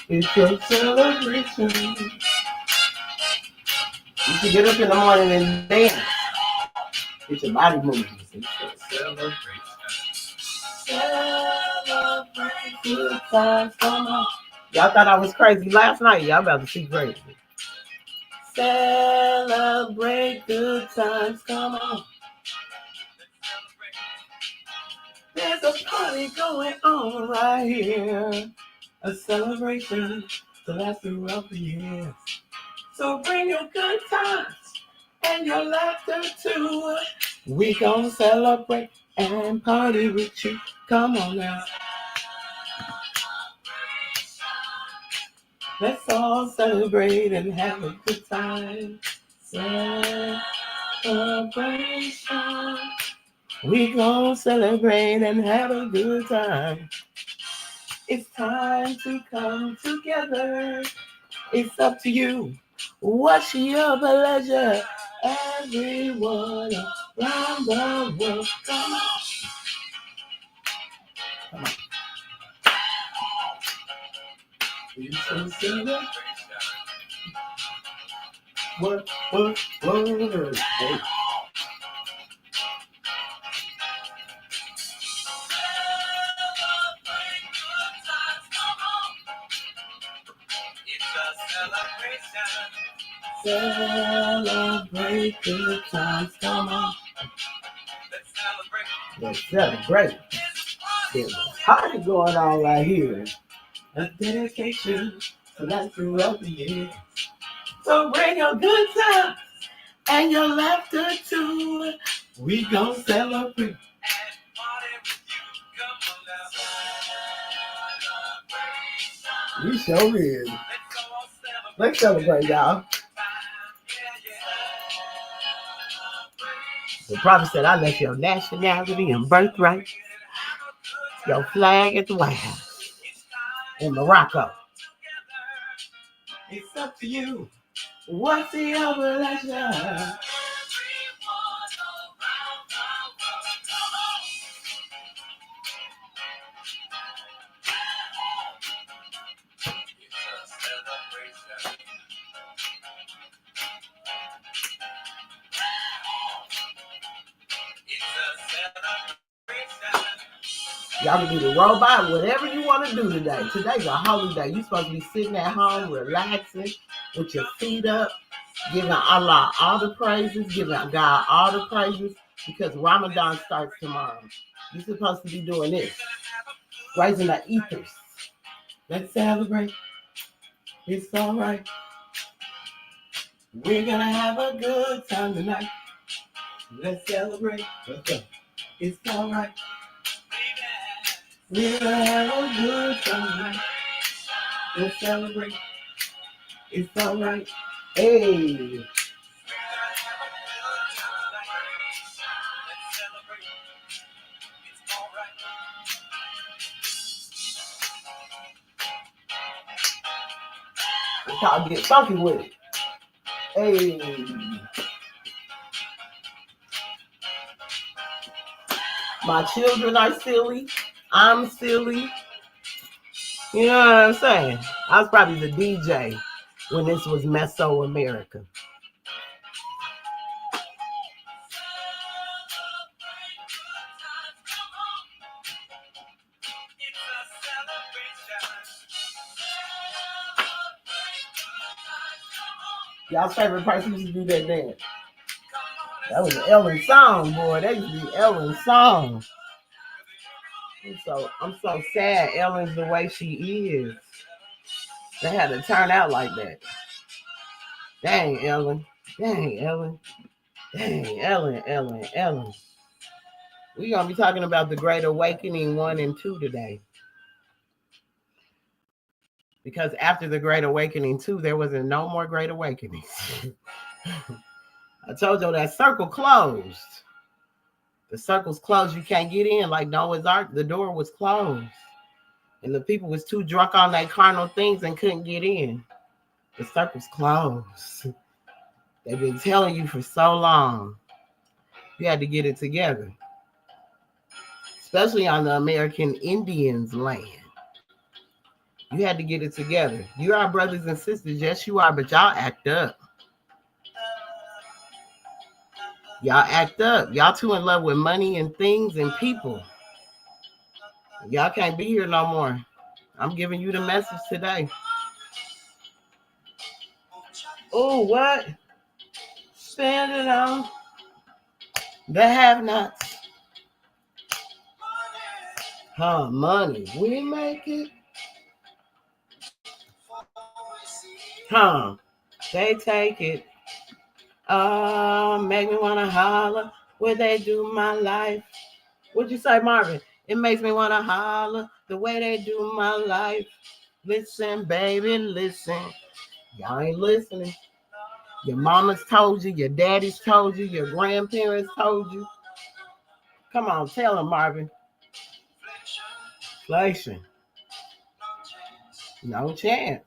It's a celebration. You should get up in the morning and dance. Get your body moving. It's a celebration. Celebrate good times. Come on. Y'all thought I was crazy last night. Y'all about to see crazy. Celebrate good times. Come on. There's a party going on right here. A celebration to last throughout the years. So bring your good times and your laughter too. We gon' celebrate and party with you. Come on now. Let's all celebrate and have a good time. Celebration. We gon' celebrate and have a good time. It's time to come together. It's up to you. What's your pleasure? Everyone around the world. Come on. Come on. It's a celebration. What? Hey. Celebrate good times, come on. Let's celebrate. There's a party going on right here. A dedication to that throughout the year. So bring your good times and your laughter too. We gon' celebrate. We sure is. Let's celebrate, y'all. The prophet said, I left your nationality and birthright, your flag at the White House in Morocco. It's up to you. What's the pleasure? Y'all can do the robot, whatever you want to do today. Today's a holy day. You're supposed to be sitting at home, relaxing, with your feet up, giving Allah all the praises, giving God all the praises, because Ramadan starts tomorrow. You're supposed to be doing this, raising the ethers. Let's celebrate. It's all right. We're going to have a good time tonight. Let's celebrate. Let's go. It's all right. We're gonna have a good time tonight. Let's celebrate. It's all right. Hey. It's time to get funky with it. Hey. My children are silly. I'm silly. You know what I'm saying? I was probably the DJ when this was Mesoamerica. Y'all's favorite person used to do that dance. That was an Ellen song, boy. That used to be Ellen's song. I'm so sad Ellen's the way she is. They had to turn out like that. Dang, Ellen. Dang, Ellen. Dang, Ellen. We're going to be talking about the Great Awakening 1 and 2 today. Because after the Great Awakening 2, there wasn't no more Great Awakenings. I told you that circle closed. The circle's closed. You can't get in like Noah's Ark. The door was closed. And the people was too drunk on their carnal things and couldn't get in. The circle's closed. They've been telling you for so long. You had to get it together. Especially on the American Indians' land. You had to get it together. You are brothers and sisters. Yes, you are, but y'all act up. Y'all act up. Y'all too in love with money and things and people. Y'all can't be here no more. I'm giving you the message today. Oh, what? Spend it on the have-nots. Money. We make it. They take it. Make me want to holler. Where they do my life. What'd you say, Marvin? It makes me want to holler. The way they do my life. Listen, baby, listen. Y'all ain't listening. Your mamas told you. Your daddies told you. Your grandparents told you. Come on, tell them, Marvin. Inflation. No chance.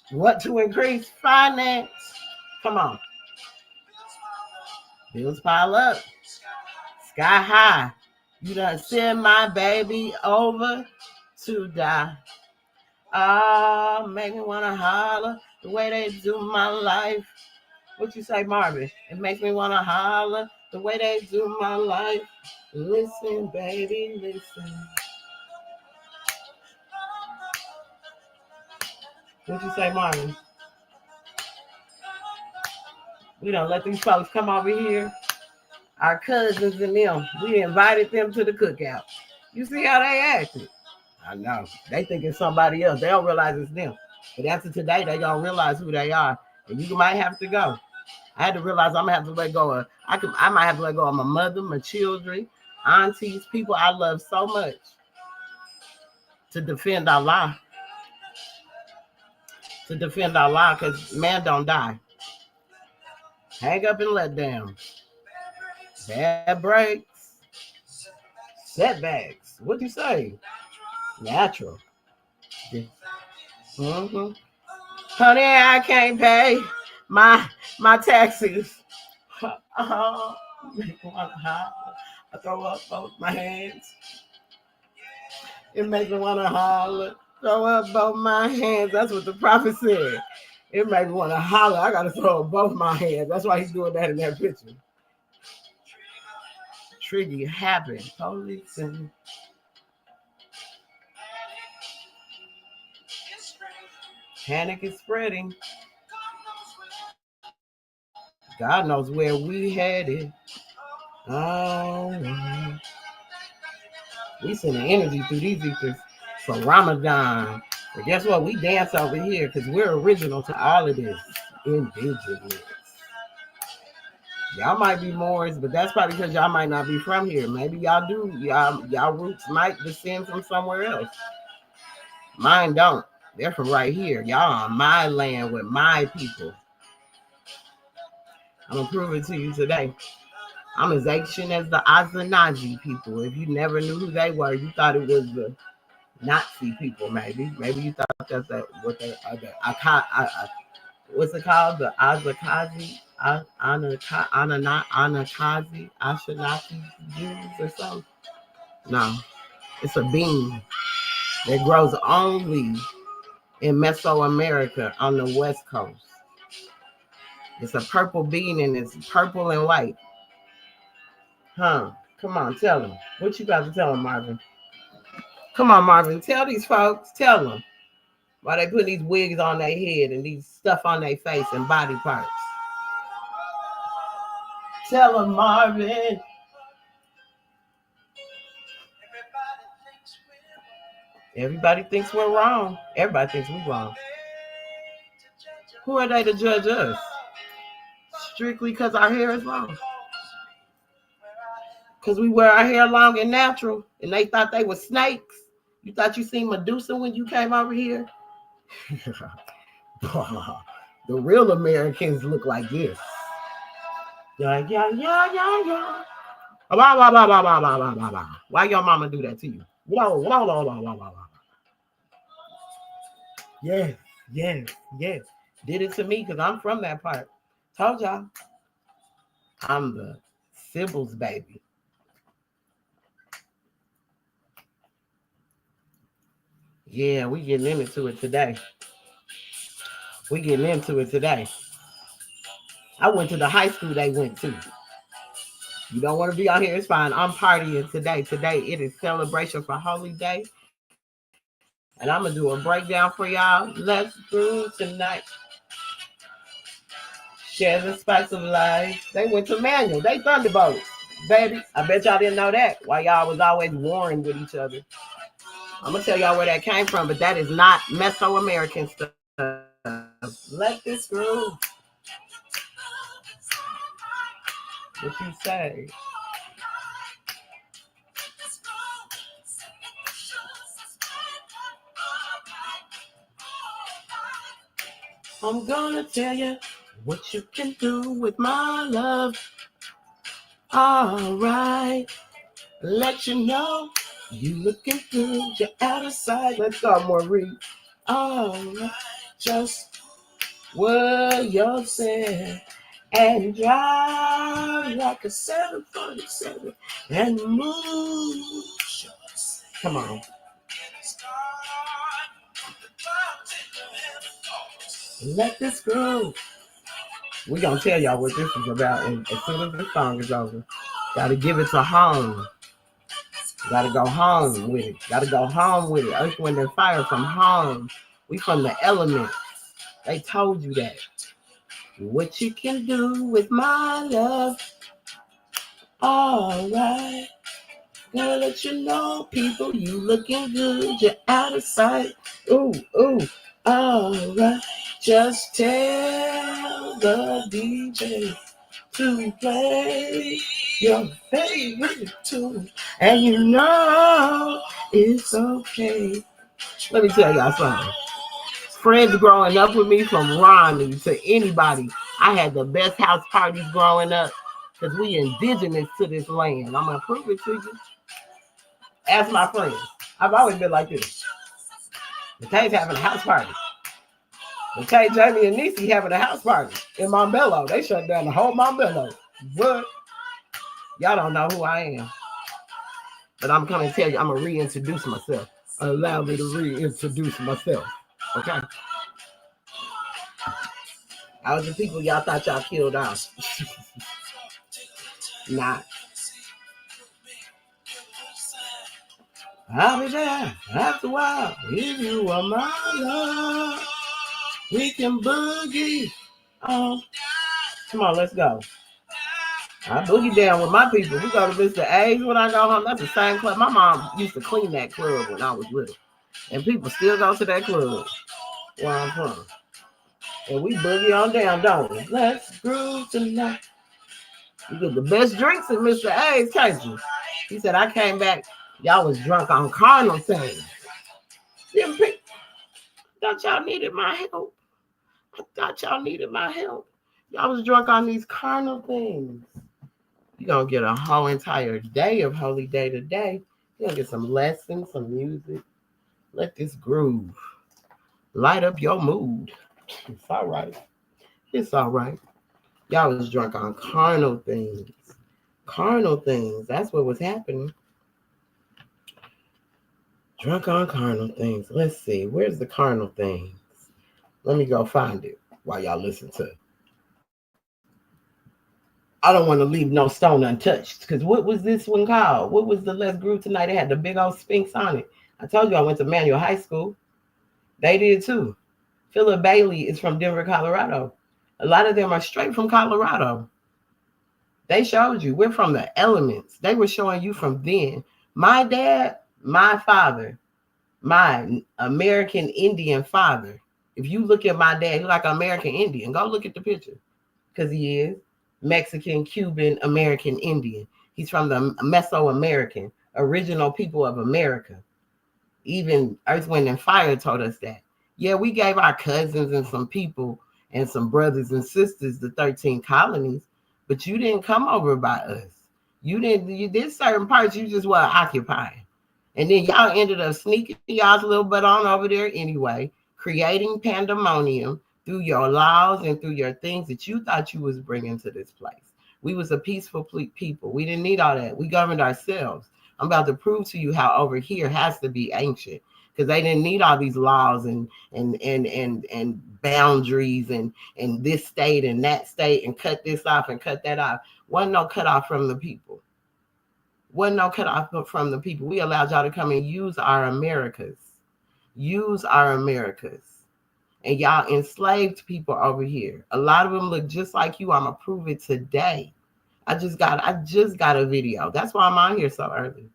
What to increase? Finance. Come on. Bills pile up. Sky high. You done send my baby over to die. Make me want to holler. The way they do my life. What you say, Marvin? It makes me want to holler. The way they do my life. Listen, baby, listen. What you say, Marvin? We don't let these folks come over here. Our cousins and them. We invited them to the cookout. You see how they acted? I know. They think it's somebody else. They don't realize it's them. But after today, they gonna realize who they are. And you might have to go. I had to realize I'm gonna have to let go of. I might have to let go of my mother, my children, aunties, people I love so much to defend Allah. To defend Allah, because man don't die. Hang up and let down. Bad breaks. Setbacks. What'd you say? Natural. Mm-hmm. Honey, I can't pay my taxes. I throw up both my hands. It makes me want to holler. Throw up both my hands. That's what the prophet said. It makes me want to holler. I got to throw up both my hands. That's why he's doing that in that picture. Trigger happen. Totally simple. Panic is spreading. God knows where we headed. Oh, we sending energy through these ethers for Ramadan. But guess what? We dance over here because we're original to all of this. Indigenous. Y'all might be Moors, but that's probably because y'all might not be from here. Maybe y'all do. Y'all roots might descend from somewhere else. Mine don't. They're from right here. Y'all on my land with my people. I'm going to prove it to you today. I'm as ancient as the Azanaji people. If you never knew who they were, you thought it was the Nazi people, maybe. Maybe you thought that's what's it called? The Azakazi, Anakazi, Ashkenazi Jews or something? No, it's a bean that grows only in Mesoamerica on the West Coast. It's a purple bean and it's purple and white. Come on, tell them. What you got to tell them, Marvin? Come on, Marvin. Tell these folks. Tell them. Why they put these wigs on their head and these stuff on their face and body parts. Tell them, Marvin. Everybody thinks we're wrong. Everybody thinks we're wrong. Who are they to judge us? Strictly because our hair is long. Because we wear our hair long and natural, and they thought they were snakes. You thought you seen Medusa when you came over here? The real Americans look like this. Yeah. Why your mama do that to you? Yes. Did it to me because I'm from that part. Told y'all. I'm the Sybil's baby. Yeah, we getting into it today. I went to the high school they went to. You don't want to be out here, it's fine. I'm partying today. Today it is celebration for Holy Day. And I'm going to do a breakdown for y'all. Let's do tonight. Share the spice of life. They went to Manual. They thunderbolts. Baby, I bet y'all didn't know that. Why y'all was always warring with each other. I'm going to tell y'all where that came from, but that is not Mesoamerican stuff. Let this groove. What you say? I'm gonna tell you what you can do with my love. All right, let you know you looking good, you're out of sight. Let's go, Maurice. All right, just what you said and drive like a 747 and move. Come on. Let this groove. We're going to tell y'all what this is about. And as soon as this song is over, got to give it to home. Got to go home with it. Earth, Wind, and Fire from home. We from the elements. They told you that. What you can do with my love. All right. Gonna let you know, people, you looking good. You're out of sight. Ooh. All right. Just tell the DJ to play your favorite tune, and you know it's okay. Let me tell y'all something. Friends growing up with me, from Ronnie to anybody, I had the best house parties growing up because we indigenous to this land. I'm gonna prove it to you. Ask my friends. I've always been like this. McKay's having a house party. McKay, Jamie, and Niecy having a house party in Montbello. They shut down the whole Montbello. What? Y'all don't know who I am. But I'm coming to tell you, I'm going to reintroduce myself. Allow me to reintroduce myself. Okay? I was the people y'all thought y'all killed off. Nah. I'll be there after a while. If you are my love, we can boogie. Come on, let's go. I boogie down with my people. We go to Mr. A's when I go home. That's the same club. My mom used to clean that club when I was little. And people still go to that club where I'm from. And we boogie on down, don't we? Let's groove tonight. You get the best drinks at Mr. A's, can't you? He said, I came back. Y'all was drunk on carnal things. Thought y'all needed my help. Y'all was drunk on these carnal things. You're going to get a whole entire day of Holy Day today. You're going to get some lessons, some music. Let this groove light up your mood. It's all right. Y'all was drunk on carnal things. That's what was happening. Drunk on carnal things. Let's see. Where's the carnal things? Let me go find it while y'all listen to it. I don't want to leave no stone untouched. Because what was this one called? What was the Let's Groove Tonight? It had the big old Sphinx on it. I told you I went to Manual High School. They did too. Philip Bailey is from Denver, Colorado. A lot of them are straight from Colorado. They showed you. We're from the elements. They were showing you from then. My dad, my father, My American Indian father. If you look at my dad, he's like American Indian. Go look at the picture. Because he is Mexican, Cuban, American Indian. He's from the Mesoamerican, original people of America. Even Earth, Wind, and Fire told us that. Yeah, we gave our cousins and some people and some brothers and sisters the 13 colonies, but you didn't come over by us. You did certain parts you just were occupying. And then y'all ended up sneaking y'all's little butt on over there anyway, creating pandemonium through your laws and through your things that you thought you was bringing to this place. We was a peaceful people. We didn't need all that. We governed ourselves. I'm about to prove to you how over here has to be ancient because they didn't need all these laws and boundaries and this state and that state and cut this off and cut that off. Wasn't no cut off from the people. Wasn't no cut off from the people. We allowed y'all to come and use our Americas. Use our Americas. And y'all enslaved people over here. A lot of them look just like you. I'm gonna prove it today. I just got a video. That's why I'm on here so early.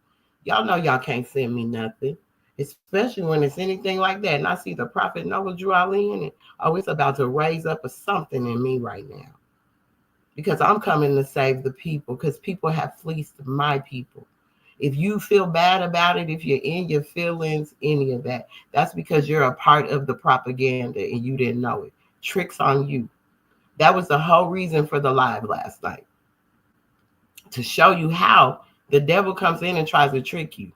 Y'all know y'all can't send me nothing, especially when it's anything like that. And I see the Prophet Noah Drew Ali in it. Oh, it's about to raise up a something in me right now. Because I'm coming to save the people, because people have fleeced my people. If you feel bad about it, if you're in your feelings, any of that, that's because you're a part of the propaganda and you didn't know it. Tricks on you. That was the whole reason for the live last night. To show you how the devil comes in and tries to trick you.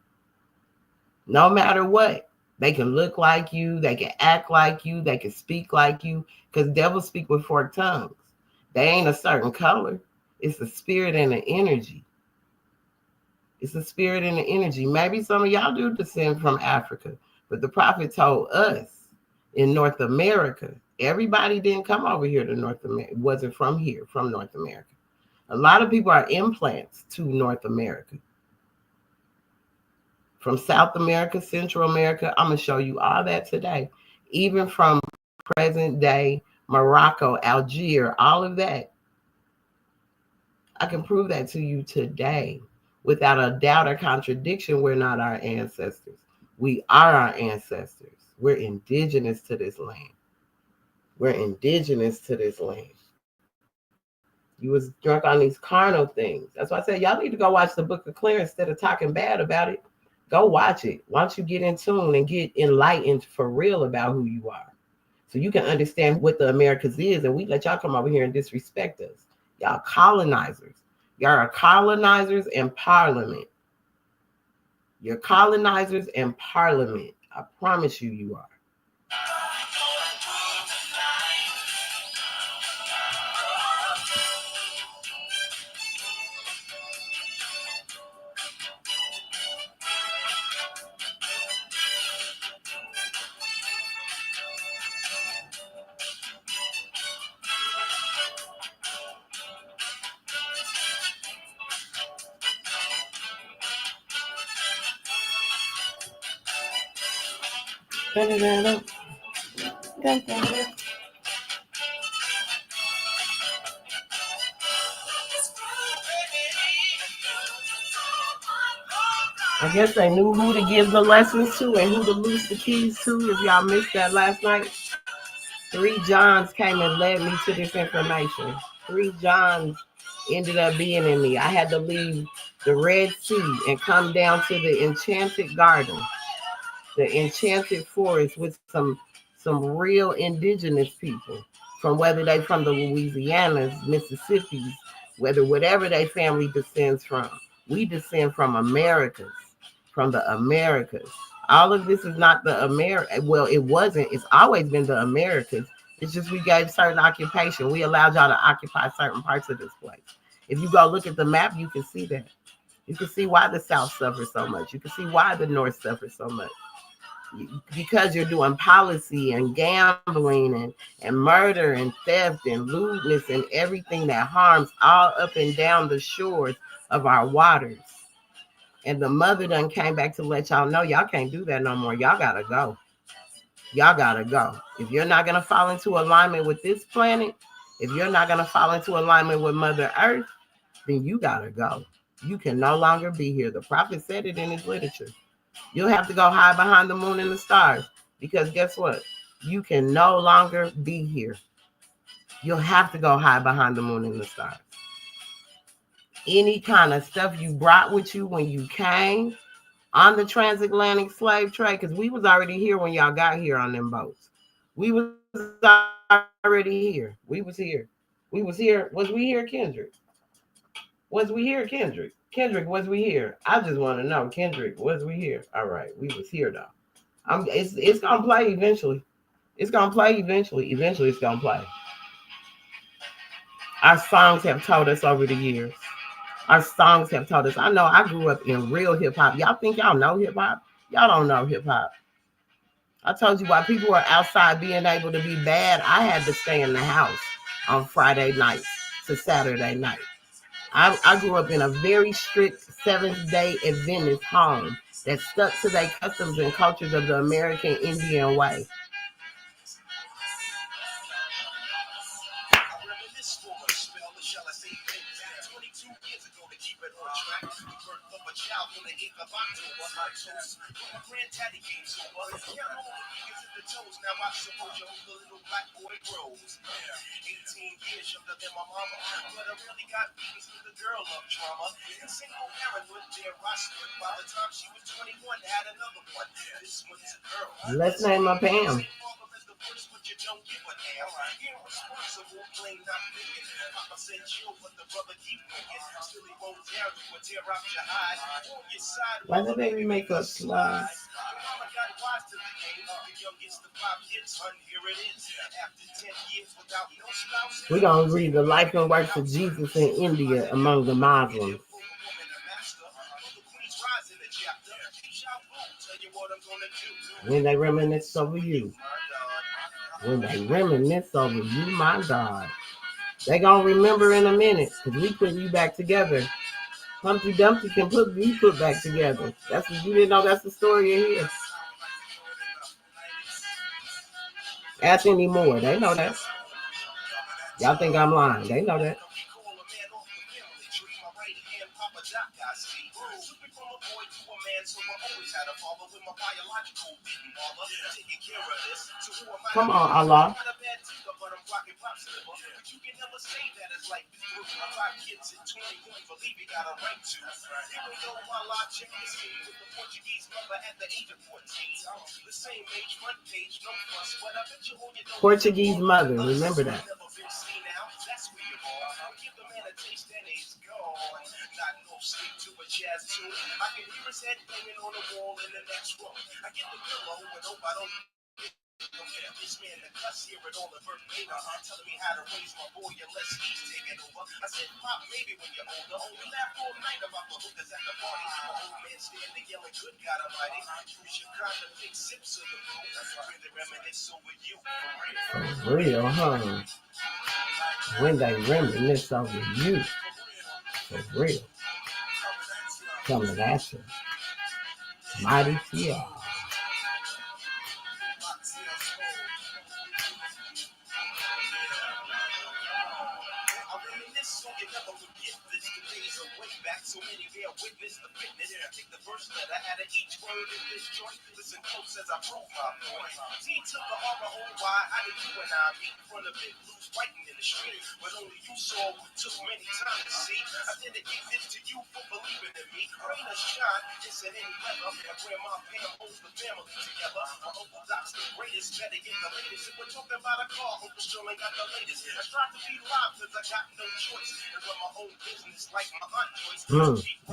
No matter what. They can look like you. They can act like you. They can speak like you. Because devils speak with forked tongues. They ain't a certain color. It's the spirit and the energy. It's the spirit and the energy. Maybe some of y'all do descend from Africa. But the prophet told us in North America, everybody didn't come over here to North America. It wasn't from here, from North America. A lot of people are implants to North America. From South America, Central America, I'm going to show you all that today. Even from present day Morocco, Algeria, all of that. I can prove that to you today. Without a doubt or contradiction, we're not our ancestors. We are our ancestors. We're indigenous to this land. We're indigenous to this land. You was drunk on these carnal things. That's why I said y'all need to go watch the Book of Clear instead of talking bad about it. Go watch it. Once you get in tune and get enlightened for real about who you are. So you can understand what the Americas is, and we let y'all come over here and disrespect us. Y'all colonizers. Y'all are colonizers and parliament. You're colonizers and parliament. I promise you, you are. I guess they knew who to give the lessons to and who to loose the keys to. If y'all missed that last night, 3 Johns came and led me to this information. 3 Johns ended up being in me. I had to leave the Red Sea and come down to the enchanted garden, the enchanted forest with some real indigenous people, from whether they from the Louisianas, Mississippi's, whatever their family descends from. We descend from Americas, from the Americas. All of this is not the America. Well, it wasn't. It's always been the Americas. It's just we gave certain occupation. We allowed y'all to occupy certain parts of this place. If you go look at the map, you can see that. You can see why the South suffers so much. You can see why the North suffers so much. Because you're doing policy and gambling and murder and theft and lewdness and everything that harms all up and down the shores of our waters. And the mother done came back to let y'all know y'all can't do that no more. Y'all gotta go. Y'all gotta go. If you're not gonna fall into alignment with this planet, if you're not gonna fall into alignment with Mother Earth, then you gotta go. You can no longer be here. The prophet said it in his literature. You'll have to go hide behind the moon and the stars because guess what? You can no longer be here. You'll have to go hide behind the moon and the stars. Any kind of stuff you brought with you when you came on the transatlantic slave trade, because we was already here when y'all got here on them boats. We was already here. We was here. Was we here, Kendrick? Was we here, Kendrick? Kendrick, was we here? I just want to know, Kendrick, was we here? All right, we was here though. It's gonna play eventually. It's gonna play eventually. Eventually, it's gonna play. Our songs have told us over the years. Our songs have told us. I know I grew up in real hip hop. Y'all think y'all know hip hop? Y'all don't know hip hop. I told you while people were outside being able to be bad, I had to stay in the house on Friday nights to Saturday night. I grew up in a very strict Seventh-day Adventist home that stuck to their customs and cultures of the American Indian way. Let's name my Pam. Why the baby make us slide? We're going to read the life and works of Jesus in India among the Muslims. When they reminisce over you. When they reminisce over you, my God. They going to remember in a minute because we put you back together. Humpty Dumpty can be put back together. That's what you didn't know. That's the story in here. Ask anymore. They know that. Y'all think I'm lying. They know that. Come on, Allah. Portuguese mother, remember that. For real, huh? When they reminisce over you. For real. Coming at you. Mighty fear.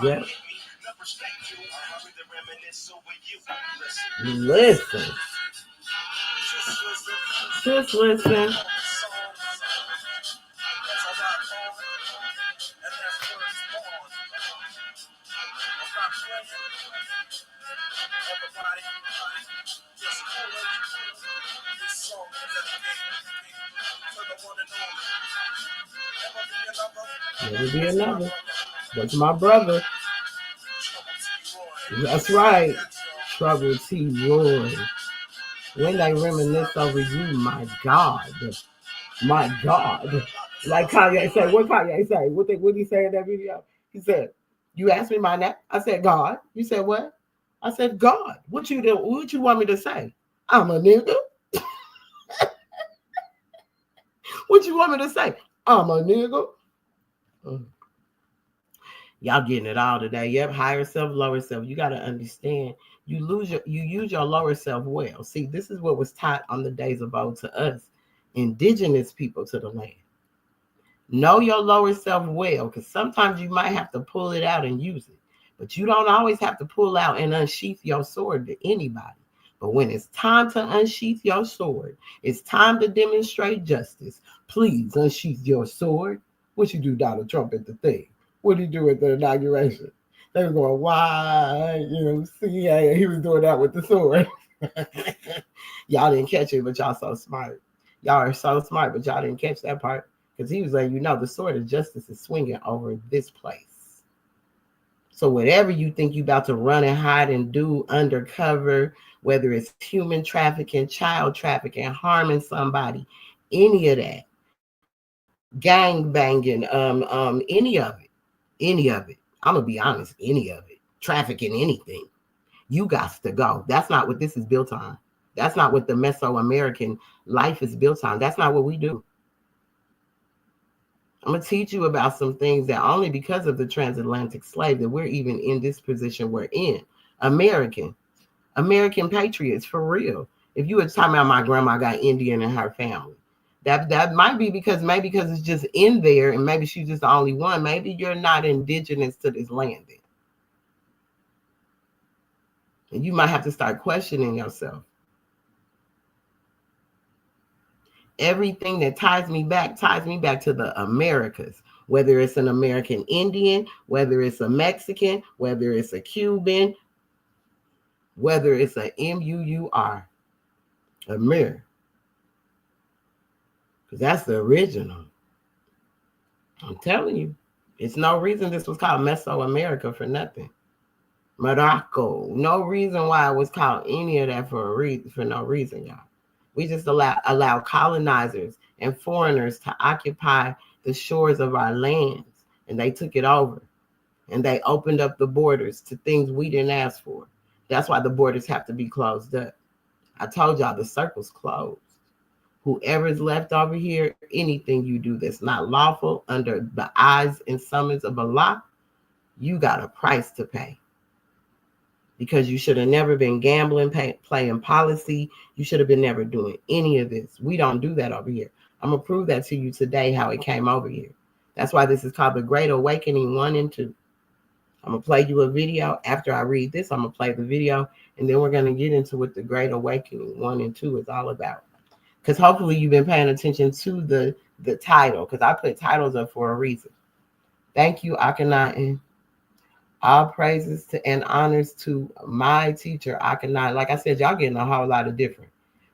Yeah. Listen. Just listen. Never be another. That's my brother. That's right. Trouble T. Roy. When they reminisce over you, my God. My God. Like Kanye said. What Kanye say? What did he say in that video? He said, you asked me my name? I said, God. You said what? I said, God, what you do? What you want me to say? I'm a nigga. What you want me to say? I'm a nigga. Y'all getting it all today. Yep, higher self, lower self. You got to understand. You use your lower self well. See, this is what was taught on the days of old to us, indigenous people to the land. Know your lower self well, because sometimes you might have to pull it out and use it. But you don't always have to pull out and unsheath your sword to anybody. But when it's time to unsheath your sword, it's time to demonstrate justice. Please unsheath your sword. What you do, Donald Trump, at the thing? What did he do at the inauguration? They were going, why? See, he was doing that with the sword. Y'all didn't catch it, but y'all so smart. Y'all are so smart, but y'all didn't catch that part. Because he was letting the sword of justice is swinging over this place. So whatever you think you about to run and hide and do undercover, whether it's human trafficking, child trafficking, harming somebody, any of that, gang banging, any of it. I'm gonna be honest, any of it, trafficking, anything, you got to go. That's not what this is built on. That's not what the Mesoamerican life is built on. That's not what we do. I'm going to teach you about some things that only because of the transatlantic slave that we're even in this position we're in. American patriots, for real. If you were talking about my grandma got Indian in her family, that might be because it's just in there, and maybe she's just the only one. Maybe you're not indigenous to this land then. And you might have to start questioning yourself. Everything that ties me back to the Americas, whether it's an American Indian, whether it's a Mexican, whether it's a Cuban, whether it's a MUUR, Amir, because that's the original. I'm telling you, it's no reason this was called Mesoamerica for nothing. Morocco, no reason why it was called any of that for no reason, y'all. We just allow colonizers and foreigners to occupy the shores of our lands, and they took it over, and they opened up the borders to things we didn't ask for. That's why the borders have to be closed up. I told y'all the circle's closed. Whoever's left over here, anything you do that's not lawful under the eyes and summons of Allah, you got a price to pay. Because you should have never been gambling, playing policy. You should have been never doing any of this. We don't do that over here. I'm going to prove that to you today, how it came over here. That's why this is called the Great Awakening 1 and 2. I'm going to play you a video. After I read this, I'm going to play the video, and then we're going to get into what the Great Awakening 1 and 2 is all about. Because hopefully you've been paying attention to the title, because I put titles up for a reason. Thank you, Akhenaten. All praises and honors to my teacher, Akhenaten. Like I said, y'all getting a whole lot of different.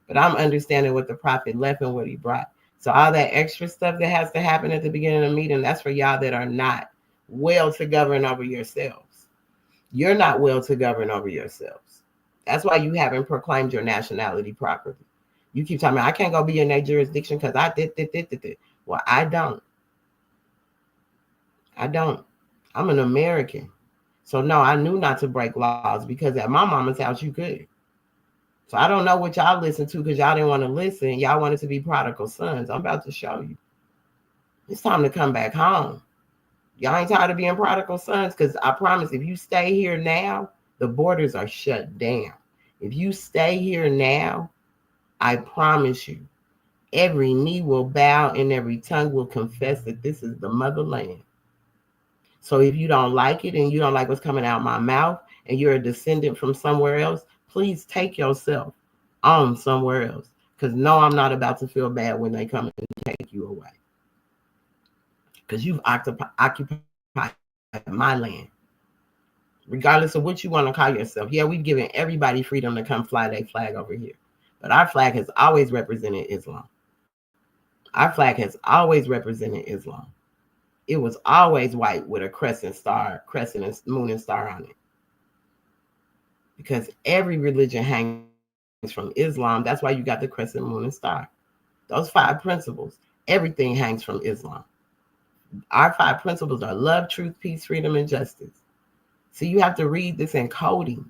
But I'm understanding what the prophet left and what he brought. So all that extra stuff that has to happen at the beginning of the meeting, that's for y'all that are not well to govern over yourselves. You're not well to govern over yourselves. That's why you haven't proclaimed your nationality properly. You keep telling me, I can't go be in that jurisdiction because I did. Well, I don't. I'm an American. So no, I knew not to break laws because at my mama's house, you could. So I don't know what y'all listen to because y'all didn't want to listen. Y'all wanted to be prodigal sons. I'm about to show you. It's time to come back home. Y'all ain't tired of being prodigal sons, because I promise if you stay here now, the borders are shut down. If you stay here now, I promise you, every knee will bow and every tongue will confess that this is the motherland. So if you don't like it and you don't like what's coming out of my mouth and you're a descendant from somewhere else, please take yourself on somewhere else. Because no, I'm not about to feel bad when they come and take you away. Because you've occupied my land. Regardless of what you want to call yourself. Yeah, we've given everybody freedom to come fly their flag over here. But our flag has always represented Islam. Our flag has always represented Islam. It was always white with a crescent and moon and star on it. Because every religion hangs from Islam. That's why you got the crescent, moon, and star. Those 5 principles, everything hangs from Islam. Our 5 principles are love, truth, peace, freedom, and justice. So you have to read this in coding.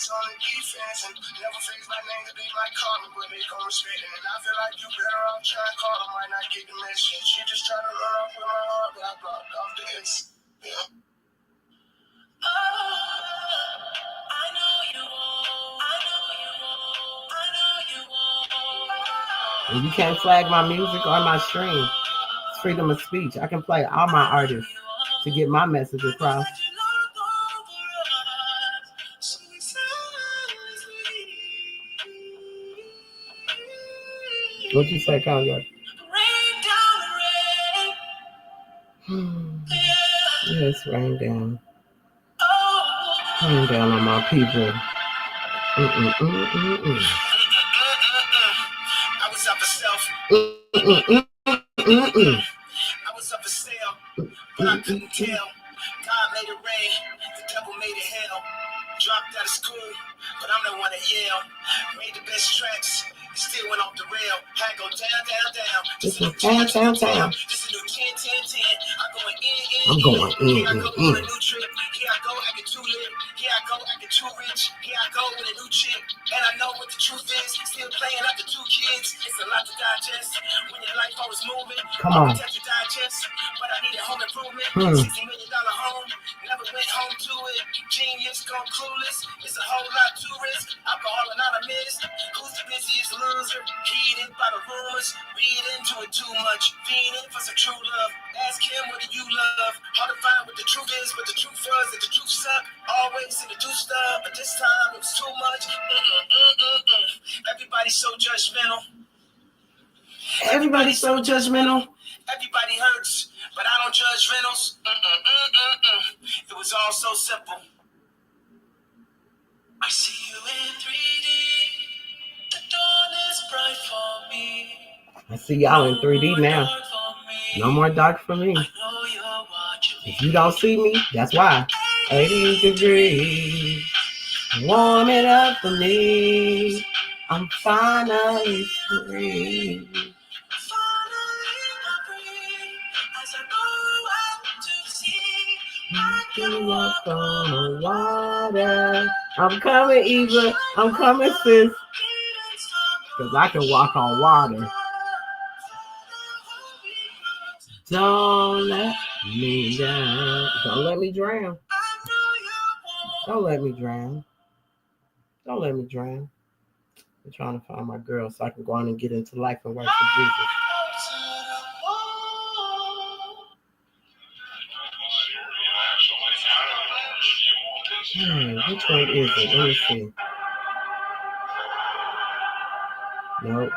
always on the defense and never face my name to be my karma, but they gon' respect it. And I feel like you better off trying to call them, might not get the message. She just trying to run off with my heart, but I blocked off this. Yeah. And you can't flag my music or my stream. It's freedom of speech. I can play all my artists to get my message across. What you say, Kanye? Yes, rain down. Rain down on my people. I was up for self. I was up for sale, but I couldn't tell. God made it rain, the devil made it hell. Dropped out of school, but I'm the one that yell. Made the best tracks, still went off the rail. Had go down, down, down. This is down, down, down. This is new 10, 10, 10. I'm going in. I'm going Here I go in. on a new trip. Here I go acting too lit. Here I go acting too rich. Here I go with a new chick. And I know what the truth is. Still playing out the two kids. It's a lot to digest. When your life always moving. Come on. Protect your digest. But I need a home improvement. $60 million home. Never went home to it. Genius gone clueless. It's a whole lot to risk. Alcohol anonymous. Who's the busiest loser? Heated by the rumors. Read into it too much. Fiending for some true love. Ask him, what do you love? Hard to find what the truth is, but the truth was that the truth sucked. Always in the do stuff, but this time it was too much. Everybody's so judgmental. Everybody's so judgmental. Everybody hurts, but I don't judge rentals. It was all so simple. I see you in 3D. The dawn is bright for me. I see y'all in 3D now. No more dark for me. If you don't see me, that's why. 80 degrees. Warm it up for me. I'm finally free. I can walk on the water. I'm coming, Eva. I'm coming, sis. Because I can walk on water. Don't let me down. Don't let me drown. Don't let me drown. Don't let me drown. I'm trying to find my girl so I can go on and get into life and work for Jesus. Which one is it? Let me see. Nope.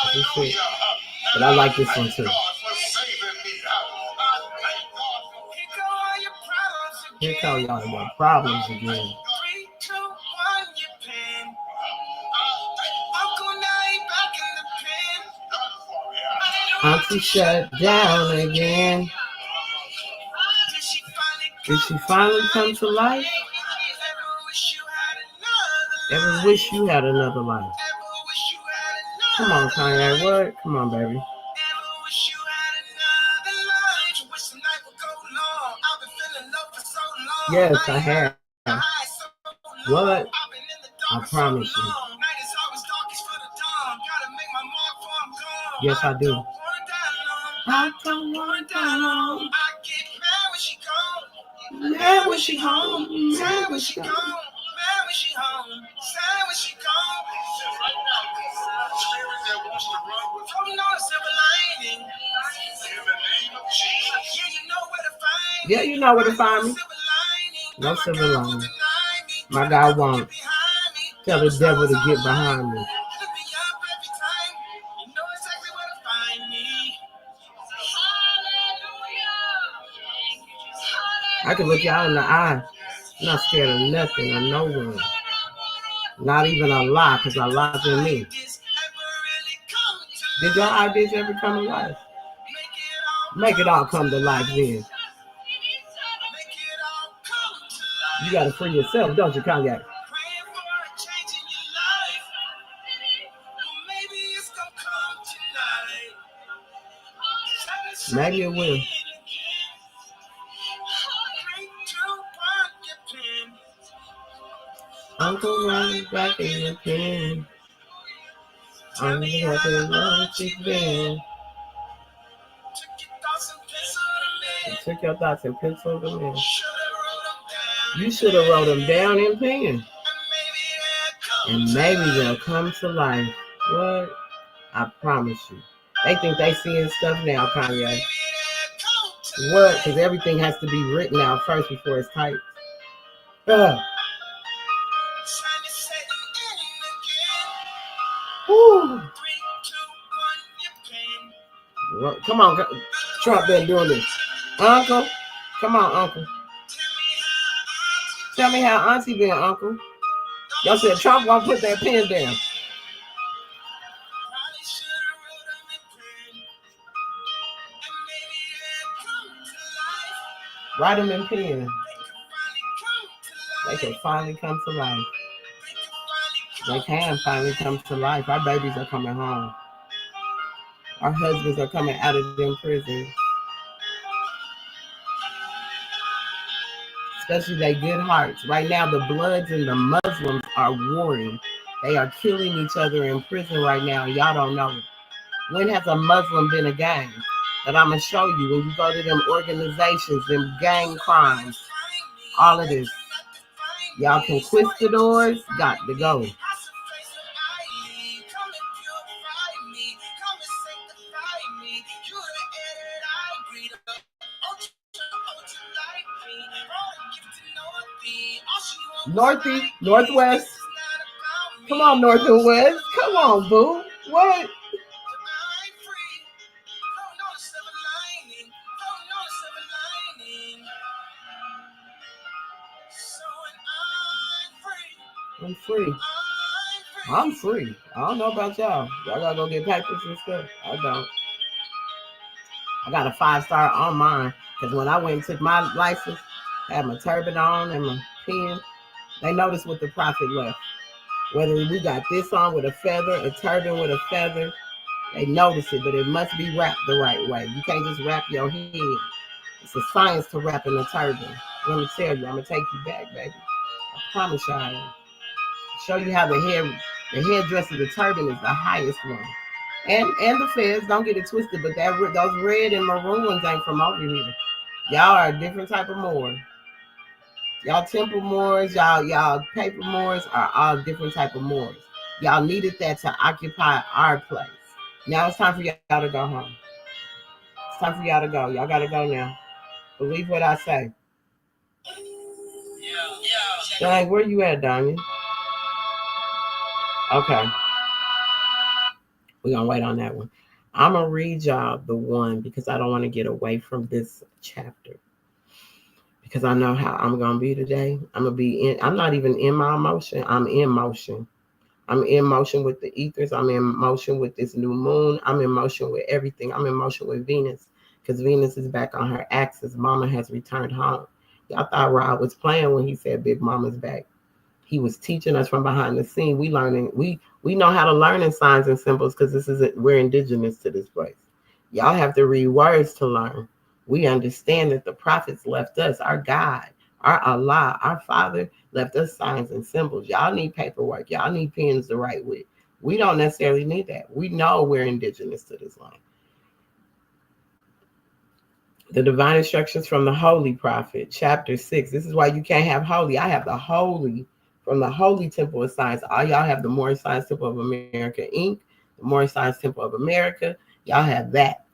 Let me see. But I like this one too. Here tell y'all your problems again. Auntie shut down again. Did she finally come to life? Ever wish you had another life? Come on, Kanye. What? Come on, baby. Yes, I have. What? I promise you. Yes, I do. I don't want that long. I get mad when she gone. Mad when she home. Mad when she gone. Mad when she home. Sad when she gone. Spirit that wants to run with holding on to silver lining. In the name of Jesus. Yeah, you know where to find me. Yeah, you know where to find me. No silver lining. My God won't. Tell the devil to get behind me. I can look y'all in the eye. I'm not scared of nothing or no one. Not even a lie, because a lie's in me. Did your ideas ever come to life? Make it all come to life then. You got to free yourself, don't you, Kanye? Maybe it will. Uncle running back in your pen. I'm the happy long she's been. Took your thoughts and penciled them in. You should have wrote them down in pen. And maybe they'll come to life. What? I promise you. They think they seeing stuff now, Kanye. What? Because everything has to be written out first before it's typed. Ugh. Whew. Come on, Trump been doing this. Uncle, come on, Uncle. Tell me how Auntie been, Uncle. Y'all said Trump won't put that pen down. Write them in pen. They can finally come to life. They can finally come to life. Our babies are coming home. Our husbands are coming out of them prisons. Especially their good hearts. Right now, the Bloods and the Muslims are warring. They are killing each other in prison right now. Y'all don't know it. When has a Muslim been a gang? That I'm going to show you when you go to them organizations, them gang crimes, all of this. Y'all conquistadors got to go. Northeast, Northwest. Come on, North and West. Come on, boo. What? I'm free. I'm free. I don't know about y'all. Y'all gotta go get papers and stuff. I don't. I got a 5-star on mine because when I went and took my license, I had my turban on and my pen. They noticed what the prophet left. Whether we got this on with a feather, a turban with a feather, they notice it, but it must be wrapped the right way. You can't just wrap your head. It's a science to wrapping a turban. Let me tell you, I'm gonna take you back, baby. I promise y'all. Show you how the headdress of the turban is the highest one. And the feds, don't get it twisted, but those red and maroon ones ain't from over here. Y'all are a different type of Moor. Y'all temple Moors, y'all paper Moors are all different type of Moors. Y'all needed that to occupy our place. Now it's time for y'all to go home. It's time for y'all to go. Y'all gotta go now. Believe what I say. Dang, where you at, Danya? Okay. We're gonna wait on that one. I'm gonna read y'all the one because I don't want to get away from this chapter. Because I know how I'm gonna be today. I'm not even in my emotion. I'm in motion. I'm in motion with the ethers. I'm in motion with this new moon. I'm in motion with everything. I'm in motion with Venus. Because Venus is back on her axis. Mama has returned home. Y'all thought Rob was playing when he said Big Mama's back. He was teaching us from behind the scene. We know how to learn in signs and symbols because we're indigenous to this place. Y'all have to read words to learn. We understand that the prophets left us, our God, our Allah, our Father left us signs and symbols. Y'all need paperwork. Y'all need pens to write with. We don't necessarily need that. We know we're indigenous to this land. The divine instructions from the Holy Prophet, chapter 6. This is why you can't have holy. I have the holy from the Holy Temple of Science. All y'all have the Moorish Science Temple of America, Inc., the Moorish Science Temple of America. Y'all have that.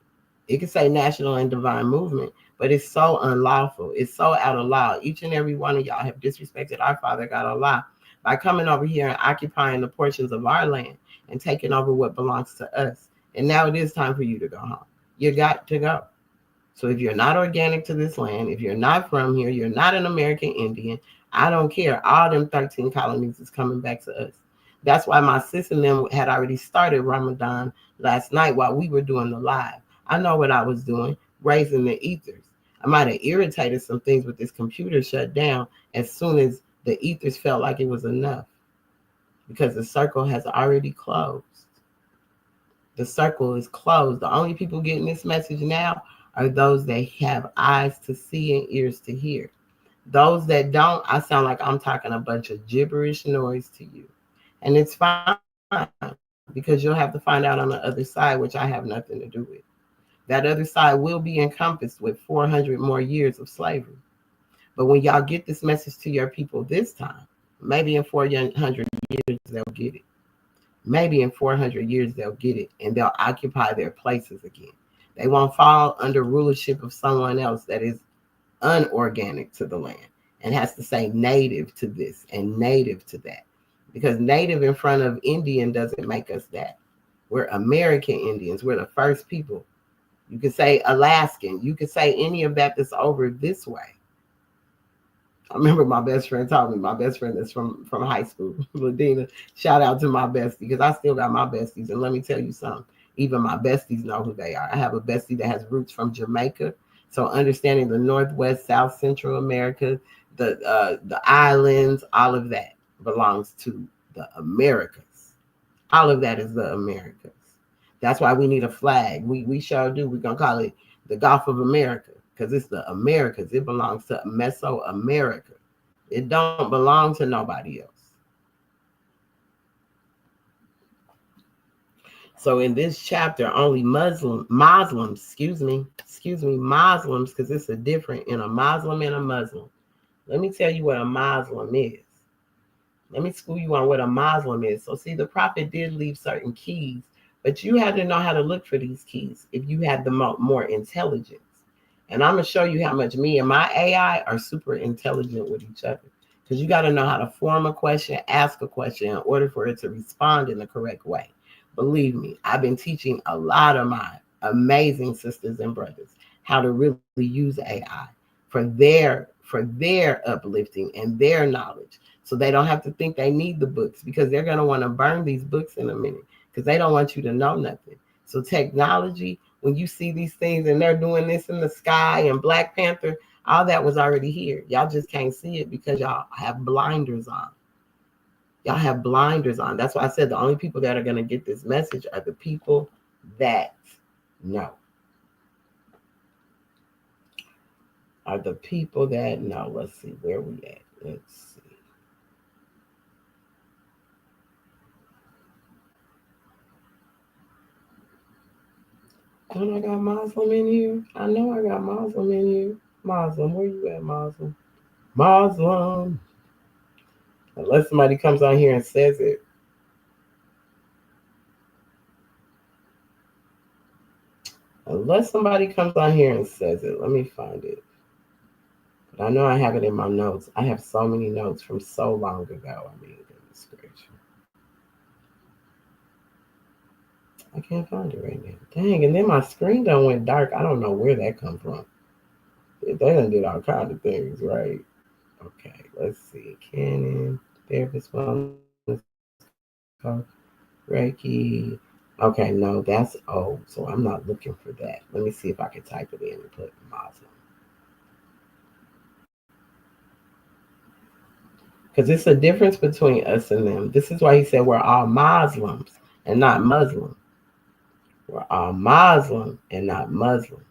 It can say national and divine movement, but it's so unlawful. It's so out of law. Each and every one of y'all have disrespected our Father God Allah by coming over here and occupying the portions of our land and taking over what belongs to us. And now it is time for you to go home. You got to go. So if you're not organic to this land, if you're not from here, you're not an American Indian, I don't care. All them 13 colonies is coming back to us. That's why my sis and them had already started Ramadan last night while we were doing the live. I know what I was doing, raising the ethers. I might have irritated some things with this computer shut down as soon as the ethers felt like it was enough because the circle has already closed. The circle is closed. The only people getting this message now are those that have eyes to see and ears to hear. Those that don't, I sound like I'm talking a bunch of gibberish noise to you. And it's fine because you'll have to find out on the other side, which I have nothing to do with. That other side will be encompassed with 400 more years of slavery. But when y'all get this message to your people this time, maybe in 400 years they'll get it. Maybe in 400 years they'll get it and they'll occupy their places again. They won't fall under rulership of someone else that is unorganic to the land and has to say native to this and native to that. Because native in front of Indian doesn't make us that. We're American Indians. We're the first people. You could say Alaskan. You could say any of that that's over this way. I remember my best friend told me, my best friend is from high school, Ladina. Shout out to my bestie because I still got my besties. And let me tell you something. Even my besties know who they are. I have a bestie that has roots from Jamaica. So understanding the Northwest, South, Central America, the islands, all of that belongs to the Americas. All of that is the Americas. That's why we need a flag. We sure do. We're going to call it the Gulf of America because it's the Americas. It belongs to Mesoamerica. It don't belong to nobody else. So in this chapter, only Muslims, because it's a different in a Muslim and a Muslim. Let me tell you what a Muslim is. Let me school you on what a Muslim is. So see, the prophet did leave certain keys, but you had to know how to look for these keys if you had the more intelligence. And I'm going to show you how much me and my AI are super intelligent with each other. Because you got to know how to form a question, ask a question in order for it to respond in the correct way. Believe me, I've been teaching a lot of my amazing sisters and brothers how to really use AI for their uplifting and their knowledge. So they don't have to think they need the books because they're going to want to burn these books in a minute because they don't want you to know nothing. So technology, when you see these things and they're doing this in the sky and Black Panther, all that was already here. Y'all just can't see it because y'all have blinders on. Y'all have blinders on. That's why I said the only people that are going to get this message are the people that know. Are the people that know. Let's see where we at. Let's see. Don't I got Muslim in here? I know I got Muslim in here. Muslim, where you at, Muslim? Muslim. Unless somebody comes on here and says it. Unless somebody comes on here and says it. Let me find it. But I know I have it in my notes. I have so many notes from so long ago. I mean, goodness gracious. I can't find it right now. Dang, and then my screen done went dark. I don't know where that come from. They done did all kinds of things, right? Okay, let's see. Canon, therapist wellness coach, Reiki. Okay, no, that's old, so I'm not looking for that. Let me see if I can type it in and put Muslim. Because it's a difference between us and them. This is why he said we're all Muslims and not Muslim. We're all Muslim and not Muslim.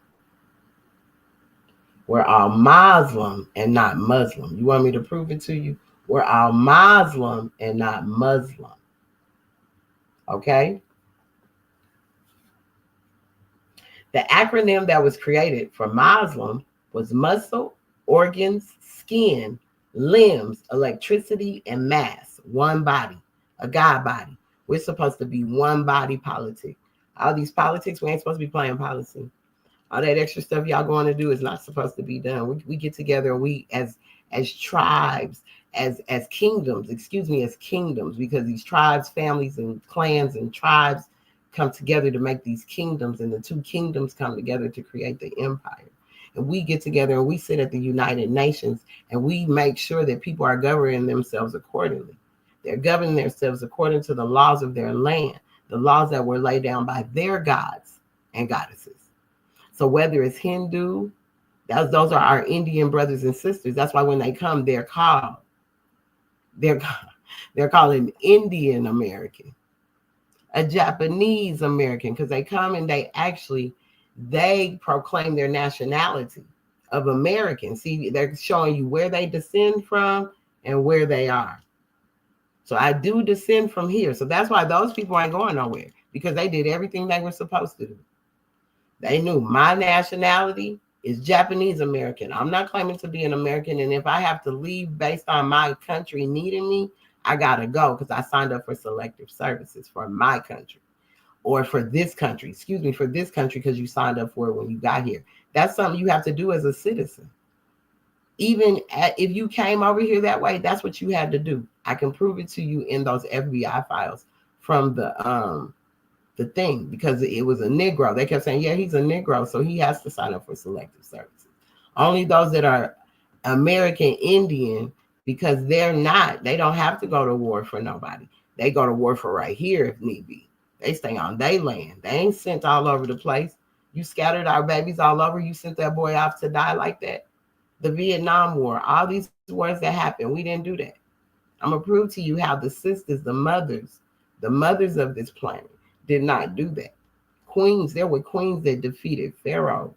We're all Muslim and not Muslim. You want me to prove it to you? We're all Muslim and not Muslim. Okay? The acronym that was created for Muslim was muscle, organs, skin, limbs, electricity, and mass. One body, a God body. We're supposed to be one body politic. All these politics, we ain't supposed to be playing policy. All that extra stuff y'all going to do is not supposed to be done. We get together and we as tribes, as kingdoms, as kingdoms, because these tribes, families, and clans and tribes come together to make these kingdoms, and the two kingdoms come together to create the empire. And we get together and we sit at the United Nations and we make sure that people are governing themselves accordingly. They're governing themselves according to the laws of their land, the laws that were laid down by their gods and goddesses. So whether it's Hindu, those are our Indian brothers and sisters. That's why when they come, they're called an Indian American, a Japanese American, because they come and they proclaim their nationality. of Americans. See, they're showing you where they descend from and where they are. So I do descend from here. So that's why those people ain't going nowhere, because they did everything they were supposed to do. They knew my nationality is Japanese American. I'm not claiming to be an American. And if I have to leave based on my country needing me, I got to go because I signed up for selective services for my country, or for this country, for this country, because you signed up for it when you got here. That's something you have to do as a citizen. Even if you came over here that way, that's what you had to do. I can prove it to you in those FBI files from the thing, because it was a Negro. They kept saying, yeah, he's a Negro, so he has to sign up for selective services. Only those that are American Indian, because they don't have to go to war for nobody. They go to war for right here if need be. They stay on their land. They ain't sent all over the place. You scattered our babies all over. You sent that boy off to die like that. The Vietnam War, all these wars that happened, we didn't do that. I'm going to prove to you how the sisters, the mothers of this planet did not do that. Queens, there were queens that defeated pharaohs.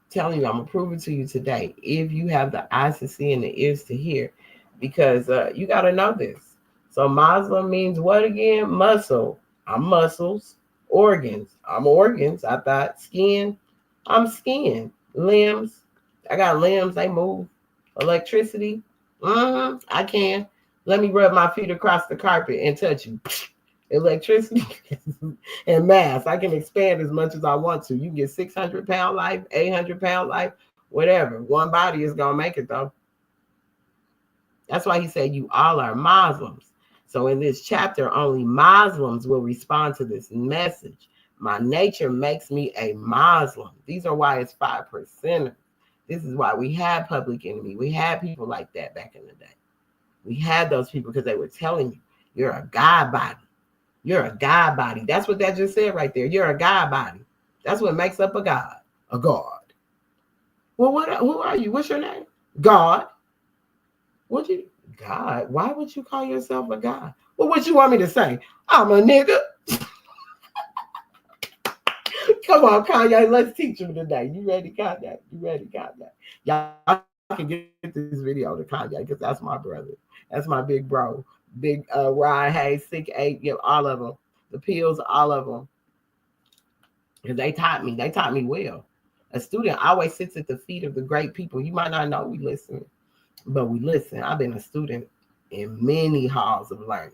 Telling you, I'm going to prove it to you today if you have the eyes to see and the ears to hear, because you got to know this. So Muslim means what again? Muscle. I'm muscles. Organs. I'm organs. I thought skin. I'm skin. Limbs. I got limbs. They move. Electricity. I can. Let me rub my feet across the carpet and touch you. Electricity and mass. I can expand as much as I want to. You can get 600-pound life, 800-pound life, whatever. One body is going to make it, though. That's why he said you all are Muslims. So in this chapter, only Muslims will respond to this message. My nature makes me a Muslim. These are why it's 5%. This is why we had Public Enemy. We had people like that back in the day. We had those people because they were telling you, you're a God body. You're a God body. That's what that just said right there. You're a God body. That's what makes up a God. A God. Well, who are you? What's your name? God. God? Why would you call yourself a God? Well, what you want me to say? I'm a nigga. Come on, Kanye, let's teach him today. You ready, Kanye? Y'all can get this video to Kanye because that's my brother. That's my big bro. Big Ryan Hayes, Sick 8, all of them. The pills, all of them. Because they taught me well. A student always sits at the feet of the great people. You might not know we listen, but we listen. I've been a student in many halls of learning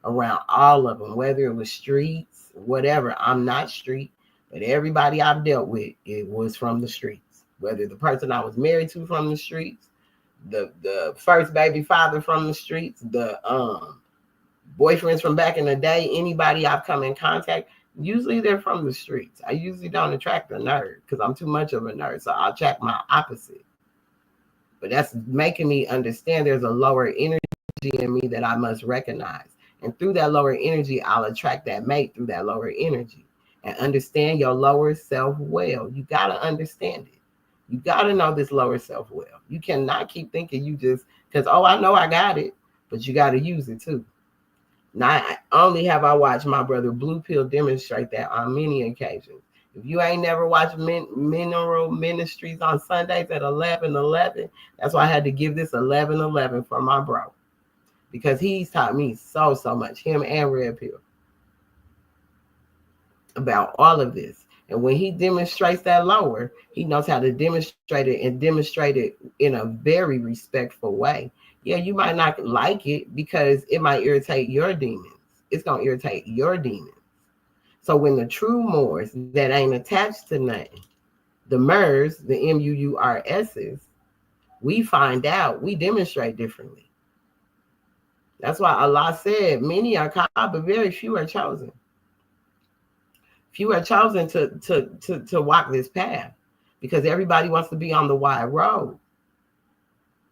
around all of them, whether it was streets, whatever. I'm not street, but everybody I've dealt with, it was from the streets. Whether the person I was married to from the streets, the first baby father from the streets, the boyfriends from back in the day, anybody I've come in contact, usually they're from the streets. I usually don't attract a nerd because I'm too much of a nerd, so I'll attract my opposite. But that's making me understand there's a lower energy in me that I must recognize. And through that lower energy, I'll attract that mate through that lower energy. And understand your lower self well. You got to understand it. You got to know this lower self well. You cannot keep thinking you just, because, I know I got it, but you got to use it too. Not only have I watched my brother Blue Pill demonstrate that on many occasions. If you ain't never watched Mineral Ministries on Sundays at 11:11, that's why I had to give this 11:11 for my bro. Because he's taught me so much, him and Red Pill, about all of this. And when he demonstrates that lower, he knows how to demonstrate it and demonstrate it in a very respectful way. Yeah, you might not like it because it might irritate your demons. It's going to irritate your demons. So when the true Moors that ain't attached to nothing, the MERS, the MUURSs, we find out, we demonstrate differently. That's why Allah said, many are called, but very few are chosen. Few are chosen to walk this path because everybody wants to be on the wide road.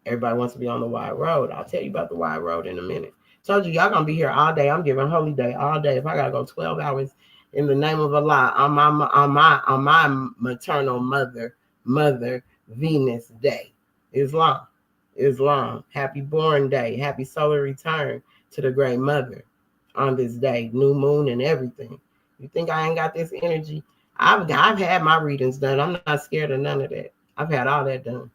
Everybody wants to be on the wide road. I'll tell you about the wide road in a minute. Told you, y'all going to be here all day. I'm giving holy day all day. If I got to go 12 hours in the name of Allah on my maternal mother, Venus day. Islam. Happy born day. Happy solar return to the great mother on this day. New moon and everything. You think I ain't got this energy? I've had my readings done. I'm not scared of none of that. I've had all that done.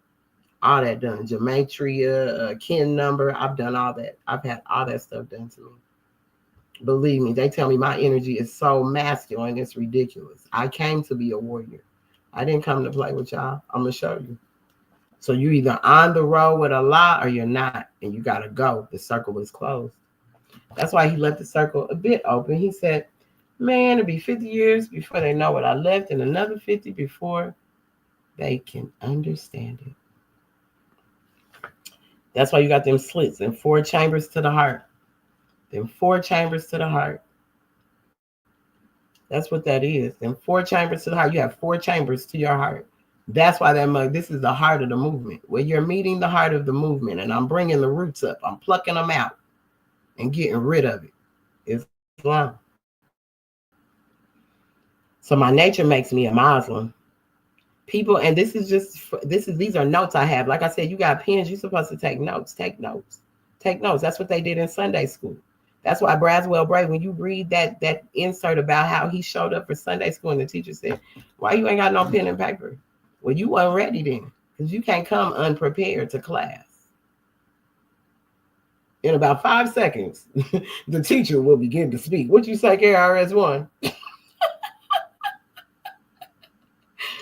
All that done. Gematria, kin number. I've done all that. I've had all that stuff done to me. Believe me, they tell me my energy is so masculine, it's ridiculous. I came to be a warrior. I didn't come to play with y'all. I'm going to show you. So you're either on the road with Allah or you're not, and you got to go. The circle is closed. That's why he left the circle a bit open. He said, man, it'll be 50 years before they know what I left, and another 50 before they can understand it. That's why you got them slits and 4 chambers to the heart. Them 4 chambers to the heart. That's what that is. Them 4 chambers to the heart. You have 4 chambers to your heart. That's why that mug, this is the heart of the movement. Where you're meeting the heart of the movement, and I'm bringing the roots up. I'm plucking them out and getting rid of it. It's Islam. So my nature makes me a Muslim. People, and these are notes I have. Like I said, you got pens, you're supposed to take notes. Take notes. Take notes. That's what they did in Sunday school. That's why Braswell Bray, when you read that insert about how he showed up for Sunday school and the teacher said, why you ain't got no pen and paper? Well, you weren't ready then, because you can't come unprepared to class. In about 5 seconds, the teacher will begin to speak. What you say, KRS-One?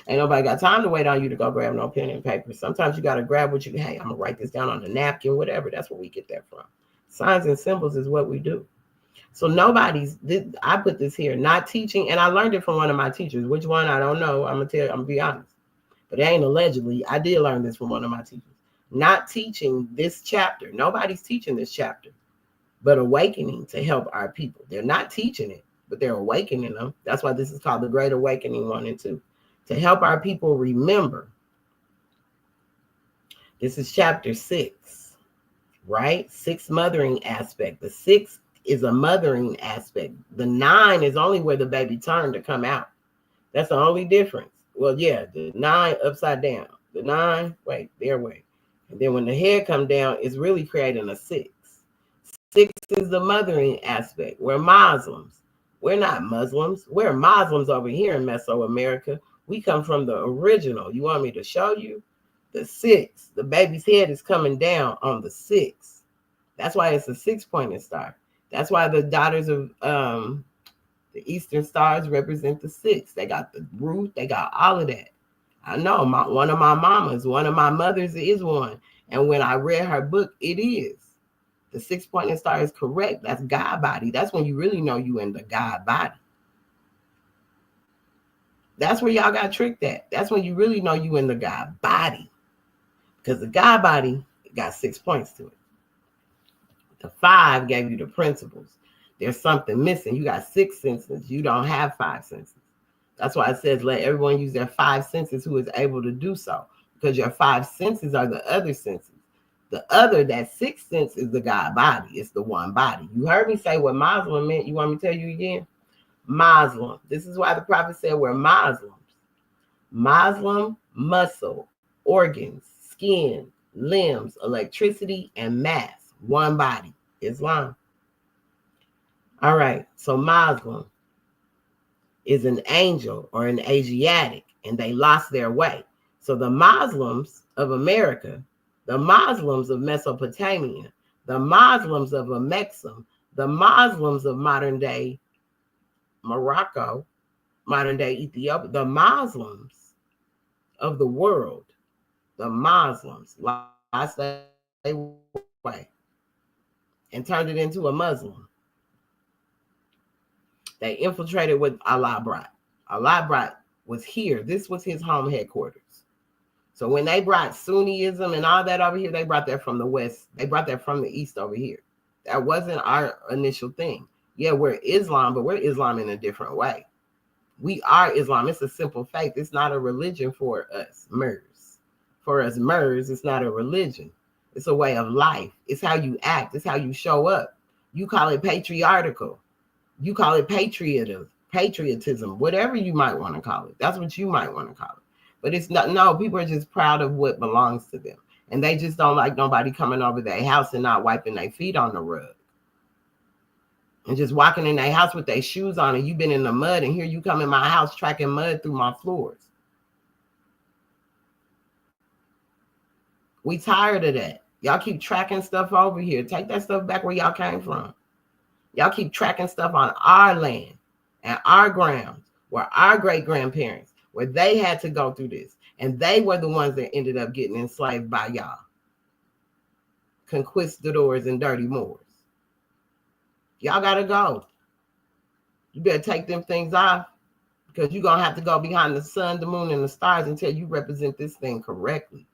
Ain't nobody got time to wait on you to go grab no pen and paper. Sometimes you got to grab what you, hey, I'm going to write this down on a napkin, whatever. That's where we get that from. Signs and symbols is what we do. So I put this here, not teaching, and I learned it from one of my teachers. Which one, I don't know. I'm going to be honest. But it ain't allegedly. I did learn this from one of my teachers. Not teaching this chapter. Nobody's teaching this chapter, but awakening to help our people. They're not teaching it, but they're awakening them. That's why this is called the Great Awakening 1 and 2. To help our people remember. This is chapter 6, right? 6 mothering aspect. The 6 is a mothering aspect. The 9 is only where the baby turned to come out. That's the only difference. Well, yeah, the 9 upside down. The 9, wait. And then when the head come down, it's really creating a 6. 6 is the mothering aspect. We're Muslims. We're not Muslims. We're Muslims over here in Mesoamerica. We come from the original. You want me to show you? The 6. The baby's head is coming down on the 6. That's why it's a 6-pointed star. That's why the daughters of the Eastern stars represent the 6. They got the root. They got all of that. I know one of my mamas, one of my mothers is one. And when I read her book, it is. The 6-pointed star is correct. That's God body. That's when you really know you in the God body. That's where y'all got tricked at. That's when you really know you in the God body. Because the God body got 6 points to it. The 5 gave you the principles. There's something missing. You got 6 senses. You don't have 5 senses. That's why it says let everyone use their 5 senses who is able to do so. Because your 5 senses are the other senses. The other, that 6th sense, is the God body. It's the one body. You heard me say what Muslim meant. You want me to tell you again? Muslim. This is why the prophet said we're Muslims. Muslim, muscle, organs, skin, limbs, electricity, and mass. One body. Islam. All right. So Muslim is an angel or an Asiatic, and they lost their way. So the Muslims of America, the Muslims of Mesopotamia, the Muslims of Amexem, the Muslims of modern day Morocco, modern day Ethiopia, the Muslims of the world, the Muslims lost their way and turned it into a Muslim. They infiltrated what Allah brought. Allah brought was here. This was his home headquarters. So when they brought Sunniism and all that over here, they brought that from the West. They brought that from the East over here. That wasn't our initial thing. Yeah, we're Islam, but we're Islam in a different way. We are Islam. It's a simple faith. It's not a religion for us, MERS. For us, MERS, it's not a religion. It's a way of life. It's how you act. It's how you show up. You call it patriarchal. You call it patriotism, whatever you might want to call it. That's what you might want to call it. But it's not, no, people are just proud of what belongs to them. And they just don't like nobody coming over their house and not wiping their feet on the rug. and just walking in their house with their shoes on, and you've been in the mud, and here you come in my house tracking mud through my floors. We tired of that. Y'all keep tracking stuff over here. Take that stuff back where y'all came from. Y'all keep tracking stuff on our land and our grounds, where our great-grandparents, where they had to go through this. And they were the ones that ended up getting enslaved by y'all. Conquistadors and dirty Moors. Y'all got to go. You better take them things off, because you're going to have to go behind the sun, the moon, and the stars until you represent this thing correctly.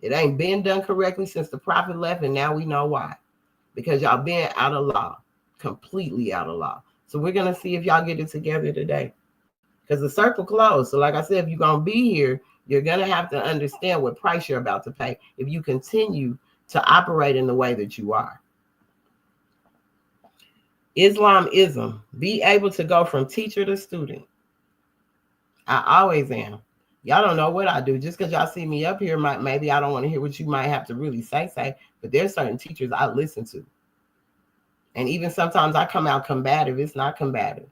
It ain't been done correctly since the prophet left, and now we know why. Because y'all been out of law, completely out of law. So we're going to see if y'all get it together today. Because the circle closed. So like I said, if you're going to be here, you're going to have to understand what price you're about to pay if you continue to operate in the way that you are. Islamism, be able to go from teacher to student. I always am. Y'all don't know what I do. Just because y'all see me up here, maybe I don't want to hear what you might have to really say, but there's certain teachers I listen to. And even sometimes I come out combative. It's not combative.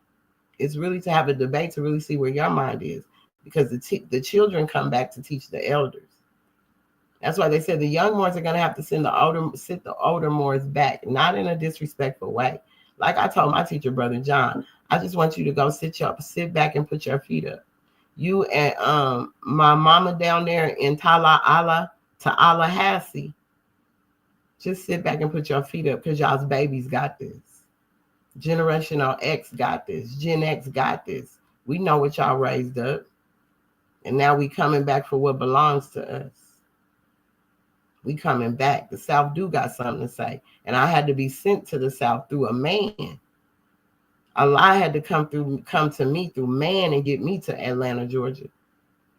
It's really to have a debate to really see where your mind is, because the children come back to teach the elders. That's why they said the young Moors are going to have to sit the older Moors back, not in a disrespectful way. Like I told my teacher, Brother John, I just want you to go sit back and put your feet up. You and my mama down there in Tallahassee, just sit back and put your feet up, because y'all's babies got this. Generational X got this. Gen X got this. We know what y'all raised up. And now we coming back for what belongs to us. We coming back. The South do got something to say. And I had to be sent to the South through a man. Allah had to come to me through man and get me to Atlanta, Georgia.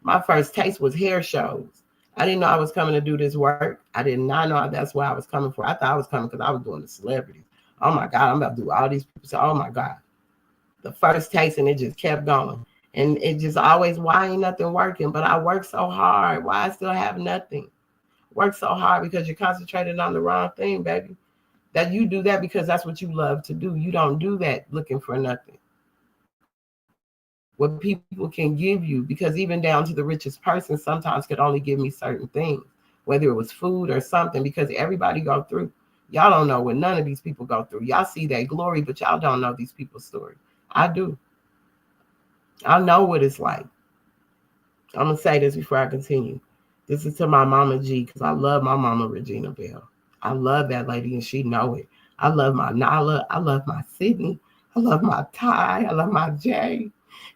My first taste was hair shows. I didn't know I was coming to do this work. I did not know that's what I was coming for. I thought I was coming because I was doing the celebrities. Oh my God, I'm about to do all these people. So, oh my God. The first taste, and it just kept going. And it just always, why ain't nothing working? But I work so hard. Why I still have nothing? Work so hard because you're concentrated on the wrong thing, baby. That you do that because that's what you love to do. You don't do that looking for nothing. What people can give you, because even down to the richest person sometimes could only give me certain things, whether it was food or something, because everybody go through. Y'all don't know what none of these people go through. Y'all see their glory, but y'all don't know these people's story. I do. I know what it's like. I'm going to say this before I continue. This is to my mama G, because I love my mama Regina Bell. I love that lady, and she know it. I love my Nala. I love my Sydney. I love my Ty. I love my Jay,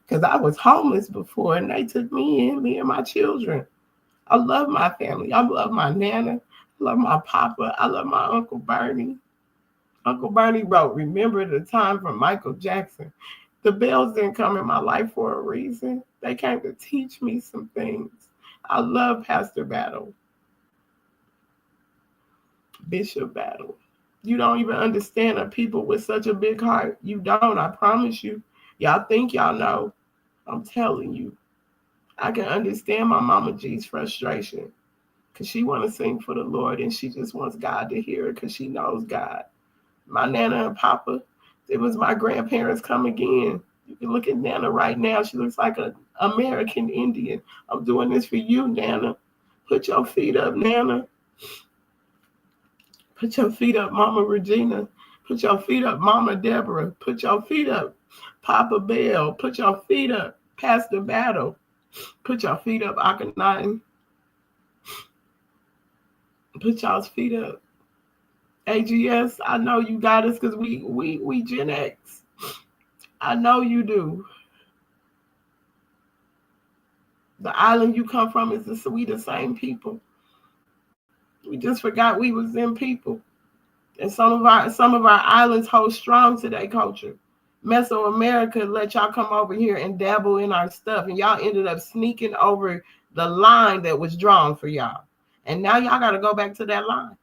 because I was homeless before, and they took me in, me and my children. I love my family. I love my Nana. I love my Papa. I love my Uncle Bernie. Uncle Bernie wrote, "Remember the time," from Michael Jackson. The Bells didn't come in my life for a reason. They came to teach me some things. I love Pastor Battle. Bishop Battle. You don't even understand a people with such a big heart. You don't, I promise you. Y'all think y'all know. I'm telling you. I can understand my mama G's frustration, because she want to sing for the Lord, and she just wants God to hear it, because she knows God. My Nana and Papa, it was my grandparents come again. You can look at Nana right now. She looks like an American Indian. I'm doing this for you, Nana. Put your feet up, Nana. Put your feet up, Mama Regina. Put your feet up, Mama Deborah. Put your feet up, Papa Bell. Put your feet up, Pastor Battle. Put your feet up, Akhenaten. Put y'all's feet up. AGS, I know you got us, because we Gen X. I know you do. The island you come from is we the same people. We just forgot we was them people. And some of our islands hold strong to their culture. Mesoamerica let y'all come over here and dabble in our stuff, and y'all ended up sneaking over the line that was drawn for y'all. And now y'all got to go back to that line.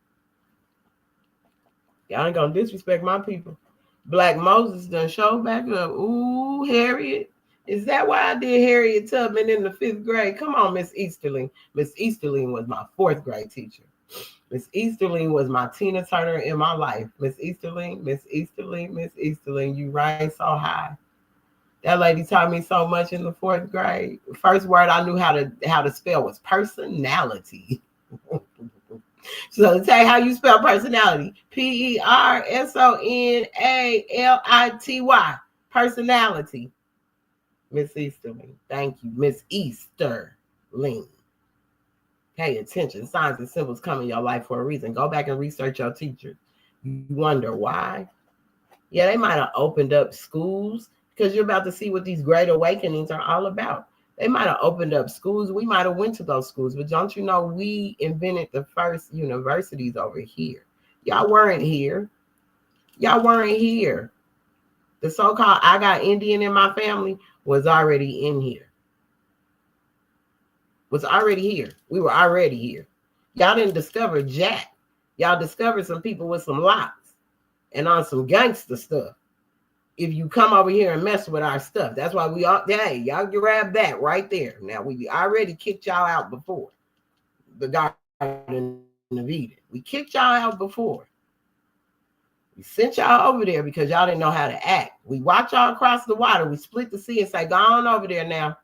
Y'all ain't gonna disrespect my people. Black Moses done showed back up. Ooh, Harriet. Is that why I did Harriet Tubman in the 5th grade? Come on, Miss Easterling. Miss Easterling was my 4th grade teacher. Miss Easterling was my Tina Turner in my life. Miss Easterling, Miss Easterling, Miss Easterling, you reign so high. That lady taught me so much in the fourth grade. First word I knew how to spell was personality. So to tell you how you spell personality, Personality. Personality. Miss Easterling. Thank you. Miss Easterling. Pay attention. Signs and symbols come in your life for a reason. Go back and research your teachers. You wonder why? Yeah, they might have opened up schools because you're about to see what these great awakenings are all about. They might have opened up schools. We might have went to those schools, but don't you know we invented the first universities over here? Y'all weren't here. Y'all weren't here. The so-called I got Indian in my family was already in here. Was already here. We were already here. Y'all didn't discover Jack. Y'all discovered some people with some locks and on some gangster stuff. If you come over here and mess with our stuff, that's why we all, hey, y'all grab that right there. Now, we already kicked y'all out before the Garden of Eden. We kicked y'all out before. We sent y'all over there because y'all didn't know how to act. We watch y'all across the water. We split the sea and say, go on over there now.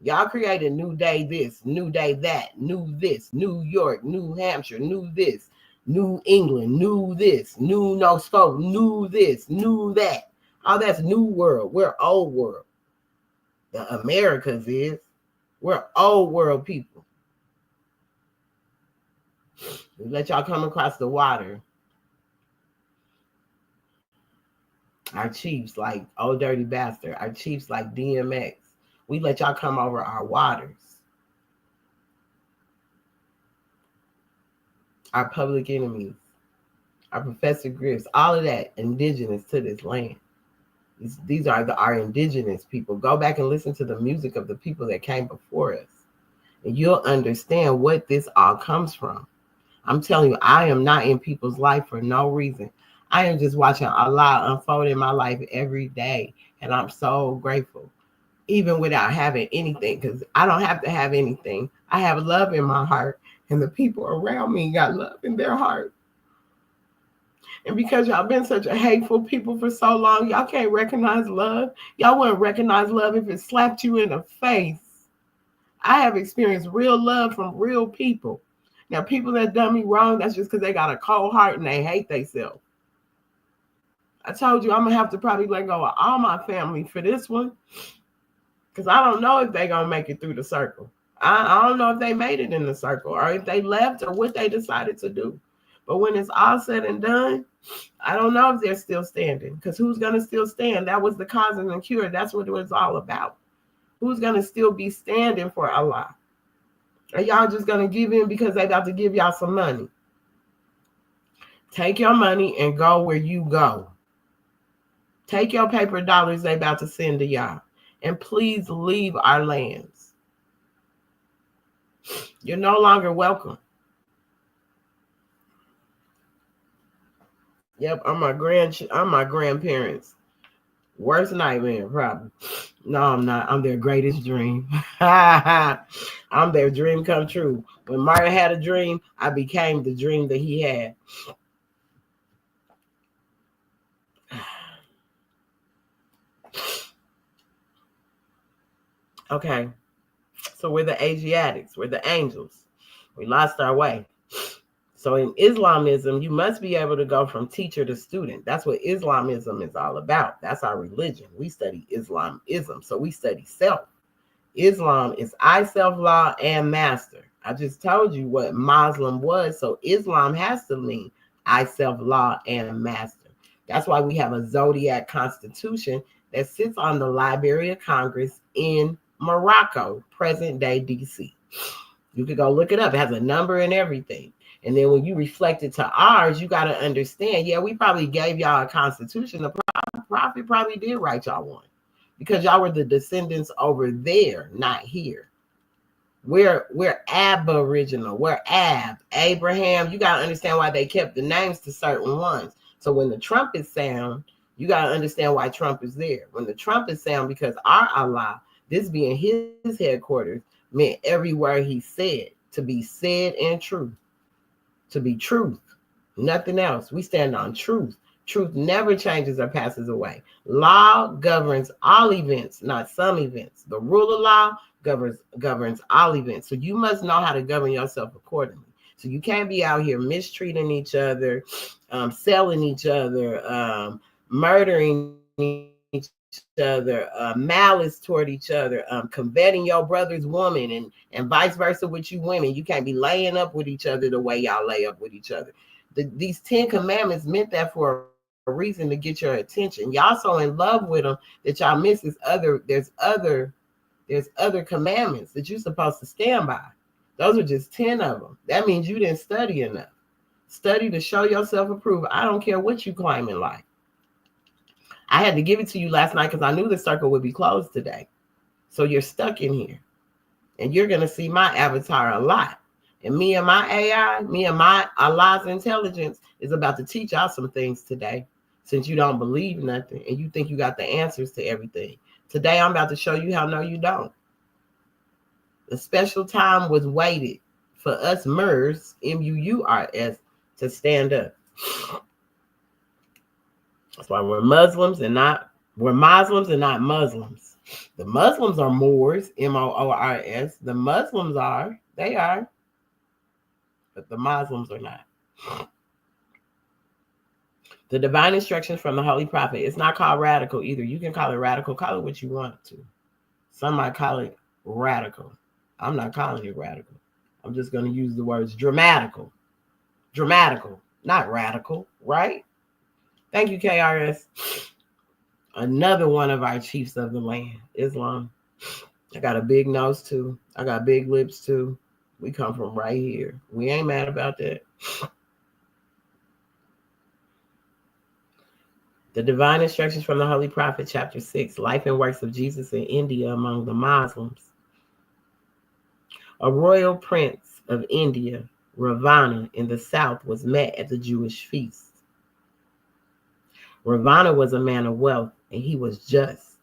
Y'all created New Day this, New Day that, New this, New York, New Hampshire, New this, New England, New this, New No Scope, New this, New that. Oh, that's New World. We're Old World. The Americas is. We're Old World people. We let y'all come across the water. Our chiefs like Old Dirty Bastard. Our chiefs like DMX. We let y'all come over our waters. Our public enemies. Our Professor Griffs. All of that indigenous to this land. These are our indigenous people. Go back and listen to the music of the people that came before us. And you'll understand what this all comes from. I'm telling you, I am not in people's life for no reason. I am just watching Allah unfold in my life every day. And I'm so grateful, even without having anything, because I don't have to have anything. I have love in my heart, and the people around me got love in their heart. And because y'all been such a hateful people for so long, y'all can't recognize love. Y'all wouldn't recognize love if it slapped you in the face. I have experienced real love from real people. Now, people that done me wrong, that's just because they got a cold heart and they hate themselves. I told you I'm going to have to probably let go of all my family for this one, because I don't know if they're going to make it through the circle. I don't know if they made it in the circle or if they left or what they decided to do. But when it's all said and done, I don't know if they're still standing, because who's going to still stand? That was the cause and the cure. That's what it was all about. Who's going to still be standing for Allah? Are y'all just going to give in because they about to give y'all some money? Take your money and go where you go. Take your paper dollars they about to send to y'all. And please leave our lands. You're no longer welcome. Yep, I'm my grandparents' worst nightmare, probably. No, I'm not. I'm their greatest dream. I'm their dream come true. When Martin had a dream, I became the dream that he had. Okay, so we're the Asiatics. We're the angels. We lost our way. So in Islamism, you must be able to go from teacher to student. That's what Islamism is all about. That's our religion. We study Islamism. So we study self. Islam is I, self, law, and master. I just told you what Muslim was. So Islam has to mean I, self, law, and master. That's why we have a zodiac constitution that sits on the Library of Congress in Morocco, present day DC. You could go look it up. It has a number and everything. And then when you reflect it to ours, you got to understand, yeah, we probably gave y'all a constitution. The prophet probably did write y'all one, because y'all were the descendants over there, not here. We're aboriginal. We're Abraham. You got to understand why they kept the names to certain ones. So when the trumpet sound, you got to understand why Trump is there. When the trumpet sound, because our Allah, this being his headquarters, meant every word he said to be said and true. to be truth, nothing else. We stand on truth. Truth never changes or passes away. Law governs all events, not some events. The rule of law governs all events. So you must know how to govern yourself accordingly. So you can't be out here mistreating each other, selling each other, murdering each other, malice toward each other, coveting your brother's woman, and vice versa with you women. You can't be laying up with each other the way y'all lay up with each other. These 10 commandments meant that for a reason, to get your attention. Y'all so in love with them that y'all miss there's other commandments that you're supposed to stand by. Those are just 10 of them. That means you didn't study enough. Study to show yourself approved. I don't care what you claim in life. I had to give it to you last night because I knew the circle would be closed today. So you're stuck in here. And you're going to see my avatar a lot. And me and my AI, me and my Allah's intelligence is about to teach y'all some things today. Since you don't believe nothing and you think you got the answers to everything. Today I'm about to show you how no you don't. The special time was waited for us MERS, M-U-U-R-S, to stand up. That's why we're Muslims and not Muslims. The Muslims are Moors, M-O-O-R-S. The Muslims are, they are, but the Muslims are not. The divine instructions from the Holy Prophet. It's not called radical either. You can call it radical. Call it what you want to. Some might call it radical. I'm not calling it radical. I'm just going to use the words dramatical. Dramatical, not radical, right? Thank you, KRS. Another one of our chiefs of the land, Islam. I got a big nose too. I got big lips too. We come from right here. We ain't mad about that. The divine instructions from the Holy Prophet, chapter 6, life and works of Jesus in India among the Muslims. A royal prince of India, Ravana, in the south, was met at the Jewish feast. Ravana was a man of wealth, and he was just.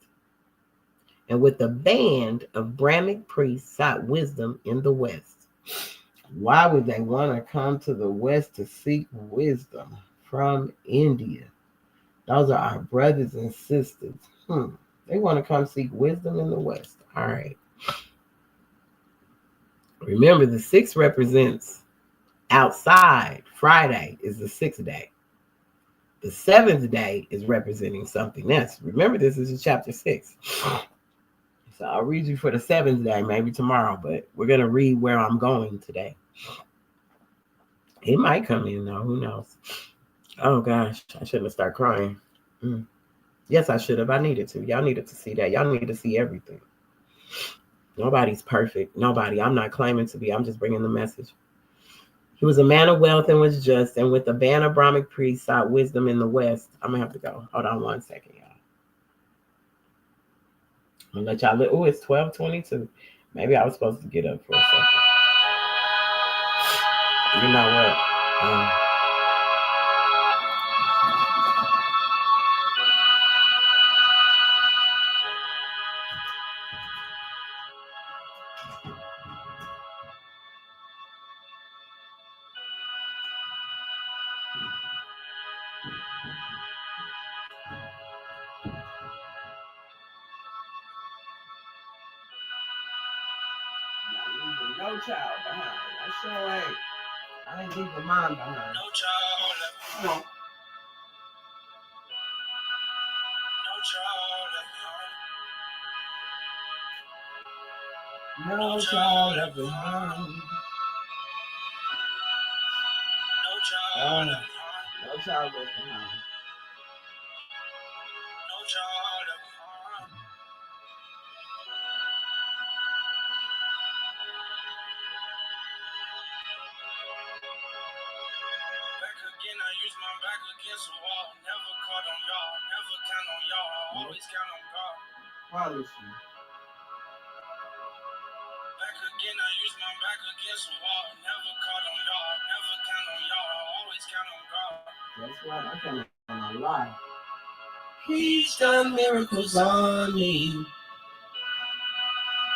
And with a band of Brahmic priests sought wisdom in the West. Why would they want to come to the West to seek wisdom from India? Those are our brothers and sisters. They want to come seek wisdom in the West. All right. Remember, the 6 represents outside. Friday is the 6th day. The 7th day is representing something else. Remember, this is chapter 6. So I'll read you for the 7th day, maybe tomorrow, but we're going to read where I'm going today. It might come in, though. Who knows? Oh, gosh. I shouldn't have started crying. Yes, I should have. I needed to. Y'all needed to see that. Y'all need to see everything. Nobody's perfect. Nobody. I'm not claiming to be. I'm just bringing the message. He was a man of wealth and was just, and with a band of Brahmic priests sought wisdom in the West. I'm going to have to go. Hold on one second, y'all. I'm going to let y'all look. Oh, it's 12:22. Maybe I was supposed to get up for a second. You know what? No child behind. I sure ain't. I ain't leaving mine behind. No child left behind. Come on. No child left behind. No child left behind. No child left behind. No child left behind. No child left behind. Back again, I use my back against the wall. Never caught on y'all. Never count on y'all. Always count on God. Promise you. Back again, I use my back against the wall. Never caught on y'all. Never count on y'all. Always count on God. That's right. I can't lie. He's done miracles on me.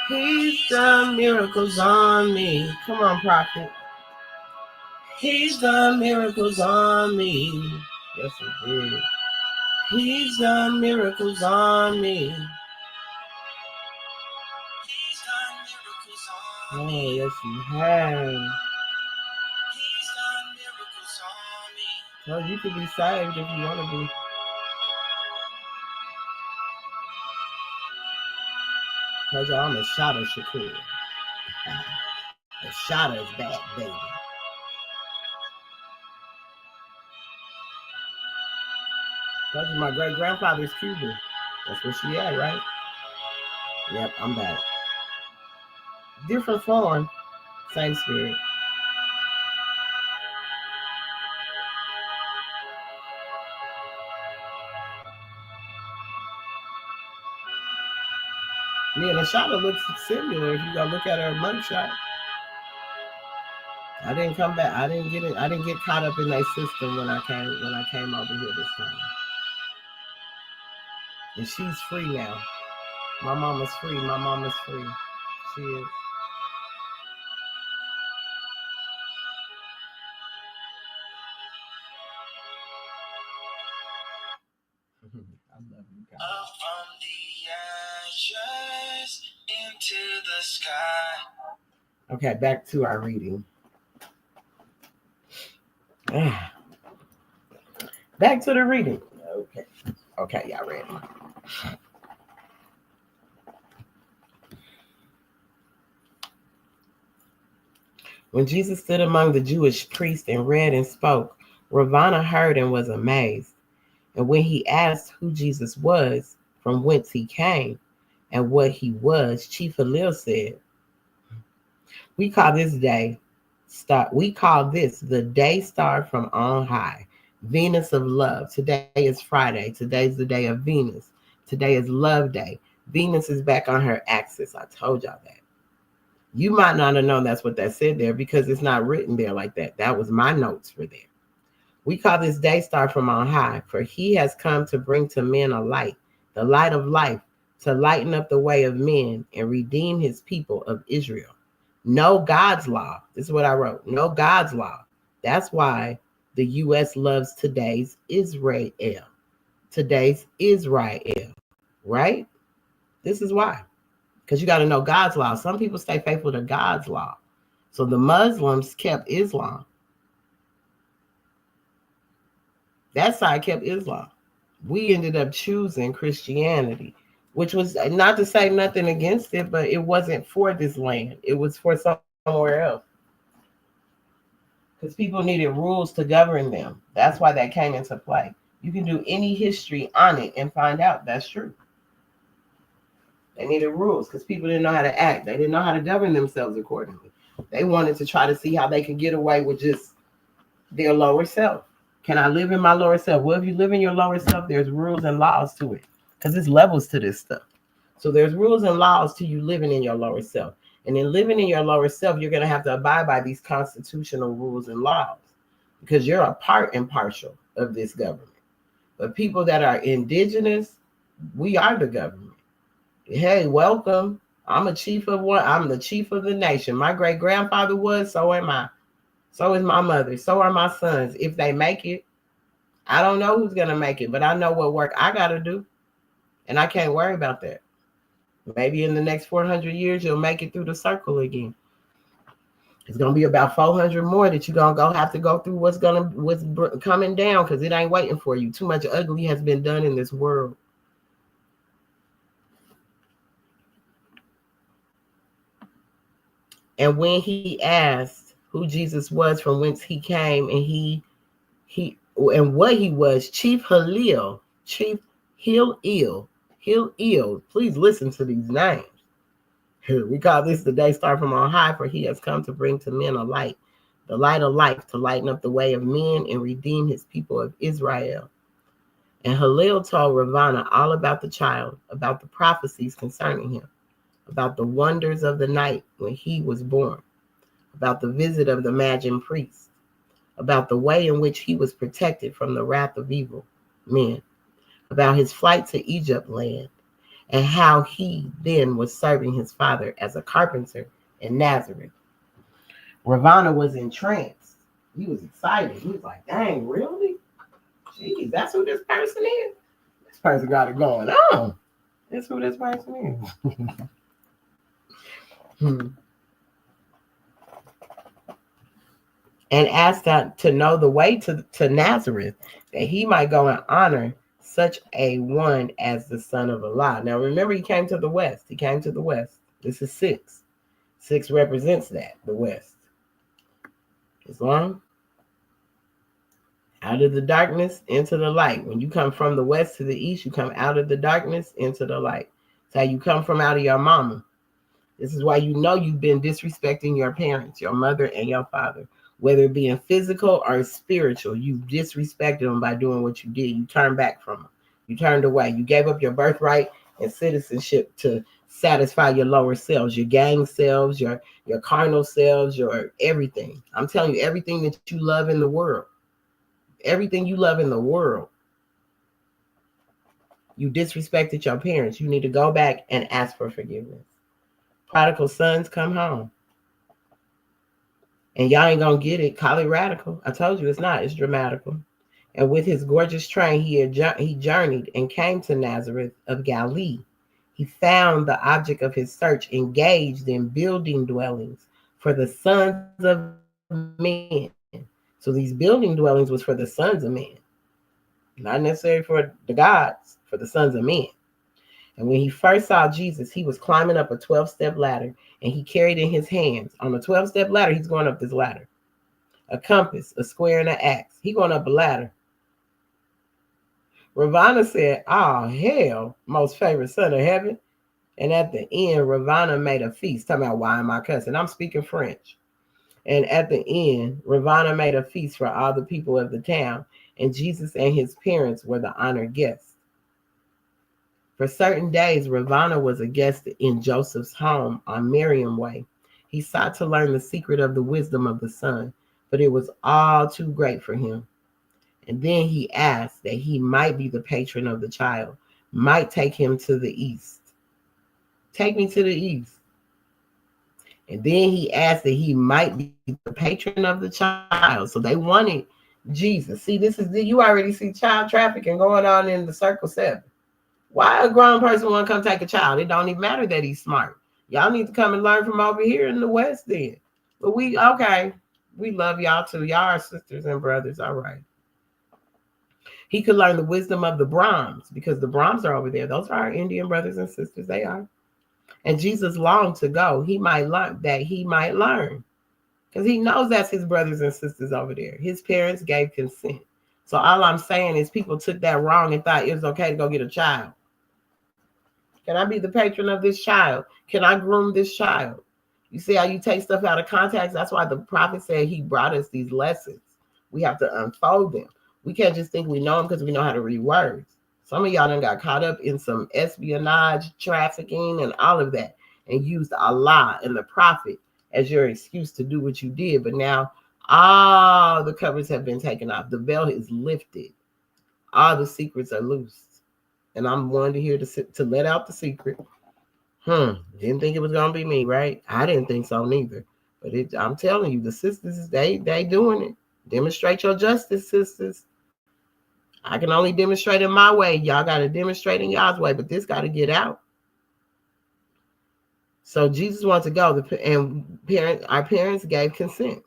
He's done miracles on me. Come on, prophet. He's done miracles on me. Yes, he did. He's done miracles on me. He's done miracles on Oh, me. yes, he has. He's done miracles on me. So you could be saved if you want to be. Told y'all I'm a shot of Shakur. The shot is back, baby. Told you my great grandfather's Cuban. That's where she at, right? Yep, I'm back. Different form, same spirit. Me and Ashada looks similar if you go look at her mugshot. I didn't come back. I didn't get it. I didn't get caught up in that system when I came over here this time. And she's free now. My mama's free. My mama's free. She is. I love you guys. Up from the ashes into the sky. Okay, back to our reading. Back to the reading. Okay, y'all ready? When Jesus stood among the Jewish priests and read and spoke, Ravana heard and was amazed. And when he asked who Jesus was, from whence he came, and what he was, Chief Halil said, We call this the day star from on high, Venus of love. Today is Friday. Today's the day of Venus. Today is love day. Venus is back on her axis. I told y'all that. You might not have known that's what that said there because it's not written there like that. That was my notes for there. We call this day star from on high, for he has come to bring to men a light, the light of life, to lighten up the way of men and redeem his people of Israel. Know God's law. This is what I wrote. Know God's law. That's why the U.S. loves today's Israel. Today's Israel, right? This is why. Because you got to know God's law. Some people stay faithful to God's law. So the Muslims kept Islam. That side kept Islam. We ended up choosing Christianity, which was not to say nothing against it, but it wasn't for this land. It was for somewhere else. Because people needed rules to govern them. That's why that came into play. You can do any history on it and find out that's true. They needed rules because people didn't know how to act. They didn't know how to govern themselves accordingly. They wanted to try to see how they could get away with just their lower self. Can I live in my lower self? Well, if you live in your lower self, there's rules and laws to it because there's levels to this stuff. So there's rules and laws to you living in your lower self. And in living in your lower self, you're going to have to abide by these constitutional rules and laws because you're a part and partial of this government. But people that are indigenous, we are the government. Hey, welcome. I'm a chief of one. I'm the chief of the nation. My great grandfather was, so am I. So is my mother. So are my sons. If they make it, I don't know who's going to make it, but I know what work I got to do. And I can't worry about that. Maybe in the next 400 years, you'll make it through the circle again. It's going to be about 400 more that you're going to have to go through what's coming down because it ain't waiting for you. Too much ugly has been done in this world. And when he asked who Jesus was, from whence he came, and and what he was, Chief Halil, please listen to these names. We call this the day star from on high, for he has come to bring to men a light, the light of life, to lighten up the way of men and redeem his people of Israel. And Halil told Ravana all about the child, about the prophecies concerning him, about the wonders of the night when he was born, about the visit of the Magian priest, about the way in which he was protected from the wrath of evil men, about his flight to Egypt land, and how he then was serving his father as a carpenter in Nazareth. Ravana was entranced. He was excited. He was like, dang, really? Geez, that's who this person is? This person got it going on. That's who this person is. And asked to know the way to Nazareth, that he might go and honor such a one as the Son of Allah. Now remember, he came to the West. He came to the West. This is 6. 6 represents that, the West. Islam. Out of the darkness into the light. When you come from the west to the east, you come out of the darkness into the light. It's how you come from out of your mama. This is why you know you've been disrespecting your parents, your mother and your father. Whether it be in physical or spiritual, you disrespected them by doing what you did. You turned back from them. You turned away. You gave up your birthright and citizenship to satisfy your lower selves, your gang selves, your carnal selves, your everything. I'm telling you, everything that you love in the world. Everything you love in the world. You disrespected your parents. You need to go back and ask for forgiveness. Prodigal sons come home. And y'all ain't gonna get it. Call it radical. I told you it's not. It's dramatical. And with his gorgeous train, he journeyed and came to Nazareth of Galilee. He found the object of his search engaged in building dwellings for the sons of men. So these building dwellings was for the sons of men, not necessarily for the gods, for the sons of men. And when he first saw Jesus, he was climbing up a 12-step ladder, and he carried in his hands, on a 12-step ladder, he's going up this ladder, a compass, a square, and an axe. He going up a ladder. Ravana said, oh, hell, most favorite son of heaven. And at the end, Ravana made a feast. Talking about, why am I cussing? I'm speaking French. And at the end, Ravana made a feast for all the people of the town, and Jesus and his parents were the honored guests. For certain days, Ravana was a guest in Joseph's home on Miriam Way. He sought to learn the secret of the wisdom of the son, but it was all too great for him. And then he asked that he might be the patron of the child, might take him to the east. Take me to the east. And then he asked that he might be the patron of the child. So they wanted Jesus. See, you already see child trafficking going on in the Circle 7. Why a grown person want to come take a child? It don't even matter that he's smart. Y'all need to come and learn from over here in the West then. But we love y'all too. Y'all are sisters and brothers. All right. He could learn the wisdom of the Brahms, because the Brahms are over there. Those are our Indian brothers and sisters. They are. And Jesus longed to go. He might learn. Because he knows that's his brothers and sisters over there. His parents gave consent. So all I'm saying is people took that wrong and thought it was okay to go get a child. Can I be the patron of this child? Can I groom this child? You see how you take stuff out of context? That's why the prophet said he brought us these lessons. We have to unfold them. We can't just think we know them because we know how to read words. Some of y'all done got caught up in some espionage, trafficking, and all of that, and used Allah and the prophet as your excuse to do what you did. But now all the covers have been taken off. The veil is lifted. All the secrets are loose. And I'm wanting to hear to let out the secret. Didn't think it was going to be me, right? I didn't think so neither. But I'm telling you, the sisters, they doing it. Demonstrate your justice, sisters. I can only demonstrate in my way. Y'all got to demonstrate in y'all's way, but this got to get out. So Jesus wants to go, and our parents gave consent.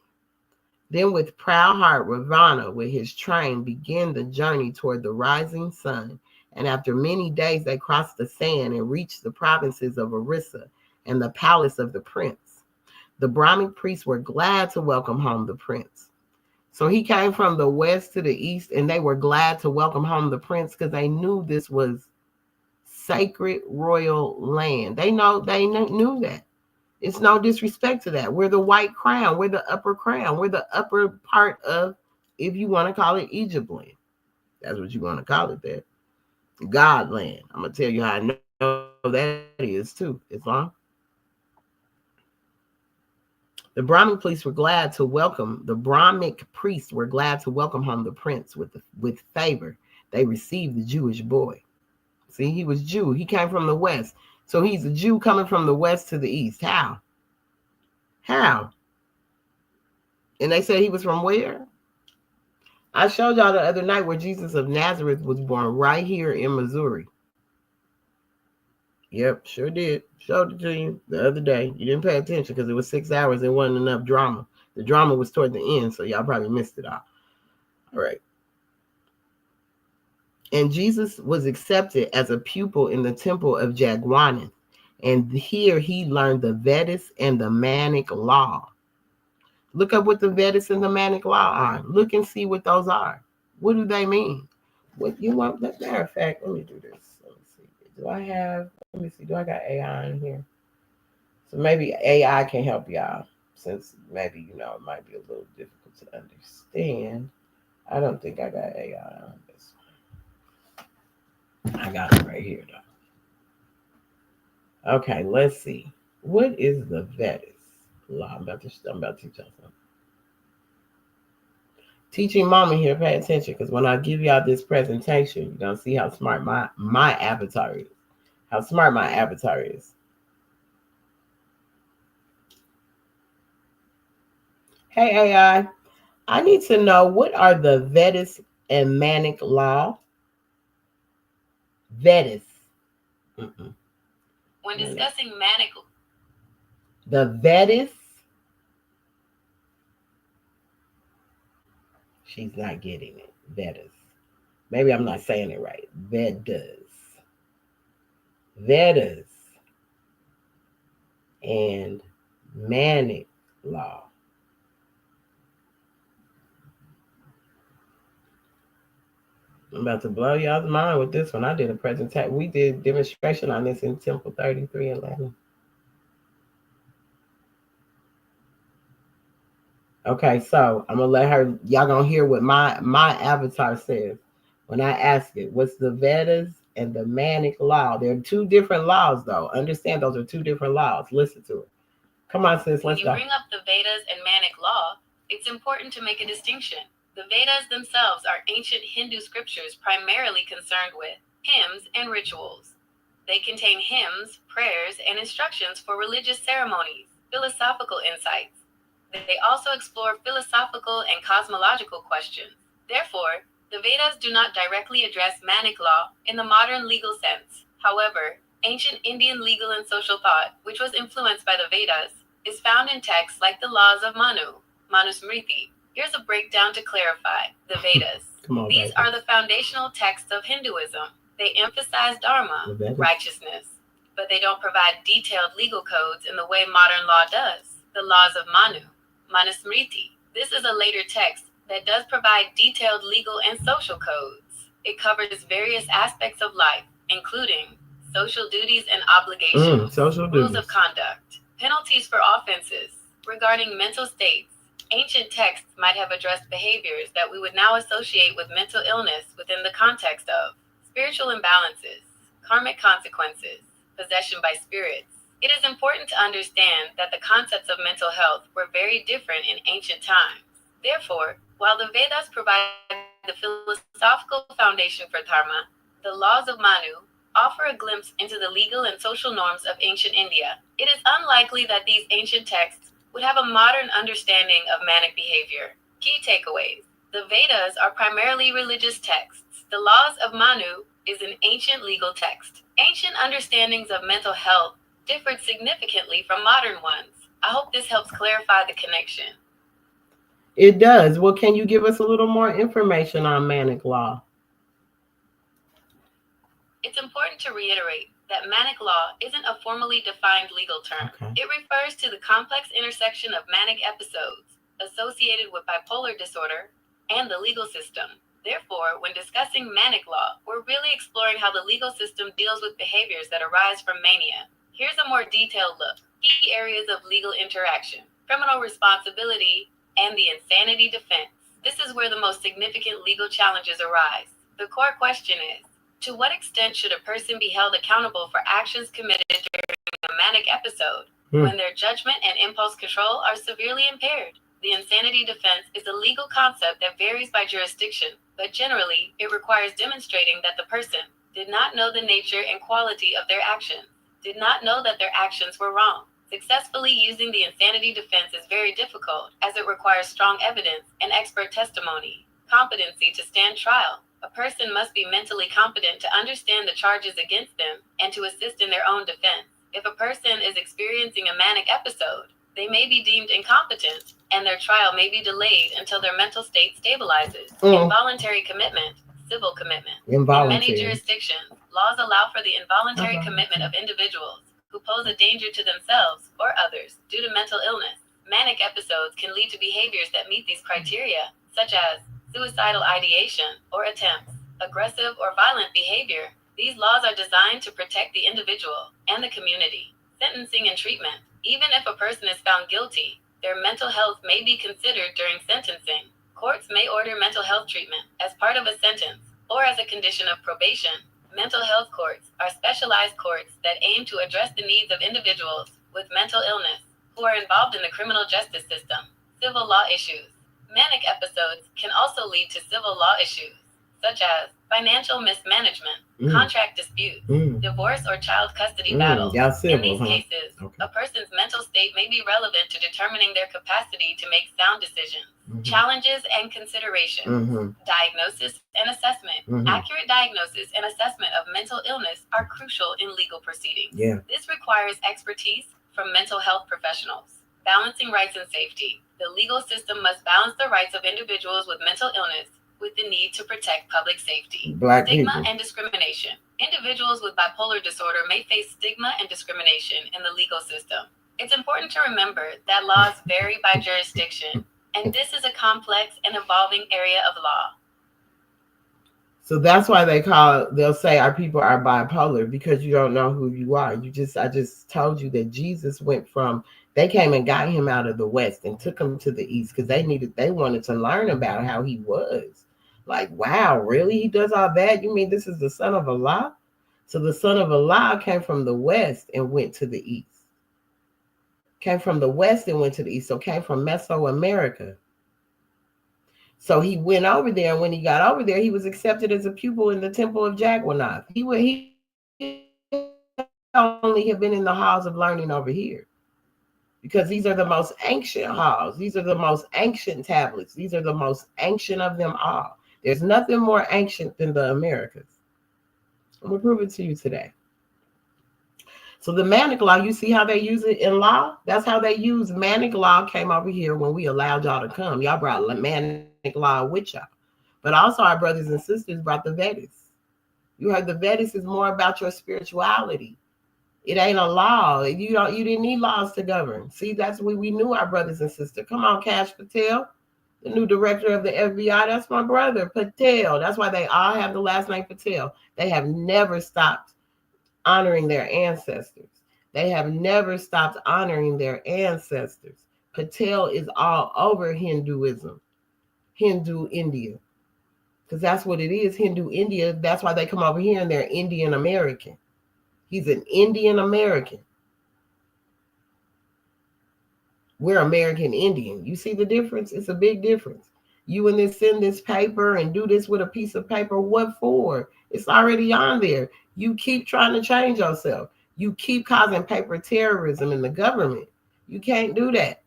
Then with proud heart, Ravana with his train began the journey toward the rising sun. And after many days, they crossed the sand and reached the provinces of Orissa and the palace of the prince. The Brahmin priests were glad to welcome home the prince. So he came from the west to the east, and they were glad to welcome home the prince because they knew this was sacred royal land. They knew that. It's no disrespect to that. We're the white crown. We're the upper crown. We're the upper part of, if you want to call it, Egypt land. That's what you want to call it there. God land. I'm going to tell you how I know that is too. Islam. The Brahmic priests were glad to welcome home the prince with favor. They received the Jewish boy. See, he was Jew. He came from the west. So he's a Jew coming from the west to the east. How? And they said he was from where? I showed y'all the other night where Jesus of Nazareth was born, right here in Missouri. Yep, sure did. Showed it to you the other day. You didn't pay attention because it was 6 hours. There wasn't enough drama. The drama was toward the end, so y'all probably missed it all. All right. And Jesus was accepted as a pupil in the temple of Jagwanith. And here he learned the Vedas and the Manic law. Look up what the Vedas and the Manic law are. Look and see what those are. What do they mean? What you want? Matter of fact, let me do this. Let me see. Do I have? Let me see. Do I got AI in here? So maybe AI can help y'all, since maybe it might be a little difficult to understand. I don't think I got AI on this one. I got it right here though. Okay, let's see. What is the Vedas law? I'm about to teach y'all something. Teaching mama here, pay attention, because when I give y'all this presentation, you're gonna see how smart my avatar is. How smart my avatar is. Hey AI, I need to know, what are the Vedas and Manic law? Vedas. When discussing manic, the Vedas. She's not getting it. Vedas. Maybe I'm not saying it right. Vedas. Vedas and Manic law. I'm about to blow y'all's mind with this one. I did a presentation. We did demonstration on this in Temple 3311. Okay, so I'm gonna let her. Y'all gonna hear what my avatar says when I ask it. What's the Vedas and the Manic law? There are two different laws, though. Understand, those are two different laws. Listen to it. Come on, sis. Let's go. When you bring up the Vedas and Manic law, it's important to make a distinction. The Vedas themselves are ancient Hindu scriptures primarily concerned with hymns and rituals. They contain hymns, prayers, and instructions for religious ceremonies, philosophical insights. They also explore philosophical and cosmological questions. Therefore, the Vedas do not directly address Manic law in the modern legal sense. However, ancient Indian legal and social thought, which was influenced by the Vedas, is found in texts like the laws of Manu, Manusmriti. Here's a breakdown to clarify the Vedas. These are the foundational texts of Hinduism. They emphasize dharma, righteousness, but they don't provide detailed legal codes in the way modern law does. The laws of Manu, Manusmriti. This is a later text that does provide detailed legal and social codes. It covers various aspects of life, including social duties and obligations, rules of conduct, penalties for offenses. Regarding mental states, ancient texts might have addressed behaviors that we would now associate with mental illness within the context of spiritual imbalances, karmic consequences, possession by spirits. It is important to understand that the concepts of mental health were very different in ancient times. Therefore, while the Vedas provide the philosophical foundation for dharma, the laws of Manu offer a glimpse into the legal and social norms of ancient India. It is unlikely that these ancient texts would have a modern understanding of manic behavior. Key takeaways. The Vedas are primarily religious texts. The laws of Manu is an ancient legal text. Ancient understandings of mental health differed significantly from modern ones. I hope this helps clarify the connection. It does. Well, can you give us a little more information on Manic law? It's important to reiterate that manic law isn't a formally defined legal term. Okay. It refers to the complex intersection of manic episodes associated with bipolar disorder and the legal system. Therefore, when discussing manic law, we're really exploring how the legal system deals with behaviors that arise from mania. Here's a more detailed look. Key areas of legal interaction: criminal responsibility and the insanity defense. This is where the most significant legal challenges arise. The core question is, to what extent should a person be held accountable for actions committed during a manic episode when their judgment and impulse control are severely impaired? The insanity defense is a legal concept that varies by jurisdiction, but generally, it requires demonstrating that the person did not know the nature and quality of their actions, did not know that their actions were wrong, Successfully using the insanity defense is very difficult, as it requires strong evidence and expert testimony. Competency to stand trial. A person must be mentally competent to understand the charges against them and to assist in their own defense. If a person is experiencing a manic episode, they may be deemed incompetent, and their trial may be delayed until their mental state stabilizes. Involuntary commitment. Civil commitment. In many jurisdictions, laws allow for the involuntary commitment of individuals who pose a danger to themselves or others due to mental illness. Manic episodes can lead to behaviors that meet these criteria, such as suicidal ideation or attempts, aggressive or violent behavior. These laws are designed to protect the individual and the community. Sentencing and treatment. Even if a person is found guilty, their mental health may be considered during sentencing. Courts may order mental health treatment as part of a sentence or as a condition of probation. Mental health courts are specialized courts that aim to address the needs of individuals with mental illness who are involved in the criminal justice system. Civil law issues. Manic episodes can also lead to civil law issues, such as financial mismanagement, contract disputes, divorce or child custody battles. In these cases, a person's mental state may be relevant to determining their capacity to make sound decisions. Challenges and consideration. Diagnosis and assessment. Accurate diagnosis and assessment of mental illness are crucial in legal proceedings. This requires expertise from mental health professionals. Balancing rights and safety. The legal system must balance the rights of individuals with mental illness with the need to protect public safety. Stigma and discrimination. Individuals with bipolar disorder may face stigma and discrimination in the legal system. It's important to remember that laws vary by jurisdiction, and this is a complex and evolving area of law. So that's why they'll say our people are bipolar, because you don't know who you are. I just told you that Jesus they came and got him out of the West and took him to the East because they wanted to learn about how he was. Like, wow, really? He does all that? You mean this is the son of Allah? So the son of Allah came from the West and went to the East. Came from the West and went to the East. So came from Mesoamerica. So he went over there, and when he got over there, he was accepted as a pupil in the Temple of Jaguanath. He only have been in the halls of learning over here, because these are the most ancient halls. These are the most ancient tablets. These are the most ancient of them all. There's nothing more ancient than the Americas. I'm going to prove it to you today. So the manic law, you see how they use it in law? That's how they use manic law. Came over here when we allowed y'all to come. Y'all brought manic law with y'all. But also our brothers and sisters brought the Vedas. You heard the Vedas is more about your spirituality. It ain't a law. You didn't need laws to govern. See, that's what we knew our brothers and sisters. Come on, Cash Patel, the new director of the FBI. That's my brother, Patel. That's why they all have the last name Patel. They have never stopped honoring their ancestors. They have never stopped honoring their ancestors. Patel is all over Hinduism, Hindu India, because that's what it is, Hindu India. That's why they come over here and they're Indian American. He's an Indian American. We're American Indian. You see the difference? It's a big difference. You and this send this paper and do this with a piece of paper. What for? It's already on there. You keep trying to change yourself. You keep causing paper terrorism in the government. You can't do that.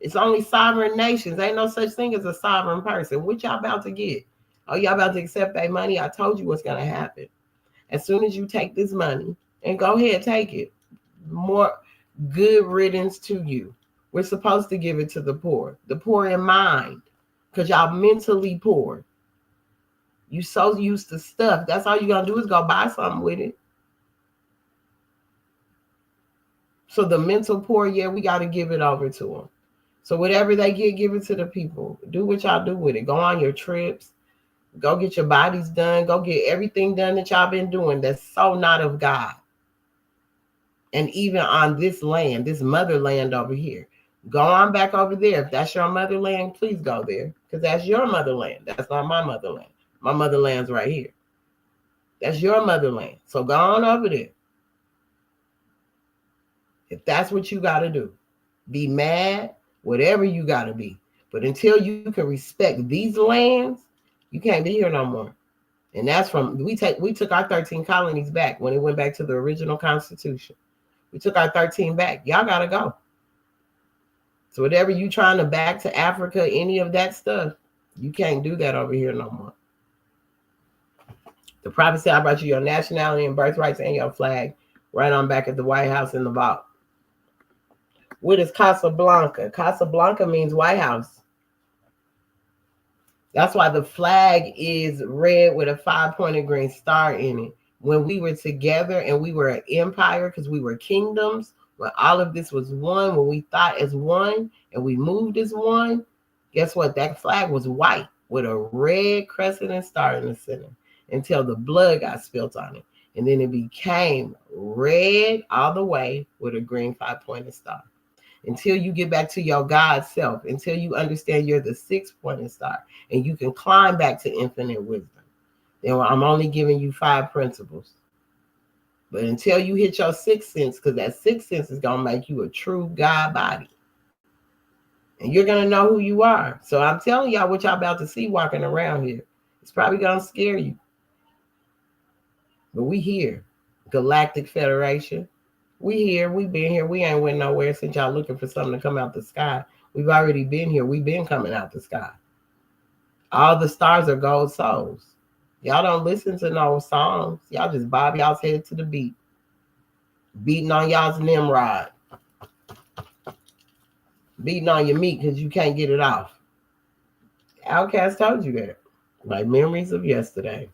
It's only sovereign nations. Ain't no such thing as a sovereign person. What y'all about to get? Oh, y'all about to accept that money? I told you what's going to happen. As soon as you take this money, and go ahead, take it. More good riddance to you. We're supposed to give it to the poor in mind, because y'all mentally poor. You so used to stuff. That's all you're going to do is go buy something with it. So the mental poor, yeah, we got to give it over to them. So whatever they get, give it to the people. Do what y'all do with it. Go on your trips. Go get your bodies done. Go get everything done that y'all been doing that's so not of God. And even on this land, this motherland over here, go on back over there. If that's your motherland, please go there, because that's your motherland. That's not my motherland. My motherland's right here. That's your motherland. So go on over there. If that's what you got to do, be mad, whatever you got to be. But until you can respect these lands, you can't be here no more. And that's from, we took our 13 colonies back when it went back to the original Constitution. We took our 13 back. Y'all got to go. So whatever you trying to back to Africa, any of that stuff, you can't do that over here no more. The prophet said, I brought you your nationality and birthrights and your flag right on back at the White House in the vault. What is Casablanca? Casablanca means White House. That's why the flag is red with a 5-pointed green star in it. When we were together and we were an empire because we were kingdoms, when all of this was one, when we thought as one and we moved as one, guess what? That flag was white with a red crescent and star in the center until the blood got spilt on it. And then it became red all the way with a green 5-pointed star. Until you get back to your God self, until you understand you're the 6-pointed star and you can climb back to infinite wisdom. Then I'm only giving you 5 principles. But until you hit your 6th sense, because that 6th sense is going to make you a true God body. And you're going to know who you are. So I'm telling y'all what y'all about to see walking around here. It's probably going to scare you. But we here. Galactic Federation. We here. We been here. We ain't went nowhere since y'all looking for something to come out the sky. We've already been here. We've been coming out the sky. All the stars are gold souls. Y'all don't listen to no songs. Y'all just bob y'all's head to the beat. Beating on y'all's Nimrod. Beating on your meat because you can't get it off. Outcast told you that. Like memories of yesterday.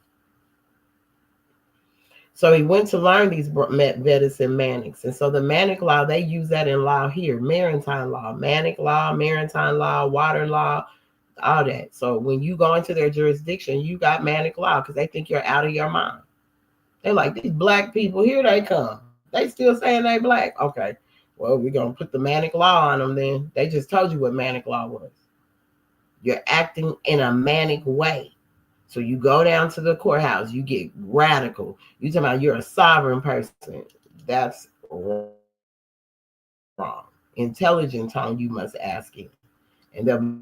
So he went to learn these Vedas and Manics. And so the Manic law, they use that in law here. Maritime law, Manic law, maritime law, water law, all that. So when you go into their jurisdiction, you got Manic law because they think you're out of your mind. They're like, these black people, here they come. They still saying they black. Okay, well, we're going to put the Manic law on them then. They just told you what Manic law was. You're acting in a manic way. So you go down to the courthouse, you get radical. You talking about you're a sovereign person. That's wrong. Intelligent tone you must ask it. And they'll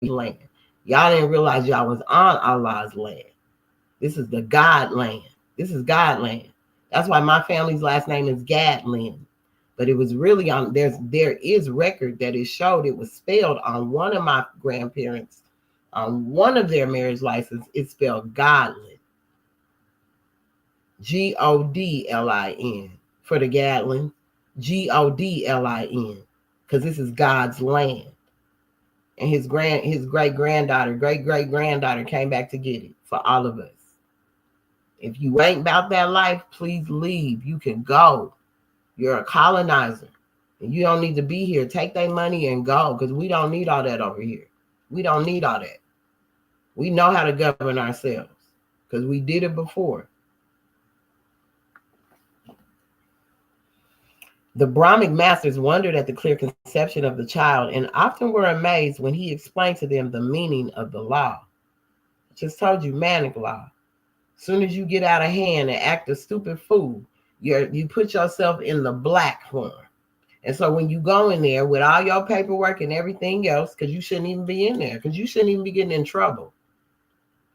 be land. Y'all didn't realize y'all was on Allah's land. This is the God land. This is God land. That's why my family's last name is Gadlin. But it was really on, there is record that it showed it was spelled on one of my grandparents. On one of their marriage license, it's spelled Godlin. Godlin for the Gadlin. Godlin. Because this is God's land. And his great-great-granddaughter came back to get it for all of us. If you ain't about that life, please leave. You can go. You're a colonizer. And you don't need to be here. Take their money and go, because we don't need all that over here. We don't need all that. We know how to govern ourselves because we did it before. The Brahmic masters wondered at the clear conception of the child and often were amazed when he explained to them the meaning of the law. I just told you, Manic law. As soon as you get out of hand and act a stupid fool, you put yourself in the black form. And so when you go in there with all your paperwork and everything else, because you shouldn't even be in there, because you shouldn't even be getting in trouble.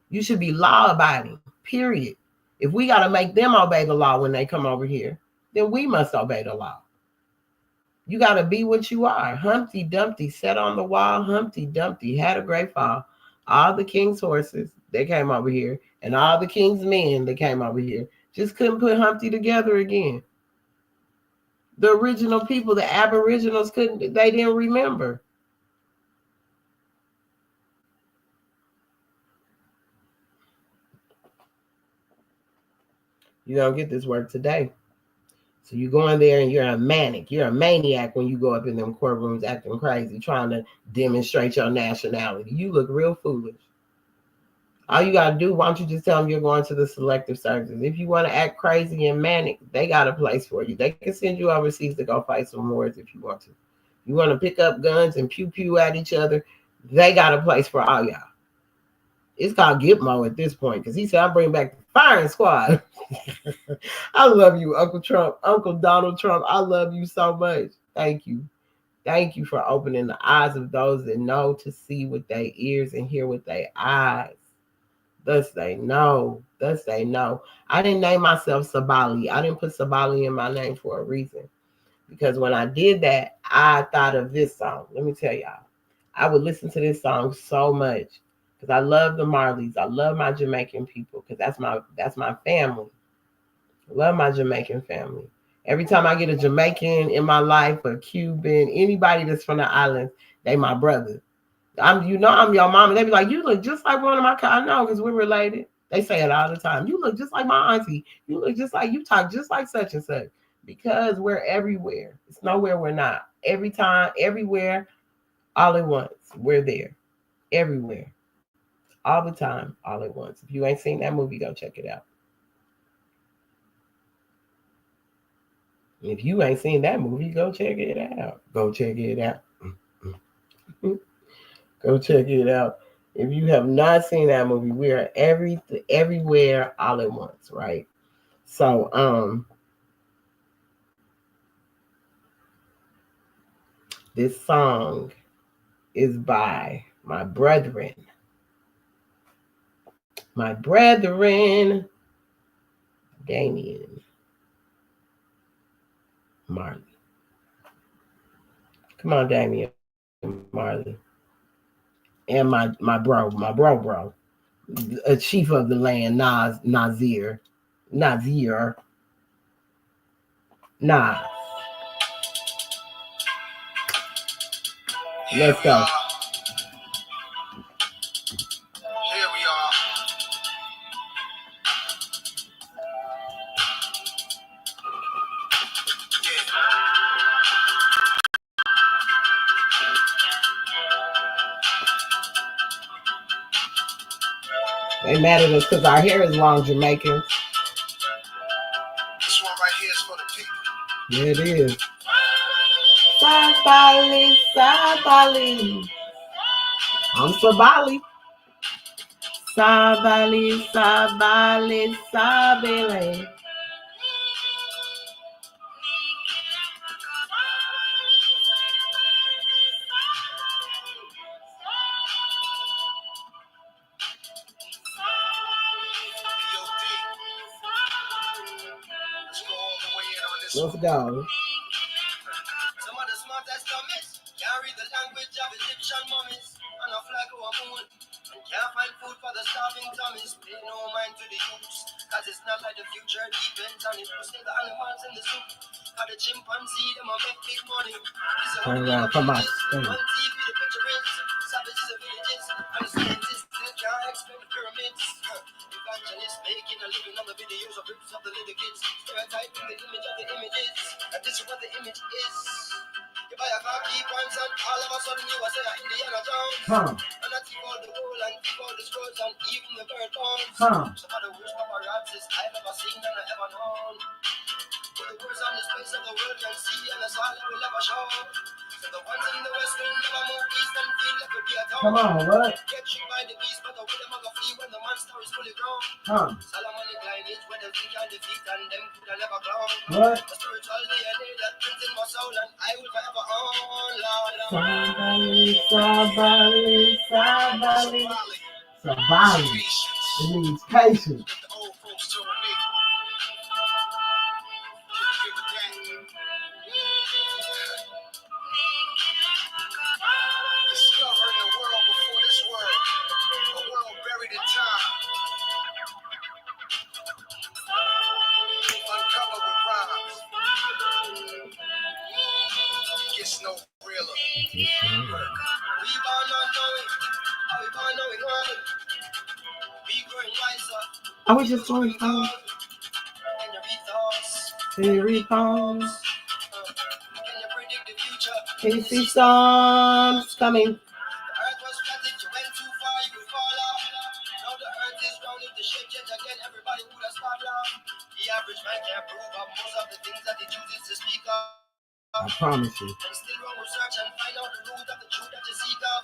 You should be law-abiding, period. If we got to make them obey the law when they come over here, then we must obey the law. You got to be what you are. Humpty Dumpty sat on the wall. Humpty Dumpty had a great fall. All the king's horses, they came over here, and all the king's men, they came over here. Just couldn't put Humpty together again. The original people, the aboriginals, they didn't remember. You don't get this work today. So you go in there and you're a maniac when you go up in them courtrooms acting crazy, trying to demonstrate your nationality. You look real foolish. All you got to do, why don't you just tell them you're going to the selective services? If you want to act crazy and manic, they got a place for you. They can send you overseas to go fight some wars if you want to. You want to pick up guns and pew-pew at each other, they got a place for all y'all. It's called Gitmo at this point, because he said, I'm bringing back the firing squad. I love you, Uncle Trump. Uncle Donald Trump, I love you so much. Thank you. Thank you for opening the eyes of those that know to see with their ears and hear with their eyes. Thus they know. Thus they know. I didn't name myself Sabali. I didn't put Sabali in my name for a reason. Because when I did that, I thought of this song. Let me tell y'all. I would listen to this song so much because I love the Marleys. I love my Jamaican people because that's my family. I love my Jamaican family. Every time I get a Jamaican in my life, a Cuban, anybody that's from the islands, they my brother. I'm your mama. They be like, you look just like one of my. I know because we're related. They say it all the time. You look just like my auntie. You look just like you talk just like such and such. Because we're everywhere. It's nowhere we're not. Every time, everywhere, all at once. We're there. Everywhere. All the time, all at once. If you ain't seen that movie, go check it out. If you ain't seen that movie, go check it out. Go check it out. Go check it out. If you have not seen that movie, we are everywhere all at once, right? So this song is by my brethren, Damian Marley. Come on, Damian Marley. And my bro, a chief of the land, Nazir, Nas. Let's go. Here we are. They mad at us because our hair is long, Jamaicans. This one right here is for the people. Yeah, it is. Sabali, Sabali. I'm Sabali. Sabali, Sabali, Sabali. Let's go. Some of the smartest dummies can't read the language of Egyptian mummies. And a flag over moon. And can't find food for the starving tummies. Pay no mind to the youths. Cause it's not like the future depends on it. We stay the animals in the soup. How the chimpanzee, them a make big money. Turn around, come on. On TV, the picture is savages of villages. And scientists still can't explain the pyramids. Evangelists making a living on the videos of pictures of the little kids. Stereotyping the image of the images. And this is what the image is. You buy a car, keep pants, and all of a sudden you are say Indiana Jones. And I take all the gold and keep all the scrolls and even the bird bones. Some of the worst paparazzis I've ever seen and I ever known. Put the words on the space of the world can see, and that's all it will ever show. So the ones in the west will never move east and feel like a dear town. Come on, what? Get you by the beast, but the way them a go flee when the monster is fully grown. Solomonic lineage where the king and defeat and them could have never clown. What? A spiritual DNA that prints in my soul and I will forever own, Lord. Sabali, Sabali, Sabali. Sabali. It means patience. The old folks told me. Discovering the world before this world. A world buried in time. Uncovered with rhymes. It gets no realer. We born not knowing. We born knowing why. We growing wiser. I was just going home. Can you read thoughts? Can you read poems? Can you predict the future? Can you see storms coming? The earth was flattened, you went too far, you will fall off. Now the earth is round, if the shape change again, everybody would have stopped laugh. The average man can't prove up most of the things that he chooses to speak of. I promise you. And still wrong with search and find out the root of the truth that you seek of.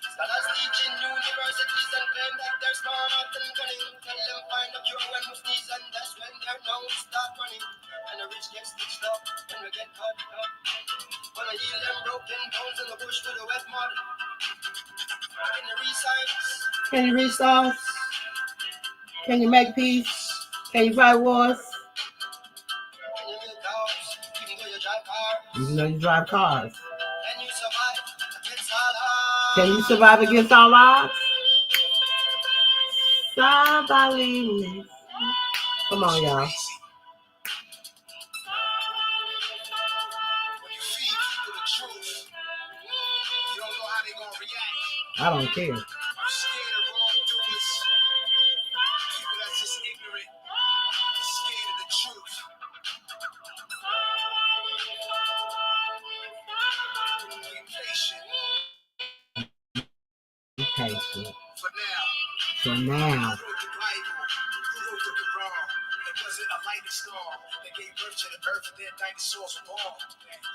Scholars teach in universities and claim that they're smart and cunning. Tell them find a cure when we sneeze, and that's when their nose start running. And the rich get stitched up when we get cut up. When I heal them broken bones in the bush with the wet mud. Can you read science? Can you read stars? Can you make peace? Can you fight wars? Can you live dogs? Even though you drive cars? Even though you drive cars. Can you survive against all odds? Can you survive against all odds? Somebody. Come on, y'all. When you feed people the truth, you don't know how they're gonna react. I don't care. You're scared of wrongdoers. People that's just ignorant. Scared of the truth. Be patient. Be patient. For now. For now. Who wrote the Bible? Who wrote the Quran? It wasn't a lightning storm that gave birth to the earth and then dinosaurs were born.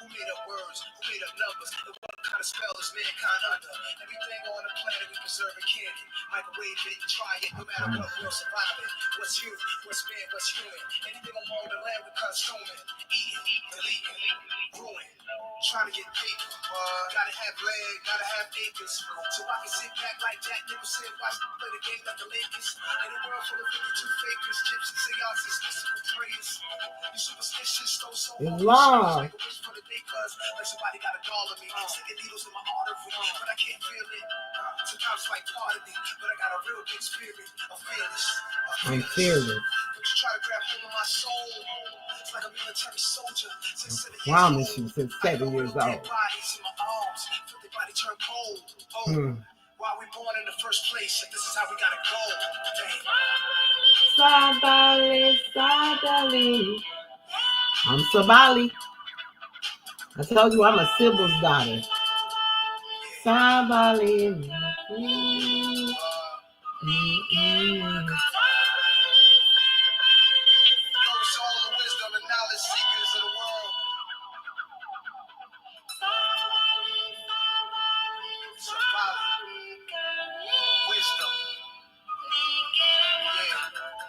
Who made up words? Who made up numbers? And what kind of spell is mankind under? Everything on the planet we preserve and candy. Microwave it, try it, no matter what, we'll survive it. What's human? What's man? What's human? Anything along the land we consuming. Eating, deleting, ruin. Trying to get paper. Gotta have land, gotta have acres. So I can sit back like Jack Nicholson, watch them play the game like the Lakers. In a world full of 52 fakers, gypsies, seances, mystical prayers. You superstitious, stole so long. Like a wish for the day, cause like somebody got a doll of me. Sticking needles in my artery, but I can't feel it. Sometimes it's like part of me, but I got a real big spirit of fearless. I'm fearless. But you try to grab hold of my soul. It's like a military soldier. Promise you since 7 years old. Why we born in the first place? If this is how we gotta go. Sabali. I'm Sabali. I told you I'm a Sybil's daughter. Sabali.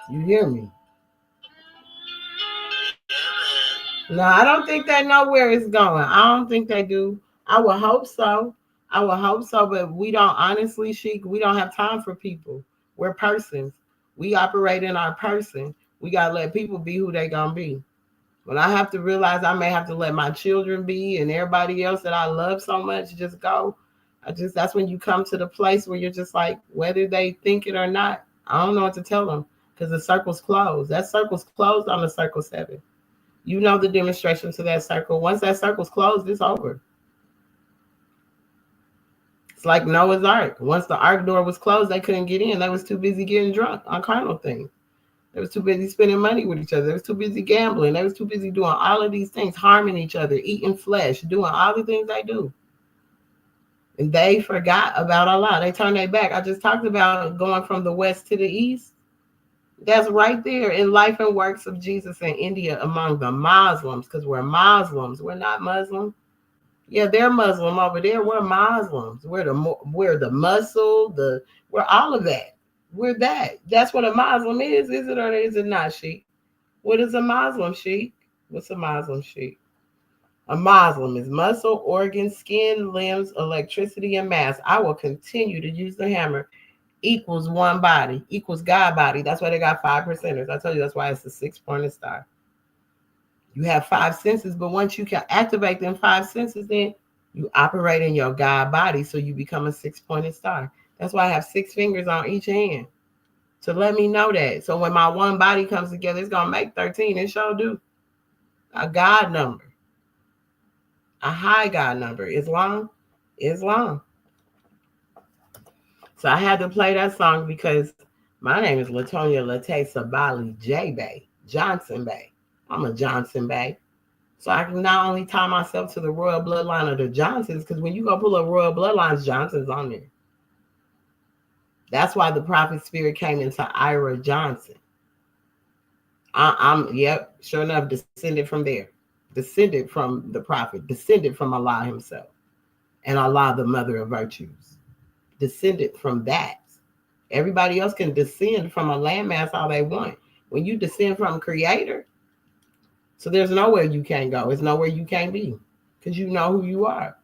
You hear me? No, I don't think they know where it's going. I don't think they do. I would hope so. But we don't, honestly, Sheik, we don't have time for people. We're persons. We operate in our person. We got to let people be who they going to be. When I have to realize I may have to let my children be and everybody else that I love so much just go, that's when you come to the place where you're just like, whether they think it or not, I don't know what to tell them. Because the circle's closed. That circle's closed on the circle 7. You know the demonstration to that circle. Once that circle's closed, it's over. It's like Noah's Ark. Once the ark door was closed, they couldn't get in. They was too busy getting drunk on carnal things. They was too busy spending money with each other. They was too busy gambling. They was too busy doing all of these things, harming each other, eating flesh, doing all the things they do. And they forgot about Allah. They turned their back. I just talked about going from the west to the east. That's right there in Life and Works of Jesus in India among the Muslims, because we're Muslims. We're not Muslim. Yeah, they're Muslim over there. We're Muslims. We're the muscle, we're all of that. We're that. That's what a Muslim is it or is it not, Sheik? What is a Muslim, Sheik? What's a Muslim, Sheik? A Muslim is muscle, organs, skin, limbs, electricity, and mass. I will continue to use the hammer. Equals one body, equals God body. That's why they got 5 percenters. I told you that's why it's a 6-pointed star. You have 5 senses, but once you can activate them 5 senses, then you operate in your God body, so you become a 6-pointed star. That's why I have 6 fingers on each hand to let me know that. So when my one body comes together, it's gonna make 13. It sure do. A God number, a high God number. Islam. So I had to play that song because my name is Latonia Late Sabali J. Bay, Johnson Bay. I'm a Johnson Bay. So I can not only tie myself to the royal bloodline of the Johnsons, because when you go pull up royal bloodlines, Johnson's on there. That's why the prophet spirit came into Ira Johnson. Yep, sure enough, descended from there. Descended from the prophet, descended from Allah himself. And Allah, the mother of virtues. Descended from that. Everybody else can descend from a landmass all they want. When you descend from creator, so there's nowhere you can't go. It's nowhere you can't be because you know who you are.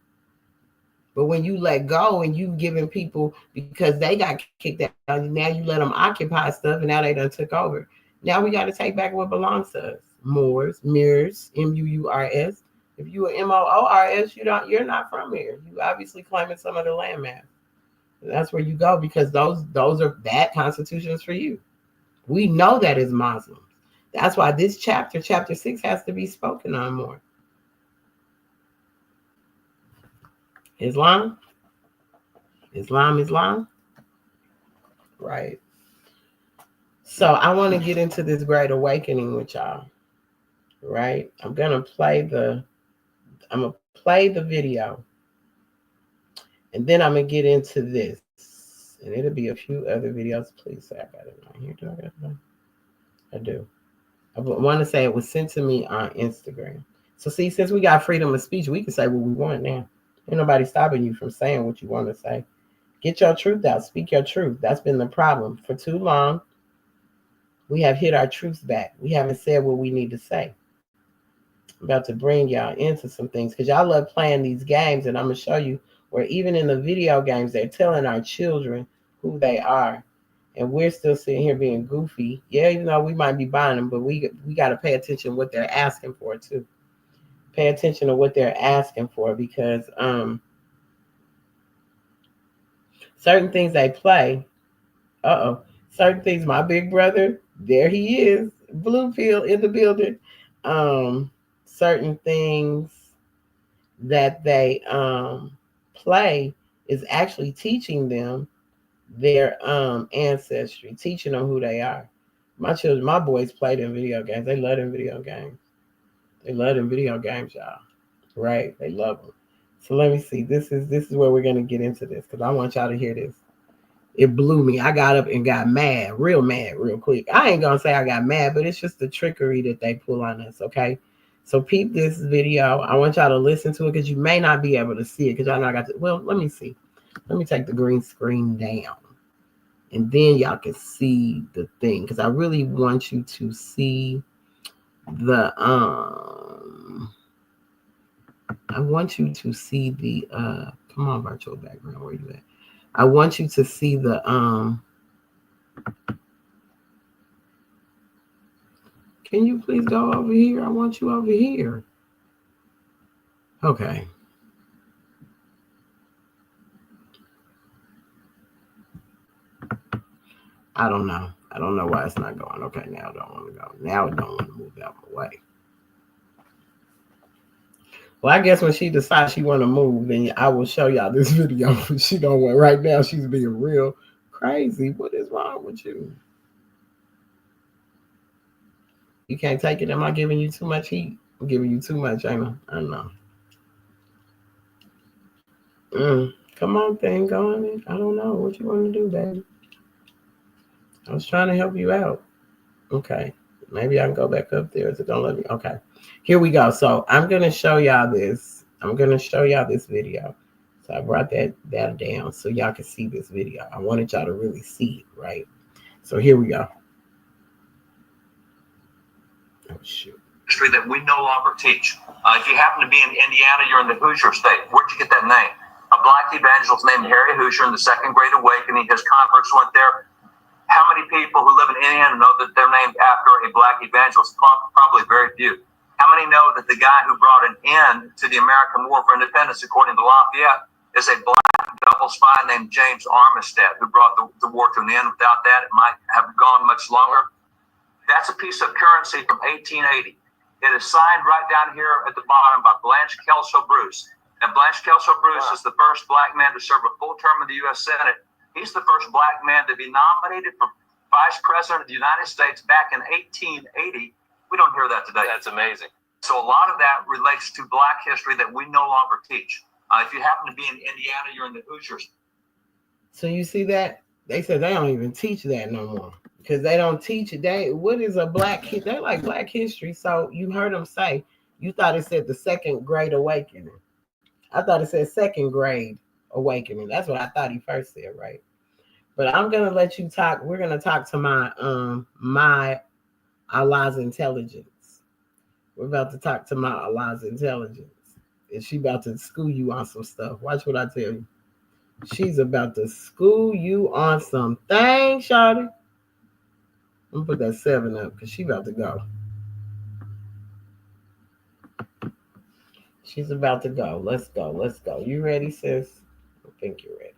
But when you let go and you giving people because they got kicked out, now you let them occupy stuff and now they done took over. Now we got to take back what belongs to us. Moors, mirrors, MUURS. If you are MOORS, you're not from here. You obviously claiming some of the landmass. That's where you go because those are that constitution is for you. We know that as Muslims. That's why this chapter 6, has to be spoken on more. Islam. Right. So I want to get into this great awakening with y'all. Right. I'm gonna play the video. And then I'm gonna get into this. And it'll be a few other videos. Please say I got it on here. Do I got it on? I do. I want to say it was sent to me on Instagram. So see, since we got freedom of speech, we can say what we want now. Ain't nobody stopping you from saying what you want to say. Get your truth out. Speak your truth. That's been the problem. For too long, we have hid our truths back. We haven't said what we need to say. I'm about to bring y'all into some things because y'all love playing these games, and I'm going to show you where even in the video games, they're telling our children who they are. And we're still sitting here being goofy. Yeah, even though we might be buying them, but we got to pay attention to what they're asking for, too. Pay attention to what they're asking for because certain things they play. Certain things, my big brother, there he is, blue pill in the building. Certain things that they play is actually teaching them their ancestry, teaching them who they are. My children, my boys play them video games. They love them video games. Y'all. Right? They love them. So let me see. This is where we're gonna get into this because I want y'all to hear this. It blew me. I got up and got mad, real quick. I ain't gonna say I got mad, but it's just the trickery that they pull on us, okay? So peep this video. I want y'all to listen to it because you may not be able to see it because y'all know I got to, well, let me see. Let me take the green screen down. And then y'all can see the thing because I really want you to see the I want you to see the come on, virtual background, where you at? I want you to see the can you please go over here? I want you over here. Okay. I don't know why it's not going. Okay, now it don't want to go. Now it don't want to move out my way. Well, I guess when she decides she want to move, then I will show y'all this video. She don't want right now. She's being real crazy. What is wrong with you? You can't take it. Am I giving you too much heat? I'm giving you too much, ain't I? I know. Come on, thing, go on in. I don't know what you want to do, baby. I was trying to help you out. Okay. Maybe I can go back up there. Is it don't let me? Okay. Here we go. So I'm going to show y'all this. I'm going to show y'all this video. So I brought that down so y'all can see this video. I wanted y'all to really see it, right? So here we go. Oh, shoot. History that we no longer teach. If you happen to be in Indiana, you're in the Hoosier state. Where'd you get that name? A black evangelist named Harry Hoosier in the Second Great Awakening. His converts went there. How many people who live in Indiana know that they're named after a black evangelist? Probably very few. How many know that the guy who brought an end to the American War for Independence, according to Lafayette, is a black double spy named James Armistead, who brought the war to an end? Without that, it might have gone much longer. That's a piece of currency from 1880. It is signed right down here at the bottom by Blanche Kelso Bruce. And Blanche Kelso Bruce is the first black man to serve a full term in the U.S. Senate. He's the first black man to be nominated for vice president of the United States back in 1880. We don't hear that today. That's amazing. So a lot of that relates to black history that we no longer teach. If you happen to be in Indiana, you're in the Hoosiers. So you see that? They said they don't even teach that no more. Because they don't teach it. What is a black kid? They like black history. So you heard them say, you thought it said the Second Great Awakening. I thought it said Second Grade Awakening. That's what I thought he first said, right? But I'm gonna let you talk. We're gonna talk to my Allah's intelligence. We're about to talk to my Allah's intelligence. And she about to school you on some stuff. Watch what I tell you. She's about to school you on some things, shawty. I'm gonna put that 7 up because she about to go. She's about to go. Let's go. Let's go. You ready, sis? I think you're ready.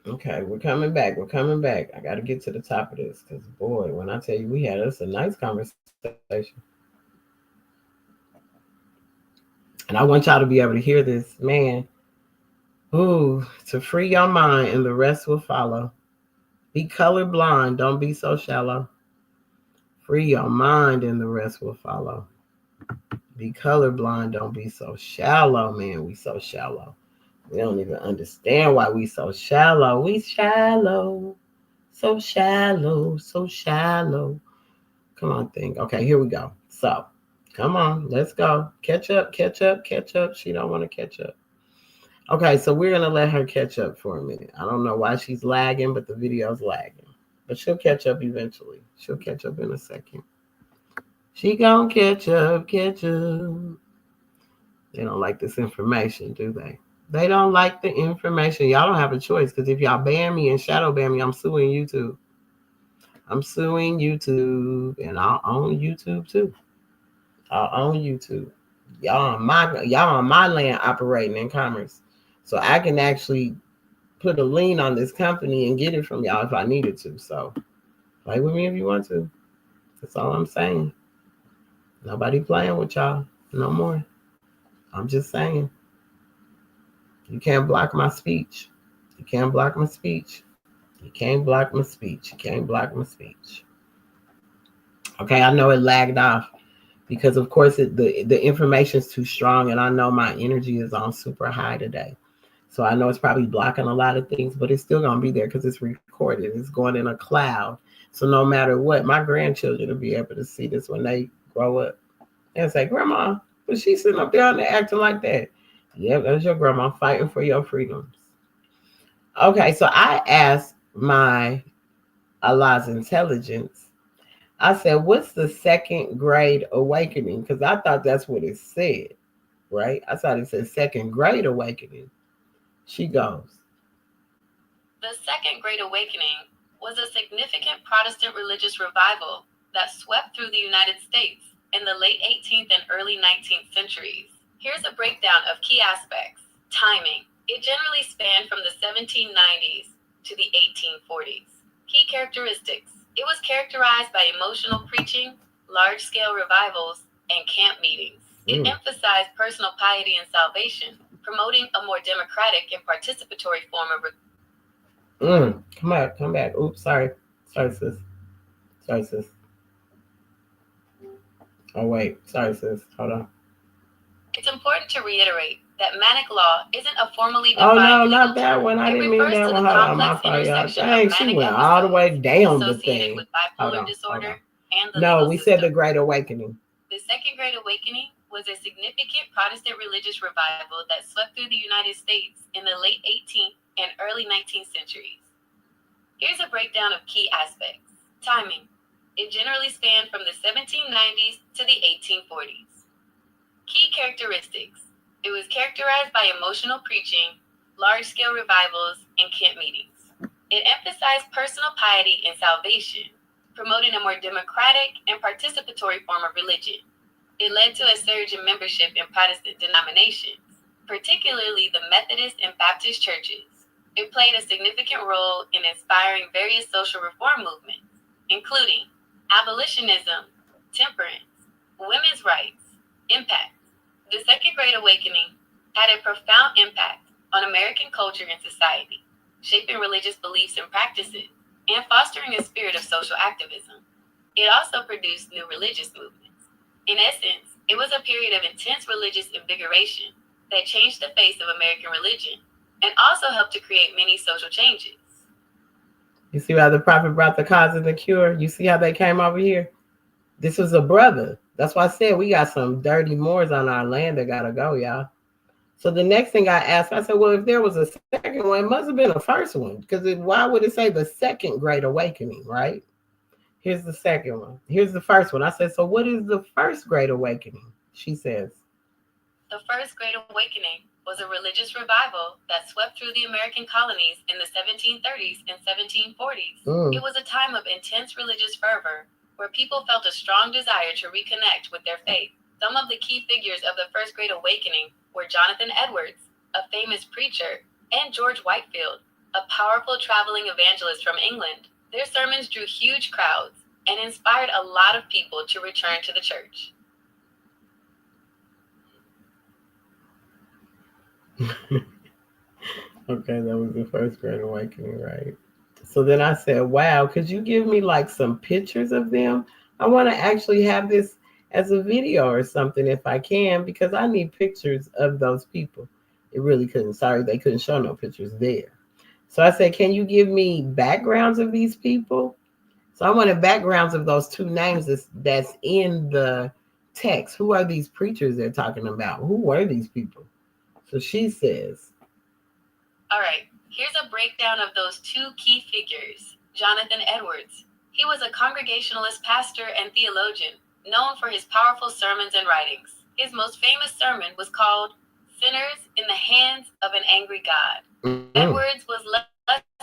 Okay, we're coming back. We're coming back. I got to get to the top of this because, boy, when I tell you we had us a nice conversation. And I want y'all to be able to hear this, man. Ooh, to free your mind and the rest will follow. Be colorblind. Don't be so shallow. Free your mind and the rest will follow. Be colorblind. Don't be so shallow, man. We so shallow. We don't even understand why we so shallow. We shallow. So shallow. So shallow. Come on, think. Okay, here we go. So, come on. Let's go. Catch up. Catch up. Catch up. She don't want to catch up. Okay, so we're going to let her catch up for a minute. I don't know why she's lagging, but the video's lagging. But she'll catch up eventually. She'll catch up in a second. She gonna catch up, catch up. They don't like this information, do they? They don't like the information. Y'all don't have a choice because if y'all ban me and shadow ban me, I'm suing YouTube. I'm suing YouTube, and I'll own YouTube too. I'll own YouTube. Y'all on my land operating in commerce. So I can actually put a lien on this company and get it from y'all if I needed to. So play with me if you want to. That's all I'm saying. Nobody playing with y'all no more. I'm just saying. You can't block my speech. You can't block my speech. You can't block my speech. You can't block my speech. Okay, I know it lagged off because, of course, the information's too strong, and I know my energy is on super high today. So I know it's probably blocking a lot of things, but it's still going to be there because it's recorded. It's going in a cloud. So no matter what, my grandchildren will be able to see this when they grow up and say, Grandma, but she's sitting up there and acting like that. Yeah, that's your grandma fighting for your freedoms. Okay, so I asked my Allah's intelligence. I said, what's the second grade awakening? Because I thought that's what it said, right? I thought it said second grade awakening. She goes. The Second Great Awakening was a significant Protestant religious revival that swept through the United States in the late 18th and early 19th centuries. Here's a breakdown of key aspects. Timing. It generally spanned from the 1790s to the 1840s. Key characteristics. It was characterized by emotional preaching, large-scale revivals, and camp meetings. It emphasized personal piety and salvation, promoting a more democratic and participatory form of... Come back. Oops, sorry. Sorry, sis. Oh, wait. Sorry, sis. Hold on. It's important to reiterate that manic law isn't a formally defined legal term. not that one. I didn't mean that one. Hold on, my fault, y'all. Dang, she went all the way down the thing. With bipolar disorder and the no, we said the Great Awakening. The Second Great Awakening was a significant Protestant religious revival that swept through the United States in the late 18th and early 19th centuries. Here's a breakdown of key aspects. Timing. It generally spanned from the 1790s to the 1840s. Key characteristics. It was characterized by emotional preaching, large-scale revivals, and camp meetings. It emphasized personal piety and salvation, promoting a more democratic and participatory form of religion. It led to a surge in membership in Protestant denominations, particularly the Methodist and Baptist churches. It played a significant role in inspiring various social reform movements, including abolitionism, temperance, women's rights. Impact. The Second Great Awakening had a profound impact on American culture and society, shaping religious beliefs and practices, and fostering a spirit of social activism. It also produced new religious movements. In essence, it was a period of intense religious invigoration that changed the face of American religion and also helped to create many social changes. You see how the prophet brought the cause and the cure? You see how they came over here? This was a brother. That's why I said we got some dirty Moors on our land that got to go, y'all. So the next thing I asked, I said, well, if there was a second one, it must have been a first one. Because why would it say the Second Great Awakening, right? Here's the second one. Here's the first one. I said, so what is the first Great Awakening? She says, The First Great Awakening was a religious revival that swept through the American colonies in the 1730s and 1740s. It was a time of intense religious fervor where people felt a strong desire to reconnect with their faith. Some of the key figures of the First Great Awakening were Jonathan Edwards, a famous preacher, and George Whitefield, a powerful traveling evangelist from England. Their sermons drew huge crowds and inspired a lot of people to return to the church. okay, that was the first Great Awakening, right? So then I said, wow, could you give me like some pictures of them? I want to actually have this as a video or something if I can, because I need pictures of those people. It really couldn't, sorry, they couldn't show no pictures there. So I said, can you give me backgrounds of these people? So I wanted backgrounds of those two names that's in the text. Who are these preachers they're talking about? Who were these people? So she says, all right, here's a breakdown of those two key figures. Jonathan Edwards. He was a Congregationalist pastor and theologian, known for his powerful sermons and writings. His most famous sermon was called Sinners in the Hands of an Angry God. Edwards was less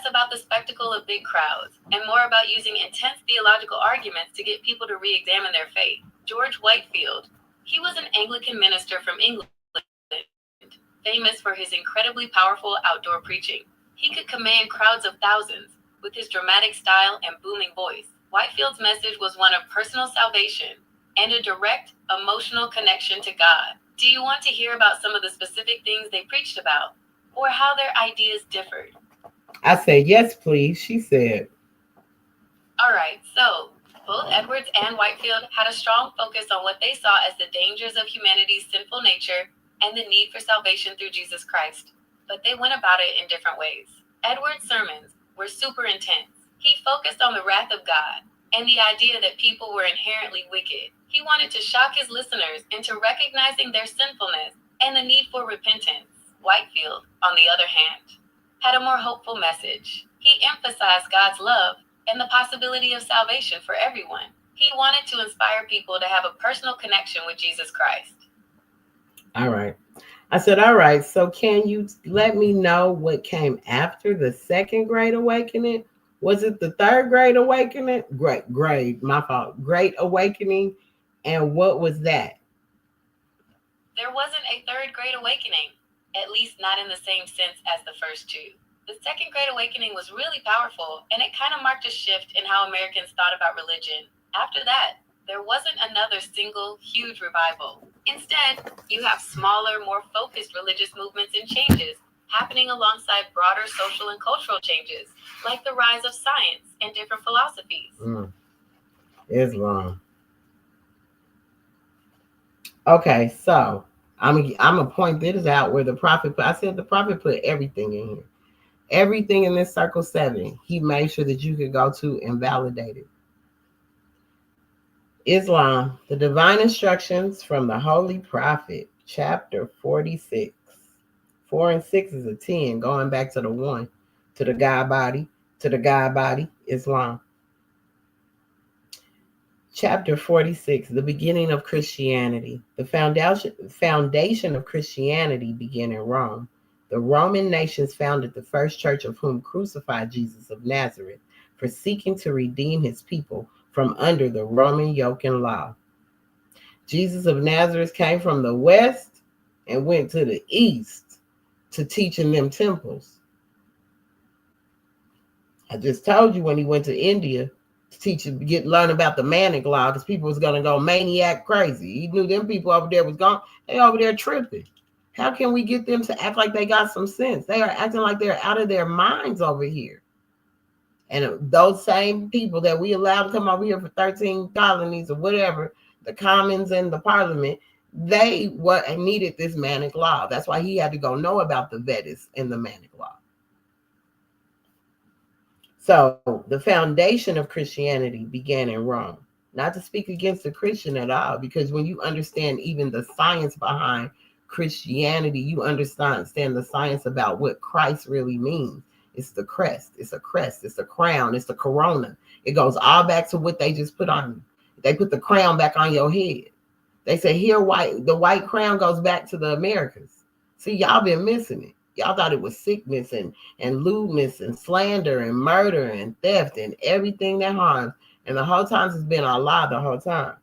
about the spectacle of big crowds and more about using intense theological arguments to get people to re-examine their faith. George Whitefield. He was an Anglican minister from England, famous for his incredibly powerful outdoor preaching. He could command crowds of thousands with his dramatic style and booming voice. Whitefield's message was one of personal salvation and a direct, emotional connection to God. Do you want to hear about some of the specific things they preached about, or how their ideas differed? I said, yes, please. She said, all right, so both Edwards and Whitefield had a strong focus on what they saw as the dangers of humanity's sinful nature and the need for salvation through Jesus Christ, but they went about it in different ways. Edwards' sermons were super intense. He focused on the wrath of God and the idea that people were inherently wicked. He wanted to shock his listeners into recognizing their sinfulness and the need for repentance. Whitefield, on the other hand, had a more hopeful message. He emphasized God's love and the possibility of salvation for everyone. He wanted to inspire people to have a personal connection with Jesus Christ. All right. I said, all right, so can you let me know what came after the second Great Awakening? Was it the third Great Awakening? My fault. Great Awakening. And what was that? There wasn't a third Great Awakening, at least not in the same sense as the first two. The second Great Awakening was really powerful, and it kind of marked a shift in how Americans thought about religion. After that, there wasn't another single huge revival. Instead, you have smaller, more focused religious movements and changes happening alongside broader social and cultural changes, like the rise of science and different philosophies. Islam. Okay, so I'm gonna point this out where the prophet put. I said the prophet put everything in here. Everything in this circle 7, he made sure that you could go to and validate it. Islam, the divine instructions from the Holy Prophet, chapter 46. 4 and 6 is a 10, going back to the 1, to the God body, Islam. Chapter 46, the beginning of Christianity. The foundation of Christianity began in Rome. The Roman nations founded the first church of whom crucified Jesus of Nazareth for seeking to redeem his people from under the Roman yoke and law. Jesus of Nazareth came from the west and went to the east to teach in them temples. I just told you when he went to India to learn about the manic law, because people was gonna go maniac crazy. He knew them people over there was gone. They over there tripping. How can we get them to act like they got some sense? They are acting like they're out of their minds over here. And those same people that we allowed to come over here for 13 colonies or whatever, the commons and the parliament, they needed this manic law. That's why he had to go know about the Vedas and the manic law. So the foundation of Christianity began in Rome. Not to speak against the Christian at all, because when you understand even the science behind Christianity, you understand the science about what Christ really means. It's the crest. It's a crest. It's the crown. It's the corona. It goes all back to what they just put on you. They put the crown back on your head. They say here the white crown goes back to the Americas. See, y'all been missing it. Y'all thought it was sickness and lewdness and slander and murder and theft and everything that harms. And the whole time it's been our lie the whole time.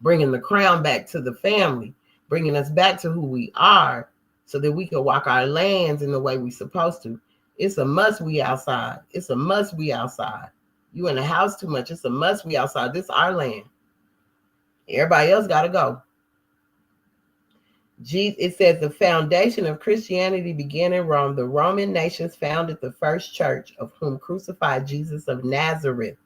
Bringing the crown back to the family, bringing us back to who we are so that we can walk our lands in the way we're supposed to. It's a must we outside. It's a must we outside. You in the house too much. It's a must we outside. This is our land. Everybody else got to go. It says the foundation of Christianity began in Rome. The Roman nations founded the first church, of whom crucified Jesus of Nazareth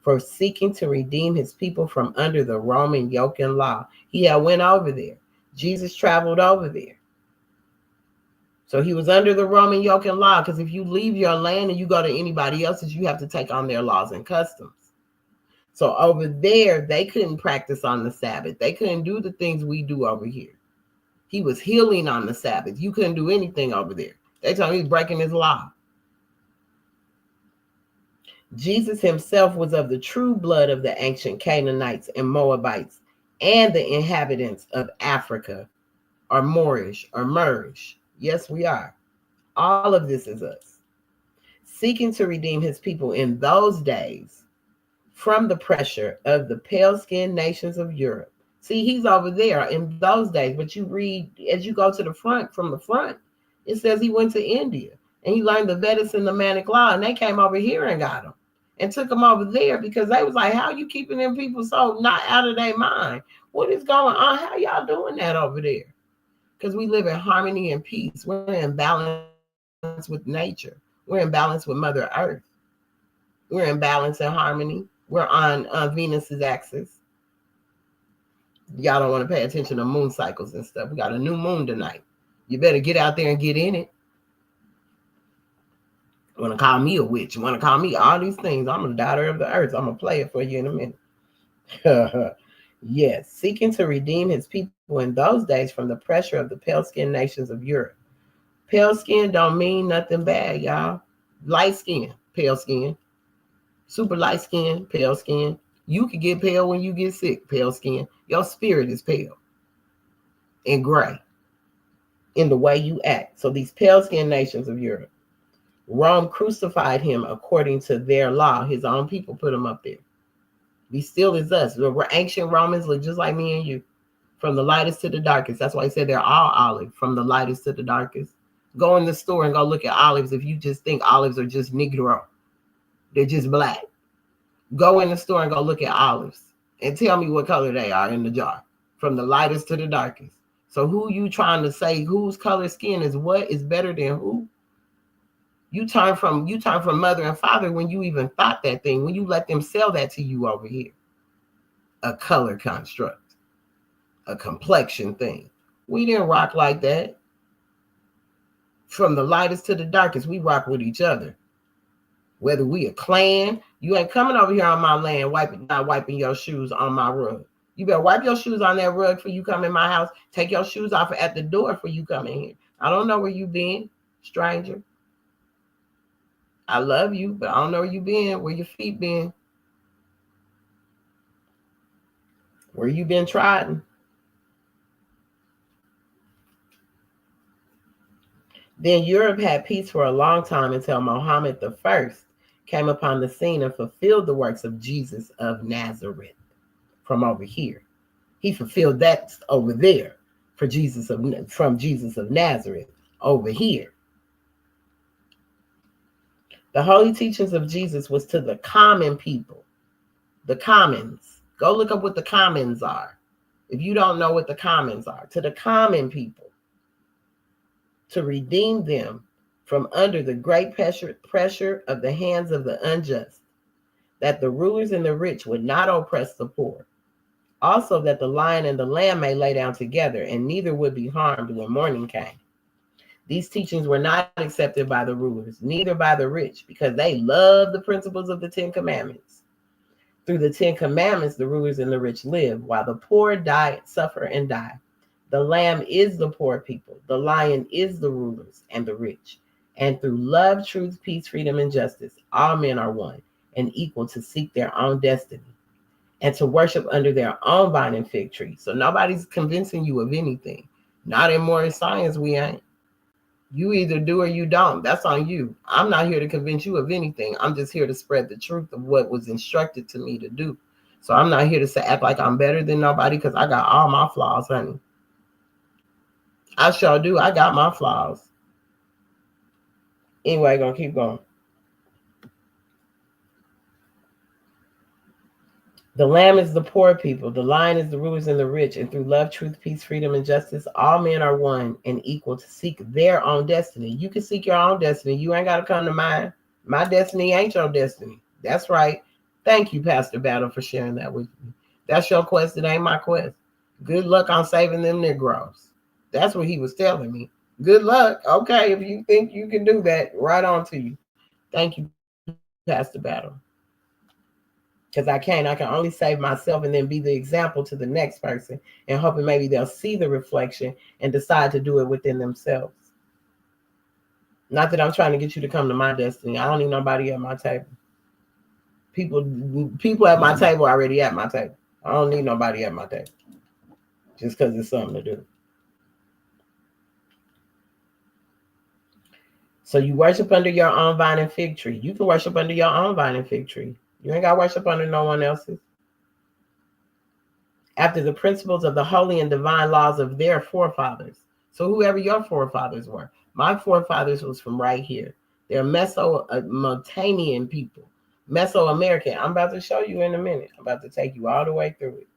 for seeking to redeem his people from under the Roman yoke and law. He had went over there. Jesus traveled over there. So he was under the Roman yoke and law, because if you leave your land and you go to anybody else's, you have to take on their laws and customs. So over there, they couldn't practice on the Sabbath. They couldn't do the things we do over here. He was healing on the Sabbath. You couldn't do anything over there. They told him he was breaking his law. Jesus himself was of the true blood of the ancient Canaanites and Moabites and the inhabitants of Africa, or Moorish, or Moorish. Yes, we are. All of this is us. Seeking to redeem his people in those days from the pressure of the pale-skinned nations of Europe. See, he's over there in those days, but you read, as you go to the front, from the front, it says he went to India and he learned the Vedas and the Manic law, and they came over here and got him and took him over there because they was like, how are you keeping them people so not out of their mind? What is going on? How y'all doing that over there? Because we live in harmony and peace. We're in balance with nature. We're in balance with Mother Earth. We're in balance and harmony. We're on Venus's axis. Y'all don't want to pay attention to moon cycles and stuff. We got a new moon tonight. You better get out there and get in it. Want to call me a witch? Want to call me all these things? I'm a daughter of the earth. I'm going to play it for you in a minute. Yes, seeking to redeem his people in those days from the pressure of the pale-skinned nations of Europe. Pale skin don't mean nothing bad, y'all. Light skin, pale skin. Super light skin, pale skin. You can get pale when you get sick, pale skin. Your spirit is pale and gray in the way you act. So these pale-skinned nations of Europe, Rome crucified him according to their law. His own people put him up there. He still is us. We're ancient Romans, look just like me and you. From the lightest to the darkest. That's why I said they're all olive, from the lightest to the darkest. Go in the store and go look at olives if you just think olives are just Negro. They're just black. Go in the store and go look at olives and tell me what color they are in the jar, from the lightest to the darkest. So who you trying to say whose color skin is what is better than who? You turn from mother and father when you even thought that thing, when you let them sell that to you over here. A color construct, a complexion thing. We didn't rock like that. From the lightest to the darkest, we rock with each other. Whether we a clan, you ain't coming over here on my land not wiping your shoes on my rug. You better wipe your shoes on that rug before you come in my house. Take your shoes off at the door before you come in here. I don't know where you been, stranger. I love you, but I don't know where you been, where your feet been. Where you been trodden. Then Europe had peace for a long time until Muhammad I came upon the scene and fulfilled the works of Jesus of Nazareth from over here. He fulfilled that over there from Jesus of Nazareth over here. The holy teachings of Jesus was to the common people, the commons. Go look up what the commons are. If you don't know what the commons are, to the common people, to redeem them from under the great pressure of the hands of the unjust, that the rulers and the rich would not oppress the poor. Also that the lion and the lamb may lay down together, and neither would be harmed when morning came. These teachings were not accepted by the rulers, neither by the rich, because they loved the principles of the 10 Commandments. Through the 10 Commandments, the rulers and the rich live, while the poor suffer and die. The lamb is the poor people. The lion is the rulers and the rich. And through love, truth, peace, freedom, and justice, all men are one and equal to seek their own destiny and to worship under their own vine and fig tree. So nobody's convincing you of anything. Not in modern science, we ain't. You either do or you don't. That's on you. I'm not here to convince you of anything. I'm just here to spread the truth of what was instructed to me to do. So I'm not here to say act like I'm better than nobody because I got all my flaws, honey. I sure do. I got my flaws. Anyway, gonna keep going. The lamb is the poor people. The lion is the rulers and the rich. And through love, truth, peace, freedom, and justice, all men are one and equal to seek their own destiny. You can seek your own destiny. You ain't got to come to mine. My destiny ain't your destiny. That's right. Thank you, Pastor Battle, for sharing that with me. That's your quest. It ain't my quest. Good luck on saving them Negroes. That's what he was telling me. Good luck. Okay, if you think you can do that, right on to you. Thank you, Pastor Battle. Because I can only save myself and then be the example to the next person and hoping maybe they'll see the reflection and decide to do it within themselves. Not that I'm trying to get you to come to my destiny. I don't need nobody at my table. People at my table are already at my table. I don't need nobody at my table just because it's something to do. So you worship under your own vine and fig tree. You can worship under your own vine and fig tree. You ain't got to worship under no one else's. After the principles of the holy and divine laws of their forefathers. So whoever your forefathers were. My forefathers was from right here. They're Mesopotamian people. Mesoamerican. I'm about to show you in a minute. I'm about to take you all the way through it.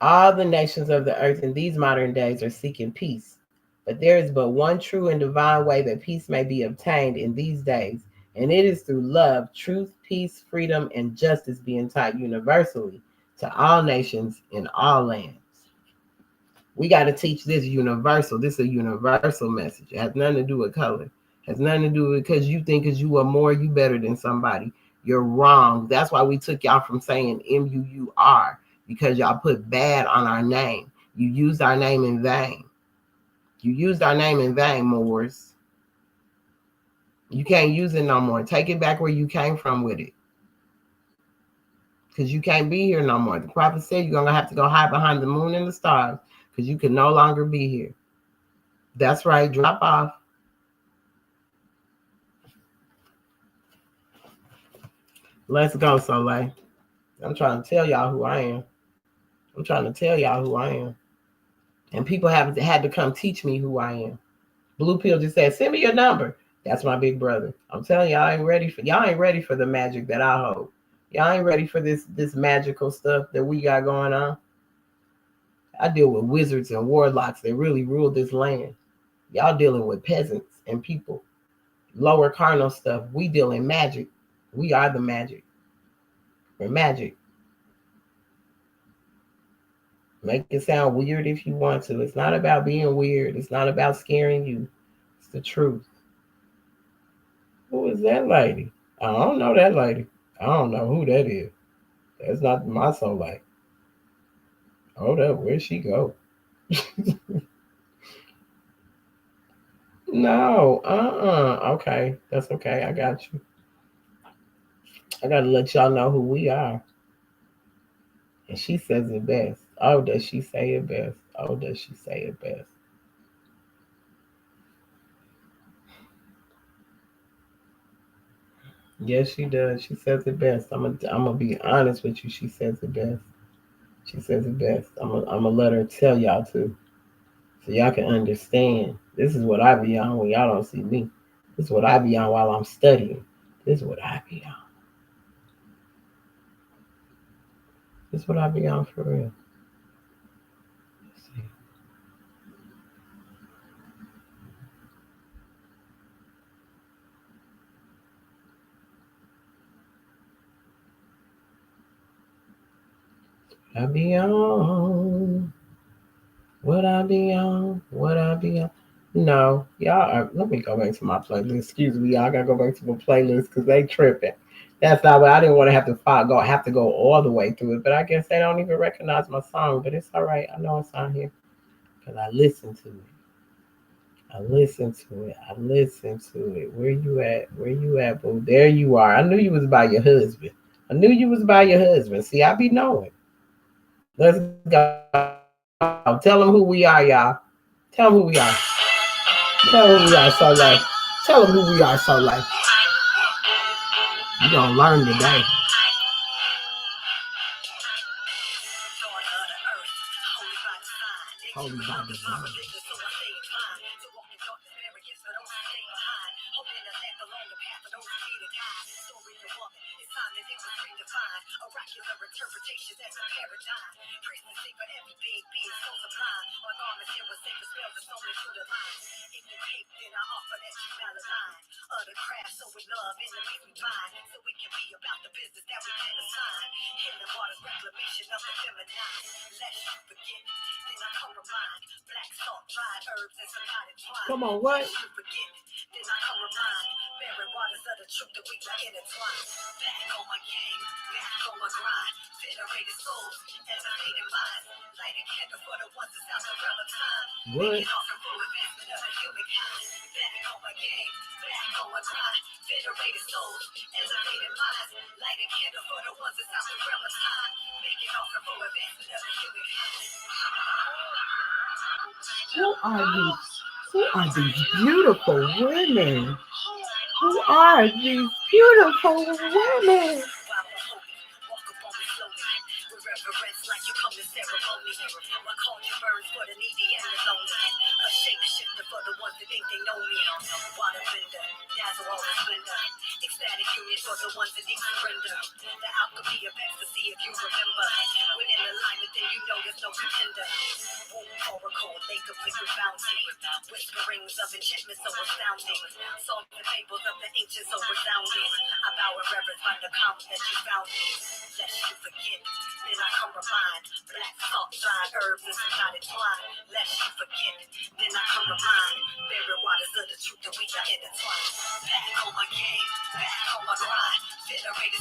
All the nations of the earth in these modern days are seeking peace. But there is but one true and divine way that peace may be obtained in these days, and it is through love, truth, peace, freedom, and justice being taught universally to all nations in all lands. We got to teach this universal. This is a universal message. It has nothing to do with color. It has nothing to do with because you think because you are more, you better than somebody. You're wrong. That's why we took y'all from saying M-U-U-R, because y'all put bad on our name. You used our name in vain. You used our name in vain, Moors. You can't use it no more. Take it back where you came from with it. Because you can't be here no more. The prophet said you're going to have to go hide behind the moon and the stars because you can no longer be here. That's right. Drop off. Let's go, Soleil. I'm trying to tell y'all who I am. I'm trying to tell y'all who I am. And people have had to come teach me who I am. Blue Pill just said, send me your number. That's my big brother. I'm telling y'all, y'all ain't ready for the magic that I hold. Y'all ain't ready for this magical stuff that we got going on. I deal with wizards and warlocks that really rule this land. Y'all dealing with peasants and people. Lower carnal stuff. We deal in magic. We are the magic. We're magic. Make it sound weird if you want to. It's not about being weird. It's not about scaring you. It's the truth. Who is that lady? I don't know that lady. I don't know who that is. That's not my soul light. Hold up, where'd she go? No, okay, that's okay. I got you. I gotta let y'all know who we are. And she says it best. Oh, does she say it best? Oh, does she say it best? Yes, she does. She says it best. I'm gonna be honest with you. She says it best. She says it best. I'm gonna let her tell y'all too, so y'all can understand. This is what I be on when y'all don't see me. This is what I be on while I'm studying. This is what I be on. This is what I be on for real. Let's see. I be on. What I be on? What I be on? No, y'all are. Let me go back to my playlist. Excuse me, y'all gotta go back to my playlist because they tripping. That's not what I didn't want to have to go all the way through it, but I guess they don't even recognize my song. But it's all right. I know it's on here because I listen to it. I listened to it. I listened to it. Where you at? Where you at, boo? There you are. I knew you was by your husband. I knew you was by your husband. See, I be knowing. Let's go. Tell them who we are, y'all. Tell them who we are. Tell them who we are, so like. Tell them who we are, so like. You gonna learn today. Holy by design. Come on, what? What? Who are these beautiful women? Who are these beautiful women?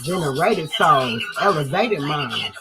Generated souls, elevated minds.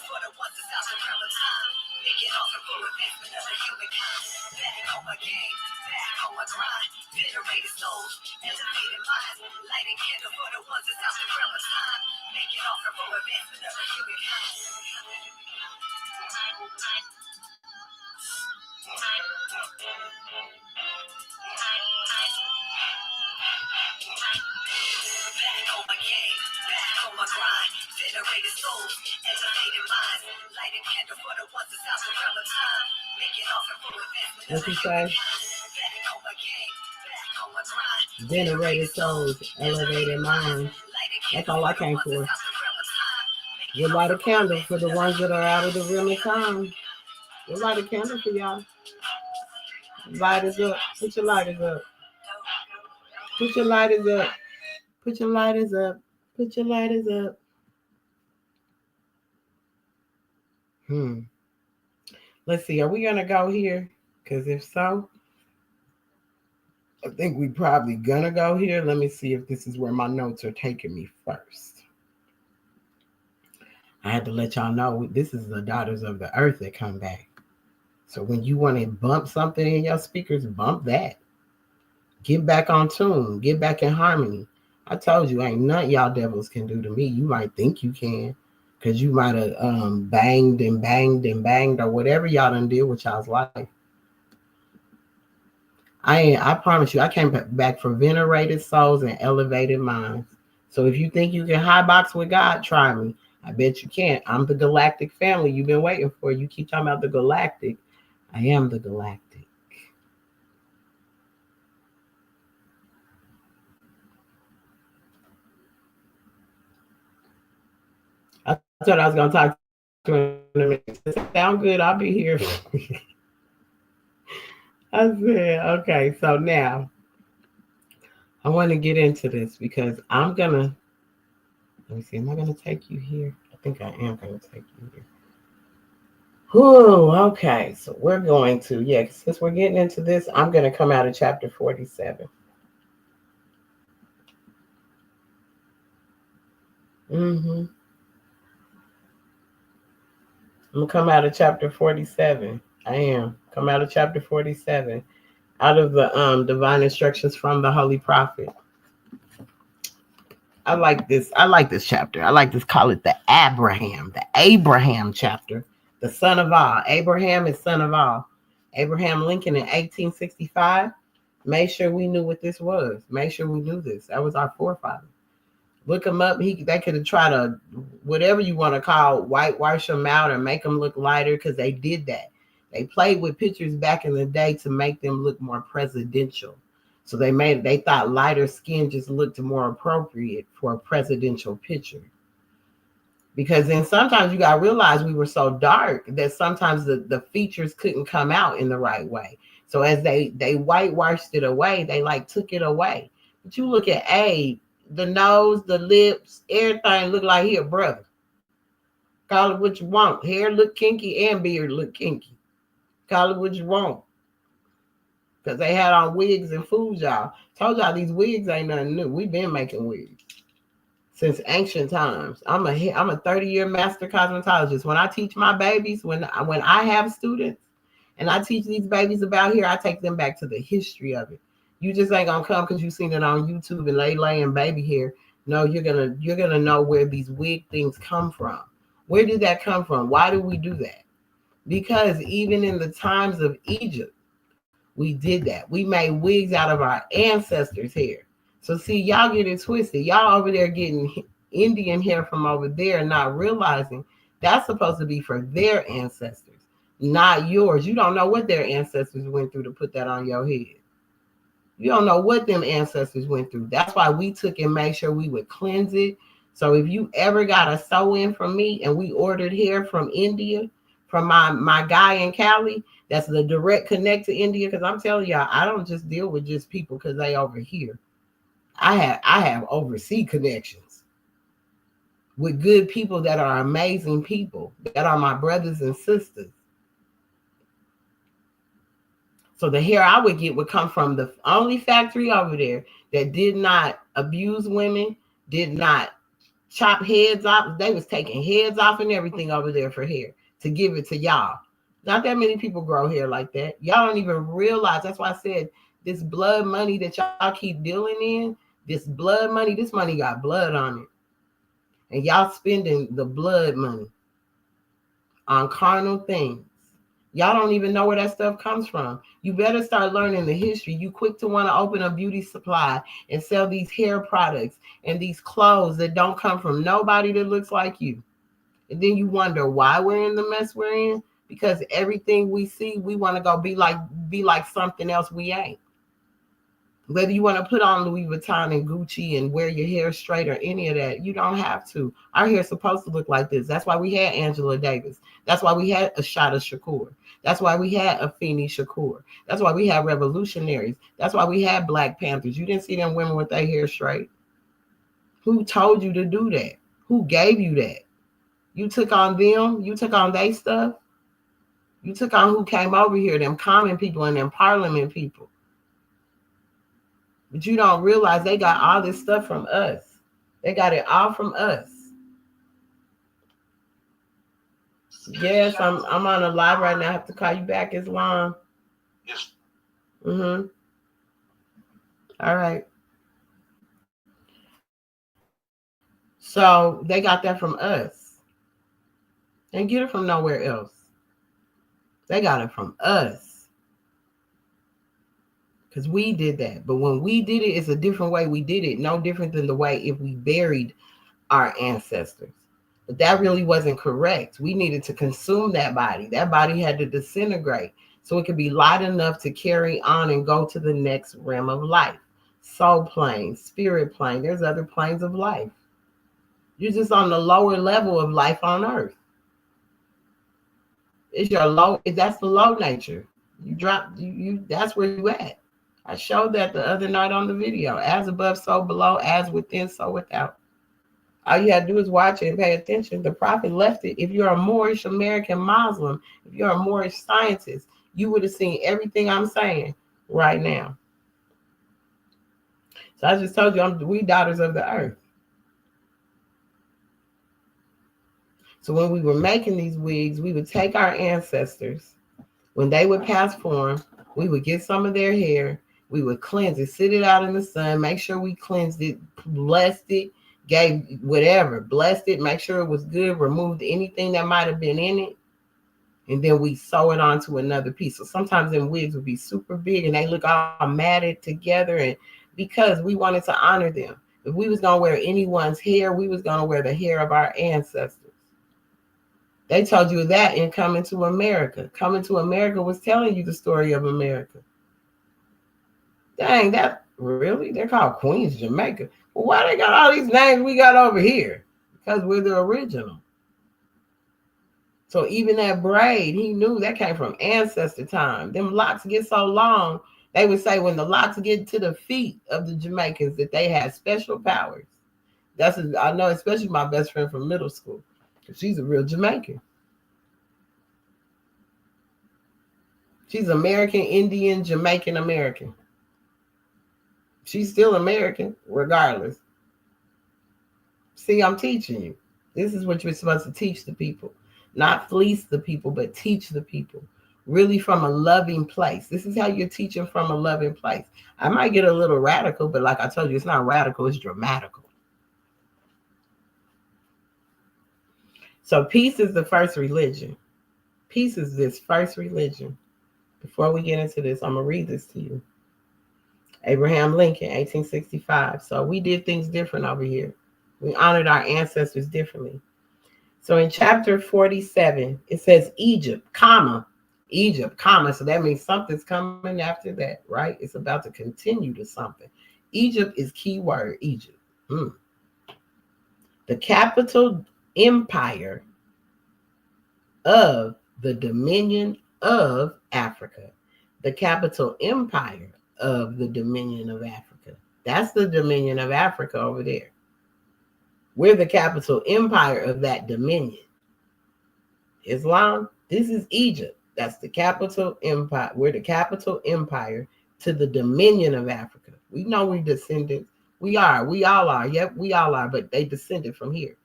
What you say? Generated souls, elevated minds. That's all I came for. We'll light a candle for the ones that are out of the realm of time. We'll light a candle for y'all. Lighters up. Put your lighters up. Put your lighters up. Put your lighters up. Put your lighters up. Let's see. Are we gonna go here? Because if so, I think we probably gonna go here. Let me see if this is where my notes are taking me first. I had to let y'all know this is the Daughters of the Earth that come back. So when you want to bump something in your speakers, bump that. Get back on tune. Get back in harmony. I told you, ain't nothing y'all devils can do to me. You might think you can, because you might have banged and banged and banged or whatever y'all done did with y'all's life. I promise you, I came back for venerated souls and elevated minds. So if you think you can high box with God, try me. I bet you can't. I'm the galactic family you've been waiting for. You keep talking about the galactic. I am the galactic. I thought I was going to talk to him in a minute. Sound good. I'll be here. I said, okay, so now I want to get into this because I'm going to, let me see, am I going to take you here? I think I am going to take you here. Whew, okay, so we're going to, since we're getting into this, I'm going to come out of chapter 47. I'm going to come out of chapter 47. I am. Come out of chapter 47. out of the divine instructions from the Holy Prophet. I like this. I like this chapter. I like this. Call it the Abraham chapter. The son of all. Abraham is son of all. Abraham Lincoln in 1865 made sure we knew what this was. Made sure we knew this. That was our forefather. Look him up. They could have tried to, whatever you want to call, whitewash him out or make him look lighter, because they did that. They played with pictures back in the day to make them look more presidential. So they thought lighter skin just looked more appropriate for a presidential picture. Because then sometimes you gotta realize we were so dark that sometimes the features couldn't come out in the right way. So as they whitewashed it away, they like took it away. But you look at Abe, the nose, the lips, everything look like he a brother. Call it what you want. Hair look kinky and beard look kinky. Call it what you want. Because they had on wigs and fools, y'all. Told y'all these wigs ain't nothing new. We've been making wigs since ancient times. I'm a 30-year master cosmetologist. When I teach my babies, when I have students and I teach these babies about hair, I take them back to the history of it. You just ain't gonna come because you seen it on YouTube and laying baby hair. No, you're gonna know where these wig things come from. Where did that come from? Why do we do that? Because even in the times of Egypt, we did that. We made wigs out of our ancestors' hair. So see, y'all get it twisted. Y'all over there getting Indian hair from over there, not realizing that's supposed to be for their ancestors, not yours. You don't know what their ancestors went through to put that on your head. You don't know what them ancestors went through. That's why we took and made sure we would cleanse it. So if you ever got a sew-in from me and we ordered hair from India, from my guy in Cali, that's the direct connect to India. Because I'm telling y'all, I don't just deal with just people because they over here. I have overseas connections with good people that are amazing people, that are my brothers and sisters. So the hair I would get would come from the only factory over there that did not abuse women, did not chop heads off. They was taking heads off and everything over there for hair to give it to y'all. Not that many people grow hair like that. Y'all don't even realize. That's why I said this blood money that y'all keep dealing in, this money got blood on it. And y'all spending the blood money on carnal things. Y'all don't even know where that stuff comes from. You better start learning the history. You quick to want to open a beauty supply and sell these hair products and these clothes that don't come from nobody that looks like you. And then you wonder why we're in the mess we're in, because everything we see, we want to go be like something else we ain't. Whether you want to put on Louis Vuitton and Gucci and wear your hair straight or any of that, you don't have to. Our hair's supposed to look like this. That's why we had Angela Davis. That's why we had Ashada Shakur. That's why we had Afeni Shakur. That's why we had revolutionaries. That's why we had Black Panthers. You didn't see them women with their hair straight. Who told you to do that? Who gave you that? You took on them. You took on their stuff. You took on who came over here, them common people and them parliament people. But you don't realize they got all this stuff from us. They got it all from us. Yes, I'm on a live right now. I have to call you back, Islam. Yes. All right. So they got that from us. They didn't get it from nowhere else. They got it from us. Because we did that. But when we did it, it's a different way we did it. No different than the way if we buried our ancestors. But that really wasn't correct. We needed to consume that body. That body had to disintegrate so it could be light enough to carry on and go to the next realm of life. Soul plane, spirit plane. There's other planes of life. You're just on the lower level of life on earth. It's your low, that's the low nature. You drop, you that's where you at. I showed that the other night on the video. As above, so below, as within, so without. All you have to do is watch it and pay attention. The prophet left it. If you're a Moorish American Muslim, if you're a Moorish scientist, you would have seen everything I'm saying right now. So I just told you, we daughters of the earth. So when we were making these wigs, we would take our ancestors, when they would pass form, We would get some of their hair. We would cleanse it, sit it out in the sun, make sure we cleansed it, blessed it, gave whatever, blessed it, make sure it was good, removed anything that might have been in it. And then we sew it onto another piece. So sometimes them wigs would be super big and they look all matted together. And because we wanted to honor them, if we was gonna wear anyone's hair, we was gonna wear the hair of our ancestors. They told you that in Coming to America. Coming to America was telling you the story of America. Dang, that really? They're called Queens, Jamaica. Well, why they got all these names we got over here? Because we're the original. So even that braid, he knew that came from ancestor time. Them locks get so long, they would say when the locks get to the feet of the Jamaicans that they had special powers. I know, especially my best friend from middle school, because she's a real Jamaican. She's American, Indian, Jamaican American. She's still American, regardless. See, I'm teaching you. This is what you're supposed to teach the people. Not fleece the people, but teach the people. Really from a loving place. This is how you're teaching from a loving place. I might get a little radical, but like I told you, it's not radical, it's dramatical. So peace is the first religion. Peace is this first religion. Before we get into this, I'm going to read this to you. Abraham Lincoln, 1865. So we did things different over here. We honored our ancestors differently. So in chapter 47, it says Egypt, comma. So that means something's coming after that, right? It's about to continue to something. Egypt is key word, Egypt. The capital empire of the Dominion of Africa. The capital empire of the Dominion of Africa. That's the Dominion of Africa over there. We're the capital empire of that dominion. Islam, this is Egypt. That's the capital empire. We're the capital empire to the Dominion of Africa. We know we're descendants. We all are. Yep, we all are, but they descended from here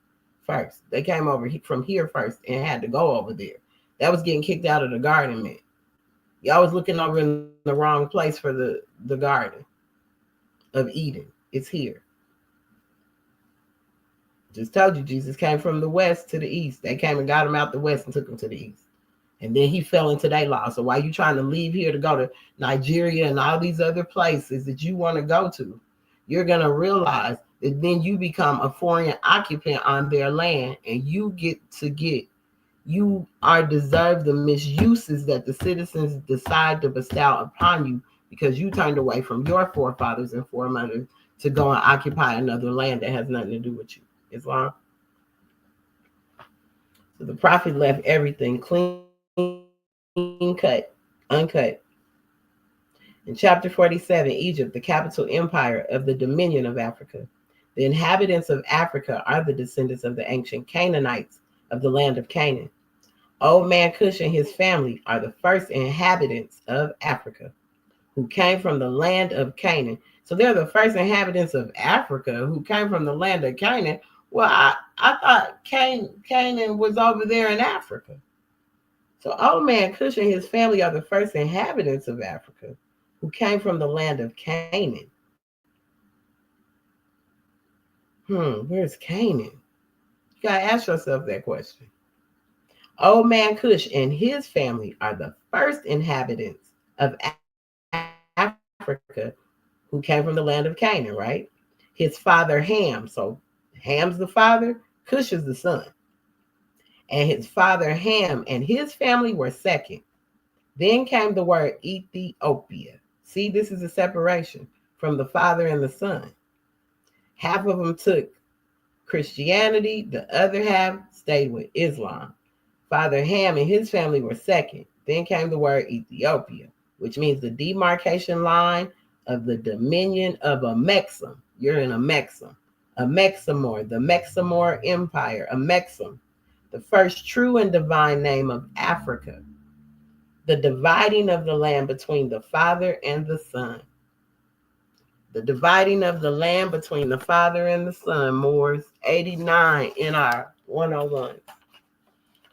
first. They came over from here first and had to go over there. That was getting kicked out of the garden, man. Y'all was looking over in the wrong place for the garden of Eden. It's here. Just told you, Jesus came from the west to the east. They came and got him out the west and took him to the east. And then he fell into their law. So while you trying to leave here to go to Nigeria and all these other places that you want to go to, you're going to realize that then you become a foreign occupant on their land, and you are deserved the misuses that the citizens decide to bestow upon you because you turned away from your forefathers and foremothers to go and occupy another land that has nothing to do with you. Islam. So the prophet left everything clean cut, uncut. In chapter 47, Egypt, the capital empire of the Dominion of Africa. The inhabitants of Africa are the descendants of the ancient Canaanites of the land of Canaan. Old man Cush and his family are the first inhabitants of Africa who came from the land of Canaan. So they're the first inhabitants of Africa who came from the land of Canaan. Well, I thought Canaan was over there in Africa. So old man Cush and his family are the first inhabitants of Africa who came from the land of Canaan. Where's Canaan? You gotta ask yourself that question. Old man Cush and his family are the first inhabitants of Africa who came from the land of Canaan, right? His father Ham, so Ham's the father, Cush is the son. And his father Ham and his family were second. Then came the word Ethiopia. See, this is a separation from the father and the son. Half of them took Christianity, the other half stayed with Islam. Father Ham and his family were second. Then came the word Ethiopia, which means the demarcation line of the dominion of a Mexam. You're in a Mexam. A Mexamor, the Mexamor Empire, a Mexam, the first true and divine name of Africa. The dividing of the land between the Father and the Son. The dividing of the land between the Father and the Son, Moors, 89 in our 101.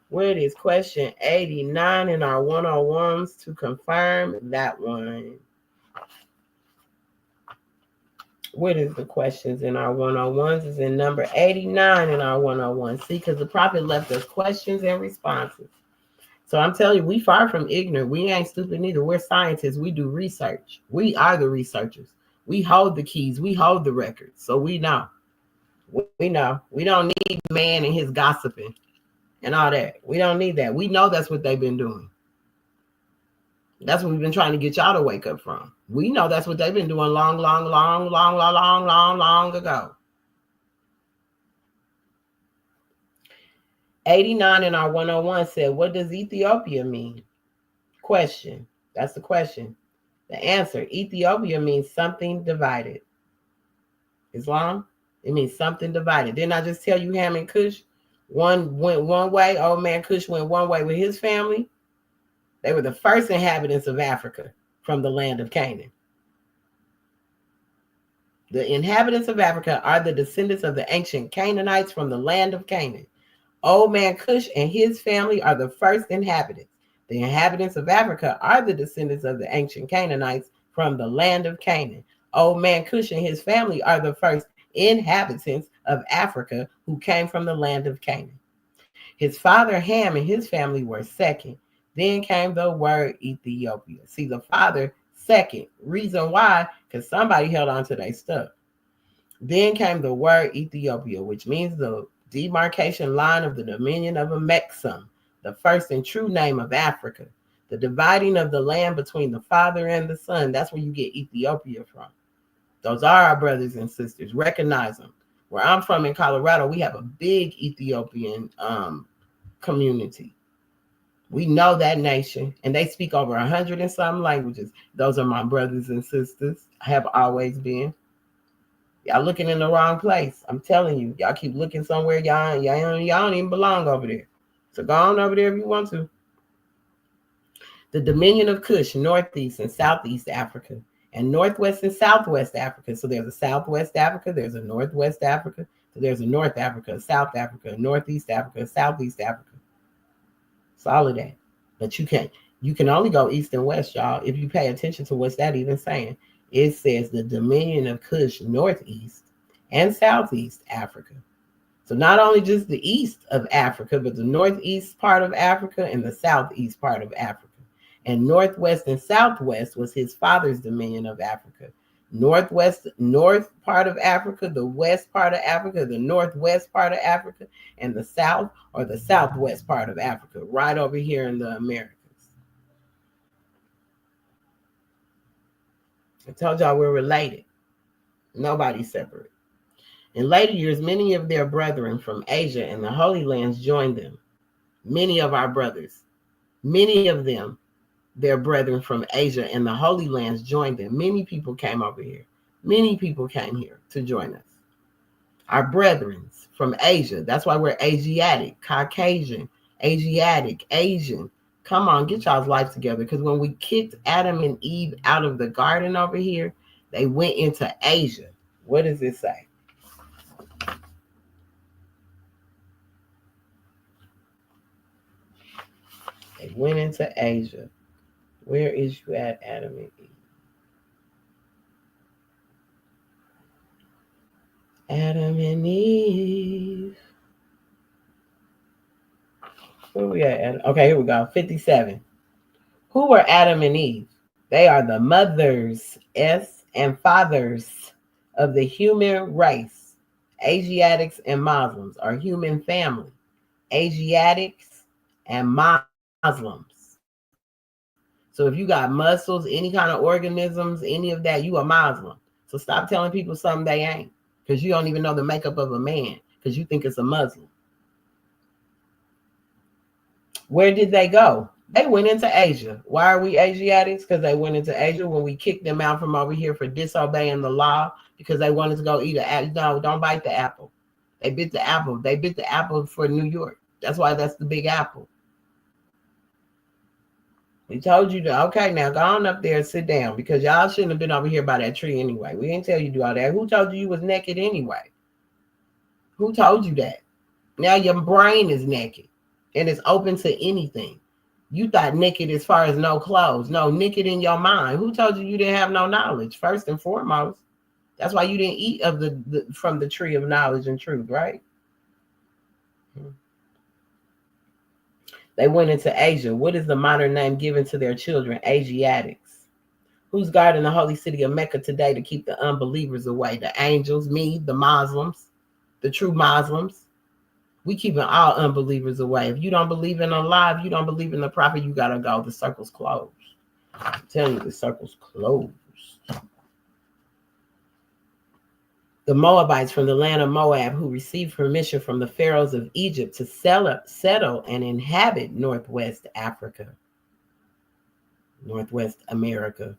Where it is question 89 in our 101s to confirm that one. What is the questions in our 101s? Is in number 89 in our 101. See, because the prophet left us questions and responses. So I'm telling you, we far from ignorant. We ain't stupid neither. We're scientists. We do research. We are the researchers. We hold the keys. We hold the records. So we know. We know. We don't need man and his gossiping and all that. We don't need that. We know that's what they've been doing. That's what we've been trying to get y'all to wake up from. We know that's what they've been doing long ago. 89 in our 101 said, what does Ethiopia mean? Question. That's the question. The answer, Ethiopia means something divided. Islam, it means something divided. Didn't I just tell you Ham and Cush? One went one way. Old man Cush went one way with his family. They were the first inhabitants of Africa from the land of Canaan. The inhabitants of Africa are the descendants of the ancient Canaanites from the land of Canaan. Old man Cush and his family are the first inhabitants. The inhabitants of Africa are the descendants of the ancient Canaanites from the land of Canaan. Old man Cush and his family are the first inhabitants of Africa who came from the land of Canaan. His father Ham and his family were second. Then came the word Ethiopia. See, the father second. Reason why? Because somebody held on to their stuff. Then came the word Ethiopia, which means the demarcation line of the dominion of Amexem, the first and true name of Africa. The dividing of the land between the father and the son. That's where you get Ethiopia from. Those are our brothers and sisters. Recognize them. Where I'm from in Colorado, we have a big Ethiopian community. We know that nation, and they speak over 100 and some languages. Those are my brothers and sisters. Have always been. Y'all looking in the wrong place. I'm telling you. Y'all keep looking somewhere. Y'all don't even belong over there. So go on over there if you want to. The dominion of Cush, northeast and southeast Africa, and northwest and southwest Africa. So there's a southwest Africa, there's a northwest Africa, so there's a North Africa, a South Africa, a Northeast Africa, a Southeast Africa. It's all of that. But you can only go east and west, y'all, if you pay attention to what's that even saying. It says the dominion of Cush, northeast and southeast Africa. So not only just the east of Africa, but the northeast part of Africa and the southeast part of Africa. And northwest and southwest was his father's dominion of Africa. North part of Africa, the west part of Africa, the northwest part of Africa, and the south or the southwest part of Africa, right over here in the Americas. I told y'all we're related. Nobody's separate. In later years, many of their brethren from Asia and the Holy Lands joined them. Many of our brothers, many of them, their brethren from Asia and the Holy Lands joined them. Many people came over here. Many people came here to join us. Our brethren from Asia. That's why we're Asiatic, Caucasian, Asiatic, Asian. Come on, get y'all's life together. Because when we kicked Adam and Eve out of the garden over here, they went into Asia. What does it say? They went into Asia. Where is you at, Adam and Eve? Adam and Eve. Where we at, Adam? Okay, here we go. 57. Who were Adam and Eve? They are the mothers, and fathers of the human race. Asiatics and Muslims are human family. Asiatics and Muslims. So if you got muscles, any kind of organisms, any of that, you a Muslim. So stop telling people something they ain't, because you don't even know the makeup of a man, because you think it's a Muslim. Where did they go? They went into Asia. Why are we Asiatics? Because they went into Asia when we kicked them out from over here for disobeying the law, because they wanted to go eat an apple. No, don't bite the apple. They bit the apple. They bit the apple for New York. That's why that's the big apple. We told you to, okay, now go on up there and sit down, because y'all shouldn't have been over here by that tree anyway. We didn't tell you to do all that. Who told you was naked anyway? Who told you that? Now your brain is naked. and it's open to anything. You thought naked as far as no clothes. No, naked in your mind. Who told you you didn't have no knowledge? First and foremost. That's why you didn't eat of the from the tree of knowledge and truth, right? They went into Asia. What is the modern name given to their children? Asiatics. Who's guarding the holy city of Mecca today to keep the unbelievers away? The angels, me, the Muslims, the true Muslims. We keeping all unbelievers away. If you don't believe in Allah, if you don't believe in the prophet, you gotta go. The circle's closed. I'm telling you, the circle's closed. The Moabites from the land of Moab, who received permission from the pharaohs of Egypt to settle and inhabit Northwest Africa, Northwest America.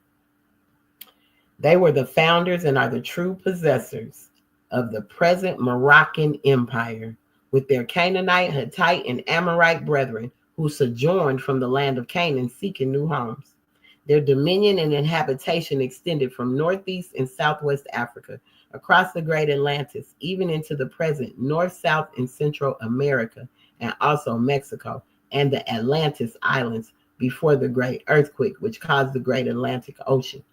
They were the founders and are the true possessors of the present Moroccan Empire, with their Canaanite, Hittite, and Amorite brethren who sojourned from the land of Canaan seeking new homes. Their dominion and inhabitation extended from northeast and southwest Africa, across the great Atlantis, even into the present North, South, and Central America, and also Mexico and the Atlantis Islands before the great earthquake, which caused the great Atlantic Ocean.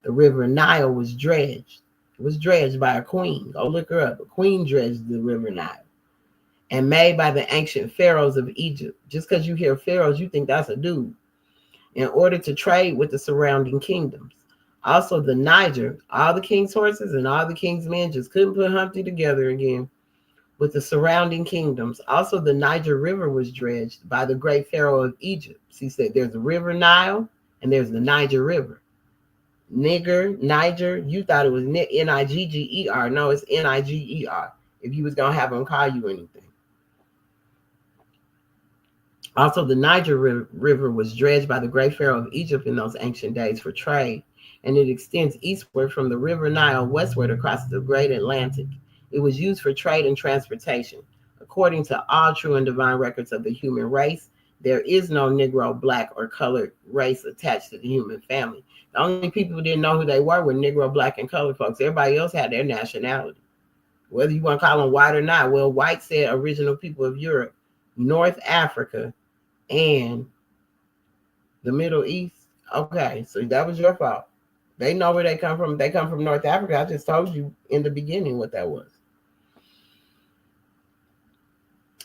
The river Nile was dredged. It was dredged by a queen. Go look her up. A queen dredged the river Nile. And made by the ancient pharaohs of Egypt. Just because you hear pharaohs, you think that's a dude. In order to trade with the surrounding kingdoms. Also the Niger, all the king's horses and all the king's men just couldn't put Humpty together again with the surrounding kingdoms. Also the Niger River was dredged by the great pharaoh of Egypt. He said there's the river Nile and there's the Niger River. Niger, you thought it was Nigger. No, it's Niger. If you was going to have them call you anything. Also, the Niger River was dredged by the great pharaoh of Egypt in those ancient days for trade, and it extends eastward from the river Nile westward across the great Atlantic. It was used for trade and transportation. According to all true and divine records of the human race, there is no Negro, black, or colored race attached to the human family. The only people who didn't know who they were Negro, black, and colored folks. Everybody else had their nationality. Whether you want to call them white or not, well, white said original people of Europe, North Africa, and the Middle East. Okay, so that was your fault. They know where they come from. They come from North Africa. I just told you in the beginning what that was.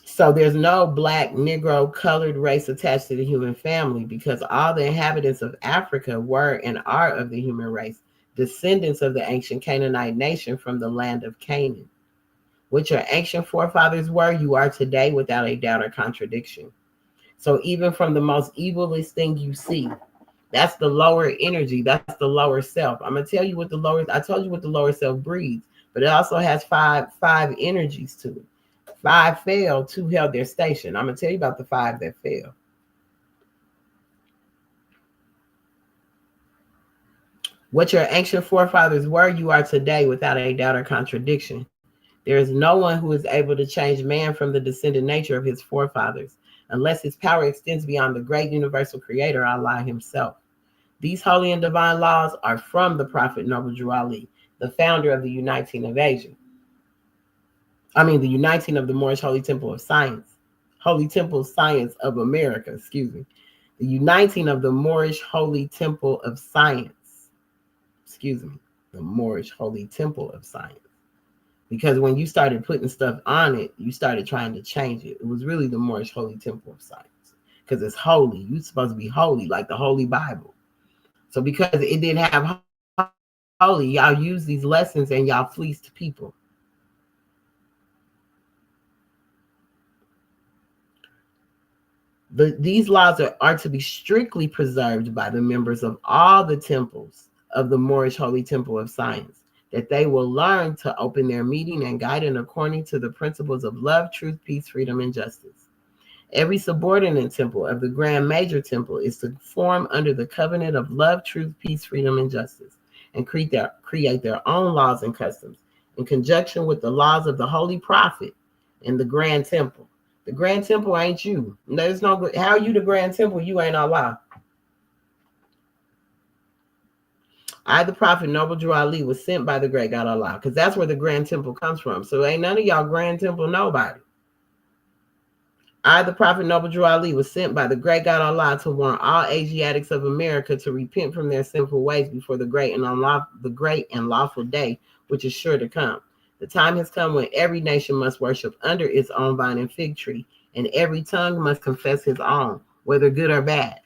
So there's no black, Negro, colored race attached to the human family because all the inhabitants of Africa were and are of the human race, descendants of the ancient Canaanite nation from the land of Canaan. What your ancient forefathers were, you are today without a doubt or contradiction. So even from the most evilest thing you see, that's the lower energy. That's the lower self. I'm gonna tell you what I told you what the lower self breeds, but it also has five energies to it. 5 fell, 2 held their station. I'm gonna tell you about the 5 that fell. What your ancient forefathers were, you are today without a doubt or contradiction. There is no one who is able to change man from the descendant nature of his forefathers, unless his power extends beyond the great universal creator, Allah himself. These holy and divine laws are from the Prophet Noble Drew Ali, the founder of the Uniting of Asia. The Uniting of the Moorish Holy Temple of Science. Holy Temple Science of America, excuse me. The Uniting of the Moorish Holy Temple of Science. Excuse me. The Moorish Holy Temple of Science. Because when you started putting stuff on it, you started trying to change it. It was really the Moorish Holy Temple of Science. Because it's holy. You're supposed to be holy, like the Holy Bible. So because it didn't have holy, y'all use these lessons and y'all fleeced people. These laws are to be strictly preserved by the members of all the temples of the Moorish Holy Temple of Science, that they will learn to open their meeting and guiding according to the principles of love, truth, peace, freedom, and justice. Every subordinate temple of the Grand Major Temple is to form under the covenant of love, truth, peace, freedom, and justice, and create their own laws and customs in conjunction with the laws of the Holy Prophet in the Grand Temple. The Grand Temple ain't you. There's no, how are you the Grand Temple? You ain't Allah. I, the Prophet Noble Drew Ali, was sent by the great God Allah, because that's where the Grand Temple comes from. So ain't none of y'all Grand Temple nobody. I, the Prophet Noble Drew Ali, was sent by the great God Allah to warn all Asiatics of America to repent from their sinful ways before the great and lawful day, which is sure to come. The time has come when every nation must worship under its own vine and fig tree, and every tongue must confess his own, whether good or bad.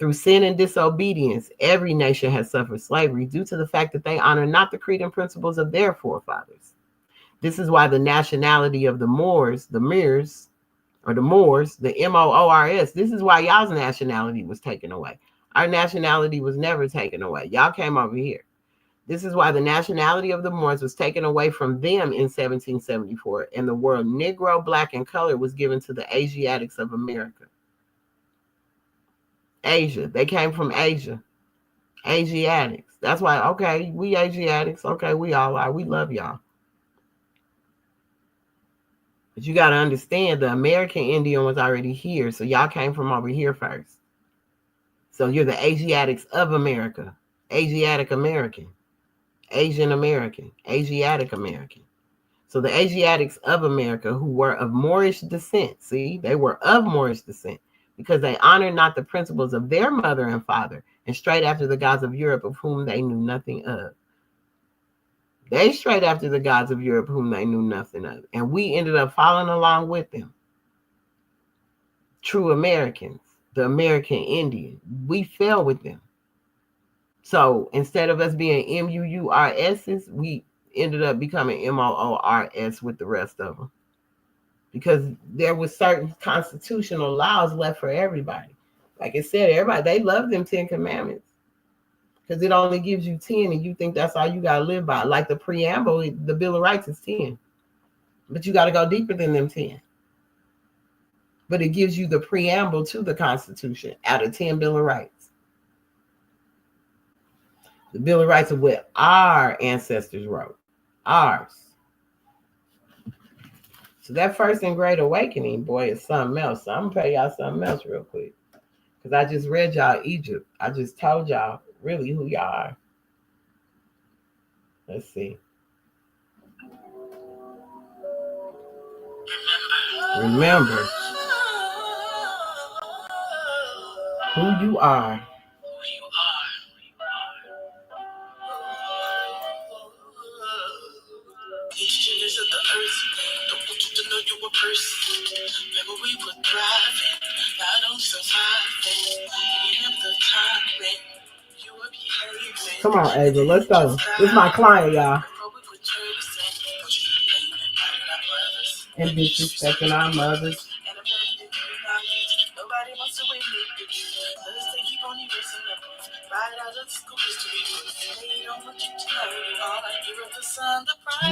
Through sin and disobedience, every nation has suffered slavery due to the fact that they honor not the creed and principles of their forefathers. This is why the nationality of the Moors, the Moors, the Moors, this is why y'all's nationality was taken away. Our nationality was never taken away. Y'all came over here. This is why the nationality of the Moors was taken away from them in 1774, and the word Negro, black, and color was given to the Asiatics of America. Asia. They came from Asia. Asiatics. That's why, okay, we Asiatics. Okay, we all are. We love y'all. But you got to understand the American Indian was already here. So y'all came from over here first. So you're the Asiatics of America. Asiatic American. Asian American. Asiatic American. So the Asiatics of America who were of Moorish descent, see, they were of Moorish descent because they honored not the principles of their mother and father and straight after the gods of Europe of whom they knew nothing of. They straight after the gods of Europe whom they knew nothing of. And we ended up following along with them. True Americans, the American Indian, we fell with them. So instead of us being MUURSs, we ended up becoming MOORS with the rest of them. Because there was certain constitutional laws left for everybody. Like I said, everybody, they love them 10 commandments. Because it only gives you 10 and you think that's all you got to live by. Like the preamble, the Bill of Rights is 10. But you got to go deeper than them 10. But it gives you the preamble to the Constitution out of 10 Bill of Rights. The Bill of Rights are what our ancestors wrote. Ours. So that first and great awakening, boy, is something else. So I'm going to tell y'all something else real quick. Because I just read y'all Egypt. I just told y'all really who y'all are. Let's see. Remember who you are. Come on, Ava, let's go. This is my client, y'all. And disrespecting our mothers.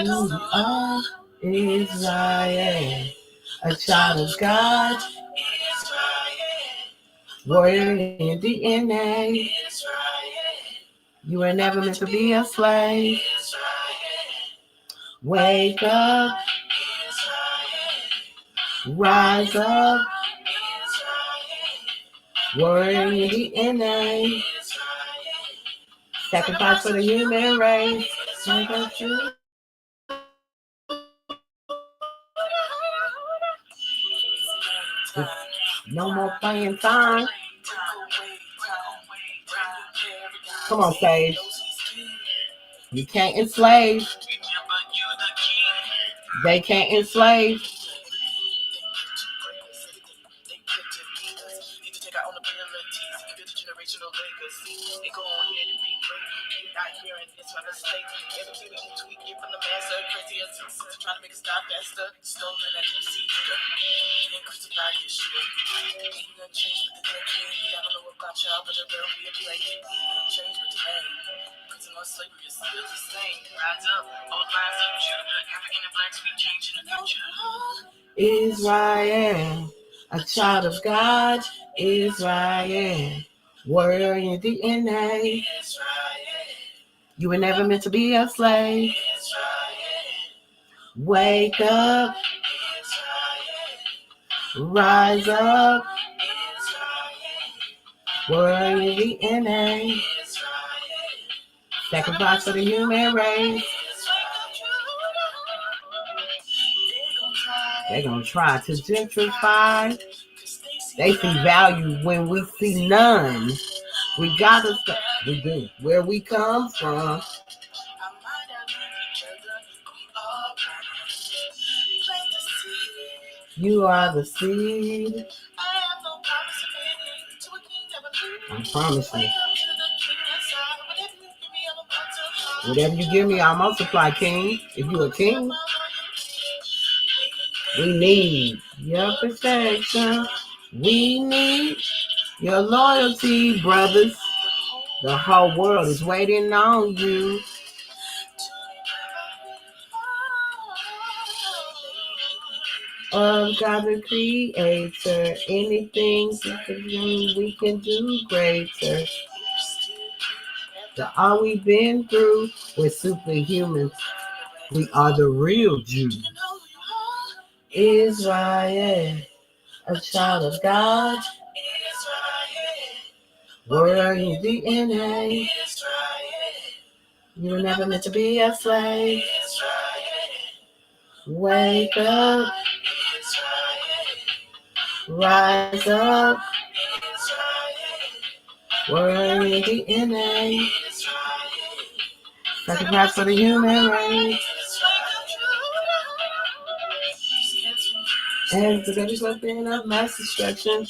You are Israel, a child of God, warrior in DNA. You were never meant to be a slave. Wake up, rise up, warrior in DNA. Sacrifice for the human race. No more playing time. Come on, Sage. You can't enslave. They can't enslave. Israel, a child of God, Israel, warrior in DNA. You were never meant to be a slave. Wake up, rise up, warrior in DNA. Sacrifice for the human race. They're going to try to gentrify. They see value when we see none. We got to stop. We do. Where we come from. You are the seed. I promise you. Whatever you give me, I'll multiply, King. If you a king, we need your protection. We need your loyalty, brothers. The whole world is waiting on you. Oh, God the Creator, anything we can do greater. The all we've been through, we're superhuman. We are the real Jews. Israel, a child of God. Royal DNA. You were never meant to be a slave. Wake up, rise up. Royal DNA. Sacrifice for the human race. And the greatest weapon of mass destruction.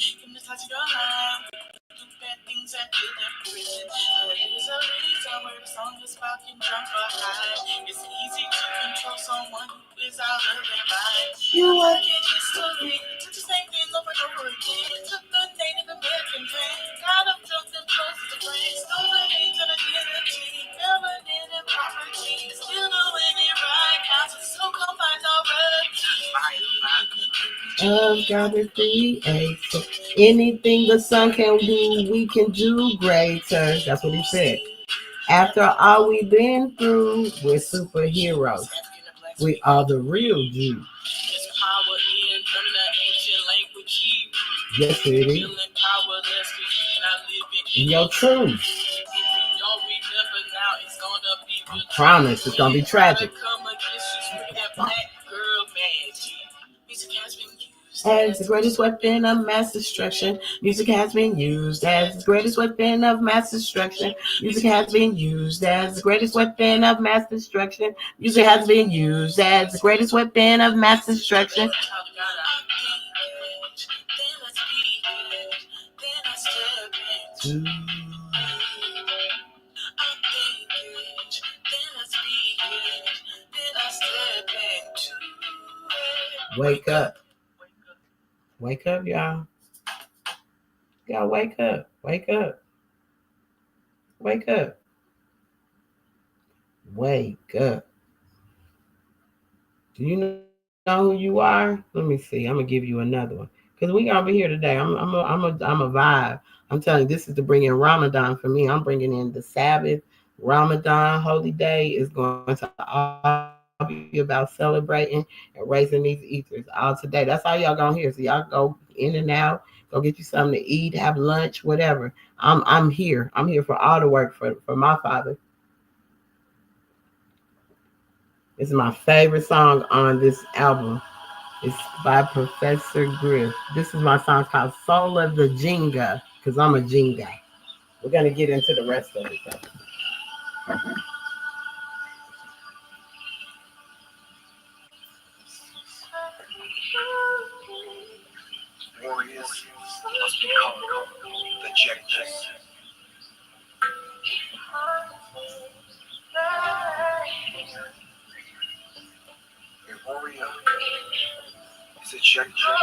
You are history. Took the same thing over and over again. Took the Native American pain. Got up, jumped and close to the brain. Stole the names of the identity. Melanin and property. Still doing it right. Counts so combined already. Of God the Creator. Anything the Son can do, we can do greater. That's what he said. After all we've been through, we're superheroes. We are the real Jews. Yes, it is. In your truth. I promise it's going to be tragic. As the greatest weapon of mass destruction, music has been used as the greatest weapon of mass destruction. Music has been used as the greatest weapon of mass destruction. Music has been used as the greatest weapon of mass destruction. Wake up. Wake up, y'all. Y'all wake up. Wake up. Wake up. Wake up. Do you know who you are? Let me see. I'm gonna give you another one because we gonna be here today. I'm a vibe. I'm telling you, this is to bring in Ramadan for me. I'm bringing in the Sabbath, Ramadan, holy day is going to all be about celebrating and raising these ethers all today. That's all y'all gonna hear. So y'all go in and out, go get you something to eat, have lunch, whatever. I'm here. I'm here for all the work for my Father. This is my favorite song on this album. It's by Professor Griff. This is my song called Soul of the Jinga, because I'm a Jinga. We're going to get into the rest of it, though. Warriors must become the Jectors. A warrior is a Jector.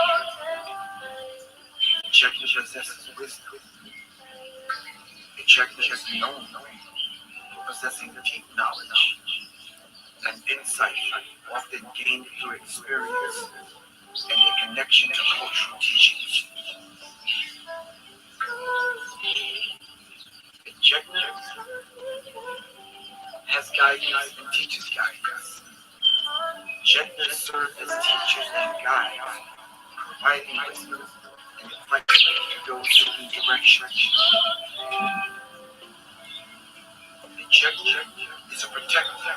A Jector possesses wisdom. A Jector is known for possessing deep knowledge and insight often gained through experience and a connection to cultural teachings. A Jector has guidance and teaches guidance. Jectors serve as teachers and guides, providing wisdom and advice to those seeking direction. A Jector is a protector.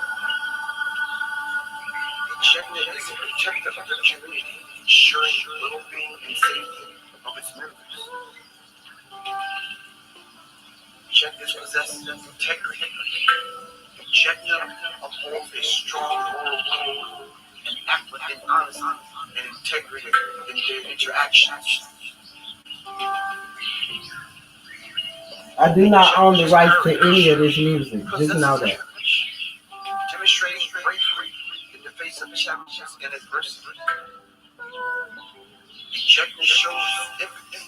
A Checking is a protector of the community, ensuring the well-being and safety of its members. Checkers possess integrity. Checker upholds a strong moral code and act with honesty and integrity in their interactions. I do not own the rights to any of this music. Just know that. Demonstrating bravery in the face of challenges and adversity. Checker shows empathy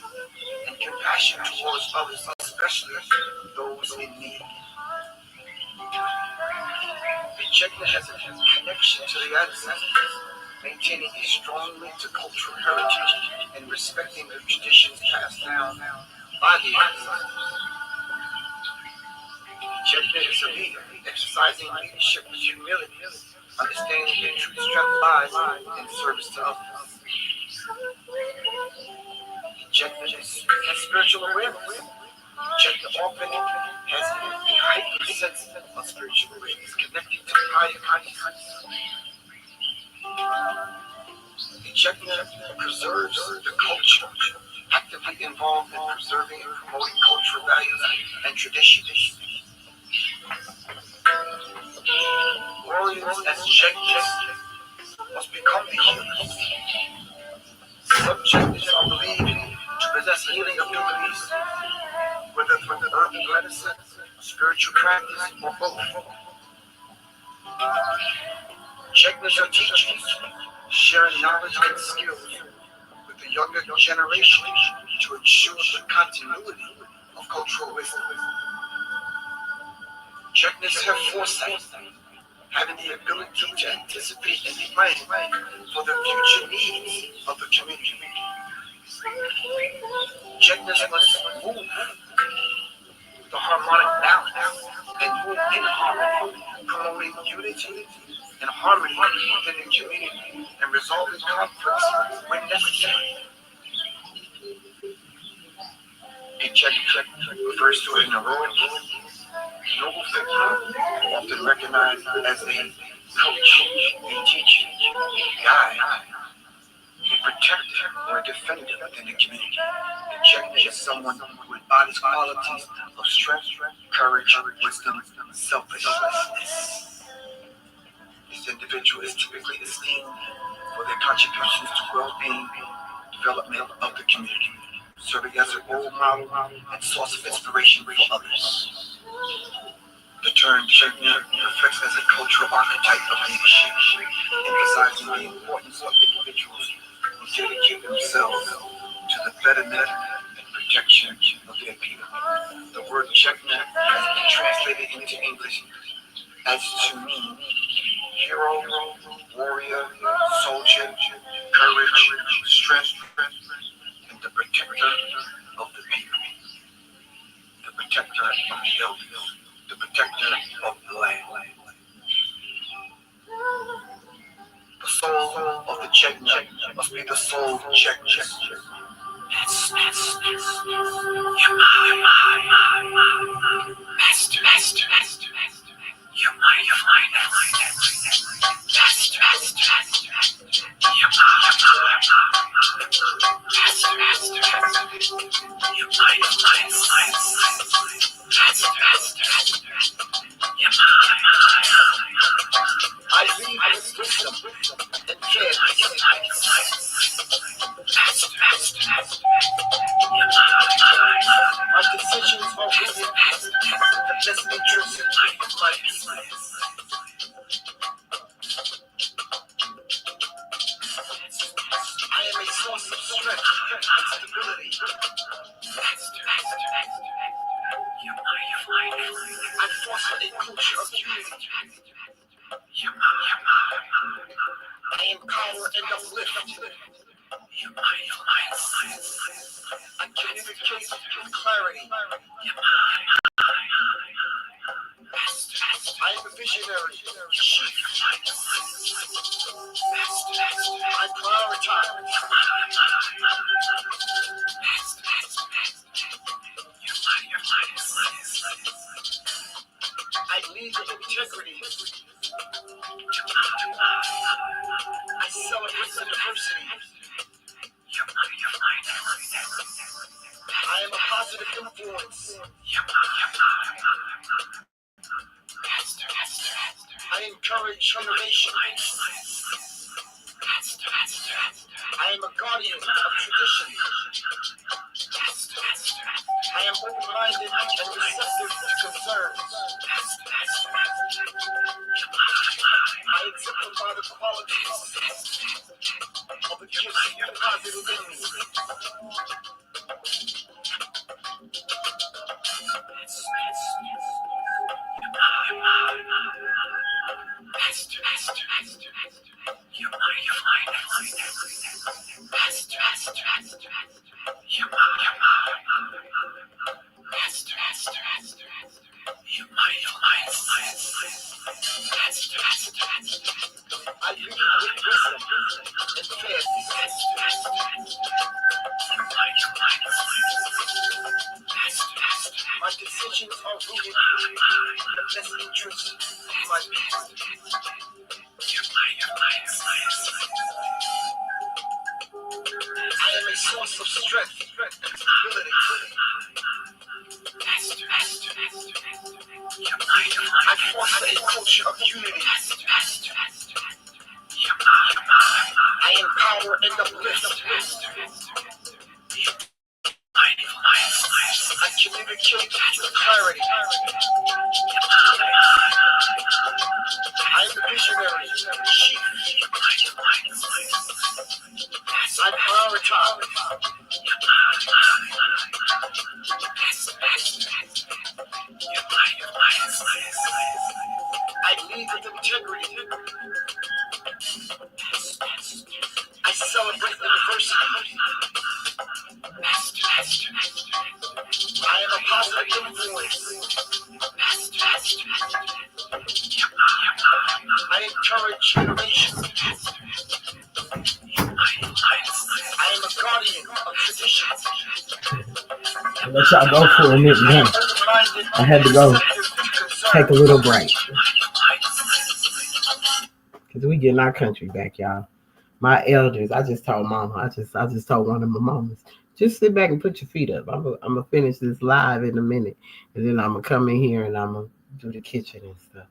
and compassion towards others, especially those in need. The Checker has a connection to the ancestors, maintaining a strong link to cultural heritage and respecting the traditions passed down by the ancestors. Checker is a leader, exercising leadership with humility, understanding that true strength lies in service to others. Checker has spiritual awareness. Checker often has a heightened sense of spiritual awareness, connecting to higher consciousness. The Checker preserves the culture, actively involved in preserving and promoting cultural values and traditions. Warriors as Checkers must become the healers. Some Checkers are believed to possess healing abilities, whether through urban medicine, spiritual practice, or both. Checkers are teachers, sharing knowledge and skills with the younger generation to ensure the continuity of cultural wisdom. Checkers have foresight, having the ability to anticipate and plan for the future needs of the community. Checkers must move the harmonic balance and move in harmony, promoting unity and harmony within the community and resolving conflicts when necessary. A Checker refers to a heroic, noble figure, often recognized as a coach, a teacher, a guide, a protector, or a defender within the community. A Checker is someone who embodies qualities of strength, courage, wisdom, and selflessness. This individual is typically esteemed for their contributions to well-being, development of the community, serving as a role model and source of inspiration for others. The term Checker reflects as a cultural archetype of leadership, emphasizing the importance of individuals who dedicate themselves to the betterment and protection of their people. The word Checker has been translated into English as to mean hero, warrior, soldier, courage, strength, and the protector of the people, the protector of the elders, the protector of the land. The soul of the Checker must be the soul of Checkers. Master. You mind everything. Master. You mind. You mind. I lead with wisdom and care. My decisions are rooted in the best interests of my people. I am a source of strength and stability. I foster a culture of unity. I empower and uplift. I communicate with clarity. I am a visionary. I prioritize. I lead with integrity. influence. I encourage innovation. I am a guardian of tradition. I am open-minded and receptive to concerns. I exemplify the qualities of the gifts deposited within me. I lead with wisdom and fairness. My decisions are rooted in the best interest of my people. I am a source of strength and stability. I foster a culture of unity. I empower and uplift. I communicate with clarity. I am the visionary chief. I prioritize. I lead with integrity. I celebrate the diversity. I am a positive influence. I encourage innovation. I am a guardian of traditions. I'll let y'all go for a minute now. I had to go take a little break. Because we getting our country back, y'all. My elders, I just told mama, I just told one of my mamas, just sit back and put your feet up. I'm gonna finish this live in a minute, and then I'm gonna come in here and I'm gonna do the kitchen and stuff.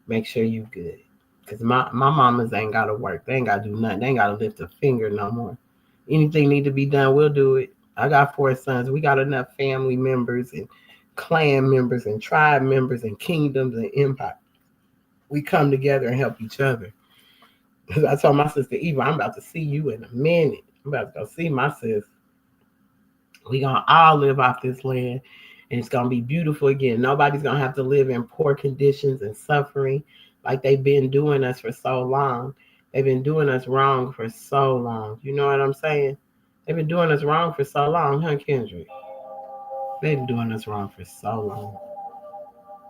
Make sure you good. Because my mamas ain't gotta work. They ain't gotta do nothing. They ain't gotta lift a finger no more. Anything need to be done, we'll do it. I got 4 sons. We got enough family members and clan members and tribe members and kingdoms and empire. We come together and help each other. I told my sister Eva, I'm about to see you in a minute. I'm about to go see my sis. We gonna all live off this land, and it's gonna be beautiful again. Nobody's gonna have to live in poor conditions and suffering like they've been doing us for so long. They've been doing us wrong for so long. You know what I'm saying? They've been doing us wrong for so long, huh, Kendrick? They've been doing us wrong for so long.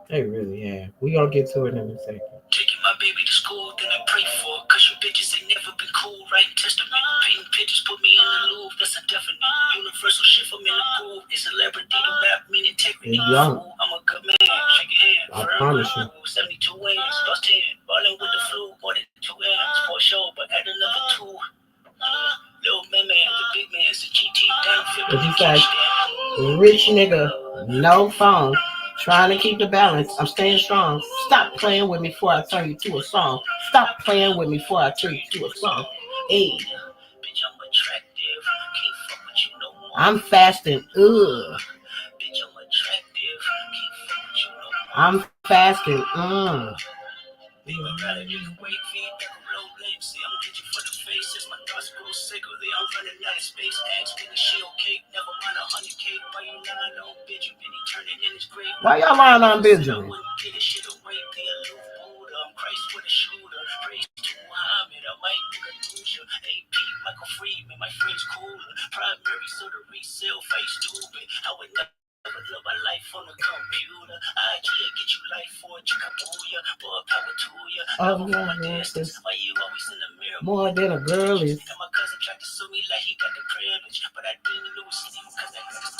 They really have. We gonna get to it in a second. Taking my baby to school, then I pray for her. Cause you bitches ain't never been cool, writing testament. Painting pictures, put me in the Louvre, that's a definite. Universal shit for me in the pool. It's celebrity to rap, mean integrity. I'm a good man, shake your hand. I promise you. 72 wins, lost 10. Ballin' with the flu, more than 2 M's. For sure, but add another 2. Little man, the big man, it's a GT down. What you say? Rich nigga, no phone. Trying to keep the balance. I'm staying strong. Stop playing with me before I turn you to a song. Stop playing with me before I turn you to a song. Hey. I'm fasting. Ugh. I'm fasting. Why y'all lying on Benjamin? My friends cooler, primary so the resale face stupid. I would never live my life on the computer. I can't get you life for it, you can boo ya, but power to ya. Oh, my distance, why you always in the mirror? More than a girl is. And my cousin tried to sue me like he got the privilege, but I didn't lose sleep because I got the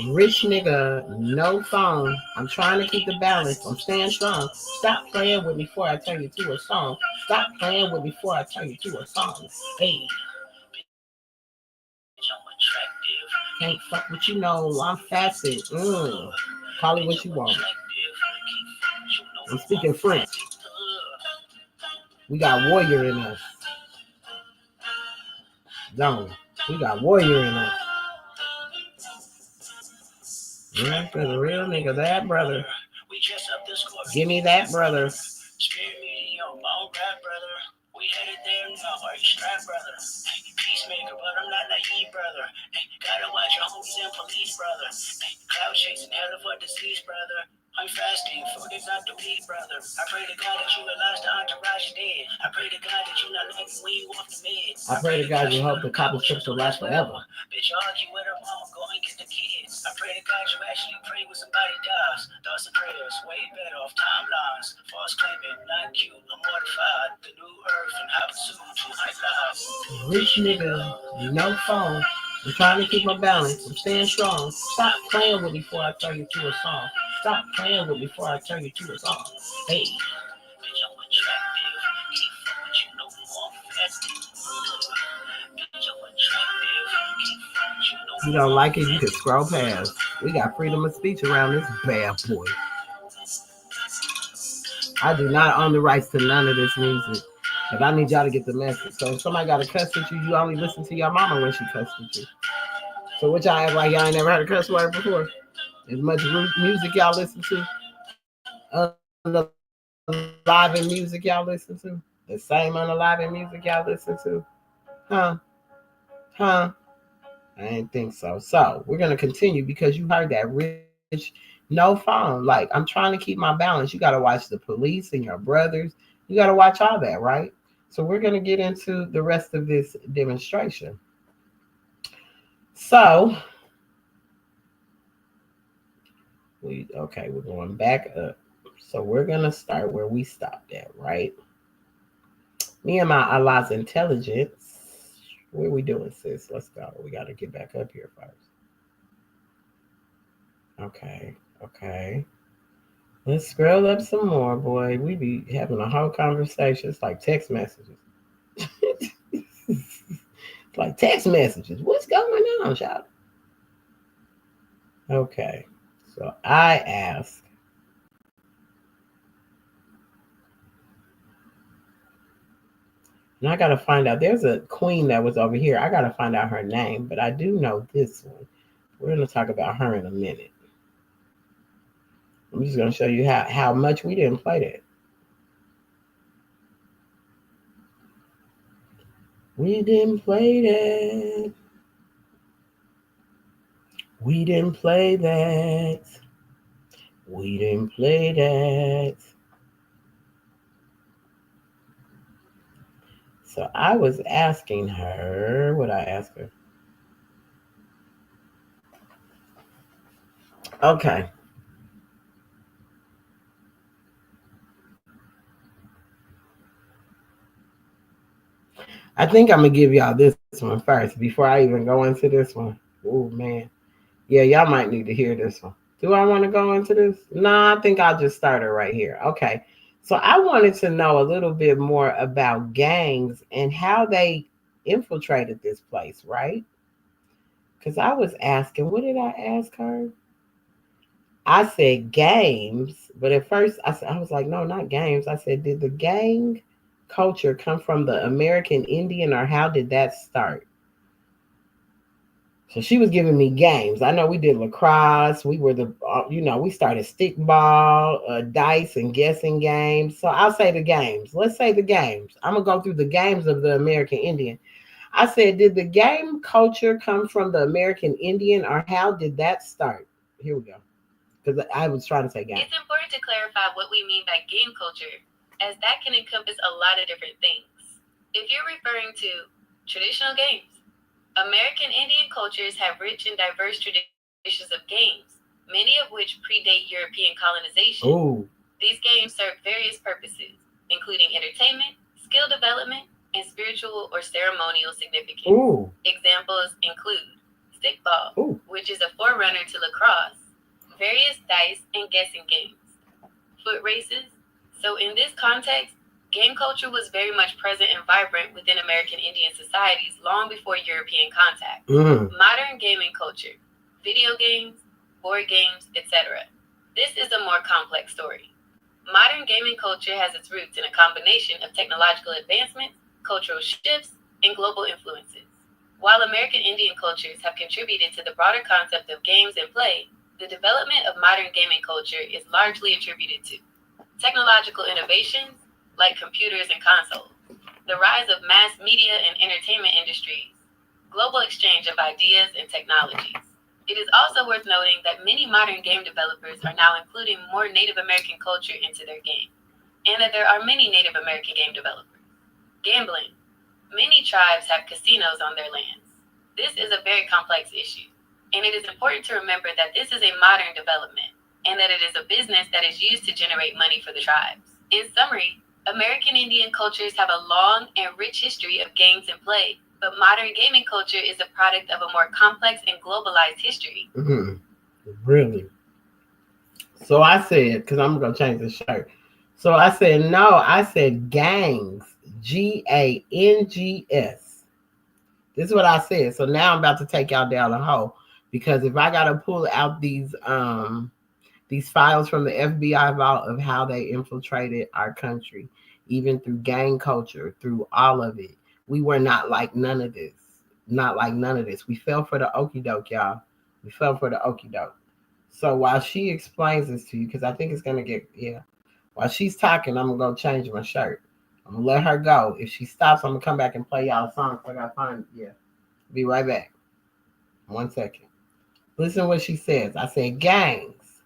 spirit. Rich nigga, no phone. I'm trying to keep the balance. I'm staying strong. Stop playing with me before I turn you to a song. Stop playing with me before I turn you to a song. Hey. can't fuck with you. No, I'm fasted. Call it what you want. I'm speaking French. We got warrior in us. Don't we? Got warrior in us. Yeah, for the real nigga, that brother. Give me that brother. We headed there now, are you strapped, brother? Peacemaker, but I'm not naive, brother. Gotta watch your homies and police, brother. Cloud chasing hell of a disease, brother. I'm fasting, food is not to eat, brother. I pray to God that you realize the entourage is dead. I pray to God that you not like when you off the meds. I pray to God you hope the couple trips will last forever. Bitch, you argue with her mom, go and get the kids. I pray to God you actually pray when somebody dies. Thoughts and prayers, way better off timelines. False claiming, not cute, I'm mortified. The new earth and how soon to high lives. Rich nigga, no phone. I'm trying to keep my balance. I'm staying strong. Stop playing with me before I turn you to a song. Stop playing with me before I turn you to a song. Hey. If you don't like it, you can scroll past. We got freedom of speech around this bad boy. I do not own the rights to none of this music. But I need y'all to get the message. So if somebody got to cuss at you, you only listen to your mama when she cussed at you. So what y'all act like y'all ain't never heard a cuss word before? As much music y'all listen to, unaliving music y'all listen to, the same unaliving music y'all listen to, huh? I didn't think so. So we're gonna continue because you heard that rich, no phone. Like I'm trying to keep my balance. You gotta watch the police and your brothers. You gotta watch all that, right? So we're gonna get into the rest of this demonstration. So we're going back up. So we're gonna start where we stopped at, right? Me and my Allah's intelligence. What are we doing, sis? Let's go. We gotta get back up here first. Okay. Let's scroll up some more, boy. We be having a whole conversation. It's like text messages. It's like text messages. What's going on, child? Okay. So I ask, and I gotta find out. There's a queen that was over here. I gotta find out her name, but I do know this one. We're gonna talk about her in a minute. I'm just gonna show you how much we didn't play that. We didn't play that. We didn't play that. We didn't play that. So I was asking her, what I asked her? Okay. I think I'm gonna give y'all this one first before I even go into this one. Oh man. Yeah, y'all might need to hear this one. Do I want to go into this? No, I think I'll just start it right here. Okay. So I wanted to know a little bit more about gangs and how they infiltrated this place, right? Because I was asking, what did I ask her? I said games, but at first I was like, no, not games. I said, did the gang culture come from the American Indian or how did that start? So she was giving me games. I know we did lacrosse. We were we started stickball, dice, and guessing games. So I'll say the games. Let's say the games. I'm going to go through the games of the American Indian. I said, did the game culture come from the American Indian or how did that start? Here we go. Because I was trying to say game. It's important to clarify what we mean by game culture, as that can encompass a lot of different things. If you're referring to traditional games, American Indian cultures have rich and diverse traditions of games, many of which predate European colonization. Ooh. These games serve various purposes, including entertainment, skill development, and spiritual or ceremonial significance. Ooh. Examples include stickball, which is a forerunner to lacrosse, various dice and guessing games, foot races. So in this context, Game culture was very much present and vibrant within American Indian societies long before European contact. Modern gaming culture, video games, board games, etc. This is a more complex story. Modern gaming culture has its roots in a combination of technological advancements, cultural shifts, and global influences. While American Indian cultures have contributed to the broader concept of games and play, the development of modern gaming culture is largely attributed to technological innovations, like computers and consoles, the rise of mass media and entertainment industries, global exchange of ideas and technologies. It is also worth noting that many modern game developers are now including more Native American culture into their game, and that there are many Native American game developers. Gambling. Many tribes have casinos on their lands. This is a very complex issue, and it is important to remember that this is a modern development, and that it is a business that is used to generate money for the tribes. In summary, American Indian cultures have a long and rich history of games and play, but modern gaming culture is a product of a more complex and globalized history. Really? So I said, because I'm going to change the shirt. So I said, no, I said gangs, Gangs. This is what I said. So now I'm about to take y'all down the hole, because if I got to pull out these files from the FBI vault of how they infiltrated our country, even through gang culture, through all of it. We were not like none of this. Not like none of this. We fell for the okie doke, y'all. We fell for the okie doke. So while she explains this to you, because I think it's going to get, while she's talking, I'm going to go change my shirt. I'm going to let her go. If she stops, I'm going to come back and play y'all a song. So I got to find, Be right back. 1 second. Listen to what she says. I said gangs.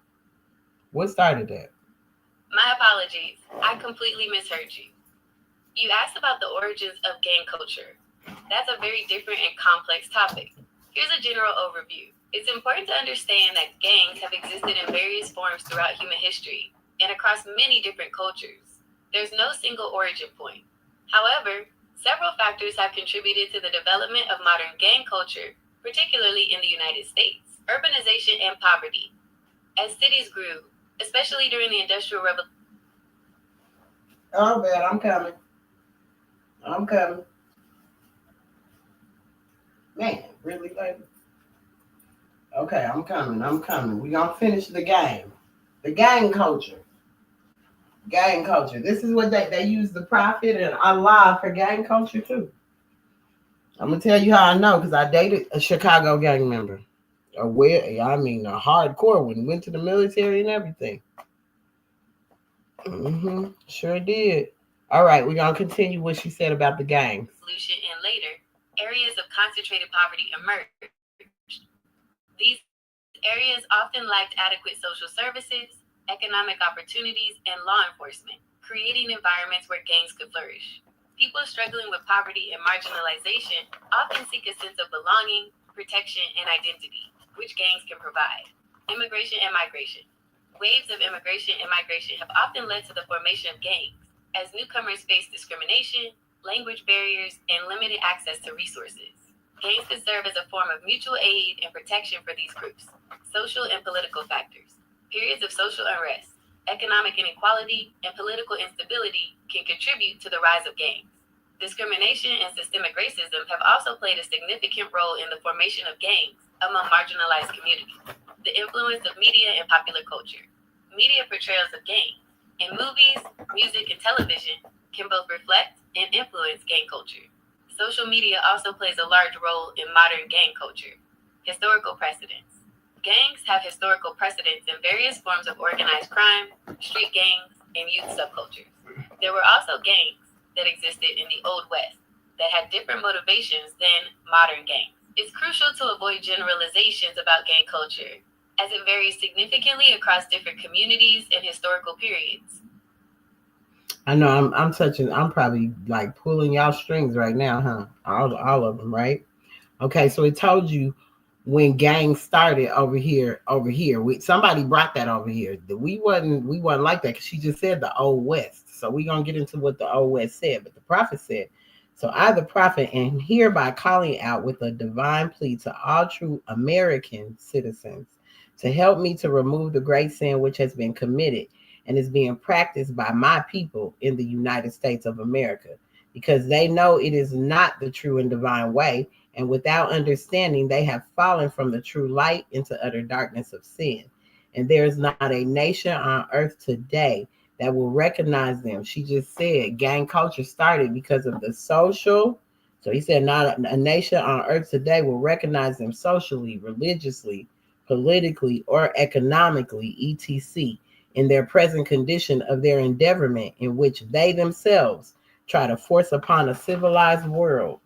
What started that? My apologies. I completely misheard you. You asked about the origins of gang culture. That's a very different and complex topic. Here's a general overview. It's important to understand that gangs have existed in various forms throughout human history and across many different cultures. There's no single origin point. However, several factors have contributed to the development of modern gang culture, particularly in the United States. Urbanization and poverty. As cities grew, especially during the Industrial Revolution. Oh, man, I'm coming. Man, really, baby? Okay, I'm coming. We're going to finish the game. The gang culture. This is what they use the prophet and Allah for gang culture, too. I'm going to tell you how I know, because I dated a Chicago gang member. A hardcore one. Went to the military and everything. Sure did. All right, we're going to continue what she said about the gangs. And later, areas of concentrated poverty emerged. These areas often lacked adequate social services, economic opportunities, and law enforcement, creating environments where gangs could flourish. People struggling with poverty and marginalization often seek a sense of belonging, protection, and identity, which gangs can provide. Immigration and migration. Waves of immigration and migration have often led to the formation of gangs, as newcomers face discrimination, language barriers, and limited access to resources. Gangs could serve as a form of mutual aid and protection for these groups. Social and political factors. Periods of social unrest, economic inequality, and political instability can contribute to the rise of gangs. Discrimination and systemic racism have also played a significant role in the formation of gangs among marginalized communities. The influence of media and popular culture. Media portrayals of gangs in movies, music, and television can both reflect and influence gang culture. Social media also plays a large role in modern gang culture. Historical precedents. Gangs have historical precedents in various forms of organized crime, street gangs, and youth subcultures. There were also gangs that existed in the Old West that had different motivations than modern gangs. It's crucial to avoid generalizations about gang culture, as it varies significantly across different communities and historical periods. I know I'm probably like pulling y'all strings right now, huh? All of them, right? Okay, so it told you when gangs started over here. Somebody brought that over here. We wasn't like that, because she just said the Old West. So we're gonna get into what the Old West said, but the prophet said, so I, the prophet, am hereby calling out with a divine plea to all true American citizens to help me to remove the great sin which has been committed and is being practiced by my people in the United States of America because they know it is not the true and divine way. And without understanding, they have fallen from the true light into utter darkness of sin. And there is not a nation on earth today that will recognize them. She just said gang culture started because of the social. So he said, not a nation on earth today will recognize them socially, religiously, politically, or economically, etc., in their present condition of their endeavorment, in which they themselves try to force upon a civilized world.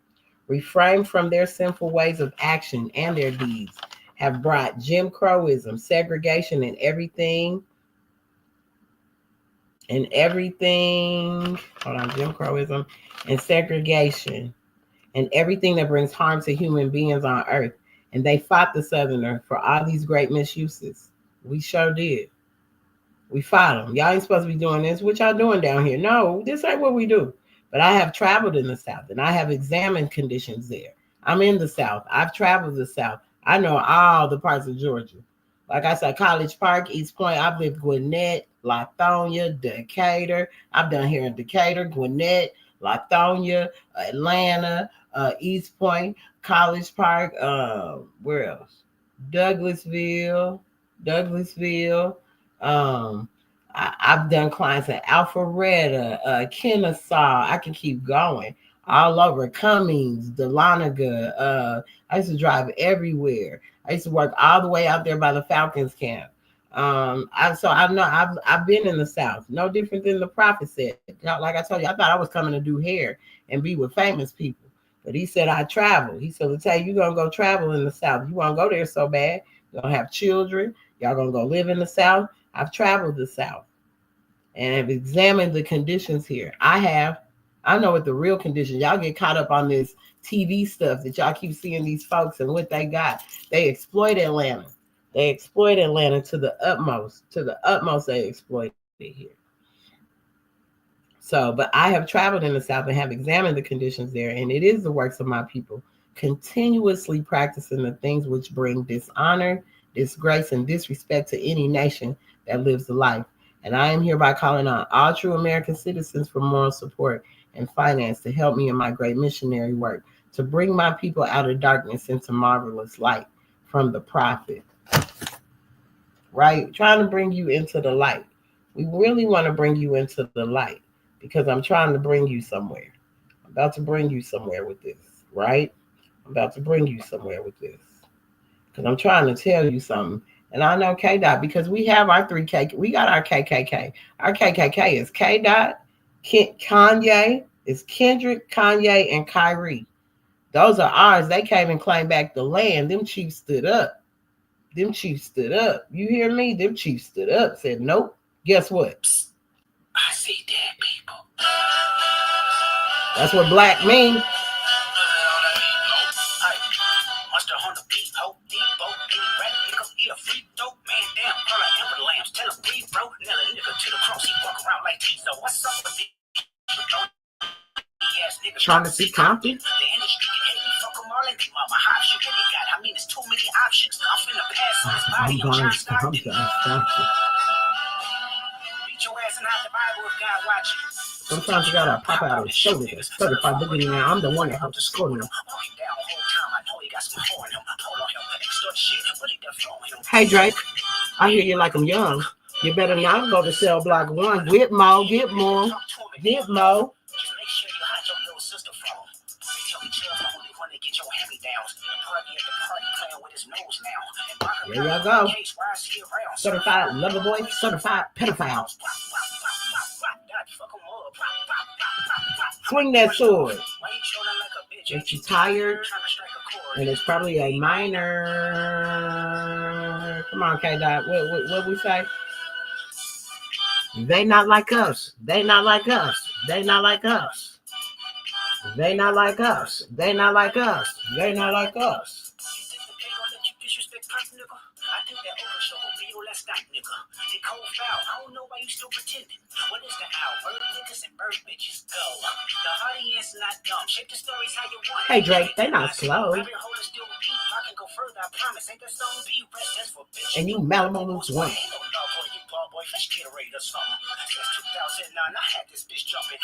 Refrain from their sinful ways of action, and their deeds have brought Jim Crowism, segregation, Jim Crowism and segregation and everything that brings harm to human beings on earth. And they fought the Southerner for all these great misuses. We sure did. We fought them. Y'all ain't supposed to be doing this. What y'all doing down here? No, this ain't what we do. But I have traveled in the South and I have examined conditions there. I'm in the South. I've traveled the South. I know all the parts of Georgia. Like I said, College Park, East Point. I've lived Gwinnett, Lithonia, Decatur. I've done here in Decatur, Gwinnett, Lithonia, Atlanta, East Point, College Park. Where else? Douglasville. I've done clients in Alpharetta, Kennesaw. I can keep going all over. Cummings, Dahlonega. I used to drive everywhere. I used to work all the way out there by the Falcons camp. I've been in the South, no different than the prophet said. Like I told you, I thought I was coming to do hair and be with famous people, but he said I travel. He said, "Let's tell you, you're gonna go travel in the South. You want to go there so bad. You're gonna have children. Y'all gonna go live in the South." I've traveled the South and have examined the conditions here. I know what the real conditions. Y'all get caught up on this TV stuff that y'all keep seeing these folks and what they got. They exploit Atlanta. They exploit Atlanta to the utmost. To the utmost, they exploit it here. So, but I have traveled in the South and have examined the conditions there, and it is the works of my people continuously practicing the things which bring dishonor, disgrace, and disrespect to any nation that lives the life. And I am hereby calling on all true American citizens for moral support and finance to help me in my great missionary work to bring my people out of darkness into marvelous light from the prophet. Right? Trying to bring you into the light. We really want to bring you into the light because I'm trying to bring you somewhere. I'm about to bring you somewhere with this, right? I'm about to bring you somewhere with this because I'm trying to tell you something. And I know K Dot because we have our 3K. We got our KKK. Our KKK is K Dot, Kanye, is Kendrick, Kanye, and Kyrie. Those are ours. They came and claimed back the land. Them chiefs stood up. You hear me? Them chiefs stood up, said, nope. Guess what? Psst. I see dead people. That's what black means. Trying to see Compton? It's too many options. I'm finna pass on his body. I'm trying to stop it. Beat your ass and hide the Bible if God watching. Sometimes you gotta pop out and show it. Certified billionaire. I'm the one that helped to score him. Hey Drake, I hear you like I'm young. You better not go to cell block 1. Get more. There y'all go. Certified lover boy, certified pedophile. Swing that sword. If you're tired, and it's probably a minor. Come on, K Dot. What we say? They not like us. They not like us. They not like us. They not like us. They not like us. They not like us. I think that open show will be your last night, nigga. They cold foul. I don't know why you still pretending. What is the hour? Bird niggas and bird bitches go. The audience not dumb. Shape the stories how you want. Hey Drake, they not slow. I can go further, I promise. Ain't that song be rest? That's for bitches. And you Malamalo's one. Boy, fresh Gatorade or something. Since 2009, I had this bitch jumping.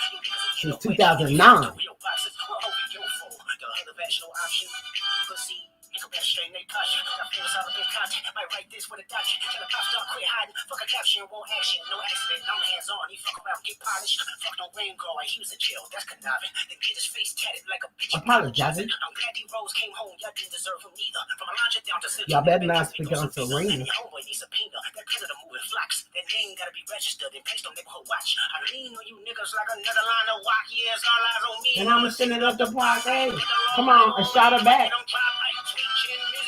Since 2009. Real boxes, yo fool. The other vaginal option, pussy. Nigga better straighten they posture. Got fingers all up in content. Might write this with a doctor. Tell a pop star quit hiding. Fuck a caption, won't action. No accident, I'm hands on. He fuck around, get polished. Fuck no rain go like he was in jail. That's conniving. Then get his face tatted like a bitch. Apologizing. I'm glad he Rose came home. Y'all didn't deserve him neither. From Elijah down to y'all better not speak on Serena. Your homeboy needs a subpoena. That predator moving flocks. That name gotta be registered and placed on neighborhood watch. I lean on you niggas like another line of walk. Yeah, it's all eyes on me. And I'ma send it up the park. Hey, come on, and shout her back.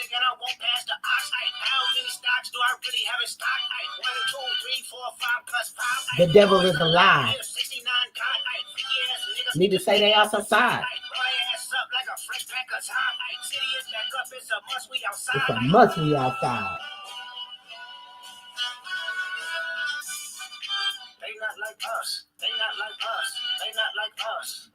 And I won't pass the ox. How many stocks do I really have in stock? 1, 2, 3, 4, 5 plus 5. The devil is a lie. 69 Need to say they outside. It's a must we outside. It's a must we outside. They not like us. They not like us. They not like us.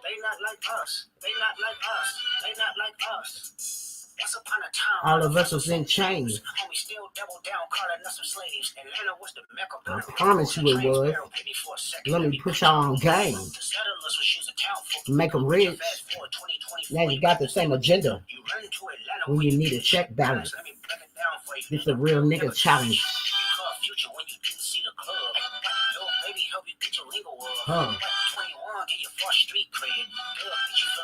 They not like us. They not like us. They not like us. Once upon a time, all of us was in chains. And we still double down, calling us some slaves. Atlanta was the mecca. I promise you it was. Let me push y'all on game. Make them rich. Now you got the same agenda. When you need a check balance. This is a real nigga challenge. Huh.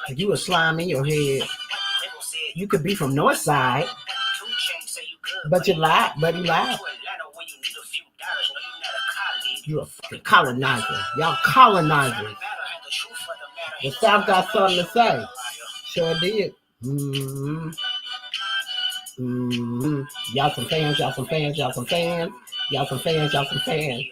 If you a slime in your head, you could be from North Side, but you lied, but he lied. You're a fucking colonizer. Y'all colonizers. The South got something to say. Sure did. Y'all some fans, y'all some fans, y'all some fans. Y'all some fans, y'all some fans.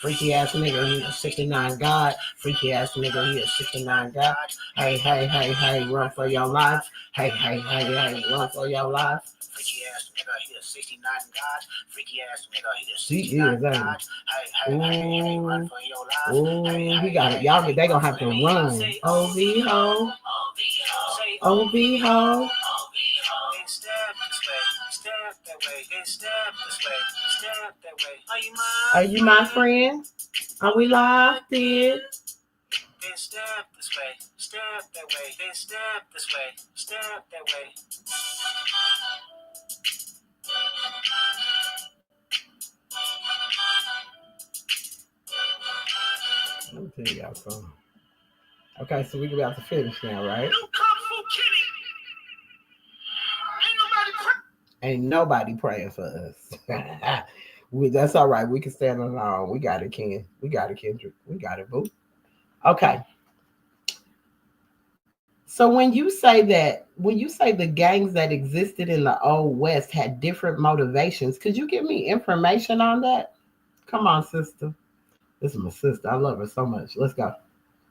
Freaky ass nigga, he a 69 God. Freaky ass nigga, he a 69 God. Hey, hey, hey, hey, run for your life. Hey, hey, hey, hey, run for your life. Freaky ass nigga, he a 69 God. Freaky ass nigga, he a 69 God. Hey, hey, hey, run for your life. Ooh, he got it. Y'all, they gonna have to run. O.V. ho. O.V. ho. Step that way, then step this way, step that way. Are you my friend? Are we locked in? Then step this way, step that way, then step this way, step that way. Let me tell y'all something. Okay, so we about to finish now, right? Ain't nobody praying for us. That's all right. We can stand on our own. We got it, Ken. We got it, Kendrick. We got it, boo. Okay. So when you say the gangs that existed in the Old West had different motivations, could you give me information on that? Come on, sister. This is my sister. I love her so much. Let's go.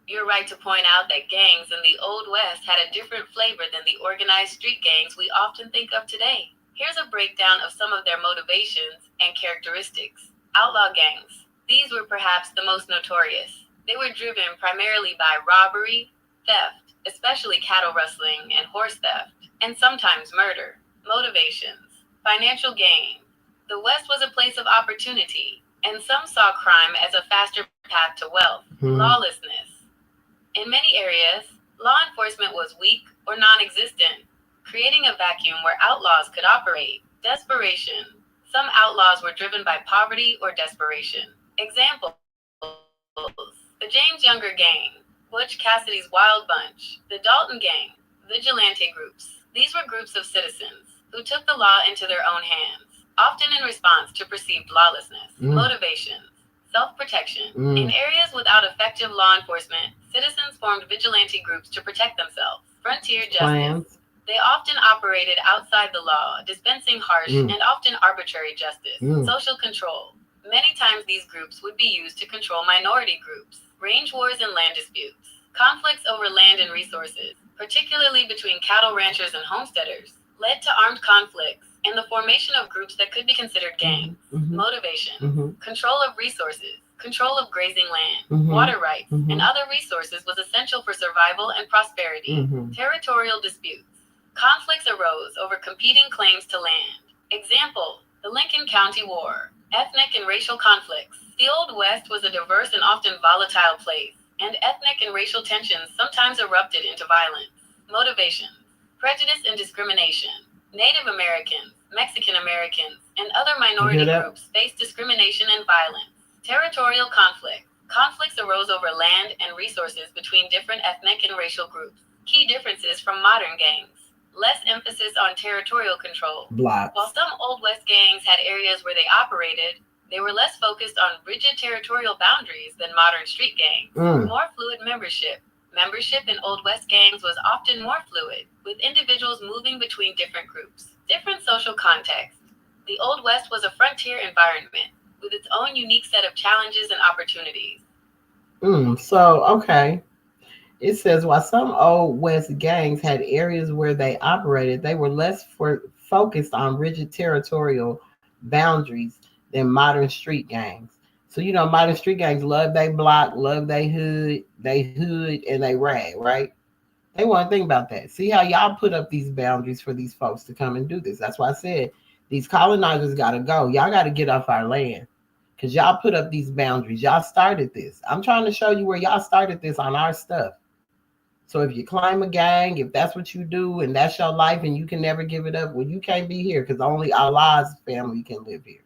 You're right to point out that gangs in the Old West had a different flavor than the organized street gangs we often think of today. Here's a breakdown of some of their motivations and characteristics. Outlaw gangs. These were perhaps the most notorious. They were driven primarily by robbery, theft, especially cattle rustling and horse theft, and sometimes murder. Motivations. Financial gain. The West was a place of opportunity, and some saw crime as a faster path to wealth. Lawlessness. In many areas, law enforcement was weak or non-existent, creating a vacuum where outlaws could operate. Desperation. Some outlaws were driven by poverty or desperation. Examples: the James Younger Gang, Butch Cassidy's Wild Bunch, the Dalton Gang, vigilante groups. These were groups of citizens who took the law into their own hands, often in response to perceived lawlessness. Motivations. Self-protection. In areas without effective law enforcement, citizens formed vigilante groups to protect themselves. Frontier justice. Plans. They often operated outside the law, dispensing harsh and often arbitrary justice. Social control. Many times these groups would be used to control minority groups. Range wars and land disputes. Conflicts over land and resources, particularly between cattle ranchers and homesteaders, led to armed conflicts and the formation of groups that could be considered gangs. Motivation. Control of resources. Control of grazing land, water rights, and other resources was essential for survival and prosperity. Territorial disputes. Conflicts arose over competing claims to land. Example: The Lincoln County War. Ethnic and racial conflicts. The Old West was a diverse and often volatile place, and ethnic and racial tensions sometimes erupted into violence. Motivations. Prejudice and discrimination. Native Americans, Mexican Americans, and other minority groups faced discrimination and violence. Territorial conflict. Conflicts arose over land and resources between different ethnic and racial groups. Key differences from modern gangs. Less emphasis on territorial control. While some Old West gangs had areas where they operated, they were less focused on rigid territorial boundaries than modern street gangs. More fluid membership. Membership in Old West gangs was often more fluid, with individuals moving between different groups. Different social context. The Old West was a frontier environment, with its own unique set of challenges and opportunities. Okay. It says while some Old West gangs had areas where they operated, they were less focused on rigid territorial boundaries than modern street gangs. So modern street gangs love they block, love they hood, and they rag, right? They want to think about that. See how y'all put up these boundaries for these folks to come and do this. That's why I said these colonizers got to go. Y'all got to get off our land because y'all put up these boundaries. Y'all started this. I'm trying to show you where y'all started this on our stuff. So if you climb a gang, if that's what you do and that's your life and you can never give it up, well, you can't be here because only Allah's family can live here.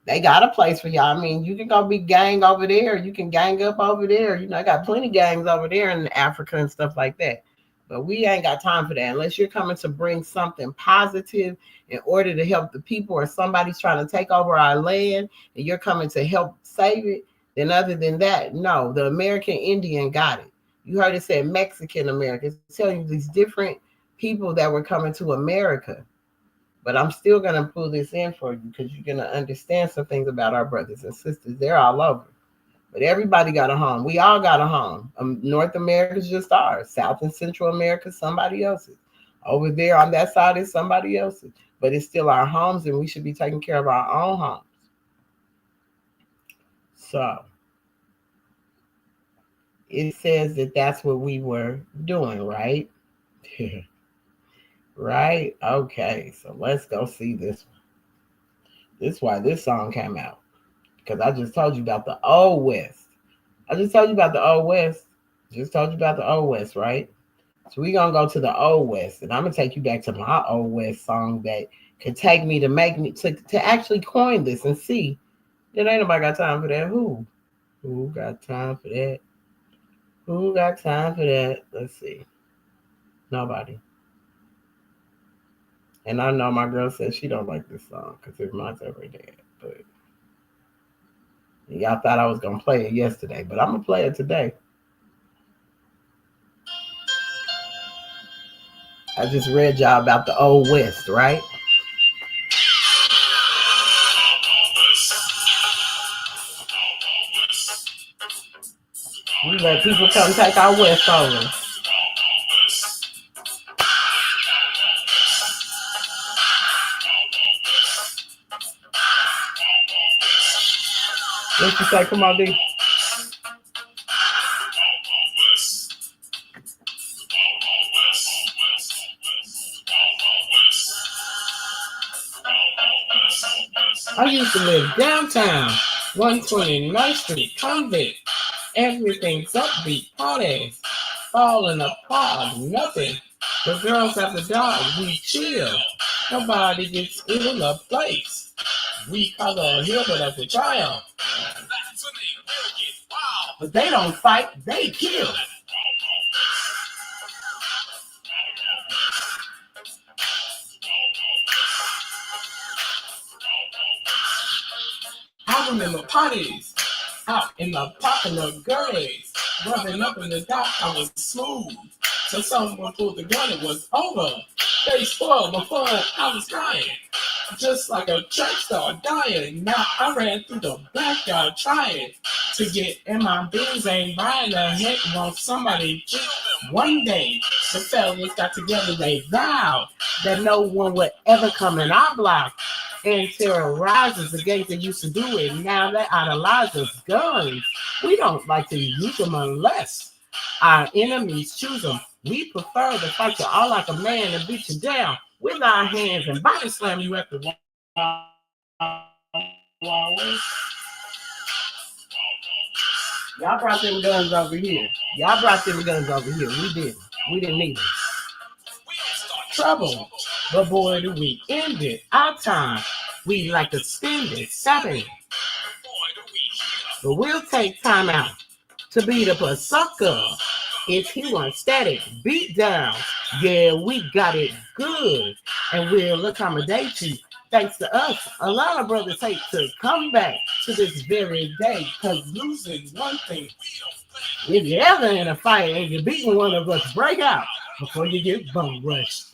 They got a place for y'all. I mean, you can go be gang over there. You can gang up over there. I got plenty gangs over there in Africa and stuff like that. But we ain't got time for that unless you're coming to bring something positive in order to help the people or somebody's trying to take over our land and you're coming to help save it. Then other than that, no, the American Indian got it. You heard it said Mexican Americans. It's telling you these different people that were coming to America. But I'm still going to pull this in for you because you're going to understand some things about our brothers and sisters. They're all over. But everybody got a home. We all got a home. North America's just ours. South and Central America, somebody else's. Over there on that side is somebody else's. But it's still our homes and we should be taking care of our own homes. So it says that that's what we were doing, right? Right? Okay, so let's go see this one. This is why this song came out. Because I just told you about the Old West. Just told you about the Old West, right? So we're going to go to the Old West. And I'm going to take you back to my Old West song that could take me to actually coin this and see that ain't nobody got time for that. Who got time for that? Who got time for that? Let's see. Nobody. And I know my girl says she don't like this song because it reminds her of her dad. But y'all thought I was going to play it yesterday, but I'm going to play it today. I just read y'all about the Old West, right? We let people come take our West over. What you say? Come on, D. I used to live downtown, 129th Street, Convict. Everything's upbeat, parties, falling apart, nothing. The girls at the dogs, we chill. Nobody gets in the place. We call a hill, but that's a triumph. But they don't fight, they kill. I remember parties out in the park and the girlies rubbing up in the dock. I was smooth. So someone pulled the gun, it was over. They spoiled my fun, I was crying. Just like a track star dying. Now I ran through the backyard trying to get in my bills. Ain't buying a heck, want somebody to. One day the fellas got together, they vowed that no one would ever come in our block and terrorizes the gangs that used to do it. Now they idolize us guns. We don't like to use them unless our enemies choose them. We prefer to fight you all like a man and beat you down with our hands and body slam you at the wall. Wild West. Y'all brought them guns over here. Y'all brought them guns over here. We didn't. We didn't need them. Trouble. But boy, do we end it. Our time. We like to spend it. Stop it. But we'll take time out to beat up a sucker if he wants static beat down. Yeah, we got it good, and we'll accommodate you. Thanks to us, a lot of brothers hate to come back to this very day, because losing one thing. If you're ever in a fight and you're beating one of us, break out before you get bum rushed.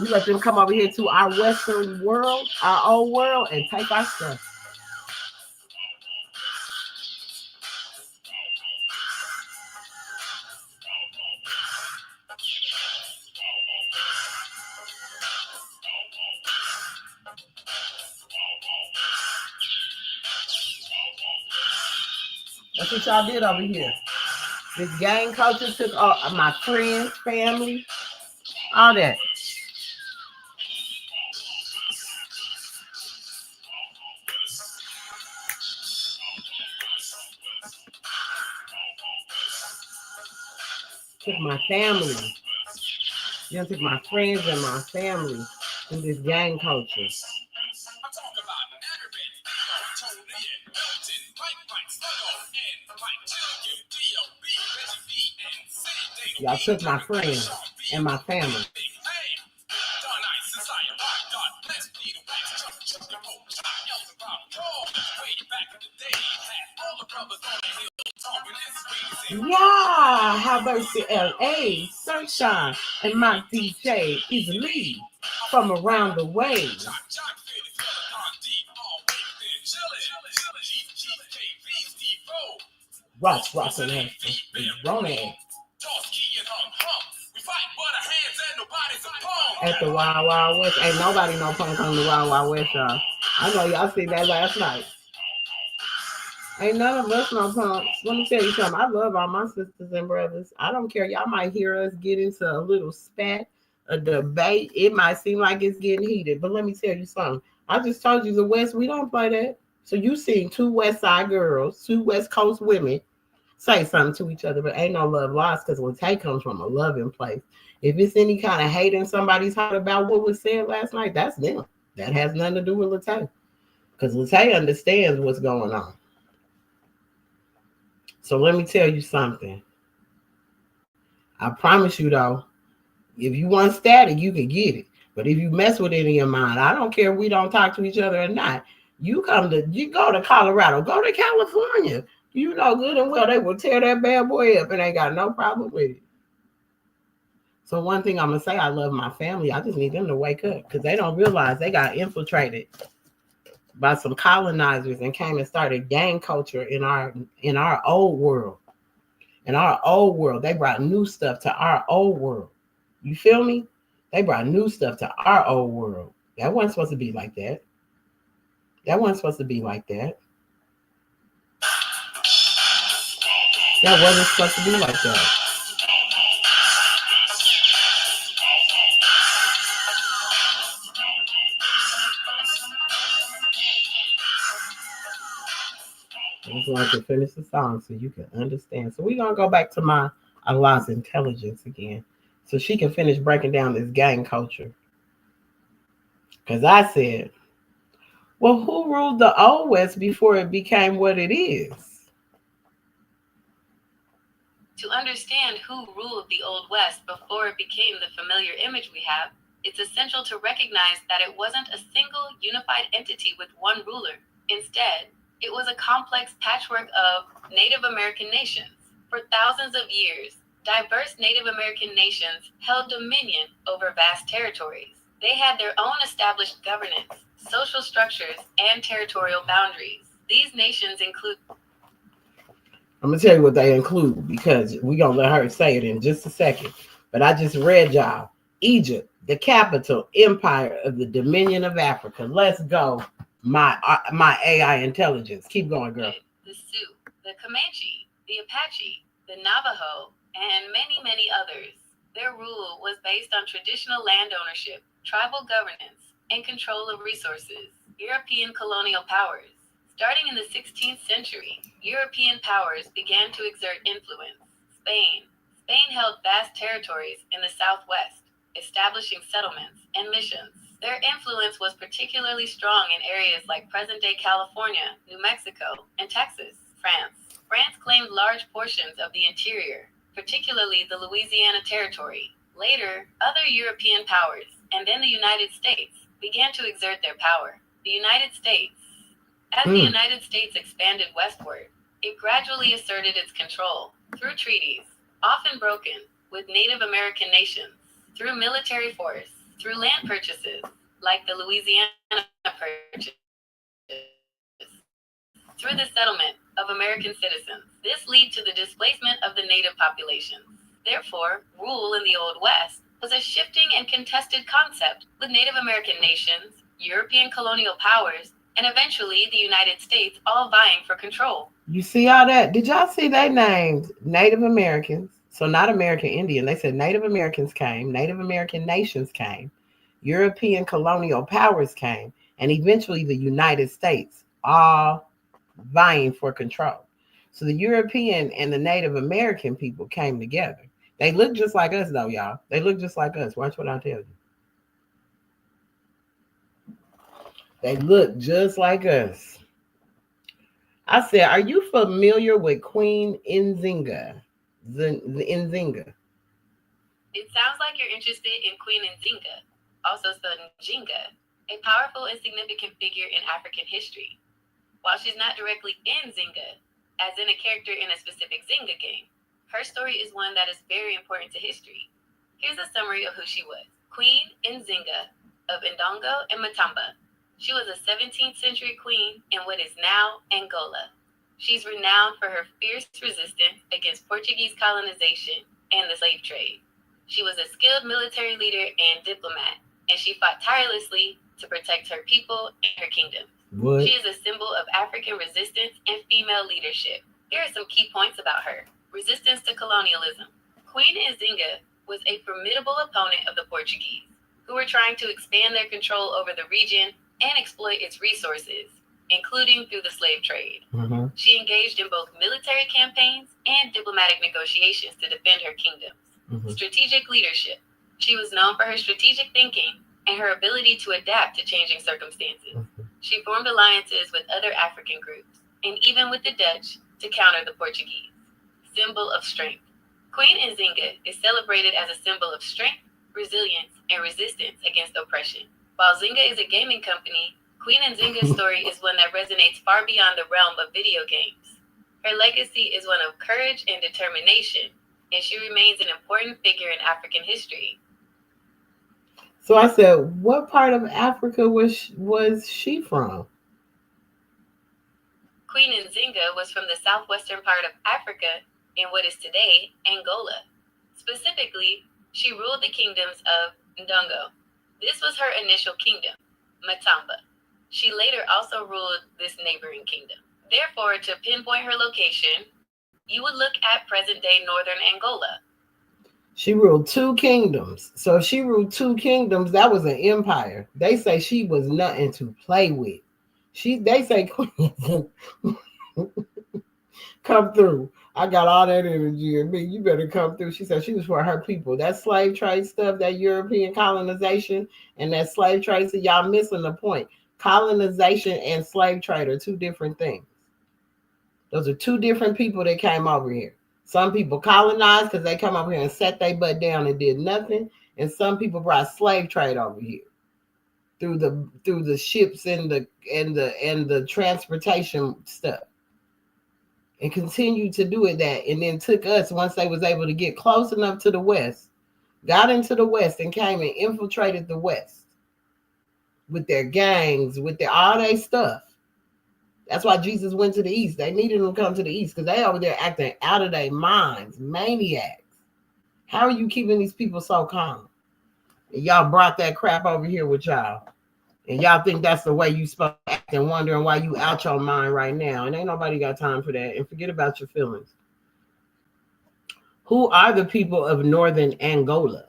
We let them come over here to our Western world, our old world, and take our stuff. That's what y'all did over here. This gang culture took all my friends, family, all that. Took my family. Then took my friends and my family through this gang culture. Y'all took my friends and my family. Yeah, how mercy LA, sunshine, and my DJ easily from around the way. Ross and Ronnie. At the Wild Wild West. Ain't nobody no punk on the Wild Wild West, y'all. I know y'all seen that last night. Ain't none of us no punks. Let me tell you something. I love all my sisters and brothers. I don't care. Y'all might hear us get into a little spat, a debate. It might seem like it's getting heated, but let me tell you something. I just told you the West, we don't play that. So you seen two West Side girls, two West Coast women say something to each other, but ain't no love lost, because Latay comes from a loving place. If it's any kind of hate in somebody's heart about what was said last night, that's them. That has nothing to do with Latay, because Latay understands what's going on. So let me tell you something. I promise you though, if you want static, you can get it. But if you mess with it in your mind, I don't care if we don't talk to each other or not. You go to Colorado, go to California. You know good and well they will tear that bad boy up and ain't got no problem with it. So one thing I'm gonna say, I love my family. I just need them to wake up, because they don't realize they got infiltrated by some colonizers and came and started gang culture in our old world. In our old world, they brought new stuff to our old world. You feel me? They brought new stuff to our old world. That wasn't supposed to be like that. That wasn't supposed to be like that. That wasn't supposed to be like that. I just wanted to finish the song so you can understand. So we're gonna go back to my Allah's intelligence again, so she can finish breaking down this gang culture. Because I said, well, who ruled the Old West before it became what it is? To understand who ruled the Old West before it became the familiar image we have, it's essential to recognize that it wasn't a single unified entity with one ruler. Instead, it was a complex patchwork of Native American nations. For thousands of years, diverse Native American nations held dominion over vast territories. They had their own established governance, social structures, and territorial boundaries. These nations include... I'm going to tell you what they include, because we're going to let her say it in just a second. But I just read y'all. Egypt, the capital empire of the Dominion of Africa. Let's go. My AI intelligence. Keep going, girl. The Sioux, the Comanche, the Apache, the Navajo, and many, many others. Their rule was based on traditional land ownership, tribal governance, and control of resources. European colonial powers. Starting in the 16th century, European powers began to exert influence. Spain. Spain held vast territories in the southwest, establishing settlements and missions. Their influence was particularly strong in areas like present-day California, New Mexico, and Texas. France. France claimed large portions of the interior, particularly the Louisiana Territory. Later, other European powers, and then the United States, began to exert their power. The United States. As the United States expanded westward, it gradually asserted its control through treaties, often broken, with Native American nations, through military force, through land purchases, like the Louisiana Purchase, through the settlement of American citizens. This led to the displacement of the native populations. Therefore, rule in the Old West was a shifting and contested concept, with Native American nations, European colonial powers, and eventually the United States all vying for control. You see all that? Did y'all see they named Native Americans? So not American Indian. They said Native Americans came, Native American nations came, European colonial powers came, and eventually the United States, all vying for control. So the European and the Native American people came together. They look just like us, though, y'all. They look just like us. Watch what I tell you. They look just like us. I said, are you familiar with Queen Nzinga? The Nzinga. It sounds like you're interested in Queen Nzinga, also spelled Njinga, a powerful and significant figure in African history. While she's not directly in Zynga, as in a character in a specific Zynga game, her story is one that is very important to history. Here's a summary of who she was. Queen Nzinga of Ndongo and Matamba. She was a 17th century queen in what is now Angola. She's renowned for her fierce resistance against Portuguese colonization and the slave trade. She was a skilled military leader and diplomat, and she fought tirelessly to protect her people and her kingdom. What? She is a symbol of African resistance and female leadership. Here are some key points about her. Resistance to colonialism. Queen Nzinga was a formidable opponent of the Portuguese, who were trying to expand their control over the region and exploit its resources, including through the slave trade. Mm-hmm. She engaged in both military campaigns and diplomatic negotiations to defend her kingdoms. Mm-hmm. Strategic leadership. She was known for her strategic thinking and her ability to adapt to changing circumstances. Mm-hmm. She formed alliances with other African groups, and even with the Dutch, to counter the Portuguese. Symbol of strength. Queen Nzinga is celebrated as a symbol of strength, resilience, and resistance against oppression. While Zynga is a gaming company, Queen Nzinga's story is one that resonates far beyond the realm of video games. Her legacy is one of courage and determination, and she remains an important figure in African history. So I said, what part of Africa was she from? Queen Nzinga was from the southwestern part of Africa in what is today Angola. Specifically, she ruled the kingdoms of Ndongo. This was her initial kingdom, Matamba. She later also ruled this neighboring kingdom. Therefore, to pinpoint her location, you would look at present-day northern Angola. She ruled two kingdoms. So if she ruled two kingdoms, that was an empire. They say she was nothing to play with. They say, come through. I got all that energy in me. You better come through. She said she was for her people. That slave trade stuff, that European colonization, and that slave trade, so y'all missing the point. Colonization and slave trade are two different things. Those are two different people that came over here. Some people colonized because they come over here and sat their butt down and did nothing, and some people brought slave trade over here through the ships and the transportation stuff, and continued to do it that, and then took us once they was able to get close enough to the West, got into the West and came and infiltrated the West with their gangs, with all their stuff. That's why Jesus went to the East. They needed him to come to the East because they over there acting out of their minds, maniacs. How are you keeping these people so calm? And y'all brought that crap over here with y'all. And y'all think that's the way you supposed to act and wondering why you out your mind right now. And ain't nobody got time for that. And forget about your feelings. Who are the people of Northern Angola?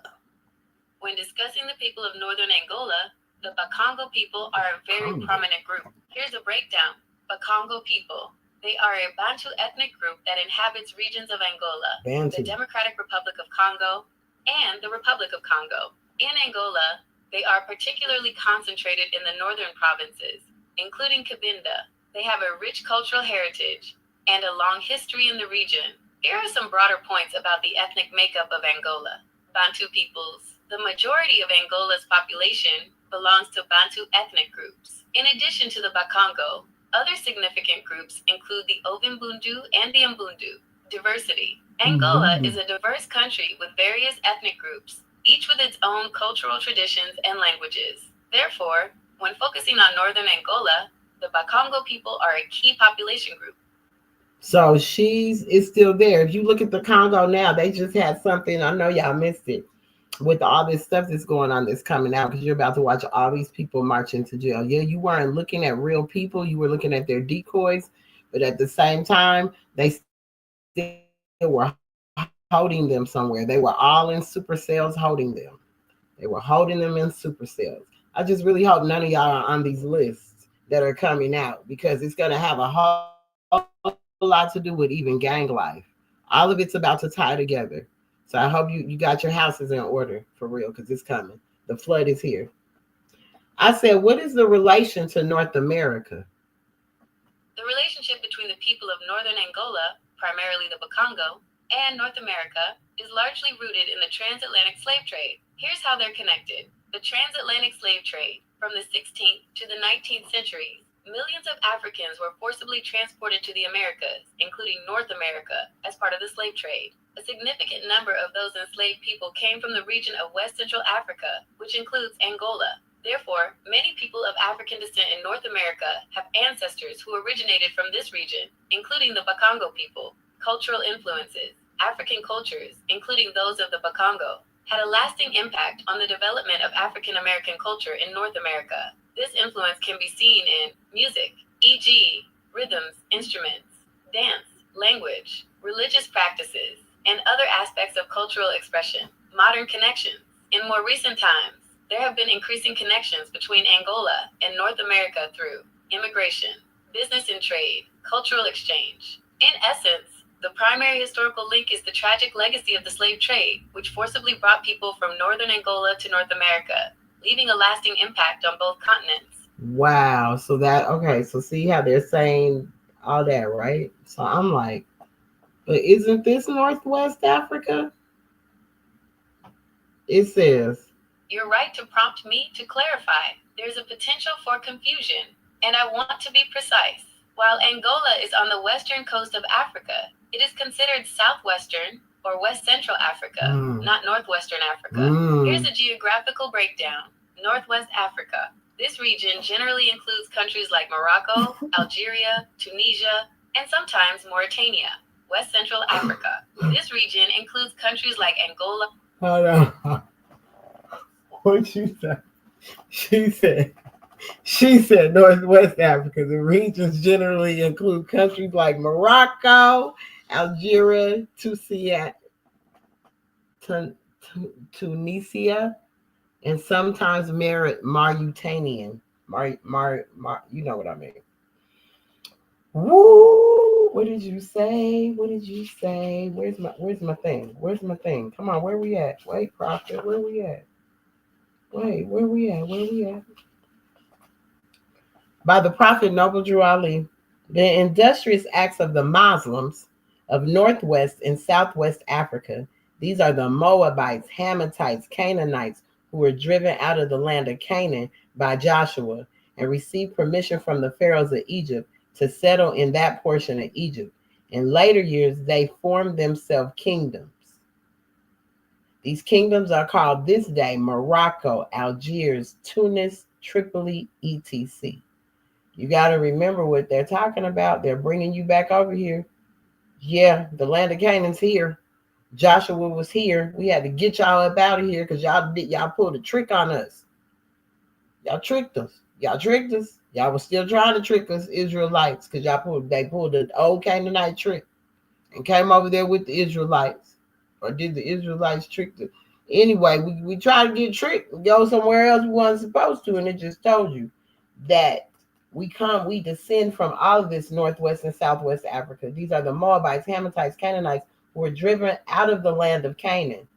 When discussing the people of Northern Angola, The Bakongo people are a very prominent group. Here's a breakdown. Bakongo people. They are a Bantu ethnic group that inhabits regions of Angola, Bantu. the Democratic Republic of Congo, and the Republic of Congo. In Angola, they are particularly concentrated in the northern provinces, including Cabinda. They have a rich cultural heritage and a long history in the region. Here are some broader points about the ethnic makeup of Angola. Bantu peoples. The majority of Angola's population belongs to Bantu ethnic groups. In addition to the Bakongo, other significant groups include the Ovimbundu and the Mbundu. Diversity. Angola is a diverse country with various ethnic groups, each with its own cultural traditions and languages. Therefore, when focusing on northern Angola, the Bakongo people are a key population group. So it's still there. If you look at the Congo now, they just had something. I know y'all missed it with all this stuff that's going on that's coming out because you're about to watch all these people march into jail. Yeah, you weren't looking at real people. You were looking at their decoys. But at the same time, they still were holding them somewhere. They were all in super cells holding them. They were holding them in super cells. I just really hope none of y'all are on these lists that are coming out because it's going to have a whole lot to do with even gang life. All of it's about to tie together. So I hope you got your houses in order for real because it's coming. The flood is here. I said, what is the relation to North America? The relationship between the people of northern Angola, primarily the Bakongo, and North America is largely rooted in the transatlantic slave trade. Here's how they're connected. The transatlantic slave trade, from the 16th to the 19th centuries, millions of Africans were forcibly transported to the Americas, including North America, as part of the slave trade. A significant number of those enslaved people came from the region of West Central Africa, which includes Angola. Therefore, many people of African descent in North America have ancestors who originated from this region, including the Bakongo people. Cultural influences. African cultures, including those of the Bakongo, had a lasting impact on the development of African American culture in North America. This influence can be seen in music, e.g., rhythms, instruments, dance, language, religious practices, and other aspects of cultural expression. Modern connections. In more recent times, there have been increasing connections between Angola and North America through immigration, business and trade, cultural exchange. In essence, the primary historical link is the tragic legacy of the slave trade, which forcibly brought people from northern Angola to North America, leaving a lasting impact on both continents. Wow. So see how they're saying all that, right? So I'm like, but isn't this Northwest Africa? It says, You're right to prompt me to clarify. There's a potential for confusion, and I want to be precise. While Angola is on the western coast of Africa, it is considered southwestern or west central Africa, not northwestern Africa. Here's a geographical breakdown. Northwest Africa. This region generally includes countries like Morocco, Algeria, Tunisia, and sometimes Mauritania. West Central Africa. This region includes countries like Angola. hold on. What you say? She said Northwest Africa. The regions generally include countries like Morocco, Algeria, Tunisia, and sometimes Mauritanian. You know what I mean. Woo! What did you say? What did you say? Where's my thing? Where's my thing? Come on, where we at? Wait, Prophet, where we at? Wait, where we at? Where we at? By the Prophet Noble Drew Ali, the industrious acts of the Muslims of Northwest and Southwest Africa. These are the Moabites, Hammatites, Canaanites, who were driven out of the land of Canaan by Joshua and received permission from the pharaohs of Egypt to settle in that portion of Egypt. In later years, they formed themselves kingdoms. These kingdoms are called this day Morocco, Algiers, Tunis, Tripoli, etc. You got to remember what they're talking about. They're bringing you back over here. Yeah, the land of Canaan's here. Joshua was here. We had to get y'all up out of here because y'all pulled a trick on us. Y'all tricked us. Y'all was still trying to trick us, Israelites, because they pulled the old Canaanite trick and came over there with the Israelites. Or did the Israelites trick Anyway, we try to get tricked, go somewhere else we wasn't supposed to, and it just told you that we descend from all of this northwest and southwest Africa. These are the Moabites, Hammatites, Canaanites who were driven out of the land of Canaan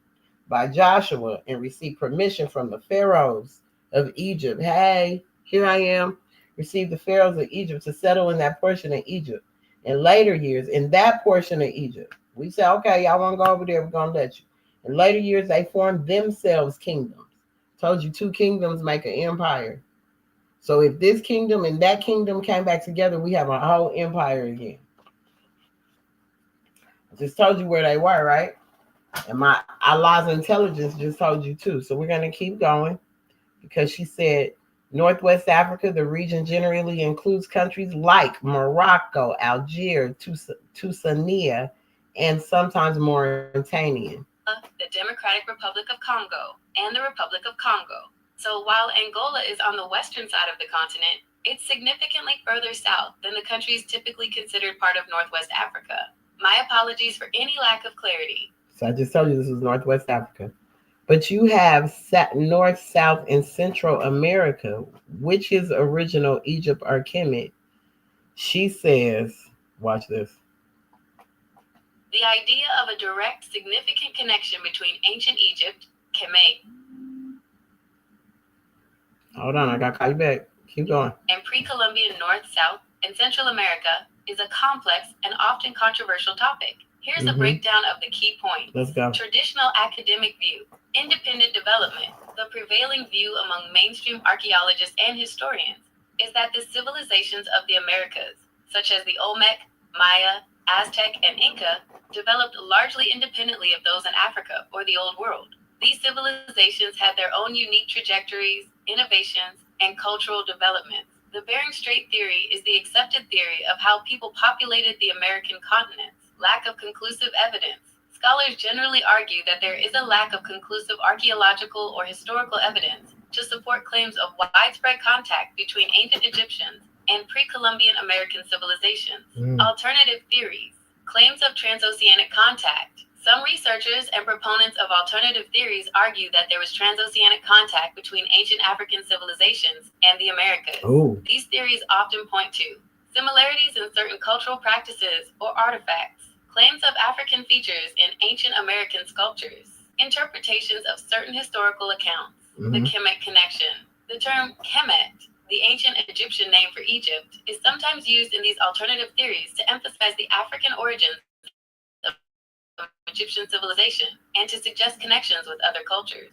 by Joshua and received permission from the pharaohs of Egypt. Hey, here I am. Received the pharaohs of Egypt to settle in that portion of Egypt. In later years, in that portion of Egypt, we say, okay, y'all want to go over there, we're going to let you. In later years, they formed themselves kingdoms. Told you two kingdoms make an empire. So if this kingdom and that kingdom came back together, we have a whole empire again. I just told you where they were, right? And my Allah's intelligence just told you too. So we're going to keep going because she said Northwest Africa, the region generally includes countries like Morocco, Algeria, Tunisia, and sometimes Mauritania. The Democratic Republic of Congo, and the Republic of Congo. So while Angola is on the western side of the continent, it's significantly further south than the countries typically considered part of Northwest Africa. My apologies for any lack of clarity. So I just told you this was Northwest Africa. But you have North, South, and Central America, which is original Egypt or Kemet. She says, watch this. The idea of a direct, significant connection between ancient Egypt, Kemet, hold on, I got to call you back. Keep going. And pre-Columbian North, South, and Central America is a complex and often controversial topic. Here's a breakdown of the key points. Let's go. Traditional academic view. Independent development. The prevailing view among mainstream archaeologists and historians is that the civilizations of the Americas, such as the Olmec, Maya, Aztec, and Inca, developed largely independently of those in Africa or the Old World. These civilizations had their own unique trajectories, innovations, and cultural developments. The Bering Strait theory is the accepted theory of how people populated the American continents. Lack of conclusive evidence. Scholars generally argue that there is a lack of conclusive archaeological or historical evidence to support claims of widespread contact between ancient Egyptians and pre-Columbian American civilizations. Alternative theories. Claims of transoceanic contact. Some researchers and proponents of alternative theories argue that there was transoceanic contact between ancient African civilizations and the Americas. These theories often point to similarities in certain cultural practices or artifacts, claims of African features in ancient American sculptures, interpretations of certain historical accounts. The Kemet connection. The term Kemet, the ancient Egyptian name for Egypt, is sometimes used in these alternative theories to emphasize the African origins of Egyptian civilization and to suggest connections with other cultures.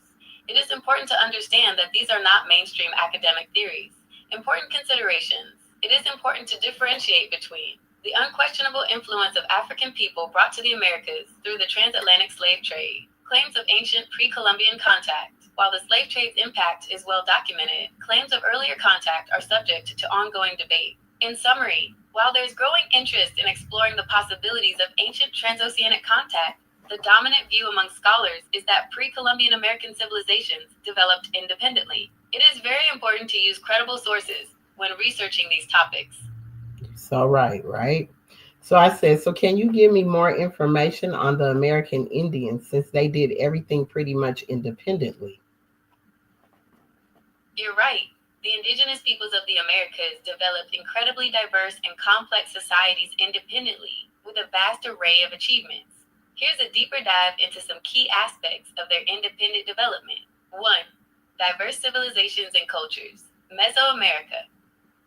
It is important to understand that these are not mainstream academic theories. Important considerations. It is important to differentiate between the unquestionable influence of African people brought to the Americas through the transatlantic slave trade, claims of ancient pre-Columbian contact. While the slave trade's impact is well documented, claims of earlier contact are subject to ongoing debate. In summary, while there's growing interest in exploring the possibilities of ancient transoceanic contact, the dominant view among scholars is that pre-Columbian American civilizations developed independently. It is very important to use credible sources when researching these topics. So right. So I said, so can you give me more information on the American Indians since they did everything pretty much independently? You're right. The indigenous peoples of the Americas developed incredibly diverse and complex societies independently with a vast array of achievements. Here's a deeper dive into some key aspects of their independent development. 1. Diverse civilizations and cultures. Mesoamerica.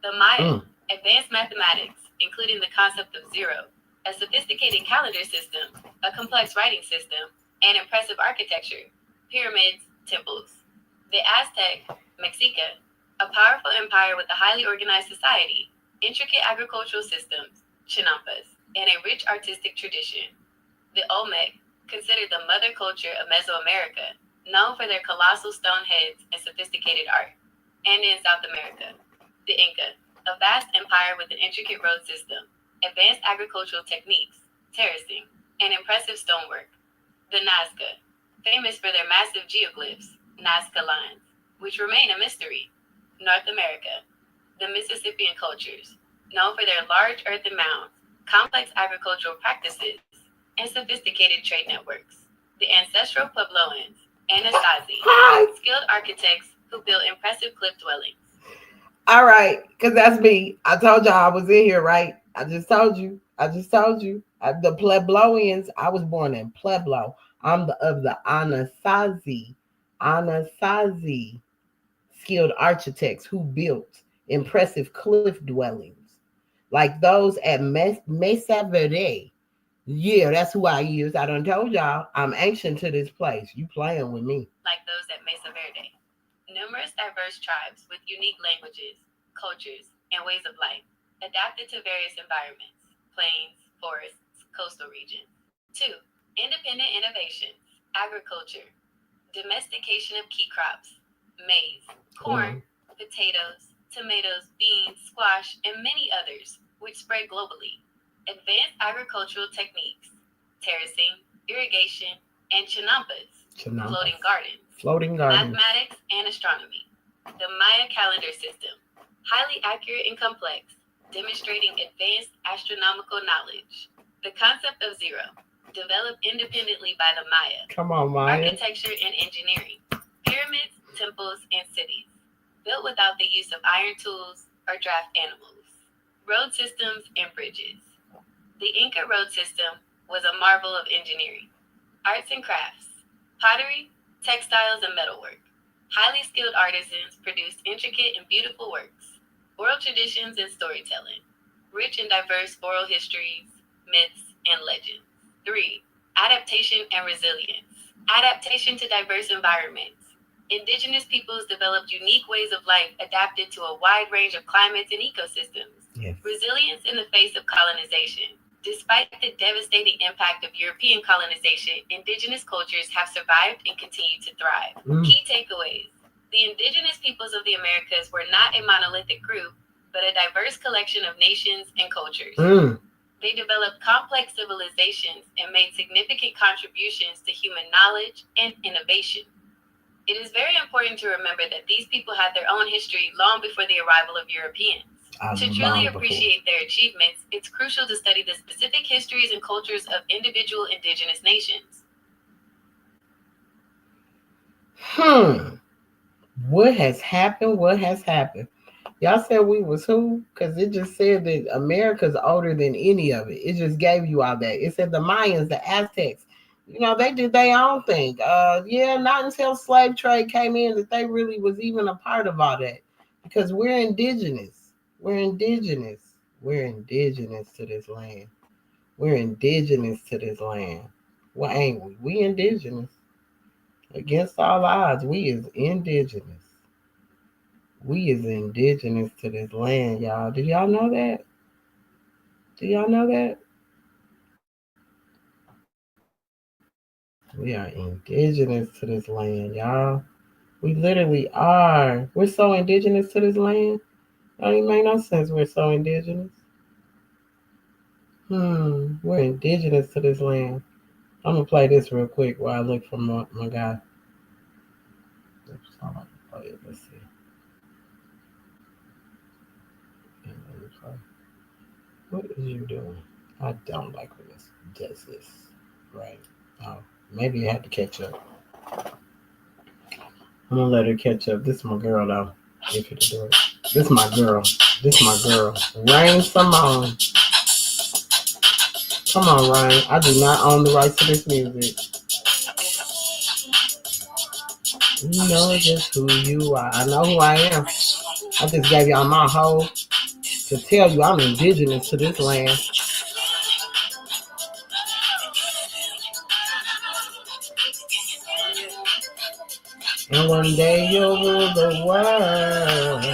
The Maya. Advanced mathematics, including the concept of zero. A sophisticated calendar system. A complex writing system. And impressive architecture. Pyramids, temples. The Aztec. Mexica. A powerful empire with a highly organized society. Intricate agricultural systems. Chinampas. And a rich artistic tradition. The Olmec, considered the mother culture of Mesoamerica, known for their colossal stone heads and sophisticated art. And in South America, the Inca, a vast empire with an intricate road system, advanced agricultural techniques, terracing, and impressive stonework. The Nazca, famous for their massive geoglyphs, Nazca lines, which remain a mystery. North America, the Mississippian cultures, known for their large earthen mounds, complex agricultural practices, and sophisticated trade networks. The ancestral Puebloans, Anasazi. Hi. Skilled architects who build impressive cliff dwellings. All right, because that's me. I told y'all I was in here, right? I just told you. The Puebloans, I was born in Pueblo. I'm of the Anasazi skilled architects who built impressive cliff dwellings. Like those at Mesa Verde. Yeah, that's who I use. I done told y'all I'm ancient to this place. You playing with me. Like those at Mesa Verde. Numerous diverse tribes with unique languages, cultures, and ways of life, adapted to various environments, plains, forests, coastal regions. 2. Independent innovations, agriculture, domestication of key crops, maize, corn, potatoes, tomatoes, beans, squash, and many others, which spread globally. Advanced agricultural techniques, terracing, irrigation, and chinampas, floating gardens, mathematics and astronomy. The Maya calendar system, highly accurate and complex, demonstrating advanced astronomical knowledge. The concept of zero, developed independently by the Maya. Come on, Maya. Architecture and engineering, pyramids, temples, and cities, built without the use of iron tools or draft animals. Road systems and bridges. The Inca road system was a marvel of engineering. Arts and crafts, pottery, textiles, and metalwork. Highly skilled artisans produced intricate and beautiful works. Oral traditions and storytelling, rich and diverse oral histories, myths, and legends. 3. Adaptation and resilience. Adaptation to diverse environments. Indigenous peoples developed unique ways of life adapted to a wide range of climates and ecosystems. Yes. Resilience in the face of colonization. Despite the devastating impact of European colonization, indigenous cultures have survived and continue to thrive. Key takeaways. The indigenous peoples of the Americas were not a monolithic group, but a diverse collection of nations and cultures. They developed complex civilizations and made significant contributions to human knowledge and innovation. It is very important to remember that these people had their own history long before the arrival of Europeans. To truly appreciate their achievements, it's crucial to study the specific histories and cultures of individual indigenous nations. What has happened? Y'all said we was who? Because it just said that America's older than any of it. It just gave you all that. It said the Mayans, the Aztecs, they did their own thing. Not until slave trade came in that they really was even a part of all that. Because we're indigenous. We're indigenous to this land. We're indigenous to this land. Well, ain't we? We indigenous. Against all odds, we is indigenous. We is indigenous to this land, y'all. Do y'all know that? We are indigenous to this land, y'all. We literally are. We're so indigenous to this land. Don't even make no sense. We're so indigenous. We're indigenous to this land. I'm gonna play this real quick while I look for my guy. Let's see. What is you doing? I don't like when this does this. Right. Oh, maybe you had to catch up. I'm gonna let her catch up. This is my girl though. If you do it. This is my girl. Rain Simone. Come on, Ryan. I do not own the rights to this music. You know just who you are. I know who I am. I just gave y'all my whole to tell you I'm indigenous to this land. And one day you'll rule the world.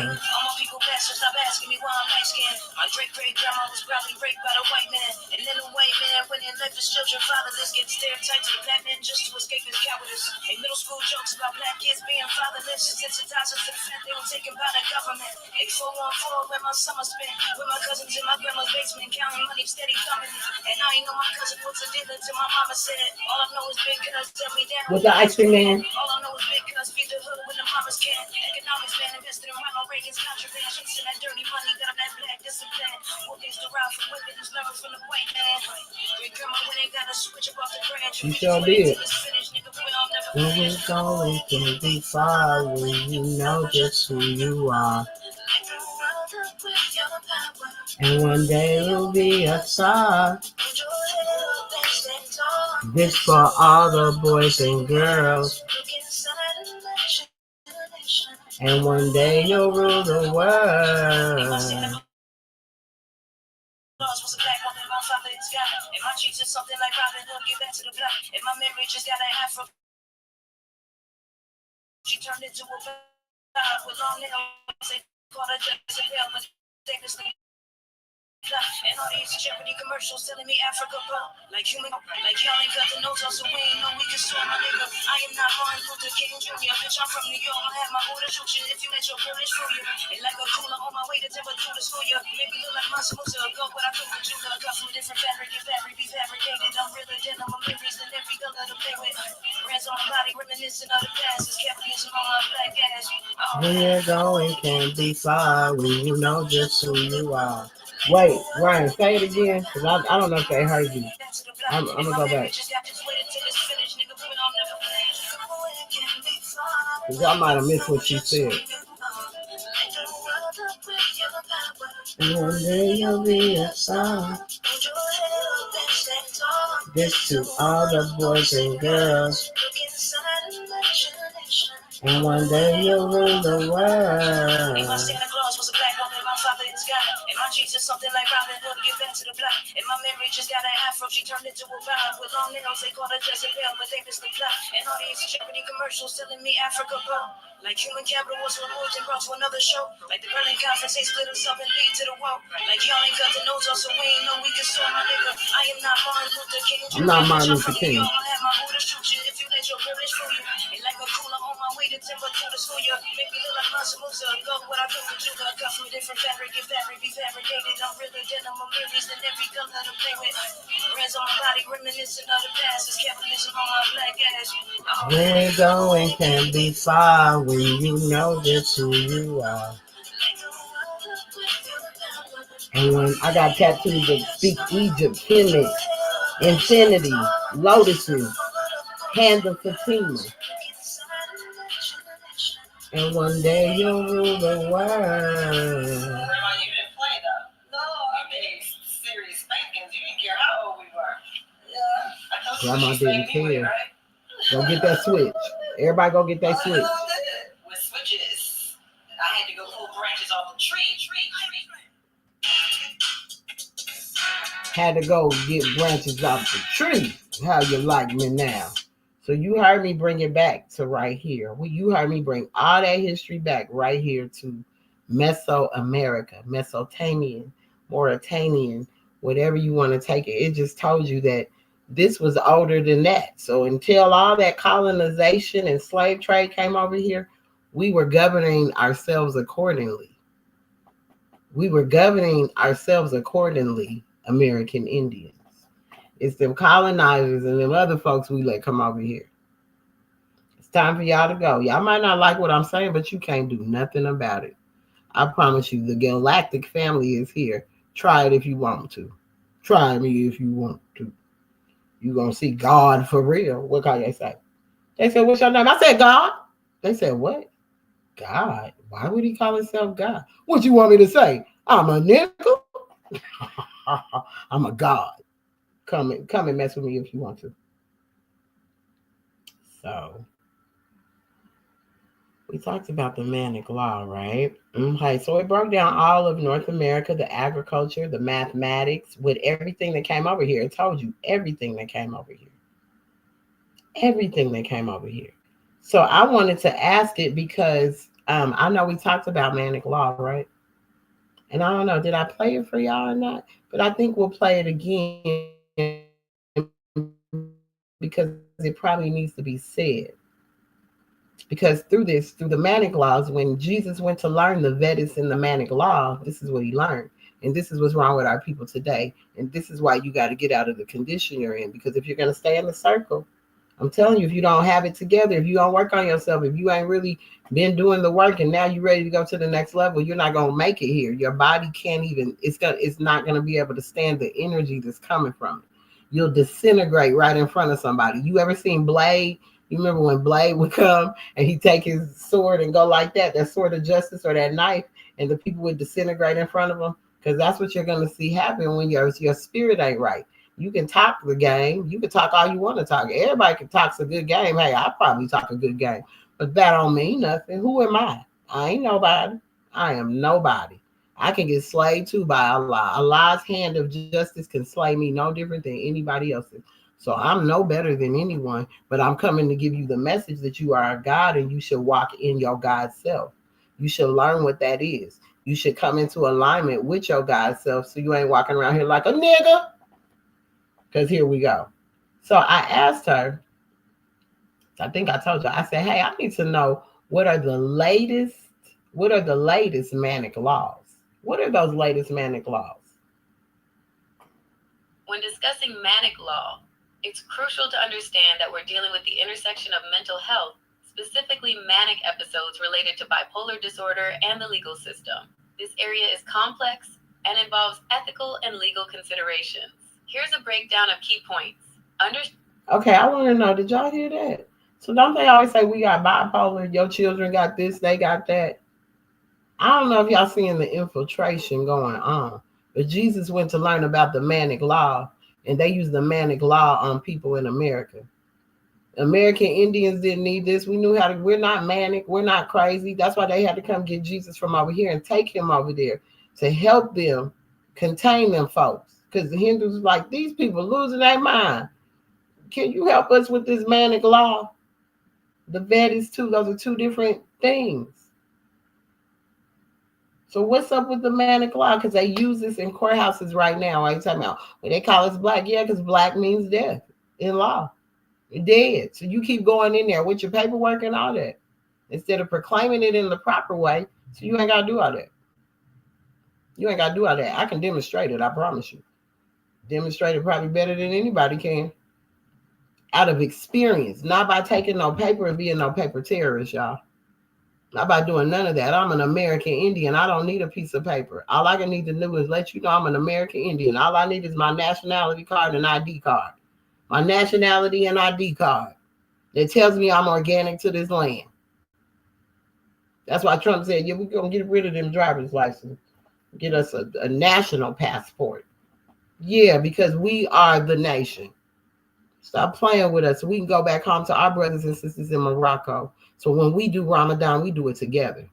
My great-great-grandma was probably raped by the white man. And then the white man, when he left his children fatherless, get stereotyped to the black man just to escape his cowardice. Hey, middle school jokes about black kids being fatherless, desensitized to the fact they were taken by the government. Hey, 414 where my summer spent, with my cousins in my grandma's basement, counting money, steady thumbing. And I ain't know my cousin was a dealer till my mama said, all I know is big cuz tell me down. With the ice cream man. All I know is big cuz feed the hood when the mamas can. Economics man invested in Ronald Reagan's contraband, chasing that dirty money, got that black discipline. She sure did. Where we're going can be far when you know just who you are. And one day you'll be a star. This for all the boys and girls. And one day you'll rule the world. Was a black woman, my father is God. And my cheeks is something like Robin Hood, get back to the block. And my memory just got an afro. She turned into a vibe with long nails. They called her Jezebel, but they just and all these Jeopardy commercials telling me Africa bro. Like human, like y'all ain't got the nose off, so we ain't know we can sue my nigga. I am not Martin Luther King Jr. Bitch, I'm from New York. I have my order shoot you if you let your privilege fool you. And like a cooler on my way to Denver to the school year. Make me look like my Musa ago, but I couldn't do the cut from different fabric and fabric be fabricated. I'm realer than I'm a memories than every color to play with. Hands on my body, reminiscent of the past. It's capitalism on my black ass. Where you're going can be far when you know just who you are. Wait, Ryan, say it again, because I don't know if they heard you. I'm going to go back. Because y'all might have missed what she said. And one day you'll be a star. This to all the boys and girls. And one day you'll rule the world. And my Santa Claus was a black woman, my father is God. And my Jesus something like Robin Hood, get back to the block. And my memory just got an afro, she turned into a vibe. With long nails, they called her Jezebel, but they missed the plot. And all these Jeopardy commercials telling me Africa bro. Like human capital was removed and brought to another show. Like the Berlin Conference, they split us up and lead to the wall. Like y'all ain't got the nose off, so we ain't know we can sue my nigga. I am not Martin Luther King. I'm not Martin Luther King. I have my order shoot you if you let your privilege fool you. And like a cooler on my way to Denver to the school year. Make me look like Musa ago, but I couldn't do the cut from different fabric and fabric be fabricated. I'm realer than I'm a memories than every color to play with. Hands on my body, reminiscent of the past. It's capitalism on my black ass. Where you're going can be far when you know just who you are. And when I got tattoos that speak Egypt, Kemet, infinity, lotuses, hand of Fatima. And one day you'll rule the world. Grandma, you didn't play though. No, you gave serious spankings. You didn't care how old we were. Yeah. I told Grandma you didn't care. anyway, right? Go get that switch. Everybody go get that switch. With switches, I had to go pull branches off the tree. Had to go get branches off the tree. How you like me now? So you heard me bring it back to right here. You heard me bring all that history back right here to Mesoamerica, Mesopotamian, Mauritanian, whatever you want to take it. It just told you that this was older than that. So until all that colonization and slave trade came over here, we were governing ourselves accordingly. American Indians. It's them colonizers and them other folks we let come over here. It's time for y'all to go. Y'all might not like what I'm saying, but you can't do nothing about it. I promise you, the galactic family is here. Try it if you want to. Try me if you want to. You're going to see God for real. What can they say? They said, what's your name? I said, God. They said, what? God? Why would he call himself God? What you want me to say? I'm a nickel? I'm a God. Come and mess with me if you want to. So, we talked about the Manic Law, right? Okay, so it broke down all of North America, the agriculture, the mathematics, with everything that came over here. It told you everything that came over here. Everything that came over here. So I wanted to ask it because I know we talked about Manic Law, right? And I don't know, did I play it for y'all or not? But I think we'll play it again because it probably needs to be said. Because through the Manic Laws, when Jesus went to learn the Vedas and the Manic Law, this is what he learned. And this is what's wrong with our people today. And this is why you got to get out of the condition you're in. Because if you're going to stay in the circle, I'm telling you, if you don't have it together, if you don't work on yourself, if you ain't really been doing the work and now you're ready to go to the next level, you're not going to make it here. Your body can't even, it's not going to be able to stand the energy that's coming from it. You'll disintegrate right in front of somebody. You ever seen Blade? You remember when Blade would come and he'd take his sword and go like that sword of justice or that knife, and the people would disintegrate in front of him? Because that's what you're going to see happen when your spirit ain't right. You can talk the game. You can talk all you want to talk. Everybody can talk a good game. Hey, I probably talk a good game, but that don't mean nothing. Who am I? I ain't nobody. I am nobody. I can get slayed too by Allah. Allah's hand of justice can slay me no different than anybody else's. So I'm no better than anyone, but I'm coming to give you the message that you are a God and you should walk in your God self. You should learn what that is. You should come into alignment with your God self so you ain't walking around here like a nigga. Because here we go. So I asked her, I think I told you, I said, hey, I need to know what are the latest manic laws? What are those latest manic laws? When discussing manic law, it's crucial to understand that we're dealing with the intersection of mental health, specifically manic episodes related to bipolar disorder and the legal system. This area is complex and involves ethical and legal considerations. Here's a breakdown of key points. Okay, I want to know, did y'all hear that? So don't they always say we got bipolar, your children got this, they got that? I don't know if y'all seeing the infiltration going on, but Jesus went to learn about the manic law, and they used the manic law on people in America. American Indians didn't need this. We knew how to, we're not manic, we're not crazy. That's why they had to come get Jesus from over here and take him over there to help them contain them folks. Because the Hindus was like, these people losing their mind. Can you help us with this manic law? The vet is too, those are two different things. So what's up with the manic law? Because they use this in courthouses right now. What are you talking about? When they call us black, yeah, because black means death in law. You're dead. So you keep going in there with your paperwork and all that instead of proclaiming it in the proper way. So you ain't got to do all that. You ain't got to do all that. I can demonstrate it, I promise you. Demonstrate it probably better than anybody can. Out of experience, not by taking no paper and being no paper terrorist, y'all. Not by doing none of that. I'm an American Indian. I don't need a piece of paper. All I can need to do is let you know I'm an American Indian. All I need is my nationality card and ID card. My nationality and ID card that tells me I'm organic to this land. That's why Trump said, yeah, we're going to get rid of them driver's license. Get us a national passport. Yeah, because we are the nation. Stop playing with us so we can go back home to our brothers and sisters in Morocco. So when we do Ramadan, we do it together.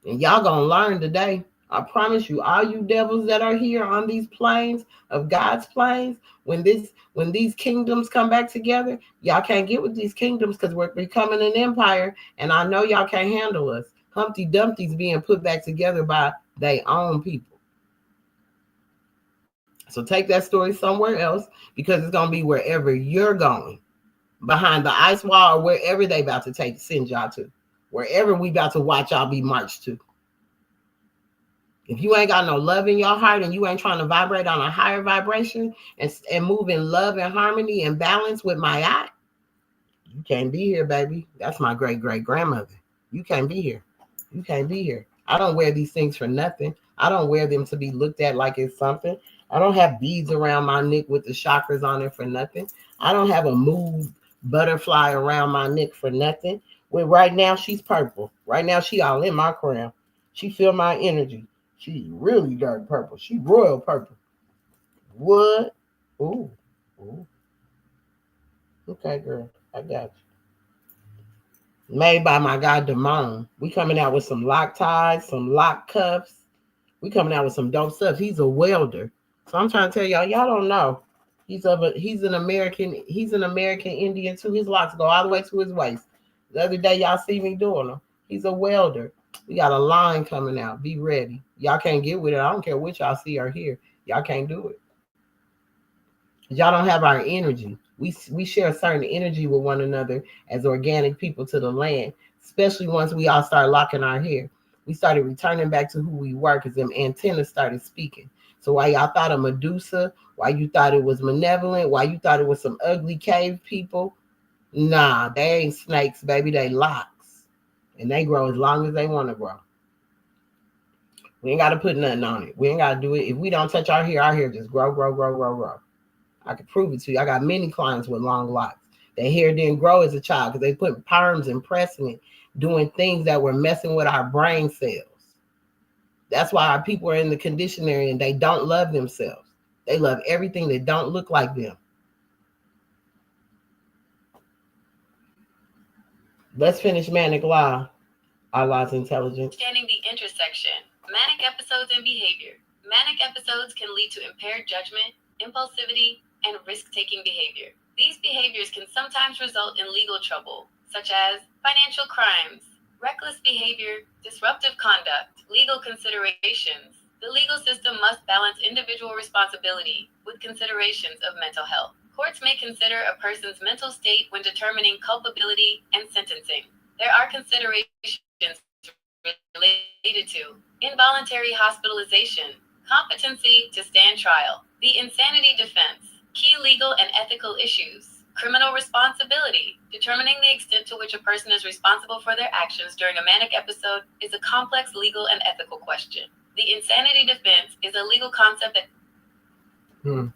And y'all gonna learn today. I promise you, all you devils that are here on these planes of God's planes, when these kingdoms come back together, y'all can't get with these kingdoms because we're becoming an empire, and I know y'all can't handle us. Humpty Dumpty's being put back together by their own people. So take that story somewhere else because it's gonna be wherever you're going, behind the ice wall or wherever they about to send y'all to, wherever we about to watch y'all be marched to. If you ain't got no love in your heart and you ain't trying to vibrate on a higher vibration and move in love and harmony and balance with my eye, you can't be here, baby. That's my great-great-grandmother. You can't be here. You can't be here. I don't wear these things for nothing. I don't wear them to be looked at like it's something. I don't have beads around my neck with the chakras on it for nothing. I don't have a move butterfly around my neck for nothing. Well, right now she's purple. Right now she all in my crown. She feel my energy. She's really dark purple. She royal purple. What? Ooh. Ooh. Okay, girl. I got you. Made by my guy Damone. We coming out with some lock ties, some lock cuffs. We coming out with some dope stuff. He's a welder. So I'm trying to tell y'all don't know. He's an American Indian too. His locks go all the way to his waist. The other day y'all see me doing them. He's a welder. We got a line coming out. Be ready. Y'all can't get with it. I don't care what y'all see or hear. Y'all can't do it. Y'all don't have our energy. We share a certain energy with one another as organic people to the land, especially once we all start locking our hair. We started returning back to who we were because them antennas started speaking. So why y'all thought of Medusa, why you thought it was malevolent, why you thought it was some ugly cave people, nah, they ain't snakes, baby, they locks. And they grow as long as they want to grow. We ain't got to put nothing on it. We ain't got to do it. If we don't touch our hair just grow. I can prove it to you. I got many clients with long locks. Their hair didn't grow as a child because they put perms and pressing it, doing things that were messing with our brain cells. That's why our people are in the conditioner and they don't love themselves. They love everything that don't look like them. Let's finish Manic Law. Allah's intelligence. Understanding the intersection, manic episodes and behavior. Manic episodes can lead to impaired judgment, impulsivity, and risk-taking behavior. These behaviors can sometimes result in legal trouble, such as financial crimes, reckless behavior, disruptive conduct, legal considerations. The legal system must balance individual responsibility with considerations of mental health. Courts may consider a person's mental state when determining culpability and sentencing. There are considerations related to involuntary hospitalization, competency to stand trial, the insanity defense, key legal and ethical issues, criminal responsibility. Determining the extent to which a person is responsible for their actions during a manic episode is a complex legal and ethical question. The insanity defense is a legal concept that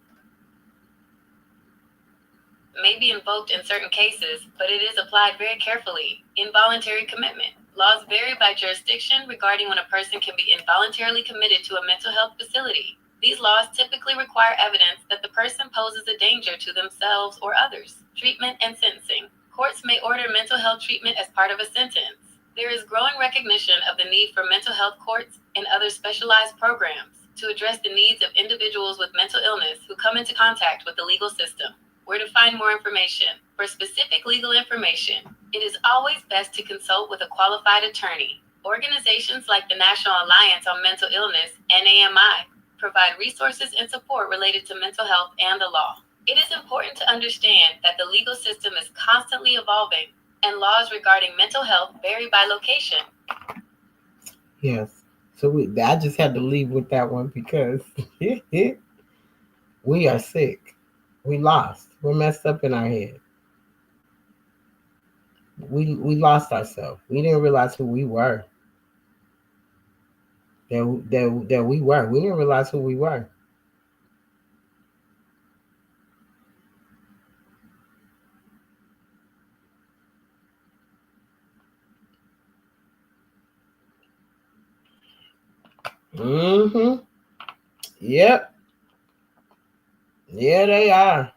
may be invoked in certain cases, but it is applied very carefully. Involuntary commitment. Laws vary by jurisdiction regarding when a person can be involuntarily committed to a mental health facility. These laws typically require evidence that the person poses a danger to themselves or others. Treatment and sentencing. Courts may order mental health treatment as part of a sentence. There is growing recognition of the need for mental health courts and other specialized programs to address the needs of individuals with mental illness who come into contact with the legal system. Where to find more information. For specific legal information, it is always best to consult with a qualified attorney. Organizations like the National Alliance on Mental Illness, NAMI, provide resources and support related to mental health and the law. It is important to understand that the legal system is constantly evolving and laws regarding mental health vary by location. Yes. So I just had to leave with that one because we are sick. We lost. We're messed up in our head. We lost ourselves. We didn't realize who we were. That we were. We didn't realize who we were. Mm-hmm. Yep. Yeah, they are.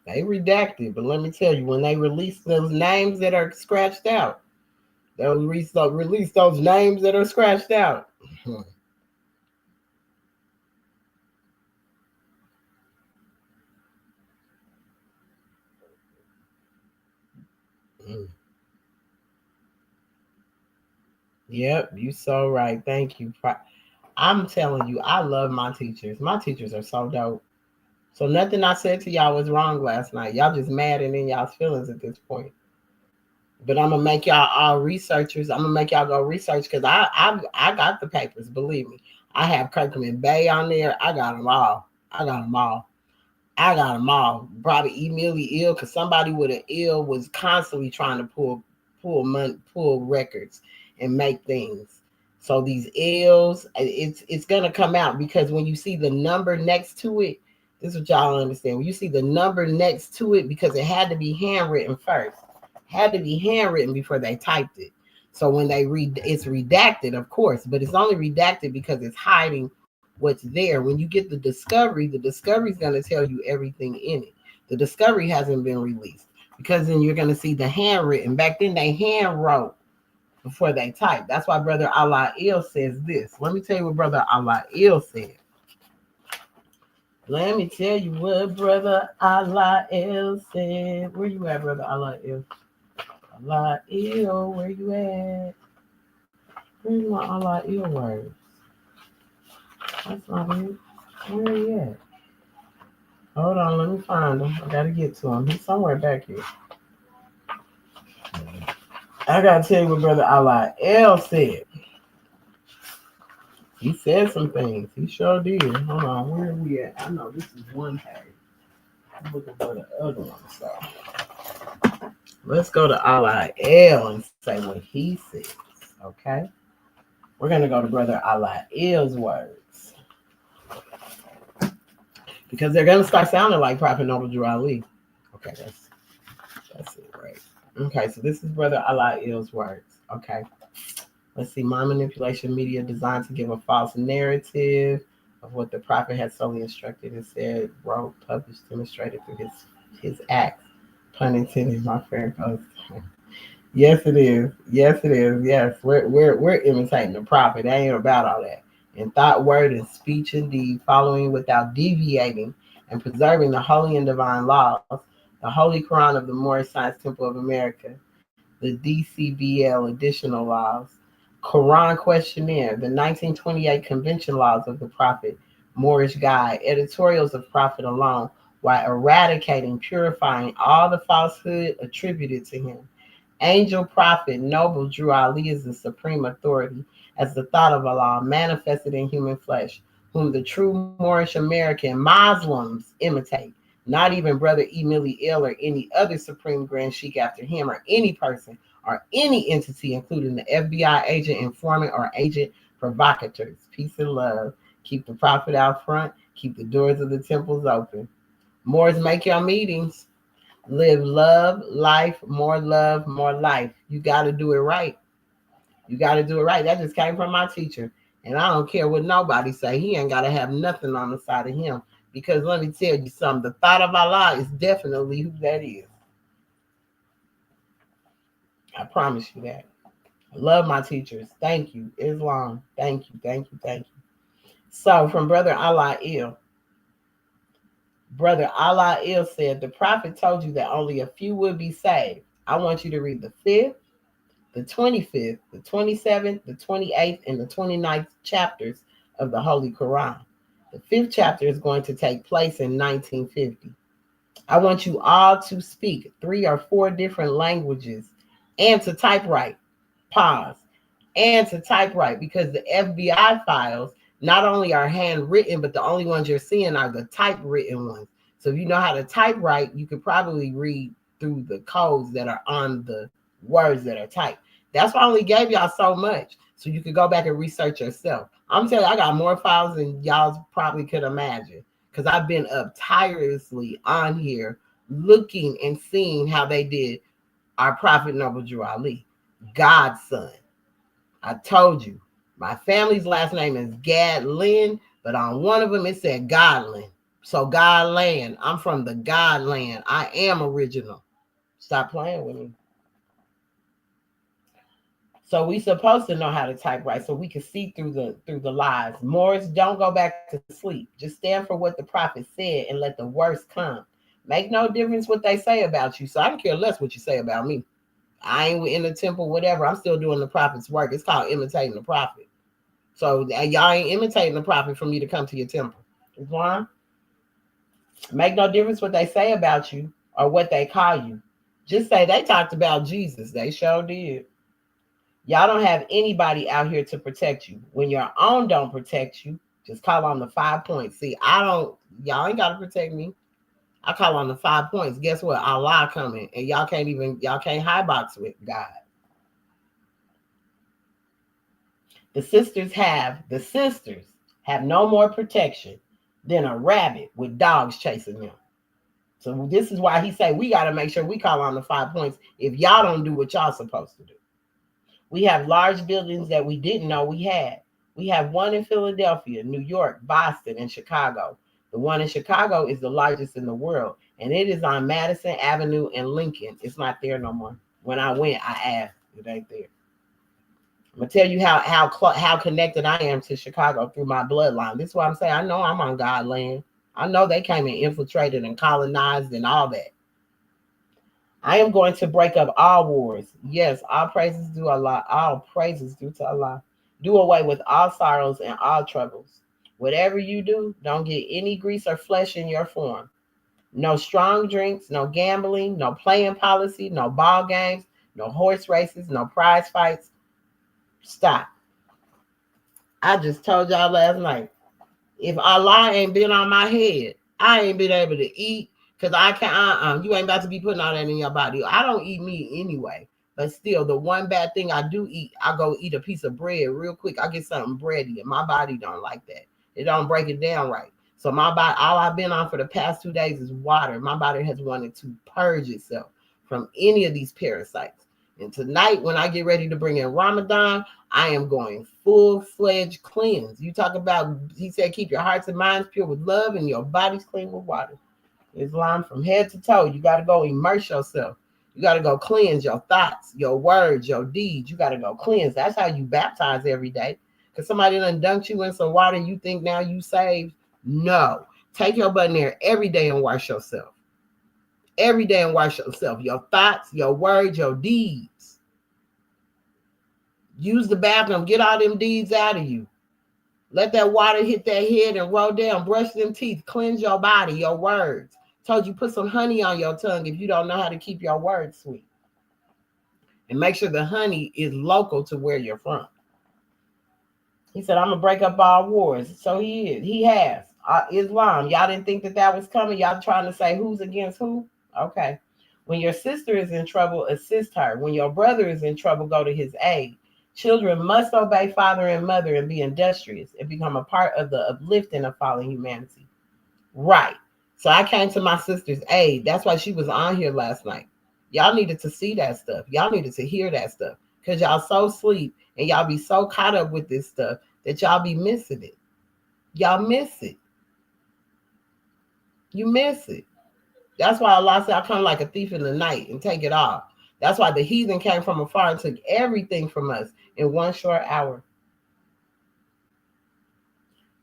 They redacted, but let me tell you, when they release those names that are scratched out, they'll release those names that are scratched out. Yep, you so right. Thank you. I'm telling you, I love my teachers. My teachers are so dope. So nothing I said to y'all was wrong last night. Y'all just mad and in y'all's feelings at this point. But I'm gonna make y'all all researchers. I'm gonna make y'all go research because I got the papers. Believe me, I have Kirkman Bay on there. I got them all. Probably immediately ill because somebody with an ill was constantly trying to pull records and make things. So these ills, it's gonna come out because when you see the number next to it, this is what y'all understand. When you see the number next to it, because it had to be handwritten first. Had to be handwritten before they typed it. So when they read, it's redacted, of course, but it's only redacted because it's hiding what's there. When you get the discovery is going to tell you everything in it. The discovery hasn't been released because then you're going to see the handwritten. Back then they hand wrote before they typed. That's why Brother Allah Il says this. Let me tell you what Brother Allah Il said. Let me tell you what Brother Allah Il said. Where you at, Brother Allah Il? Allah Il, where you at? Where's my Allah Il words? That's not it. Where you at? Hold on, let me find him. I gotta get to him. He's somewhere back here. I gotta tell you what Brother Allah El said. He said some things. He sure did. Hold on, where are we at? I know this is one page. I'm looking for the other one. So let's go to Allah El and say what he says. Okay? We're gonna go to Brother Allah El's words. Because they're gonna start sounding like Prophet Noble Drew Ali. Okay, That's it, right? Okay, so this is Brother Allah Il's words. Okay. Let's see. Mind manipulation media designed to give a false narrative of what the prophet had solely instructed and said, wrote, published, demonstrated through his acts. Pun intended, my friend goes. Yes, it is. Yes, it is. Yes, we're imitating the prophet. It ain't about all that. In thought, word, and speech and deed, following without deviating, and preserving the holy and divine laws, the Holy Quran of the Moorish Science Temple of America, the DCBL additional laws, Quran questionnaire, the 1928 convention laws of the Prophet, Moorish guide, editorials of Prophet alone, while eradicating, purifying all the falsehood attributed to him. Angel, prophet, noble drew Ali as the supreme authority, as the thought of Allah manifested in human flesh, whom the true Moorish American Muslims imitate. Not even Brother Emily Ill or any other supreme grand sheik after him, or any person or any entity, including the FBI agent, informant, or agent provocateurs. Peace and love. Keep the prophet out front. Keep the doors of the temples open. Moors, make your meetings. Live love, life, more love, more life. You got to do it right. You got to do it right. That just came from my teacher. And I don't care what nobody say. He ain't got to have nothing on the side of him. Because let me tell you something. The thought of Allah is definitely who that is. I promise you that. I love my teachers. Thank you, Islam. Thank you, thank you, thank you. So from Brother Allah Il. Brother Allah Il said, the prophet told you that only a few would be saved. I want you to read the 5th, the 25th, the 27th, the 28th, and the 29th chapters of the Holy Quran. The 5th chapter is going to take place in 1950. I want you all to speak 3 or 4 different languages and to typewrite. Pause. And to typewrite, because the FBI files not only are handwritten, but the only ones you're seeing are the typewritten ones. So if you know how to typewrite, you could probably read through the codes that are on the words that are typed. That's why I only gave y'all so much, so you could go back and research yourself. I'm telling you, I got more files than y'all probably could imagine, because I've been up tirelessly on here looking and seeing how they did our Prophet Noble Drew Ali, God's son. I told you, my family's last name is Gadlin, but on one of them it said Godlin. So Godland, I'm from the Godland. I am original. Stop playing with me. So we supposed to know how to typewrite so we can see through the lies. Morris, don't go back to sleep. Just stand for what the prophet said and let the worst come. Make no difference what they say about you. So I don't care less what you say about me. I ain't in the temple, whatever. I'm still doing the prophet's work. It's called imitating the prophet. So y'all ain't imitating the prophet for me to come to your temple. Why? Make no difference what they say about you or what they call you. Just say they talked about Jesus. They sure did. Y'all don't have anybody out here to protect you. When your own don't protect you, just call on the 5 points. See, y'all ain't got to protect me. I call on the 5 points. Guess what? Allah coming. And y'all can't high box with God. The sisters have no more protection than a rabbit with dogs chasing them. So this is why he say we got to make sure we call on the 5 points if y'all don't do what y'all supposed to do. We have large buildings that we didn't know we had. We have one in Philadelphia, New York, Boston, and Chicago. The one in Chicago is the largest in the world, and it is on Madison Avenue and Lincoln. It's not there no more. When I went, I asked. It ain't there. I'm gonna tell you how connected I am to Chicago through my bloodline. This is what I'm saying. I know I'm on God land. I know they came and infiltrated and colonized and all that. I am going to break up all wars. Yes, all praises due Allah. All praises due to Allah. Do away with all sorrows and all troubles. Whatever you do, don't get any grease or flesh in your form. No strong drinks, no gambling, no playing policy, no ball games, no horse races, no prize fights. Stop. I just told y'all last night, if Allah ain't been on my head, I ain't been able to eat, because I can't, you ain't about to be putting all that in your body. I don't eat meat anyway. But still, the one bad thing I do eat, I go eat a piece of bread real quick. I get something bready, and my body don't like that. It don't break it down right. So my body, all I've been on for the past 2 days is water. My body has wanted to purge itself from any of these parasites. And tonight, when I get ready to bring in Ramadan, I am going full-fledged cleanse. You talk about, he said, keep your hearts and minds pure with love and your bodies clean with water. Islam from head to toe. You got to go immerse yourself. You got to go cleanse your thoughts, your words, your deeds. You got to go cleanse. That's how you baptize every day. Because somebody done dunked you in some water and you think now you saved. No. Take your butt in there every day and wash yourself. Every day and wash yourself. Your thoughts, your words, your deeds. Use the bathroom. Get all them deeds out of you. Let that water hit that head and roll down. Brush them teeth. Cleanse your body, your words. Told you put some honey on your tongue if you don't know how to keep your words sweet. And make sure the honey is local to where you're from. He said, I'm going to break up all wars. So he is. He has. Islam. Y'all didn't think that was coming? Y'all trying to say who's against who? Okay. When your sister is in trouble, assist her. When your brother is in trouble, go to his aid. Children must obey father and mother and be industrious and become a part of the uplifting of fallen humanity. Right. So I came to my sister's aid. That's why she was on here last night. Y'all needed to see that stuff. Y'all needed to hear that stuff. Because y'all so sleep and y'all be so caught up with this stuff that y'all be missing it. Y'all miss it. You miss it. That's why Allah said, I come like a thief in the night and take it all. That's why the heathen came from afar and took everything from us in one short hour.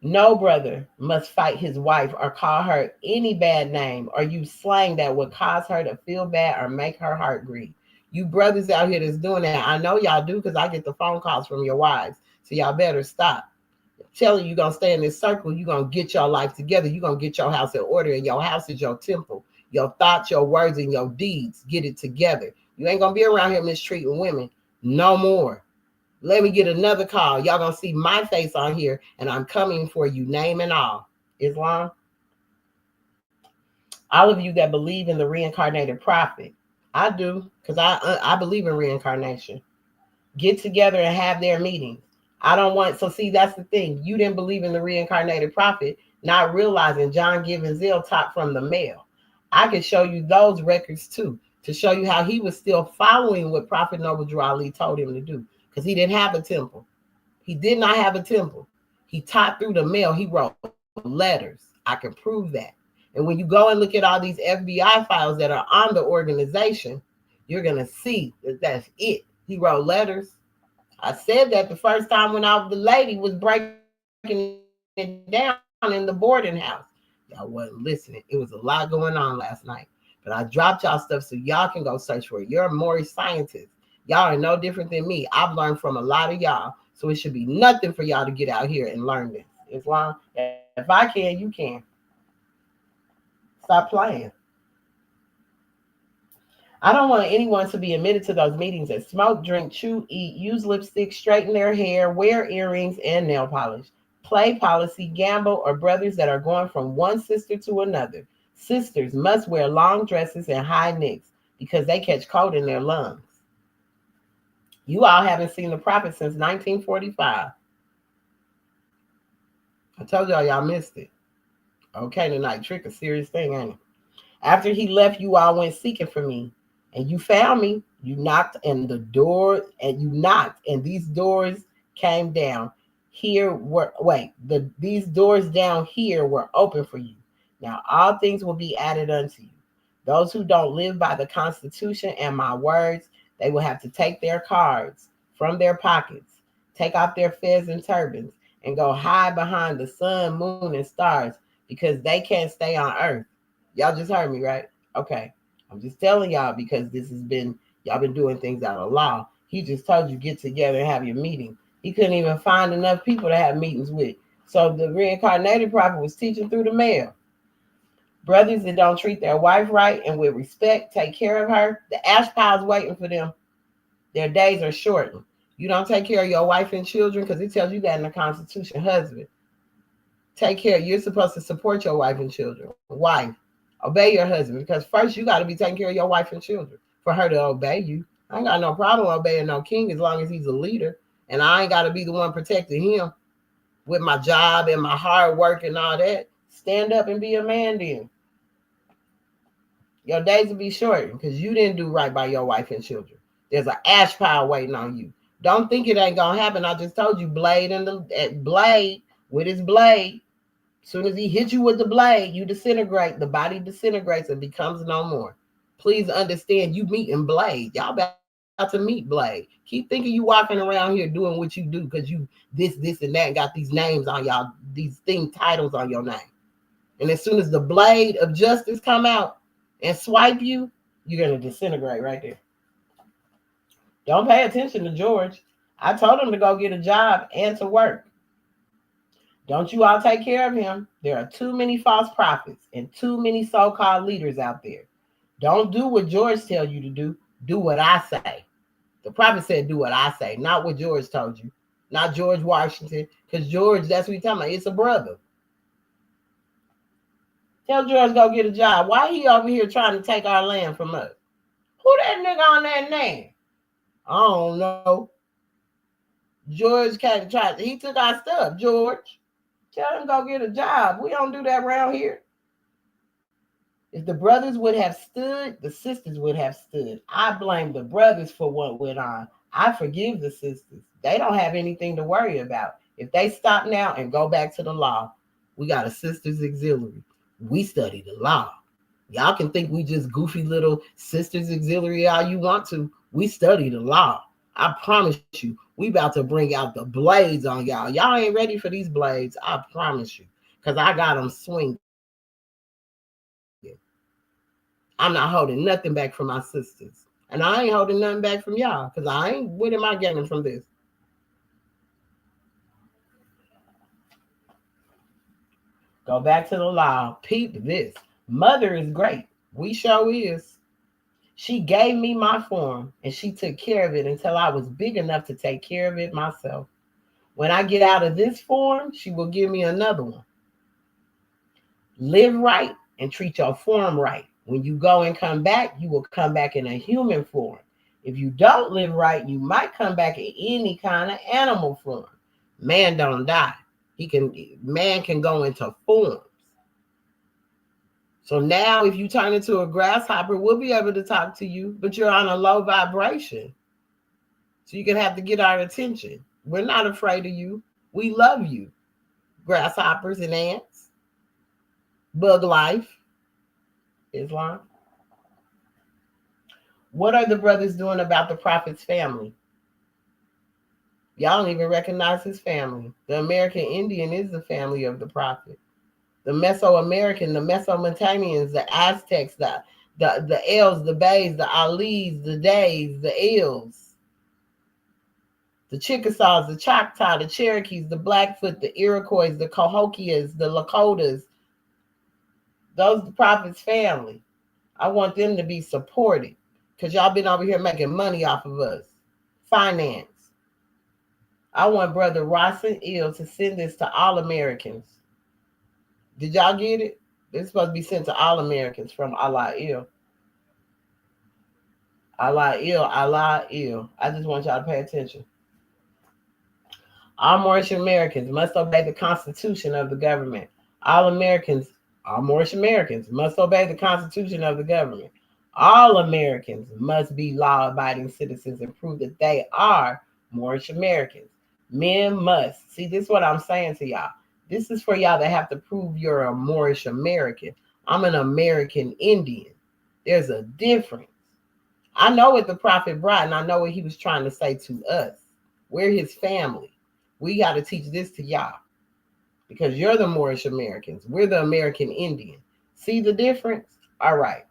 No brother must fight his wife or call her any bad name or use slang that would cause her to feel bad or make her heart grieve. You brothers out here that's doing that, I know y'all do because I get the phone calls from your wives. So y'all better stop. I'm telling you, you're going to stay in this circle. You're going to get your life together. You're going to get your house in order. And your house is your temple. Your thoughts, your words, and your deeds. Get it together. You ain't going to be around here mistreating women no more. Let me get another call. Y'all going to see my face on here, and I'm coming for you, name and all. Islam. All of you that believe in the reincarnated prophet, I do, because I believe in reincarnation. Get together and have their meetings. I don't want, so see, that's the thing. You didn't believe in the reincarnated prophet, not realizing John Givenzill taught from the male. I can show you those records too, to show you how he was still following what Prophet Noble Drew Ali told him to do, because he didn't have a temple. He did not have a temple. He taught through the mail. He wrote letters. I can prove that. And when you go and look at all these FBI files that are on the organization, you're going to see that that's it. He wrote letters. I said that the first time when the lady was breaking it down in the boarding house. Y'all wasn't listening. It was a lot going on last night. But I dropped y'all stuff so y'all can go search for it. You're a Maury scientist. Y'all are no different than me. I've learned from a lot of y'all. So it should be nothing for y'all to get out here and learn this. Islam, if I can, you can. Stop playing. I don't want anyone to be admitted to those meetings that smoke, drink, chew, eat, use lipstick, straighten their hair, wear earrings, and nail polish, play policy, gamble, or brothers that are going from one sister to another. Sisters must wear long dresses and high necks because they catch cold in their lungs. You all haven't seen the prophet since 1945. I told y'all missed it. Okay, tonight, trick, a serious thing, ain't it? After he left, you all went seeking for me. And you found me. You knocked and the door, and you knocked, and these doors came down. These doors down here were open for you. Now all things will be added unto you. Those who don't live by the Constitution and my words, they will have to take their cards from their pockets, take off their fez and turbans, and go hide behind the sun, moon, and stars because they can't stay on earth. Y'all just heard me, right? Okay. I'm just telling y'all because y'all been doing things out of law. He just told you get together and have your meeting. He couldn't even find enough people to have meetings with. So the reincarnated prophet was teaching through the mail. Brothers that don't treat their wife right and with respect, take care of her, the ash pile's waiting for them. Their days are shortened. You don't take care of your wife and children because it tells you that in the Constitution, husband. Take care. You're supposed to support your wife and children. Wife. Obey your husband because first you got to be taking care of your wife and children for her to obey you. I ain't got no problem obeying no king as long as he's a leader, and I ain't got to be the one protecting him with my job and my hard work and all that. Stand up and be a man then. Your days will be shortened because you didn't do right by your wife and children. There's an ash pile waiting on you. Don't think it ain't gonna happen. I just told you, Blade with his blade. As soon as he hits you with the blade, you disintegrate. The body disintegrates and becomes no more. Please understand, you meeting Blade. Y'all about to meet Blade. Keep thinking you walking around here doing what you do because you this, and that, and got these names on y'all, these thing titles on your name. And as soon as the blade of justice come out and swipe you, you're gonna disintegrate right there. Don't pay attention to George. I told him to go get a job and to work. Don't you all take care of him. There are too many false prophets and too many so-called leaders out there. Don't do what George tell you to do. Do what I say. The prophet said, do what I say, not what George told you. Not George Washington. Because George, that's what he's talking about. It's a brother. Tell George go get a job. Why he over here trying to take our land from us? Who that nigga on that name? I don't know. George came to try. He took our stuff, George. Tell him go get a job. We don't do that around here. If the brothers would have stood, the sisters would have stood. I blame the brothers for what went on. I forgive the sisters. They don't have anything to worry about. If they stop now and go back to the law, we got a sisters auxiliary. We study the law. Y'all can think we just goofy little sisters auxiliary all you want to. We study the law. I promise you, we about to bring out the blades on y'all. Y'all ain't ready for these blades. I promise you. Because I got them swinging. I'm not holding nothing back from my sisters. And I ain't holding nothing back from y'all. Because I ain't, what am I getting from this? Go back to the law. Peep this. Mother is great. We sure is. She gave me my form and she took care of it until I was big enough to take care of it myself. When I get out of this form, she will give me another one. Live right and treat your form right. When you go and come back, you will come back in a human form. If you don't live right, you might come back in any kind of animal form. Man don't die. Man can go into forms. So now if you turn into a grasshopper, we'll be able to talk to you, but you're on a low vibration. So you're going to have to get our attention. We're not afraid of you. We love you. Grasshoppers and ants. Bug life. Islam. What are the brothers doing about the prophet's family? Y'all don't even recognize his family. The American Indian is the family of the prophet. The Mesoamerican, the Mesopotamians, the Aztecs, the Els, the Bays, the Alis, the Days, the Ils, the Chickasaws, the Choctaw, the Cherokees, the Blackfoot, the Iroquois, the Cahokias, the Lakotas. Those are the prophet's family. I want them to be supported because y'all been over here making money off of us. Finance. I want Brother Rawson Ill to send this to all Americans. Did y'all get it? It's supposed to be sent to all Americans from Allah Ill. Allah Ill, Allah Ill. I just want y'all to pay attention. All Moorish Americans must obey the Constitution of the government. All Moorish Americans must obey the Constitution of the government. All Americans must be law-abiding citizens and prove that they are Moorish Americans. Men must. See, this is what I'm saying to y'all. This is for y'all that have to prove you're a Moorish American. I'm an American Indian. There's a difference. I know what the prophet brought, and I know what he was trying to say to us. We're his family. We got to teach this to y'all because you're the Moorish Americans. We're the American Indian. See the difference? All right.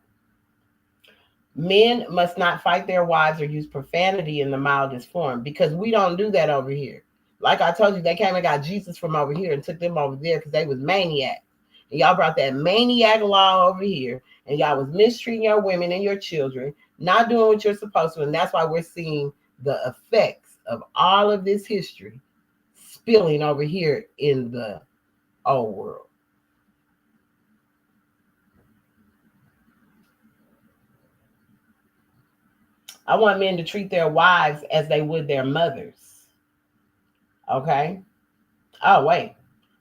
Men must not fight their wives or use profanity in the mildest form because we don't do that over here. Like I told you, they came and got Jesus from over here and took them over there because they was maniacs. And y'all brought that maniac law over here, and y'all was mistreating your women and your children, not doing what you're supposed to. And that's why we're seeing the effects of all of this history spilling over here in the old world. I want men to treat their wives as they would their mothers. Okay? Oh, wait.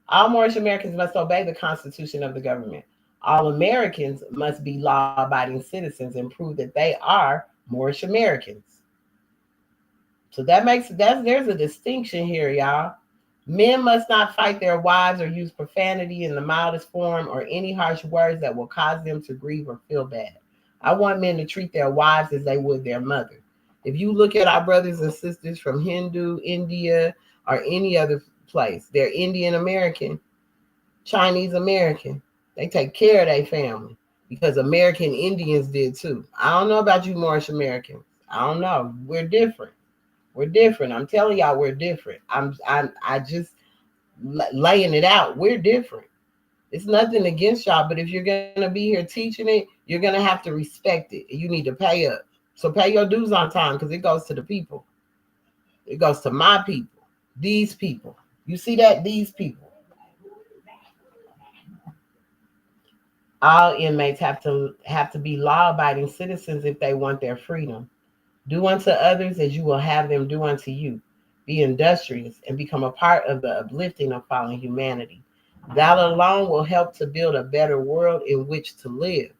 All Moorish Americans must obey the Constitution of the government. All Americans must be law-abiding citizens and prove that they are Moorish Americans. So there's a distinction here, y'all. Men must not fight their wives or use profanity in the mildest form or any harsh words that will cause them to grieve or feel bad. I want men to treat their wives as they would their mother. If you look at our brothers and sisters from Hindu, India, or any other place, they're Indian American, Chinese American. They take care of their family because American Indians did too. I don't know about you Moorish Americans. I don't know. We're different. We're different. I'm telling y'all, we're different. I just laying it out. We're different. It's nothing against y'all, but if you're gonna be here teaching it, you're gonna have to respect it. You need to pay up. So pay your dues on time because it goes to the people. It goes to my people. These people. You see that? These people. All inmates have to be law-abiding citizens if they want their freedom. Do unto others as you will have them do unto you. Be industrious and become a part of the uplifting of fallen humanity. That alone will help to build a better world in which to live.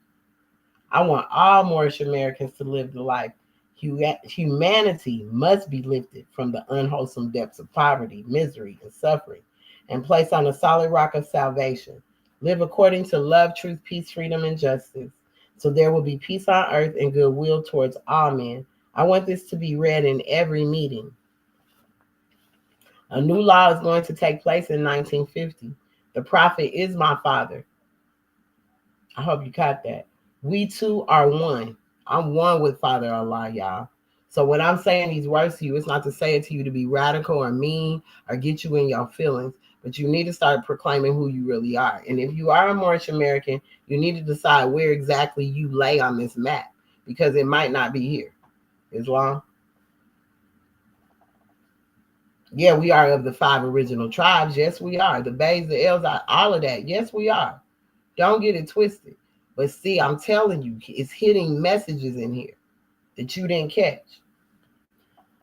I want all Moorish Americans to live the life. Humanity must be lifted from the unwholesome depths of poverty, misery, and suffering, and placed on a solid rock of salvation. Live according to love, truth, peace, freedom, and justice. So there will be peace on earth and goodwill towards all men. I want this to be read in every meeting. A new law is going to take place in 1950. The prophet is my father. I hope you caught that. We two are one. I'm one with Father Allah, y'all. So when I'm saying these words to you, it's not to say it to you to be radical or mean or get you in your feelings, but you need to start proclaiming who you really are. And if you are a Moorish American, you need to decide where exactly you lay on this map because it might not be here. Islam. Yeah, we are of the 5 original tribes. Yes, we are. The Bays, the Els, all of that. Yes, we are. Don't get it twisted. But see, I'm telling you, it's hitting messages in here that you didn't catch.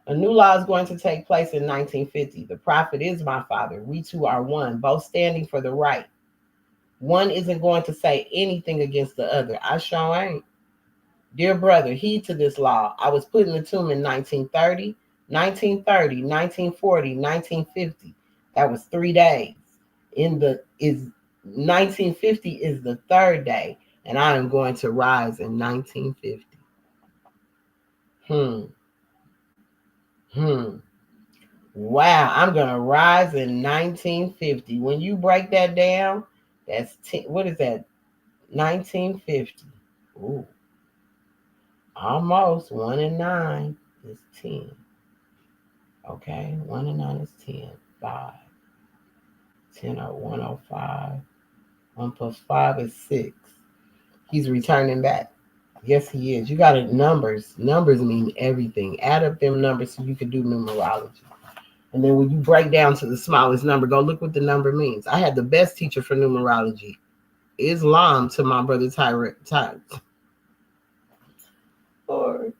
A new law is going to take place in 1950. The prophet is my father. We two are one, both standing for the right. One isn't going to say anything against the other. I sure ain't. Dear brother, heed to this law. I was put in the tomb in 1930, 1940, 1950. That was 3 days. 1950 is the 3rd day, and I am going to rise in 1950. Wow, I'm gonna rise in 1950. When you break that down, that's 10, what is that? 1950. Ooh, almost 1 and 9 is 10. Okay, 1 and 9 is 10. 5. 10 or 105. 1 plus 5 is 6. He's returning back. Yes, he is. You got to numbers. Numbers mean everything. Add up them numbers so you can do numerology. And then when you break down to the smallest number, go look what the number means. I had the best teacher for numerology. Islam to my brother Tyrant. Or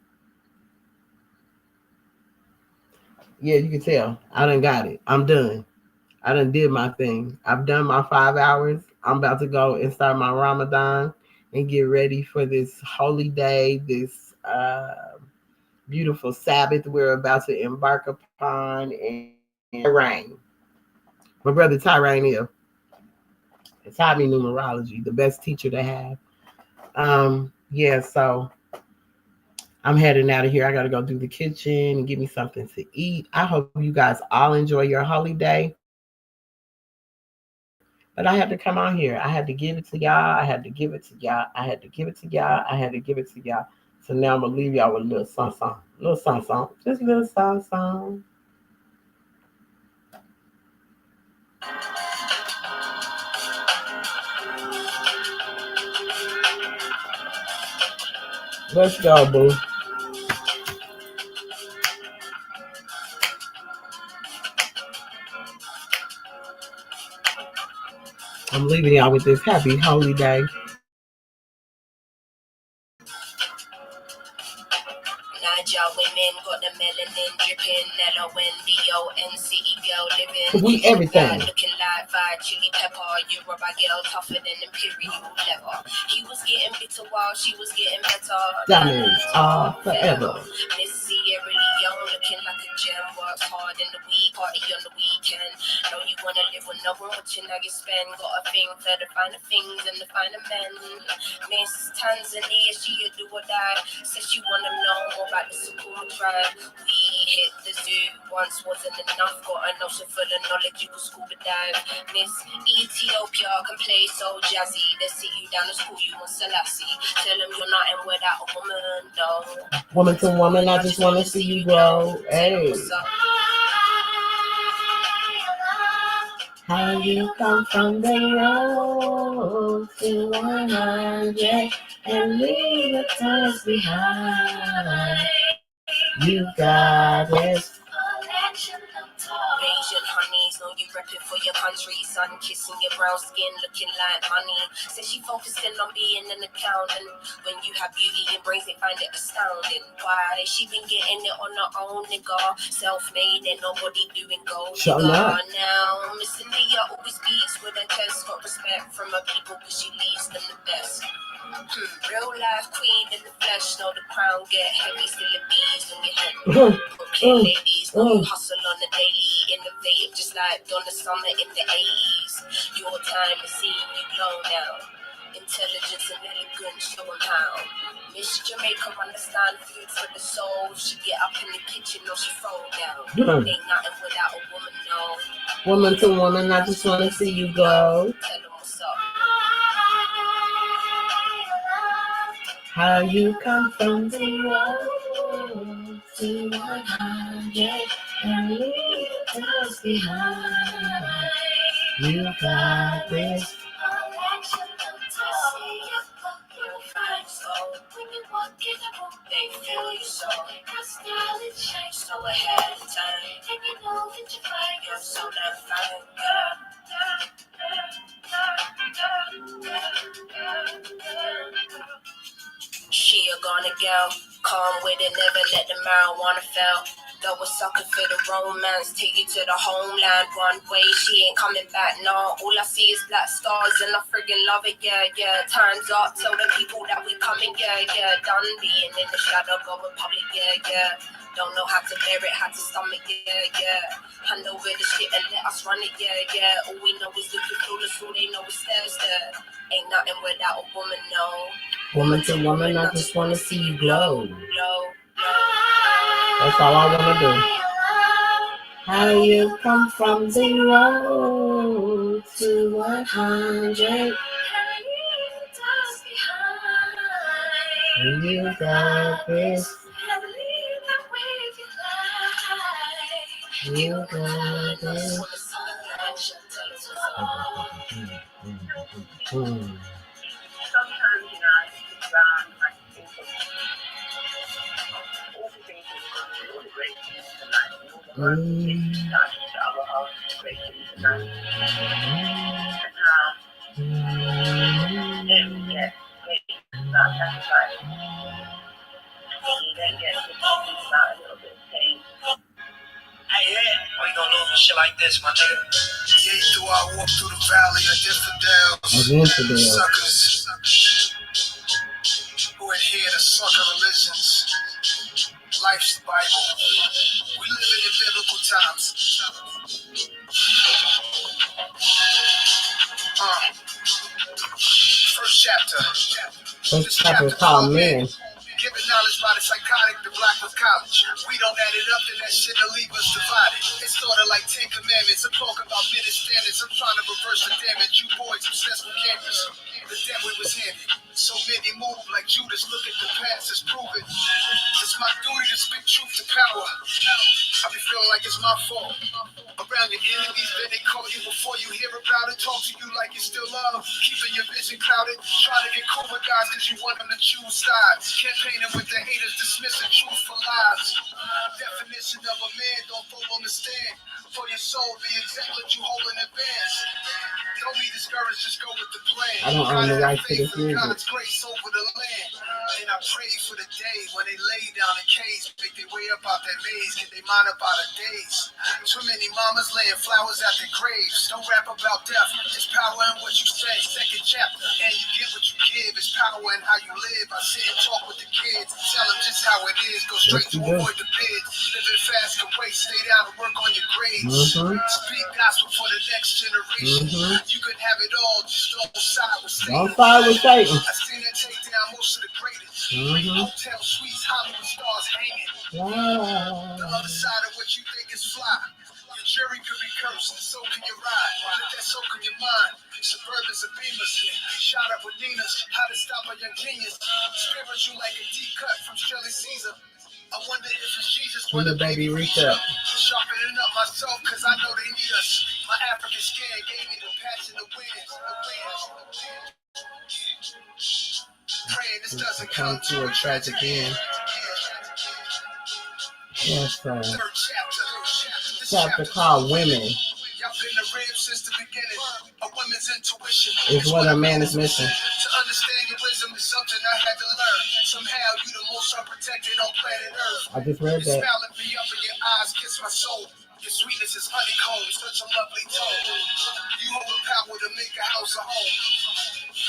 yeah, you can tell. I done got it. I'm done. I done did my thing. I've done my 5 hours. I'm about to go and start my Ramadan and get ready for this holy day, this beautiful Sabbath we're about to embark upon. And Tyrone, my brother Tyrone Hill, taught me numerology, the best teacher to have. Yeah, so I'm heading out of here. I got to go do the kitchen and get me something to eat. I hope you guys all enjoy your holiday. But I had to come on here. I had to give it to y'all. I had to give it to y'all. I had to give it to y'all. I had to give it to y'all. So now I'm going to leave y'all with a little song. Little song. Just a little song. Let's go, boo. I'm leaving y'all with this happy holiday. Naija women got the melanin dripping. Nella Wendy, O N C E girl living. We everything. Looking like certified chili pepper. You're a girl tougher than imperial leather. He was getting bitter while she was getting better. Diamonds are forever. Miss Sierra Leone looking like a gem. Works hard in the week, party on the weekend. Know you wanna live with no one watching how you spend. Got a thing for the finer things and the finer men. Miss Tanzania, she a do or die. Says she wanna know more about the Sukuma tribe. We hit the zoo once wasn't enough. Got an ocean full of knowledge, you could scuba dive. Miss Ethiopia can play so jazzy. They sit you down to school, you want Selassie. Tell them you're nothing without a woman, no. Woman to woman, I just want to see you grow. Hey. How you come from the road to 100 and leave the dust behind. You got this. Asian honeys, know you repping for your country. Sun kissing your brown skin, looking like honey. Says she focusing on being an accountant. When you have beauty and brains, they find it astounding. Why? She been getting it on her own, nigga. Self-made and nobody doing gold. Shut up. Now, Miss India always speaks with her chest. Got respect from her people because she leaves them the best. Real life queen in the flesh. Know the crown get heavy, still the bees on your head. Okay, ladies, know you hustle on the daily. Innovative, just like Donna Summer in the 80s. Your time is seeing you glow now. Intelligence and elegance, show 'em how. Miss Jamaica understand food for the soul. She get up in the kitchen or she throw down. Ain't nothing without a woman, no. Woman to woman, I just want to see you go. Tell them what's up. How you come from the road to 100 and leave the dust behind. You got this. They feel you so. Your style is changed so ahead of time. And you know that you're fine. You're so damn fine, girl. She a gonna go, calm with it, never let the marijuana fail. Though a sucker for the romance, take you to the homeland one way. She ain't coming back, no. All I see is black stars and I friggin' love it, yeah, yeah. Time's up, tell the people that we coming, yeah, yeah. Done being in the shadow, going public, yeah, yeah. Don't know how to bear it, how to stomach, yeah, yeah. Hand over the shit and let us run it, yeah, yeah. All we know is looking clueless, all they know is stairs there. Ain't nothing without a woman, no. Woman to woman, I just want to see you glow. Glow. That's all I want to do. How you come from 0 to 100. You got this. You got this. Sometimes, you know, I sit around and I think of all the things we've gone through, all the great things tonight, and all the hard things we started to our heart, great things tonight. And how then we get great things about sacrifice. We then get to things about a little bit of pain. Hey, yeah, we gonna lose and shit like this, my nigga. Yeah, do I walk through the valley of infidels? Suckers who adhere to sucker religions. Life's the Bible. We live in biblical times. First chapter. First chapter is called Men. Given knowledge by the psychotic, the black with college. We don't add it up, then that shit'll leave us divided. It started like 10 commandments. I'm talking about minute standards. I'm trying to reverse the damage. You boys obsessed with campus. The debt we was handed. So many move like Judas. Look at the past, it's proven. It's my duty to speak truth to power. I be feeling like it's my fault. Around your enemies, then they call you before you hear about it. Talk to you like it's still love. Keeping your vision clouded. Try to get cool with guys cause you want them to choose sides. Campaigning with the haters, dismissing truth for lies. Definition of a man, don't fall on the stand. For your soul, the exact what you hold in advance. Don't be discouraged, just go with the plan. I don't own the rights to this music. God's grace over the land. And I pray for the day when they lay down in cage, make their way up out that maze, get they mind up out of days. Too many mamas laying flowers at their graves. Don't rap about death, it's power in what you say. Second chapter, and you get what you give. It's power in how you live. I sit and talk with the kids, tell them just how it is. Go straight to avoid the bids. Living fast can wait, stay down and work on your grades. Speak gospel for the next generation. You can have it all, just don't side with Satan. Don't side with Satan. I seen that take down most of the greatest. Hotel suites, Hollywood stars hanging. The other side of what you think is fly. Your jury could be cursed, and so can your ride. Let that soak in your mind. Suburbans and Beamers, shot up with Ninas. How to stop a young genius. Spiritual like a deep cut from Shirley Caesar. I wonder if it's Jesus when the baby reach up. Sharpening up myself, cause I know they need us. My African skin gave me the passion to win. Praying this doesn't come to a tragic end. Yes, sir. Third Chapter called Women. Y'all been the rib since the beginning. A woman's intuition Is what a man is missing. To understand your wisdom is something I had to learn. Somehow you the most unprotected on planet Earth. I just read Your that. smile and be up in your eyes, kiss my soul. Your sweetness is honeycomb, such a lovely tone. You hold the power to make a house a home.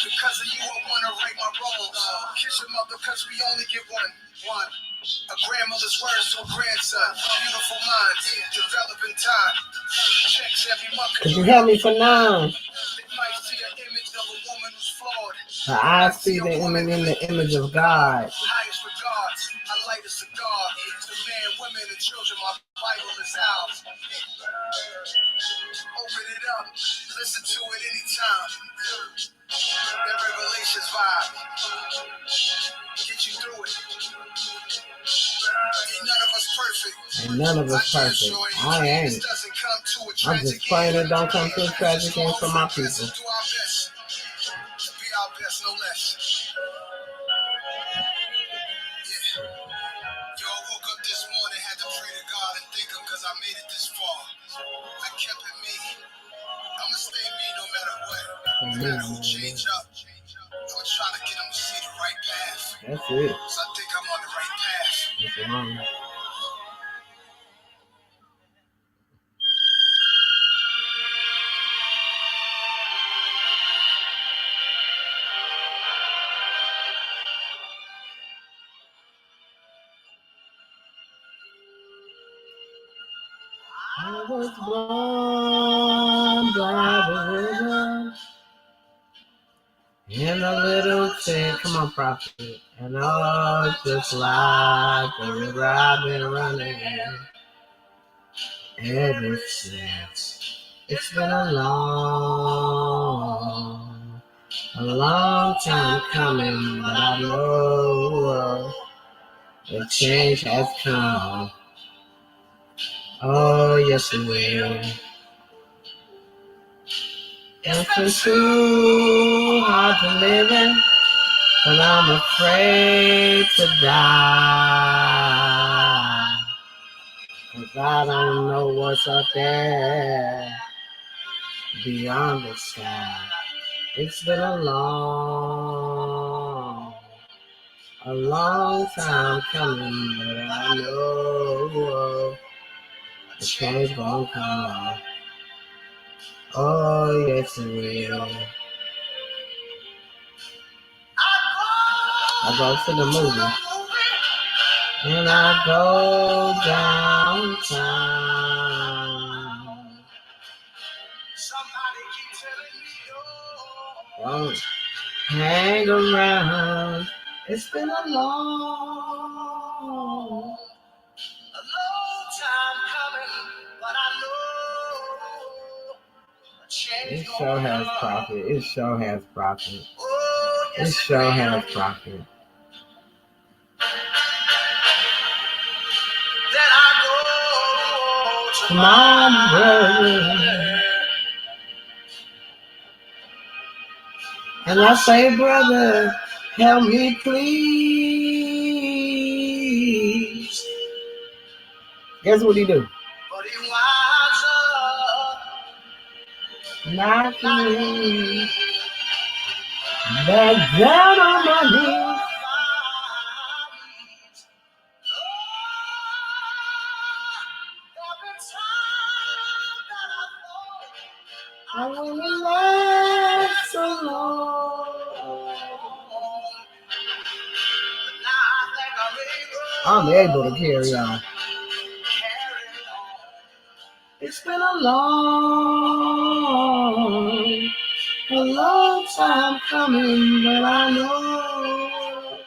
Because of you, I wanna right my wrongs. Kiss your mother, cause we only get one. A grandmother's words to a grandson. Beautiful mind, developing time. Checks every month. Could you help me for now? It might see an image of a woman who's flawed. Her eyes see the image in the image of God. Highest regards, I light a cigar. To man, women, and children, my Bible is ours. Open it up, listen to it anytime. That Revelations vibe. Get you through it. Ain't none of us perfect. And none of us perfect. I ain't. I'm just praying it don't come to a tragic end for my people. Do our best. Be our best, no less. Yeah. Yo, I woke up this morning, had to pray to God and thank Him because I made it this far. I kept it me. I'ma stay me no matter what. No matter who change up. I'ma try to get them to see the right path. That's it. So I think I'm on the right path. That's wrong. I was born by the river in a little tent. Come on, prophet. And oh, just like the river I've been running ever since. It's been a long time coming, but I know the change has come. Oh, yes, it will. It's been too hard to live in, but I'm afraid to die. 'Cause I don't know what's up there beyond the sky. It's been a long time coming, but I know the change gon' come. Oh, yes, it will. I go to the movie, and I go downtown. Don't hang around. It's been a long time coming, but I know it sure has profit. It sure has profit. Oh, yes, It sure has profit. That I go to My brother. And I say, brother, help me please. Guess what he do? But he winds up Knocking back down on my knees. And when it lasts so long, I'm able to carry on. It's been a long time coming, but I know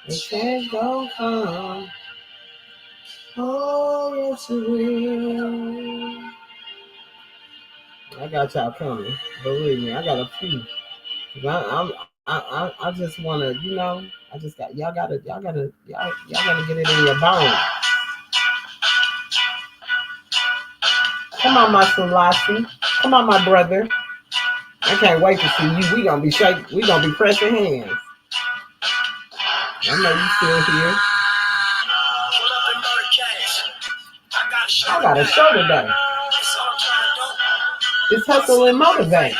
the change gon' come. Oh, yes, it will. I got y'all coming. Believe me, I got a few. I just wanna, I just got y'all gotta get it in your bones. Come on, my Selassie. Come on, my brother. I can't wait to see you. We gonna be shaking. We gonna be pressing hands. I know you still here. I got a show today. It's hustle and motivate.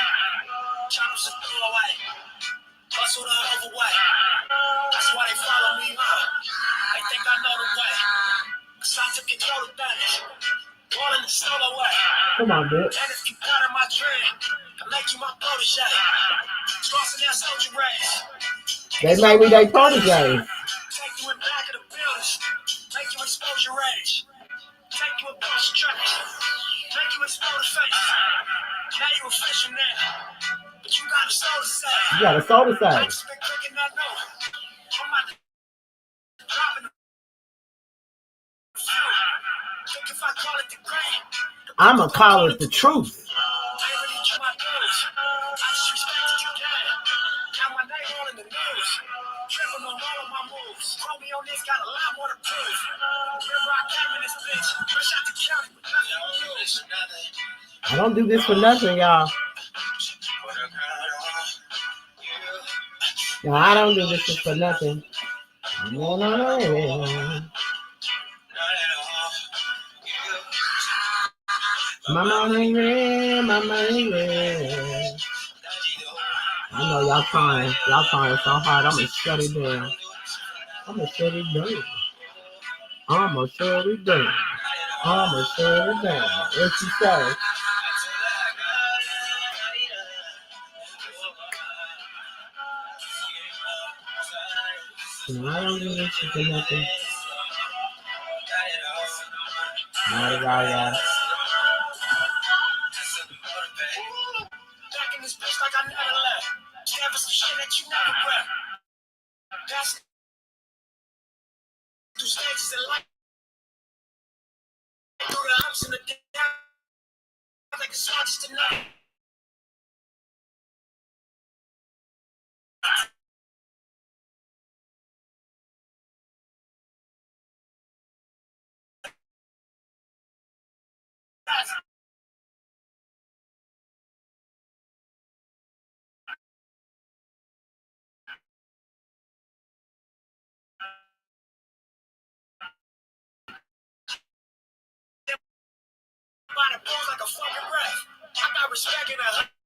That's why they follow me, They think I know the way. Cause I took control of things. All in the solo way. Come on, bitch. And if you part of my dream, I make you my protege. Crossing that soldier race. They made me their protege. Take you in back of the buildings. Make you expose your rage. Take you above the trash. Make you expose the face. Now you official now. But you got a soul to say. You got a soul to say. I just been clicking that note. I'm about to drop in the think if I call it the grain, I'ma call it the truth. I don't do this for nothing, y'all. No, I don't do this for nothing. No. Mama ain't red, mama ain't red. I know y'all trying so hard. I'ma shut it down. I'ma shut it down. What you say? No, I don't do this shit for nothing. Not at all, y'all. Back in this bitch like I never left. Stand for some shit that you never rep. That's two stages in life. Through the ups and the downs, like a song just tonight. Like a fucking breath. I got respect in a